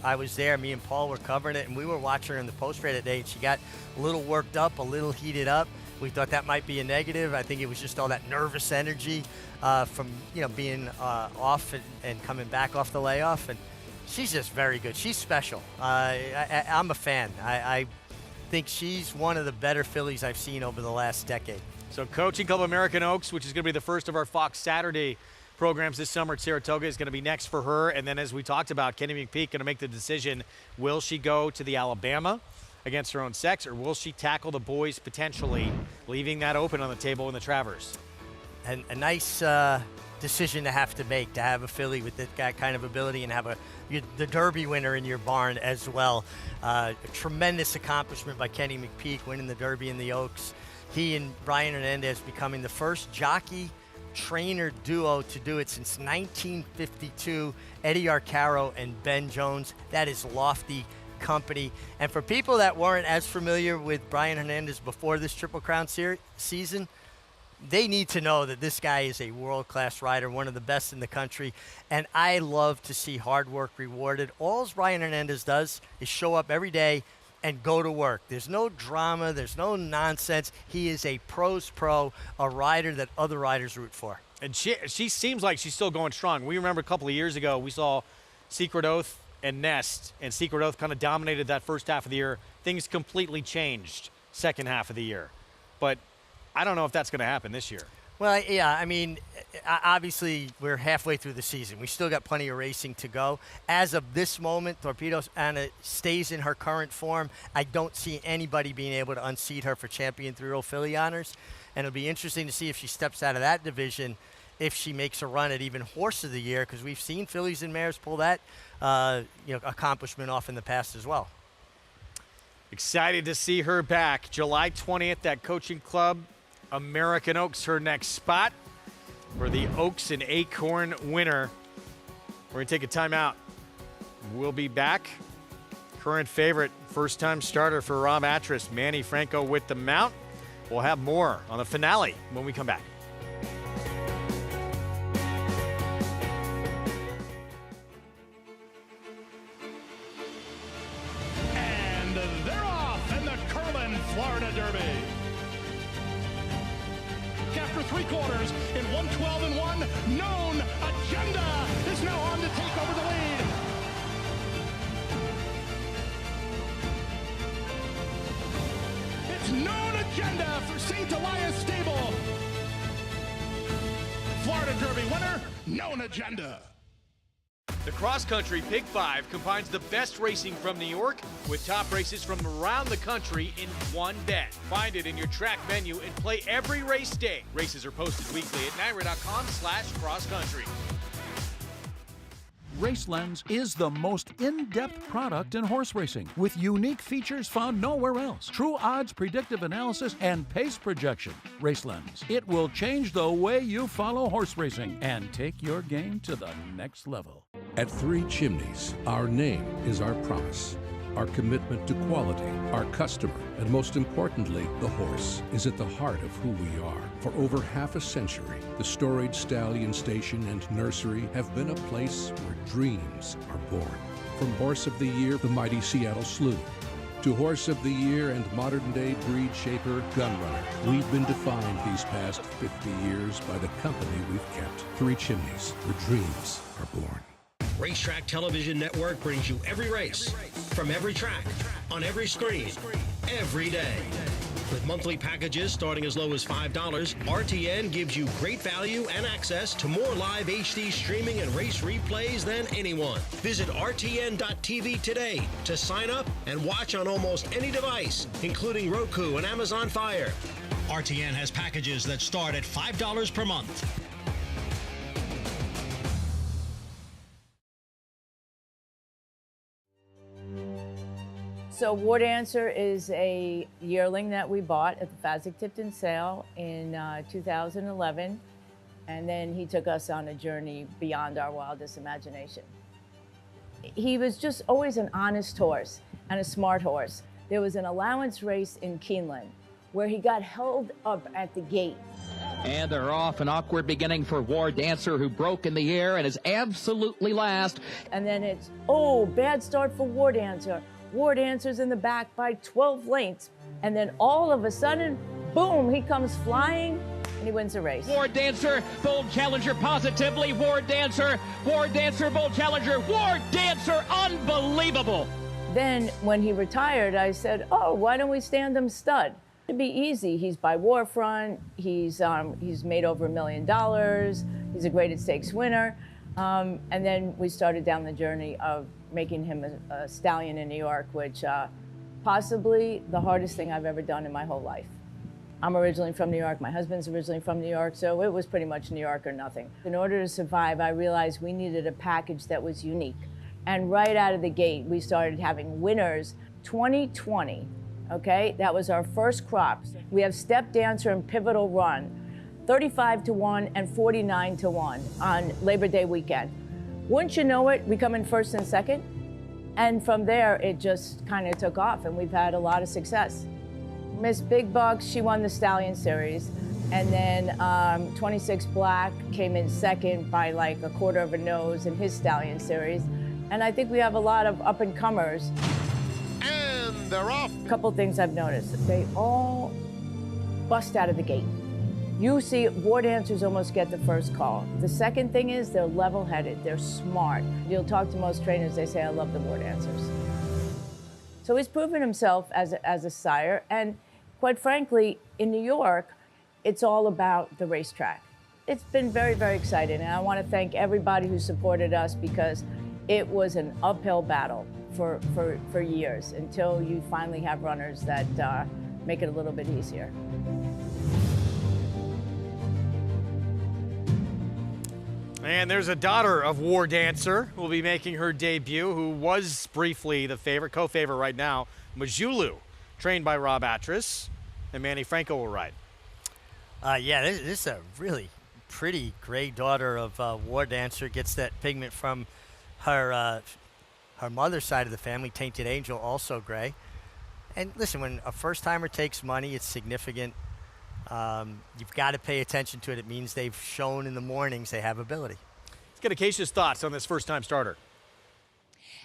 S23: I was there. Me and Paul were covering it, and we were watching her in the post-race that day, and she got a little worked up, a little heated up. We thought that might be a negative. I think it was just all that nervous energy from being off and coming back off the layoff. And she's just very good. She's special. I'm a fan. I think she's one of the better fillies I've seen over the last decade.
S9: So Coaching Club American Oaks, which is going to be the first of our Fox Saturday programs this summer at Saratoga, is going to be next for her. And then, as we talked about, Kenny McPeak going to make the decision, will she go to the Alabama against her own sex, or will she tackle the boys potentially, leaving that open on the table in the Travers?
S23: And a nice decision to have to make, to have a filly with that kind of ability and have the Derby winner in your barn as well. A tremendous accomplishment by Kenny McPeak, winning the Derby in the Oaks. He and Brian Hernandez becoming the first jockey trainer duo to do it since 1952. Eddie Arcaro and Ben Jones. That is lofty. company. And for people that weren't as familiar with Brian Hernandez before this Triple Crown season, they need to know that this guy is a world-class rider, one of the best in the country, and I love to see hard work rewarded. All Brian Hernandez does is show up every day and go to work. There's no drama. There's no nonsense. He is a pro's pro, a rider that other riders root for.
S9: And she seems like she's still going strong. We remember a couple of years ago, we saw Secret Oath and Nest, and Secret Oath kind of dominated that first half of the year. Things completely changed second half of the year. But I don't know if that's going to happen this year.
S23: Well, yeah, I mean, obviously we're halfway through the season. We still got plenty of racing to go. As of this moment, Torpedo Anna stays in her current form. I don't see anybody being able to unseat her for Champion 3-Year-Old Filly honors. And it'll be interesting to see if she steps out of that division, if she makes a run at even Horse of the Year, because we've seen fillies and mares pull that accomplishment off in the past as well.
S9: Excited to see her back. July 20th at Coaching Club American Oaks, her next spot for the Oaks and Acorn winner. We're going to take a timeout. We'll be back. Current favorite, first-time starter for Rob Atras, Manny Franco with the mount. We'll have more on the finale when we come back.
S5: And they're off in the Curlin, Florida Derby. After 3 quarters in 112-1, Known Agenda is now on to take over the lead. It's Known Agenda for St. Elias Stable. Florida Derby winner, Known Agenda.
S6: The Cross Country Pick 5 combines the best racing from New York with top races from around the country in one bet. Find it in your track menu and play every race day. Races are posted weekly at NYRA.com/crosscountry.
S15: RaceLens is the most in-depth product in horse racing, with unique features found nowhere else. True odds, predictive analysis, and pace projection. RaceLens. It will change the way you follow horse racing and take your game to the next level.
S8: At Three Chimneys, our name is our promise. Our commitment to quality, our customer, and most importantly, the horse is at the heart of who we are. For over half a century, the Storied Stallion Station and Nursery have been a place where dreams are born. From Horse of the Year, the mighty Seattle Slew, to Horse of the Year and modern-day breed shaper, Gunrunner, we've been defined these past 50 years by the company we've kept. Three Chimneys, where dreams are born.
S19: Racetrack Television Network brings you every race, from every track, on every screen, every day. With monthly packages starting as low as $5, RTN gives you great value and access to more live HD streaming and race replays than anyone. Visit RTN.tv today to sign up and watch on almost any device, including Roku and Amazon Fire. RTN has packages that start at $5 per month.
S17: So War Dancer is a yearling that we bought at the Fasig-Tipton sale in 2011, and then he took us on a journey beyond our wildest imagination. He was just always an honest horse and a smart horse. There was an allowance race in Keeneland where he got held up at the gate.
S21: And they're off, an awkward beginning for War Dancer, who broke in the air and is absolutely last.
S17: And then it's, oh, bad start for War Dancer. War Dancer's in the back by 12 lengths. And then all of a sudden, boom, he comes flying and he wins the race.
S21: War Dancer, bold challenger positively. War Dancer, bold challenger. War Dancer, unbelievable.
S17: Then when he retired, I said, oh, why don't we stand him stud? It'd be easy. He's by Warfront. He's made over $1 million. He's a graded stakes winner. And then we started down the journey of making him a stallion in New York, which possibly the hardest thing I've ever done in my whole life. I'm originally from New York. My husband's originally from New York, so it was pretty much New York or nothing. In order to survive, I realized we needed a package that was unique. And right out of the gate, we started having winners. 2020, okay, that was our first crop. We have Step Dancer and Pivotal Run, 35-1 and 49-1 on Labor Day weekend. Wouldn't you know it, we come in first and second, And from there, it just kind of took off, and we've had a lot of success. Miss Big Bucks, she won the Stallion Series. And then 26 Black came in second by like a quarter of a nose in his Stallion Series. And I think we have a lot of up-and-comers.
S4: And they're off.
S17: A couple things I've noticed. They all bust out of the gate. You see war dancers almost get the first call. The second thing is they're level-headed, they're smart. You'll talk to most trainers, they say, I love the war dancers. So he's proven himself as a sire, and quite frankly, in New York, it's all about the racetrack. It's been very, very exciting, and I want to thank everybody who supported us because it was an uphill battle for years until you finally have runners that make it a little bit easier.
S9: And there's a daughter of War Dancer who will be making her debut, who was briefly the favorite, co-favorite right now, Majulu, trained by Rob Atras, and Manny Franco will ride.
S23: Yeah, this is a really pretty gray daughter of War Dancer. Gets that pigment from her mother's side of the family, Tainted Angel, also gray. And listen, when a first-timer takes money, it's significant. You've got to pay attention to it. It means they've shown in the mornings they have ability.
S9: Let's get Acacia's thoughts on this first-time starter.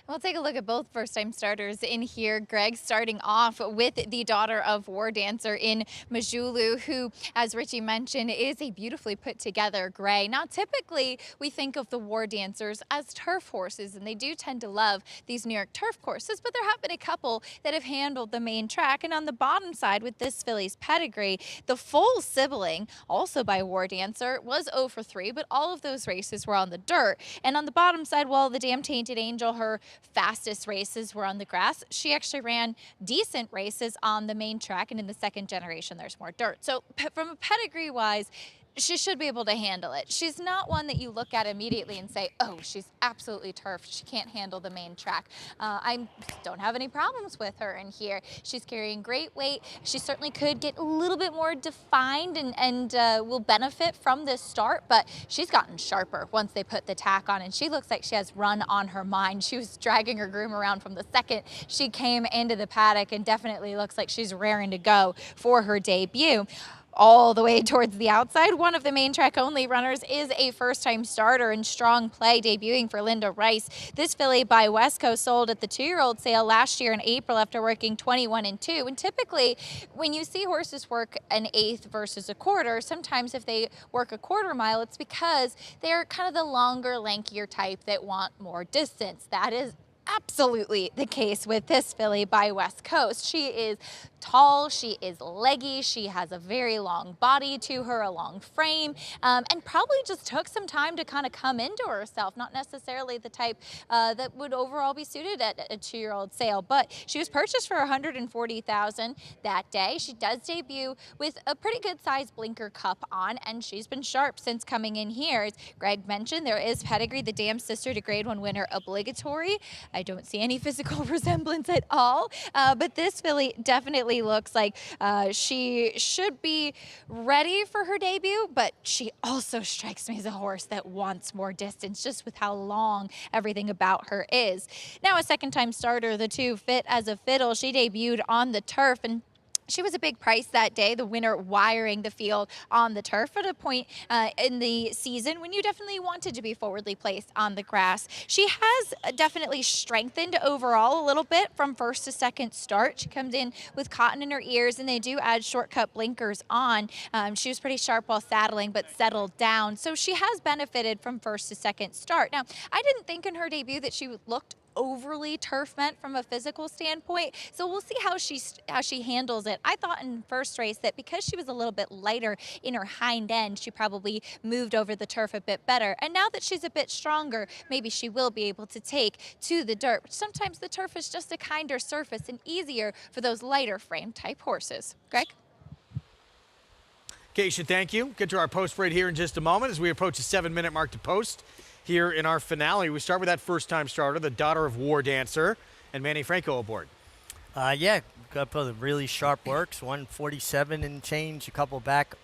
S7: We'll take a look at both first-time starters in here. Greg, starting off with the daughter of War Dancer in Majulu, who, as Richie mentioned, is a beautifully put-together gray. Now, typically, we think of the War Dancers as turf horses, and they do tend to love these New York turf courses, but there have been a couple that have handled the main track. And on the bottom side with this filly's pedigree, the full sibling, also by War Dancer, was 0 for 3, but all of those races were on the dirt. And on the bottom side, well, the Damn Tainted Angel, her fastest races were on the grass. She actually ran decent races on the main track, and in the second generation, there's more dirt. So from a pedigree-wise, she should be able to handle it. She's not one that you look at immediately and say, oh, she's absolutely turf. She can't handle the main track. I don't have any problems with her in here. She's carrying great weight. She certainly could get a little bit more defined and will benefit from this start, but she's gotten sharper once they put the tack on, and she looks like she has run on her mind. She was dragging her groom around from the second she came into the paddock, and definitely looks like she's raring to go for her debut. All the way towards the outside, one of the main track only runners is a first-time starter in Strong Play, debuting for Linda Rice. This filly by Wesco sold at the 2-year-old sale last year in April after working 21 and 2. And typically, when you see horses work an eighth versus a quarter, sometimes if they work a quarter mile, it's because they're kind of the longer, lankier type that want more distance. That is absolutely the case with this filly by West Coast. She is tall, she is leggy, she has a very long body to her, a long frame, and probably just took some time to kind of come into herself. Not necessarily the type that would overall be suited at a 2-year-old sale, but she was purchased for $140,000 that day. She does debut with a pretty good sized blinker cup on, and she's been sharp since coming in here. As Greg mentioned, there is pedigree, the Dam Sister to Grade 1 winner obligatory. I don't see any physical resemblance at all, but this filly definitely looks like she should be ready for her debut, but she also strikes me as a horse that wants more distance just with how long everything about her is. Now a second-time starter, the 2 Fit as a Fiddle. She debuted on the turf, and she was a big price that day, the winner wiring the field on the turf at a point in the season when you definitely wanted to be forwardly placed on the grass. She has definitely strengthened overall a little bit from first to second start. She comes in with cotton in her ears, and they do add shortcut blinkers on. She was pretty sharp while saddling, but settled down. So she has benefited from first to second start. Now, I didn't think in her debut that she looked overly turf meant from a physical standpoint, so we'll see how she handles it. I thought in first race that because she was a little bit lighter in her hind end, she probably moved over the turf a bit better, and now that she's a bit stronger, maybe she will be able to take to the dirt. But sometimes the turf is just a kinder surface and easier for those lighter frame type horses. Greg?
S9: Keisha, thank you. Get to our post parade here in just a moment as we approach the 7-minute mark to post. Here in our finale, we start with that first-time starter, the daughter of War Dancer, and Manny Franco aboard.
S23: Yeah, a couple of really sharp works. 147 and change, a couple back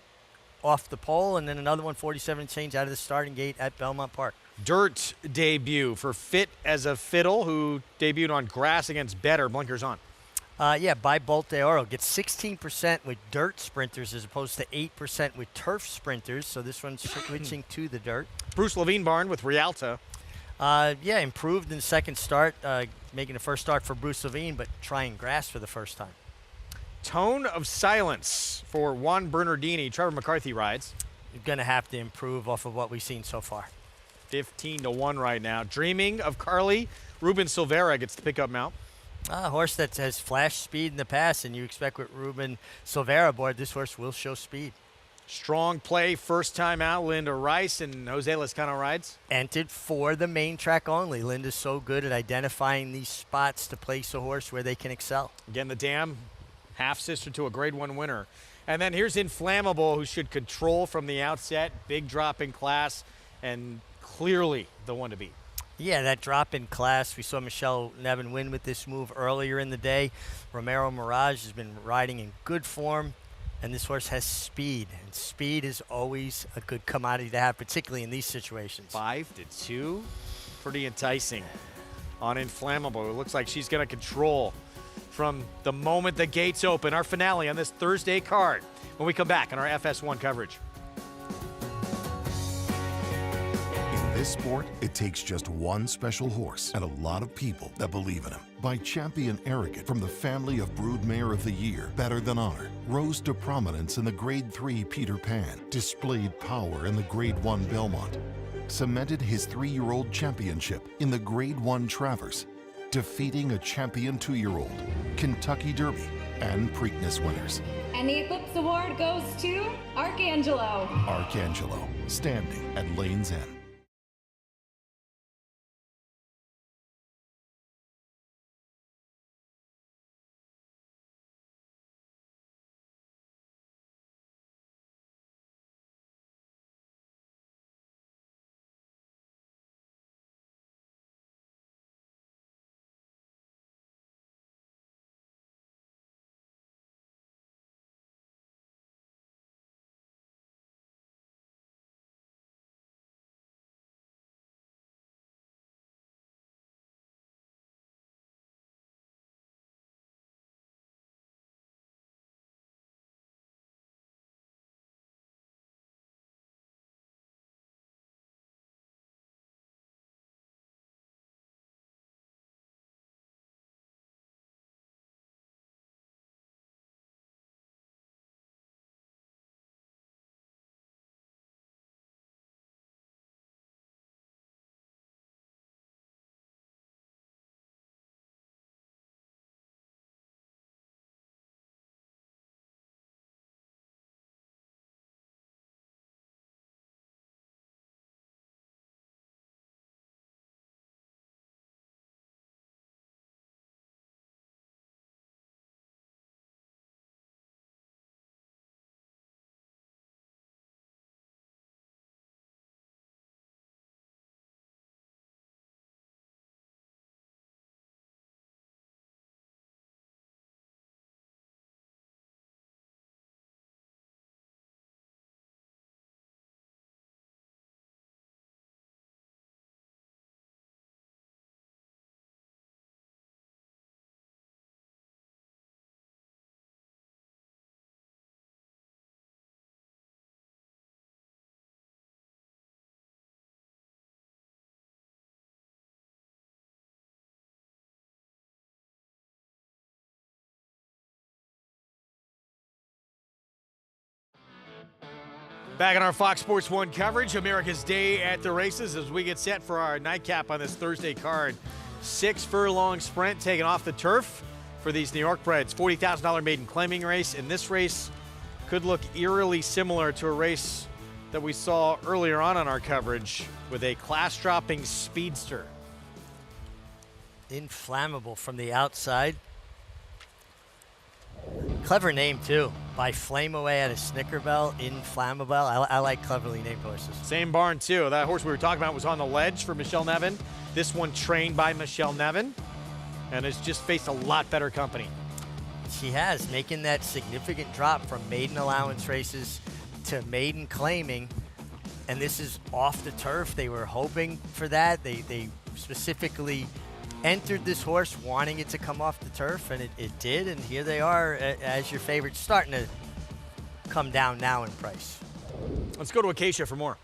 S23: off the pole, and then another 147 and change out of the starting gate at Belmont Park.
S9: dirt debut for Fit as a Fiddle, who debuted on grass against Better. Blinkers on.
S23: Yeah, by Bolt de Oro gets 16% with dirt sprinters as opposed to 8% with turf sprinters. So this one's switching to the dirt.
S9: Bruce Levine Barn with Rialto.
S23: Yeah, improved in the second start, making the first start for Bruce Levine, but trying grass for the first time.
S9: Tone of Silence for Juan Bernardini. Trevor McCarthy rides.
S23: You're going to have to improve off of what we've seen so far.
S9: 15-1 right now. Dreaming of Carly. Ruben Silvera gets the pickup mount.
S23: A horse that has flashed speed in the past, and you expect with Ruben Silvera aboard, this horse will show speed.
S9: Strong play, first time out. Linda Rice and Jose Lescano rides.
S23: Entered for the main track only. Linda's so good at identifying these spots to place a horse where they can excel.
S9: Again, the dam, half-sister to a Grade 1 winner. And then here's Inflammable, who should control from the outset. Big drop in class, and clearly the one to beat.
S23: Yeah, that drop in class. We saw Michelle Nevin win with this move earlier in the day. Romero Mirage has been riding in good form, and this horse has speed. And speed is always a good commodity to have, particularly in these situations.
S9: 5-2. Pretty enticing on Inflammable. It looks like she's going to control from the moment the gates open. Our finale on this Thursday card when we come back on our FS1 coverage.
S10: In this sport, it takes just one special horse and a lot of people that believe in him. By Champion Arrogant from the family of Broodmare of the Year, Better Than Honor, rose to prominence in the Grade 3 Peter Pan, displayed power in the Grade 1 Belmont, cemented his 3-year-old championship in the Grade 1 Travers, defeating a champion 2-year-old, Kentucky Derby, and Preakness winners.
S1: And the Eclipse Award goes to Arcangelo.
S10: Arcangelo, standing at Lane's End.
S9: Back on our Fox Sports 1 coverage, America's Day at the Races, as we get set for our nightcap on this Thursday card. 6-furlong sprint taken off the turf for these New York breds. $40,000 maiden claiming race, and this race could look eerily similar to a race that we saw earlier on our coverage with a class-dropping speedster.
S23: Inflammable from the outside. Clever name, too. By Flame Away out of Snickerbell, Inflammable. I like cleverly named horses.
S9: Same barn, too. That horse we were talking about was on the ledge for Michelle Nevin. This one trained by Michelle Nevin and has just faced a lot better company.
S23: She has, making that significant drop from maiden allowance races to maiden claiming. and this is off the turf. They were hoping for that. They specifically entered this horse wanting it to come off the turf, and it did, and here they are as your favorites, starting to come down now in price.
S9: Let's go to Acacia for more.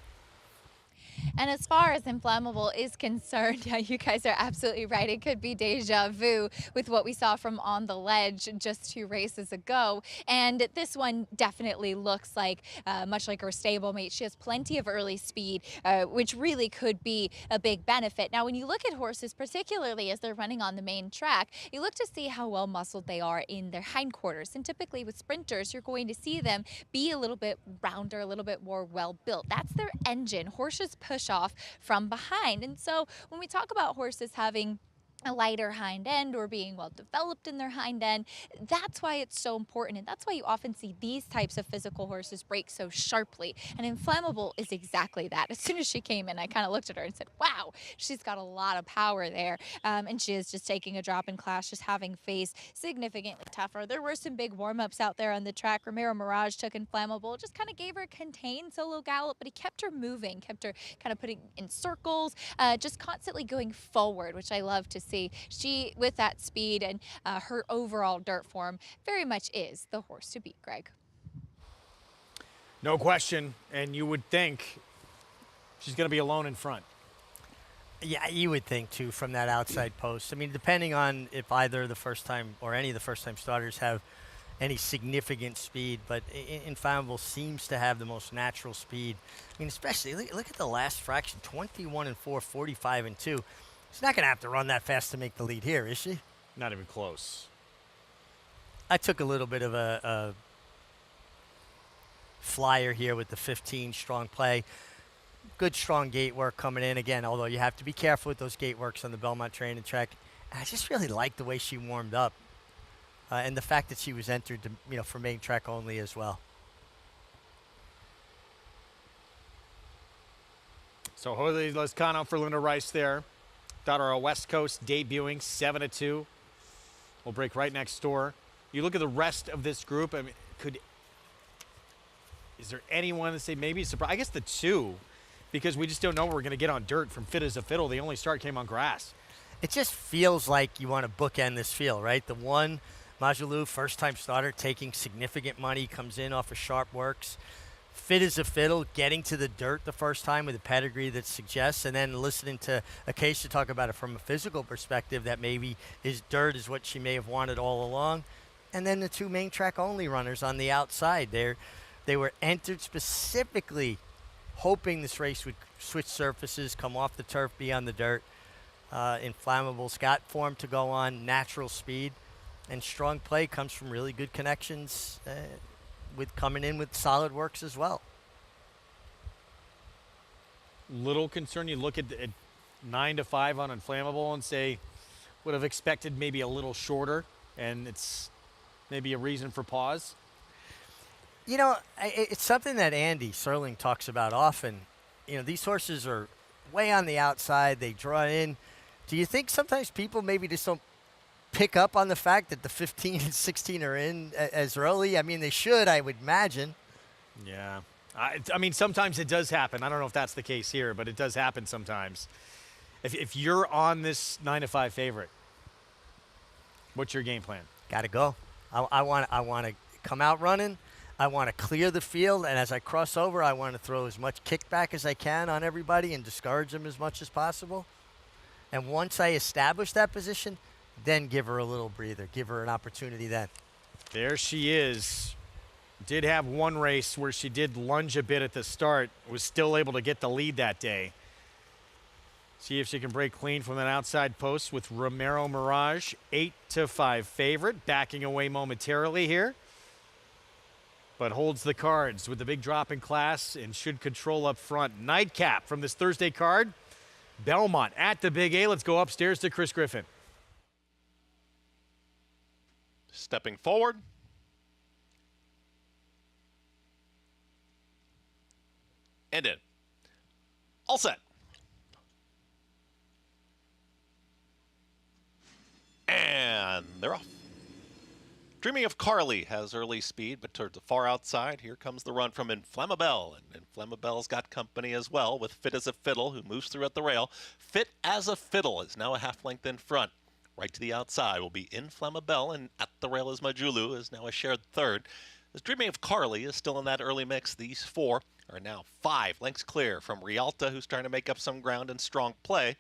S7: And as far as Inflammable is concerned, yeah, you guys are absolutely right. It could be deja vu with what we saw from On the Ledge just 2 races ago. And this one definitely looks like, much like her stablemate, she has plenty of early speed, which really could be a big benefit. Now, when you look at horses, particularly as they're running on the main track, you look to see how well muscled they are in their hindquarters. And typically with sprinters, you're going to see them be a little bit rounder, a little bit more well-built. That's their engine. Horses push off from behind. And so when we talk about horses having a lighter hind end or being well developed in their hind end, that's why it's so important, and that's why you often see these types of physical horses break so sharply. And Inflammable is exactly that. As soon as she came in, I kind of looked at her and said, wow, she's got a lot of power there, and she is just taking a drop in class, just having faced significantly tougher. There were some big warm-ups out there on the track. Romero Mirage took Inflammable, just kind of gave her a contained solo gallop, but he kept her moving, kept her kind of putting in circles, just constantly going forward, which I love to see. She, with that speed and her overall dirt form, very much is the horse to beat, Greg.
S9: No question, and you would think she's going to be alone in front.
S23: Yeah, you would think, too, from that outside post. I mean, depending on if either the first time or any of the first-time starters have any significant speed, but Inflammable seems to have the most natural speed. I mean, especially, look at the last fraction, 21 and 4, 45 and 2. She's not going to have to run that fast to make the lead here, is she?
S9: Not even close.
S23: I took a little bit of a flyer here with the 15 strong play. Good strong gate work coming in again, although you have to be careful with those gate works on the Belmont training track. And I just really liked the way she warmed up, and the fact that she was entered to, for main track only as well.
S9: So Jose Lezcano for Luna Rice there. Got our West Coast debuting 7-2. We'll break right next door. You look at the rest of this group. I mean, is there anyone that say maybe surprise? I guess the 2, because we just don't know what we're going to get on dirt from Fit as a Fiddle. The only start came on grass.
S23: It just feels like you want to bookend this field, right? The one, Majalou, first-time starter, taking significant money, comes in off of Sharp Works. Fit as a Fiddle, getting to the dirt the first time with a pedigree that suggests, and then listening to Acacia talk about it from a physical perspective, that maybe his dirt is what she may have wanted all along. And then the 2 main track only runners on the outside. They were entered specifically hoping this race would switch surfaces, come off the turf, be on the dirt. Inflammable's got form to go on, natural speed, and strong play comes from really good connections with coming in with solid works as well.
S9: Little concern. You look at 9-5 on Inflammable and say, would have expected maybe a little shorter, and it's maybe a reason for pause.
S23: It's something that Andy Serling talks about often. These horses are way on the outside. They draw in. Do you think sometimes people maybe just don't pick up on the fact that the 15 and 16 are in as early? I mean, they should, I would imagine.
S9: Yeah. I mean, sometimes it does happen. I don't know if that's the case here, but it does happen sometimes. If you're on this 9-5 favorite, what's your game plan?
S23: Got to go. I want to come out running. I want to clear the field, and as I cross over, I want to throw as much kickback as I can on everybody and discourage them as much as possible. And once I establish that position, then give her a little breather, give her an opportunity then.
S9: There she is. Did have one race where she did lunge a bit at the start, was still able to get the lead that day. See if she can break clean from that outside post with Romero Mirage, 8-5 favorite, backing away momentarily here. But holds the cards with the big drop in class and should control up front. Nightcap from this Thursday card. Belmont at the Big A. Let's go upstairs to Chris Griffin.
S3: Stepping forward. And in. All set. And they're off. Dreaming of Carly has early speed, but towards the far outside, here comes the run from Inflammabelle. And Inflammabelle's got company as well with Fit as a Fiddle, who moves through at the rail. Fit as a Fiddle is now a half length in front. Right to the outside will be Inflammabelle, and at the rail is Majulu, is now a shared third. As Dreaming of Carly is still in that early mix, these four are now 5 lengths clear from Rialta, who's trying to make up some ground in strong play.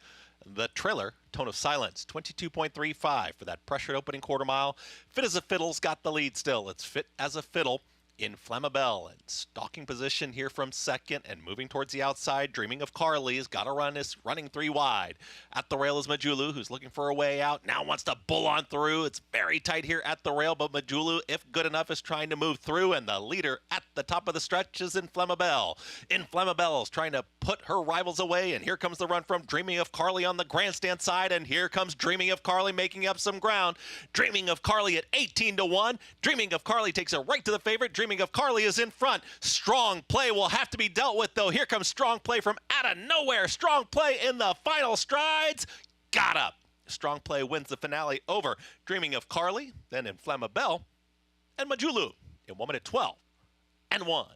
S3: The trailer, Tone of Silence, 22.35 for that pressured opening quarter mile. Fit as a Fiddle's got the lead still. It's Fit as a Fiddle. Inflammabelle in stalking position here from second and moving towards the outside. Dreaming of Carly's got to run, is running 3 wide. At the rail is Majulu, who's looking for a way out. Now wants to bull on through. It's very tight here at the rail, but Majulu, if good enough, is trying to move through, and the leader at the top of the stretch is Inflammabelle. Inflammabelle's trying to put her rivals away, and here comes the run from Dreaming of Carly on the grandstand side, and here comes Dreaming of Carly making up some ground. Dreaming of Carly at 18-1. Dreaming of Carly takes it right to the favorite. Dreaming of Carly is in front. Strong play will have to be dealt with, though. Here comes Strong Play from out of nowhere. Strong Play in the final strides. Got up. Strong Play wins the finale over Dreaming of Carly, then Inflammabelle, and Majulu in 1 minute 12-1.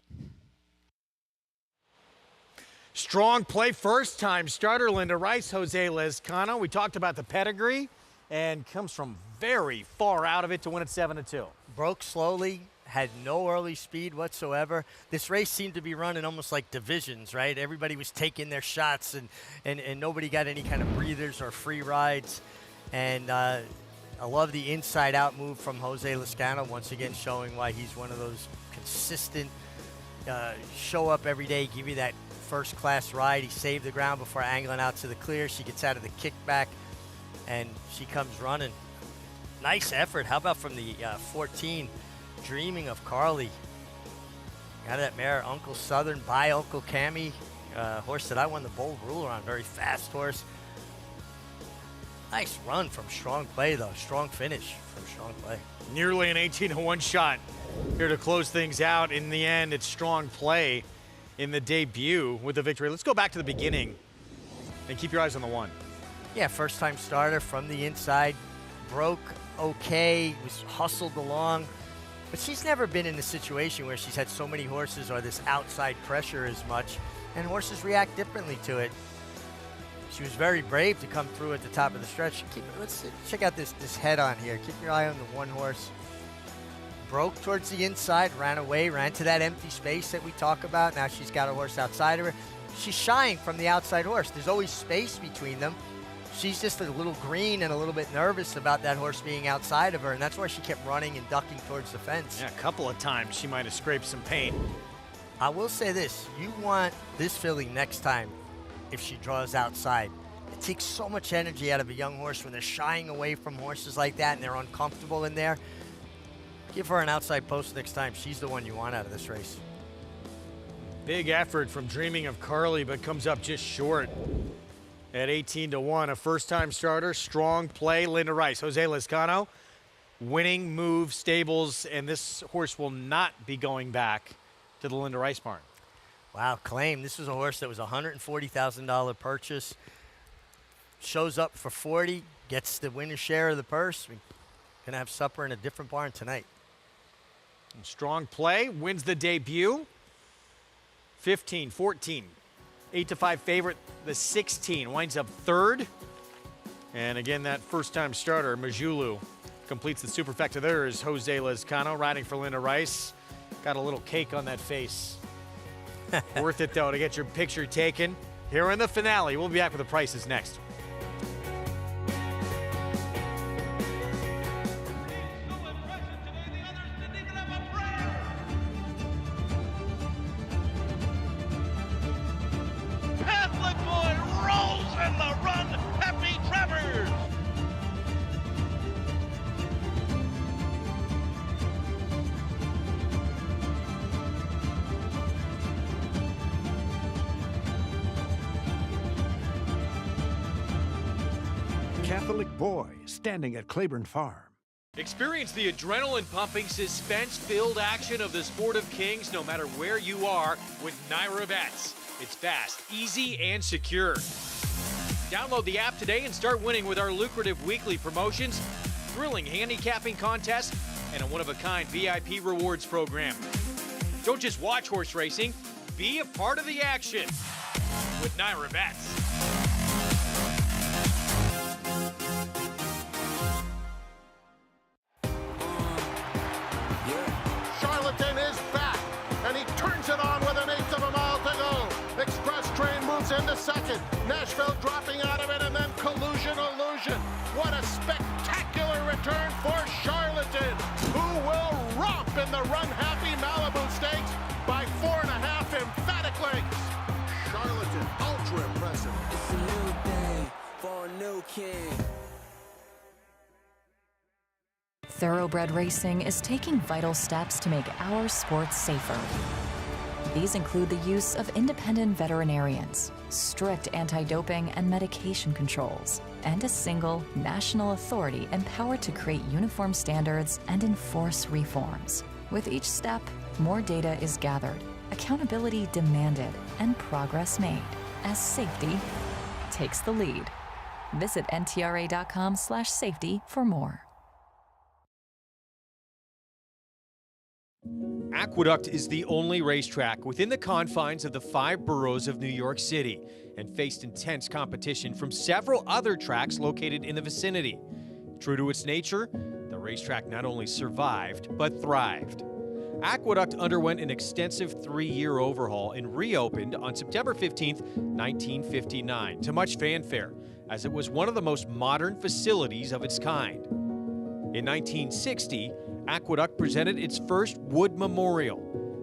S9: Strong Play, first-time starter, Linda Rice, Jose Lezcano. We talked about the pedigree, and comes from very far out of it to win at 7-2.
S23: Broke slowly, had no early speed whatsoever. This race seemed to be running almost like divisions, right? Everybody was taking their shots, and nobody got any kind of breathers or free rides. And I love the inside-out move from Jose Lezcano, once again showing why he's one of those consistent, show up every day, give you that first-class ride. He saved the ground before angling out to the clear. She gets out of the kickback, and she comes running. Nice effort. How about from the 14, Dreaming of Carly? Out of that mare, Uncle Southern by Uncle Cammy, horse that I won the Bold Ruler on. Very fast horse. Nice run from Strong Play, though. Strong finish from Strong Play.
S9: Nearly an 18-1 shot here to close things out. In the end, it's Strong Play in the debut with the victory. Let's go back to the beginning and keep your eyes on the 1.
S23: Yeah, first-time starter from the inside. Broke okay, was hustled along. But she's never been in a situation where she's had so many horses or this outside pressure as much, and horses react differently to it. She was very brave to come through at the top of the stretch. Let's check out this head on here. Keep your eye on the 1 horse. Broke towards the inside, ran away, ran to that empty space that we talk about. Now she's got a horse outside of her. She's shying from the outside horse. There's always space between them. She's just a little green and a little bit nervous about that horse being outside of her, and that's why she kept running and ducking towards the fence.
S9: Yeah, a couple of times she might have scraped some paint.
S23: I will say this. You want this filly next time if she draws outside. It takes so much energy out of a young horse when they're shying away from horses like that and they're uncomfortable in there. Give her an outside post next time. She's the one you want out of this race.
S9: Big effort from Dreaming of Carly, but comes up just short at 18-1. A first-time starter, Strong Play, Linda Rice. Jose Lezcano, winning move stables, and this horse will not be going back to the Linda Rice barn.
S23: Wow, Claim. This was a horse that was a $140,000 purchase. Shows up for 40, gets the winner's share of the purse. We're going to have supper in a different barn tonight.
S9: And Strong Play wins the debut. 15, 14, 8-5 favorite. The 16 winds up third. And again, that first-time starter, Majulu, completes the superfecta. There is Jose Lezcano riding for Linda Rice. Got a little cake on that face. Worth it, though, to get your picture taken. Here in the finale, we'll be back with the prices next.
S5: Catholic boy rolls in the run. Happy Travers.
S11: Catholic boy standing at Claiborne Farm.
S6: Experience the adrenaline-pumping, suspense-filled action of the Sport of Kings no matter where you are with Naira Bets. It's fast, easy, and secure. Download the app today and start winning with our lucrative weekly promotions, thrilling handicapping contests, and a one-of-a-kind VIP rewards program. Don't just watch horse racing, be a part of the action with Naira Bets.
S4: Charlatan is back, and he turns it on with 1/8 of a mile to go. Express Train moves into second. Nashville dropping out of it, and then Collusion Illusion. What a spectacular return for Charlatan, who will romp in the Run Happy Malibu Stakes by 4.5 emphatic lengths. Charlatan, ultra impressive.
S20: It's a new day for a new king.
S18: Thoroughbred racing is taking vital steps to make our sports safer. These include the use of independent veterinarians, strict anti-doping and medication controls, and a single national authority empowered to create uniform standards and enforce reforms. With each step, more data is gathered, accountability demanded, and progress made as safety takes the lead. Visit ntra.com/safety for more.
S9: Aqueduct is the only racetrack within the confines of the 5 boroughs of New York City and faced intense competition from several other tracks located in the vicinity. True to its nature, the racetrack not only survived, but thrived. Aqueduct underwent an extensive 3-year overhaul and reopened on September 15, 1959, to much fanfare, as it was one of the most modern facilities of its kind. In 1960, Aqueduct presented its first Wood Memorial.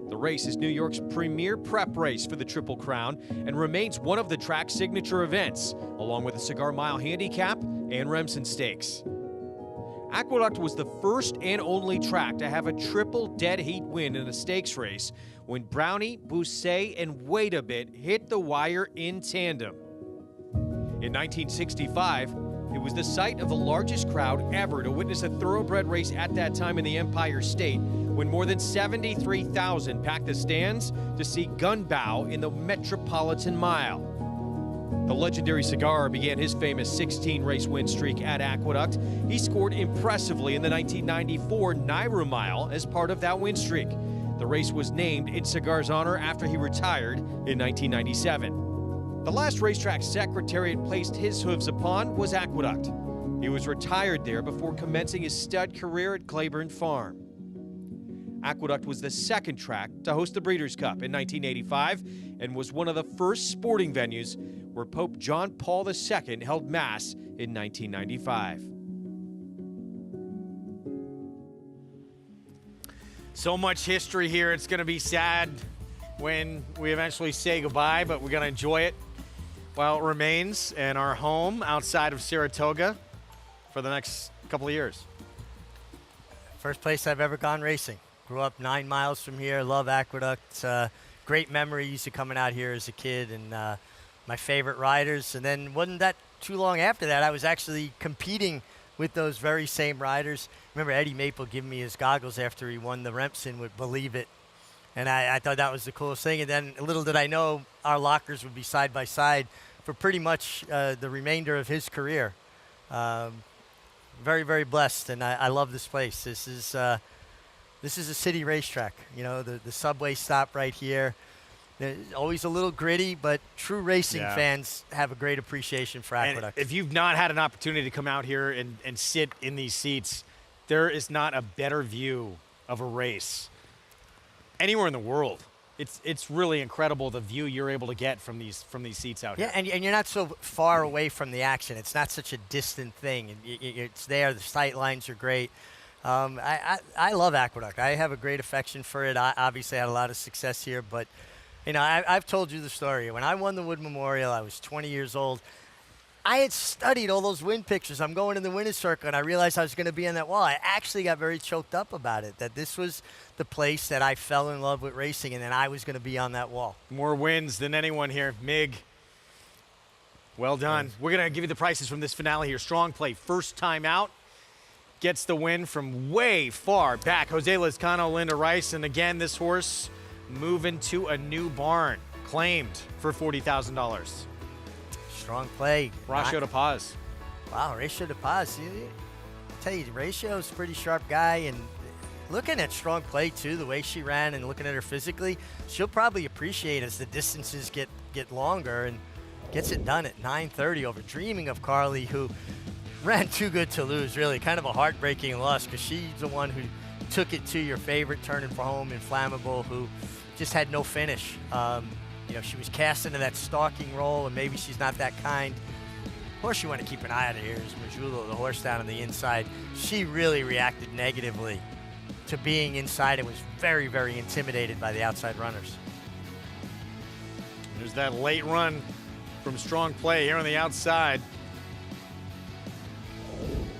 S9: The race is New York's premier prep race for the Triple Crown and remains one of the track's signature events, along with the Cigar Mile Handicap and Remsen Stakes. Aqueduct was the first and only track to have a triple dead heat win in a stakes race when Brownie, Bousset, and Wait a Bit hit the wire in tandem. In 1965, it was the site of the largest crowd ever to witness a thoroughbred race at that time in the Empire State, when more than 73,000 packed the stands to see Gunbow in the Metropolitan Mile. The legendary Cigar began his famous 16-race win streak at Aqueduct. He scored impressively in the 1994 Naira Mile as part of that win streak. The race was named in Cigar's honor after he retired in 1997. The last racetrack Secretariat placed his hooves upon was Aqueduct. He was retired there before commencing his stud career at Claiborne Farm. Aqueduct was the second track to host the Breeders' Cup in 1985 and was one of the first sporting venues where Pope John Paul II held Mass in 1995. So much history here. It's going to be sad when we eventually say goodbye, but we're going to enjoy it while it remains in our home outside of Saratoga for the next couple of years.
S23: First place I've ever gone racing. Grew up 9 miles from here. Love Aqueduct. It's a great memory. Used to coming out here as a kid, and my favorite riders. And then wasn't that too long after that, I was actually competing with those very same riders. Remember Eddie Maple giving me his goggles after he won the Remsen with Believe It. And I thought that was the coolest thing. And then little did I know our lockers would be side by side for pretty much the remainder of his career. Very, very blessed, and I love this place. This is a city racetrack. You know, the subway stop right here. It's always a little gritty, but true racing fans have a great appreciation for Aqueduct.
S9: And if you've not had an opportunity to come out here and sit in these seats, there is not a better view of a race anywhere in the world. It's really incredible the view you're able to get from these seats out here.
S23: Yeah, and you're not so far away from the action. It's not such a distant thing. It's there. The sight lines are great. I love Aqueduct. I have a great affection for it. I obviously had a lot of success here, but you know, I've told you the story. When I won the Wood Memorial, I was 20 years old. I had studied all those win pictures. I'm going in the winner's circle, and I realized I was going to be on that wall. I actually got very choked up about it, that this was the place that I fell in love with racing, and then I was going to be on that wall.
S9: More wins than anyone here. Mig, well done. We're going to give you the prices from this finale here. Strong play, first time out. Gets the win from way far back. Jose Lezcano, Linda Rice, and again, this horse moving to a new barn. Claimed for $40,000.
S23: Strong play.
S9: Ratio de Paz.
S23: Wow, Ratio de Paz. I tell you, Ratio's a pretty sharp guy, and looking at strong play too, the way she ran and looking at her physically, she'll probably appreciate as the distances get longer and gets it done at 9:30 over Dreaming of Carly, who ran too good to lose, really. Kind of a heartbreaking loss because she's the one who took it to your favorite, Turning for Home, Inflammable, who just had no finish. You know, she was cast into that stalking role, and maybe she's not that kind. Horse you want to keep an eye out of here is Majulo, the horse down on the inside. She really reacted negatively to being inside and was very, very intimidated by the outside runners.
S9: There's that late run from Strong Play here on the outside.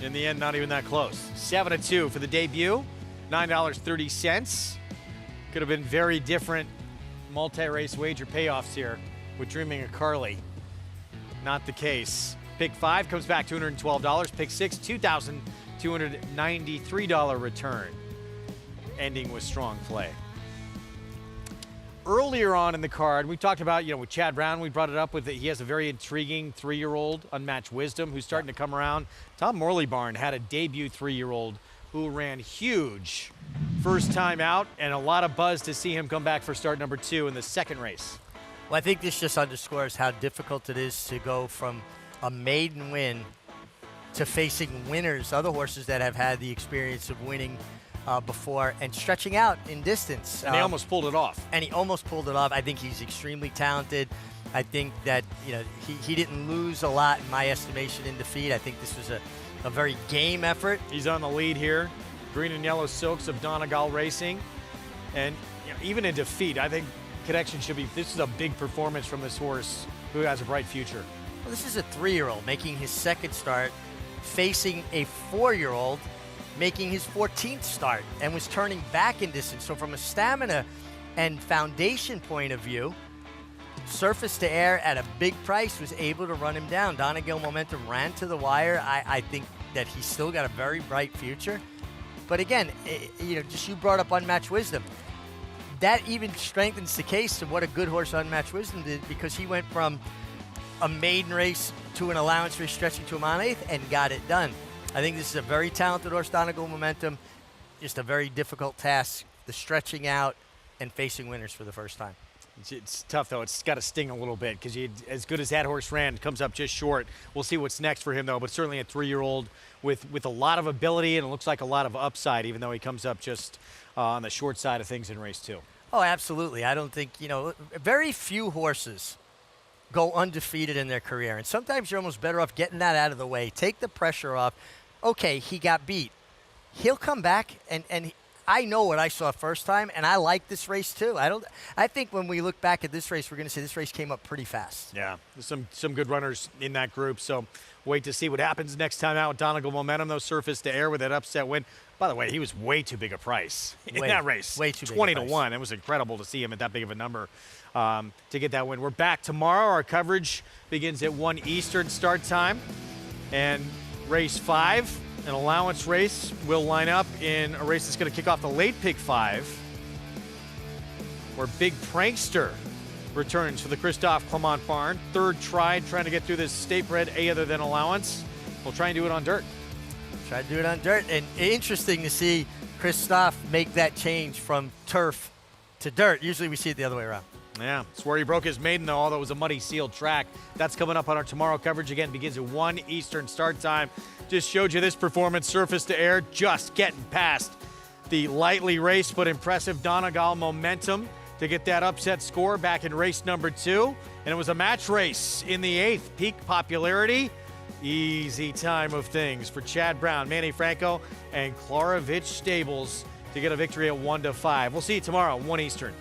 S9: In the end, not even that close. 7-2 for the debut, $9.30. Could have been very different multi-race wager payoffs here with Dreaming of Carly. Not the case. Pick 5 comes back $212. Pick 6, $2,293 return. Ending with Strong Play. Earlier on in the card, we talked about, with Chad Brown, we brought it up with that he has a very intriguing 3-year-old, Unmatched Wisdom, who's starting to come around. Tom Morleybarn had a debut 3-year-old who ran huge first time out, and a lot of buzz to see him come back for start number 2 in the second race.
S23: Well, I think this just underscores how difficult it is to go from a maiden win to facing winners, other horses that have had the experience of winning before and stretching out in distance.
S9: And he almost pulled it off.
S23: And he almost pulled it off. I think he's extremely talented. I think that he didn't lose a lot in my estimation in defeat. I think this was a very game effort.
S9: He's on the lead here. Green and Yellow Silks of Donegal Racing. And even in defeat, I think connection should be, this is a big performance from this horse who has a bright future.
S23: Well, this is a 3-year-old making his second start, facing a 4-year-old making his 14th start and was turning back in distance. So from a stamina and foundation point of view, Surface to Air at a big price was able to run him down. Donegal Momentum ran to the wire. I think that he's still got a very bright future. But again, just you brought up Unmatched Wisdom. That even strengthens the case of what a good horse Unmatched Wisdom did, because he went from a maiden race to an allowance race stretching to a mile and 1/8 and got it done. I think this is a very talented horse, Donegal Momentum. Just a very difficult task, the stretching out and facing winners for the first time.
S9: It's tough, though. It's got to sting a little bit because as good as that horse ran, comes up just short. We'll see what's next for him, though, but certainly a 3-year-old with a lot of ability, and it looks like a lot of upside, even though he comes up just on the short side of things in race 2.
S23: Oh, absolutely. I don't think, very few horses go undefeated in their career, and sometimes you're almost better off getting that out of the way. Take the pressure off. Okay, he got beat. He'll come back, and I know what I saw first time, and I like this race too. I think when we look back at this race, we're going to say this race came up pretty fast.
S9: Yeah, there's some good runners in that group, so wait to see what happens next time out with Donegal Momentum, though. Surface to Air with that upset win. By the way, he was way too big a price in that race.
S23: Way too big
S9: 20-1. It was incredible to see him at that big of a number to get that win. We're back tomorrow. Our coverage begins at 1 Eastern start time, and race 5. An allowance race will line up in a race that's going to kick off the late pick 5, where Big Prankster returns for the Christophe Clement barn. Third trying to get through this state bred A other than allowance. We'll try and do it on dirt.
S23: Try to do it on dirt. And interesting to see Christophe make that change from turf to dirt. Usually we see it the other way around.
S9: Yeah, it's where he broke his maiden, though, although it was a muddy sealed track. That's coming up on our tomorrow coverage. Again, begins at 1 Eastern start time. Just showed you this performance, Surface to Air, just getting past the lightly raced but impressive Donegal Momentum to get that upset score back in race number 2. And it was a match race in the 8th. Peak popularity, easy time of things for Chad Brown, Manny Franco, and Klaravich Stables to get a victory at 1-5. We'll see you tomorrow, 1 Eastern.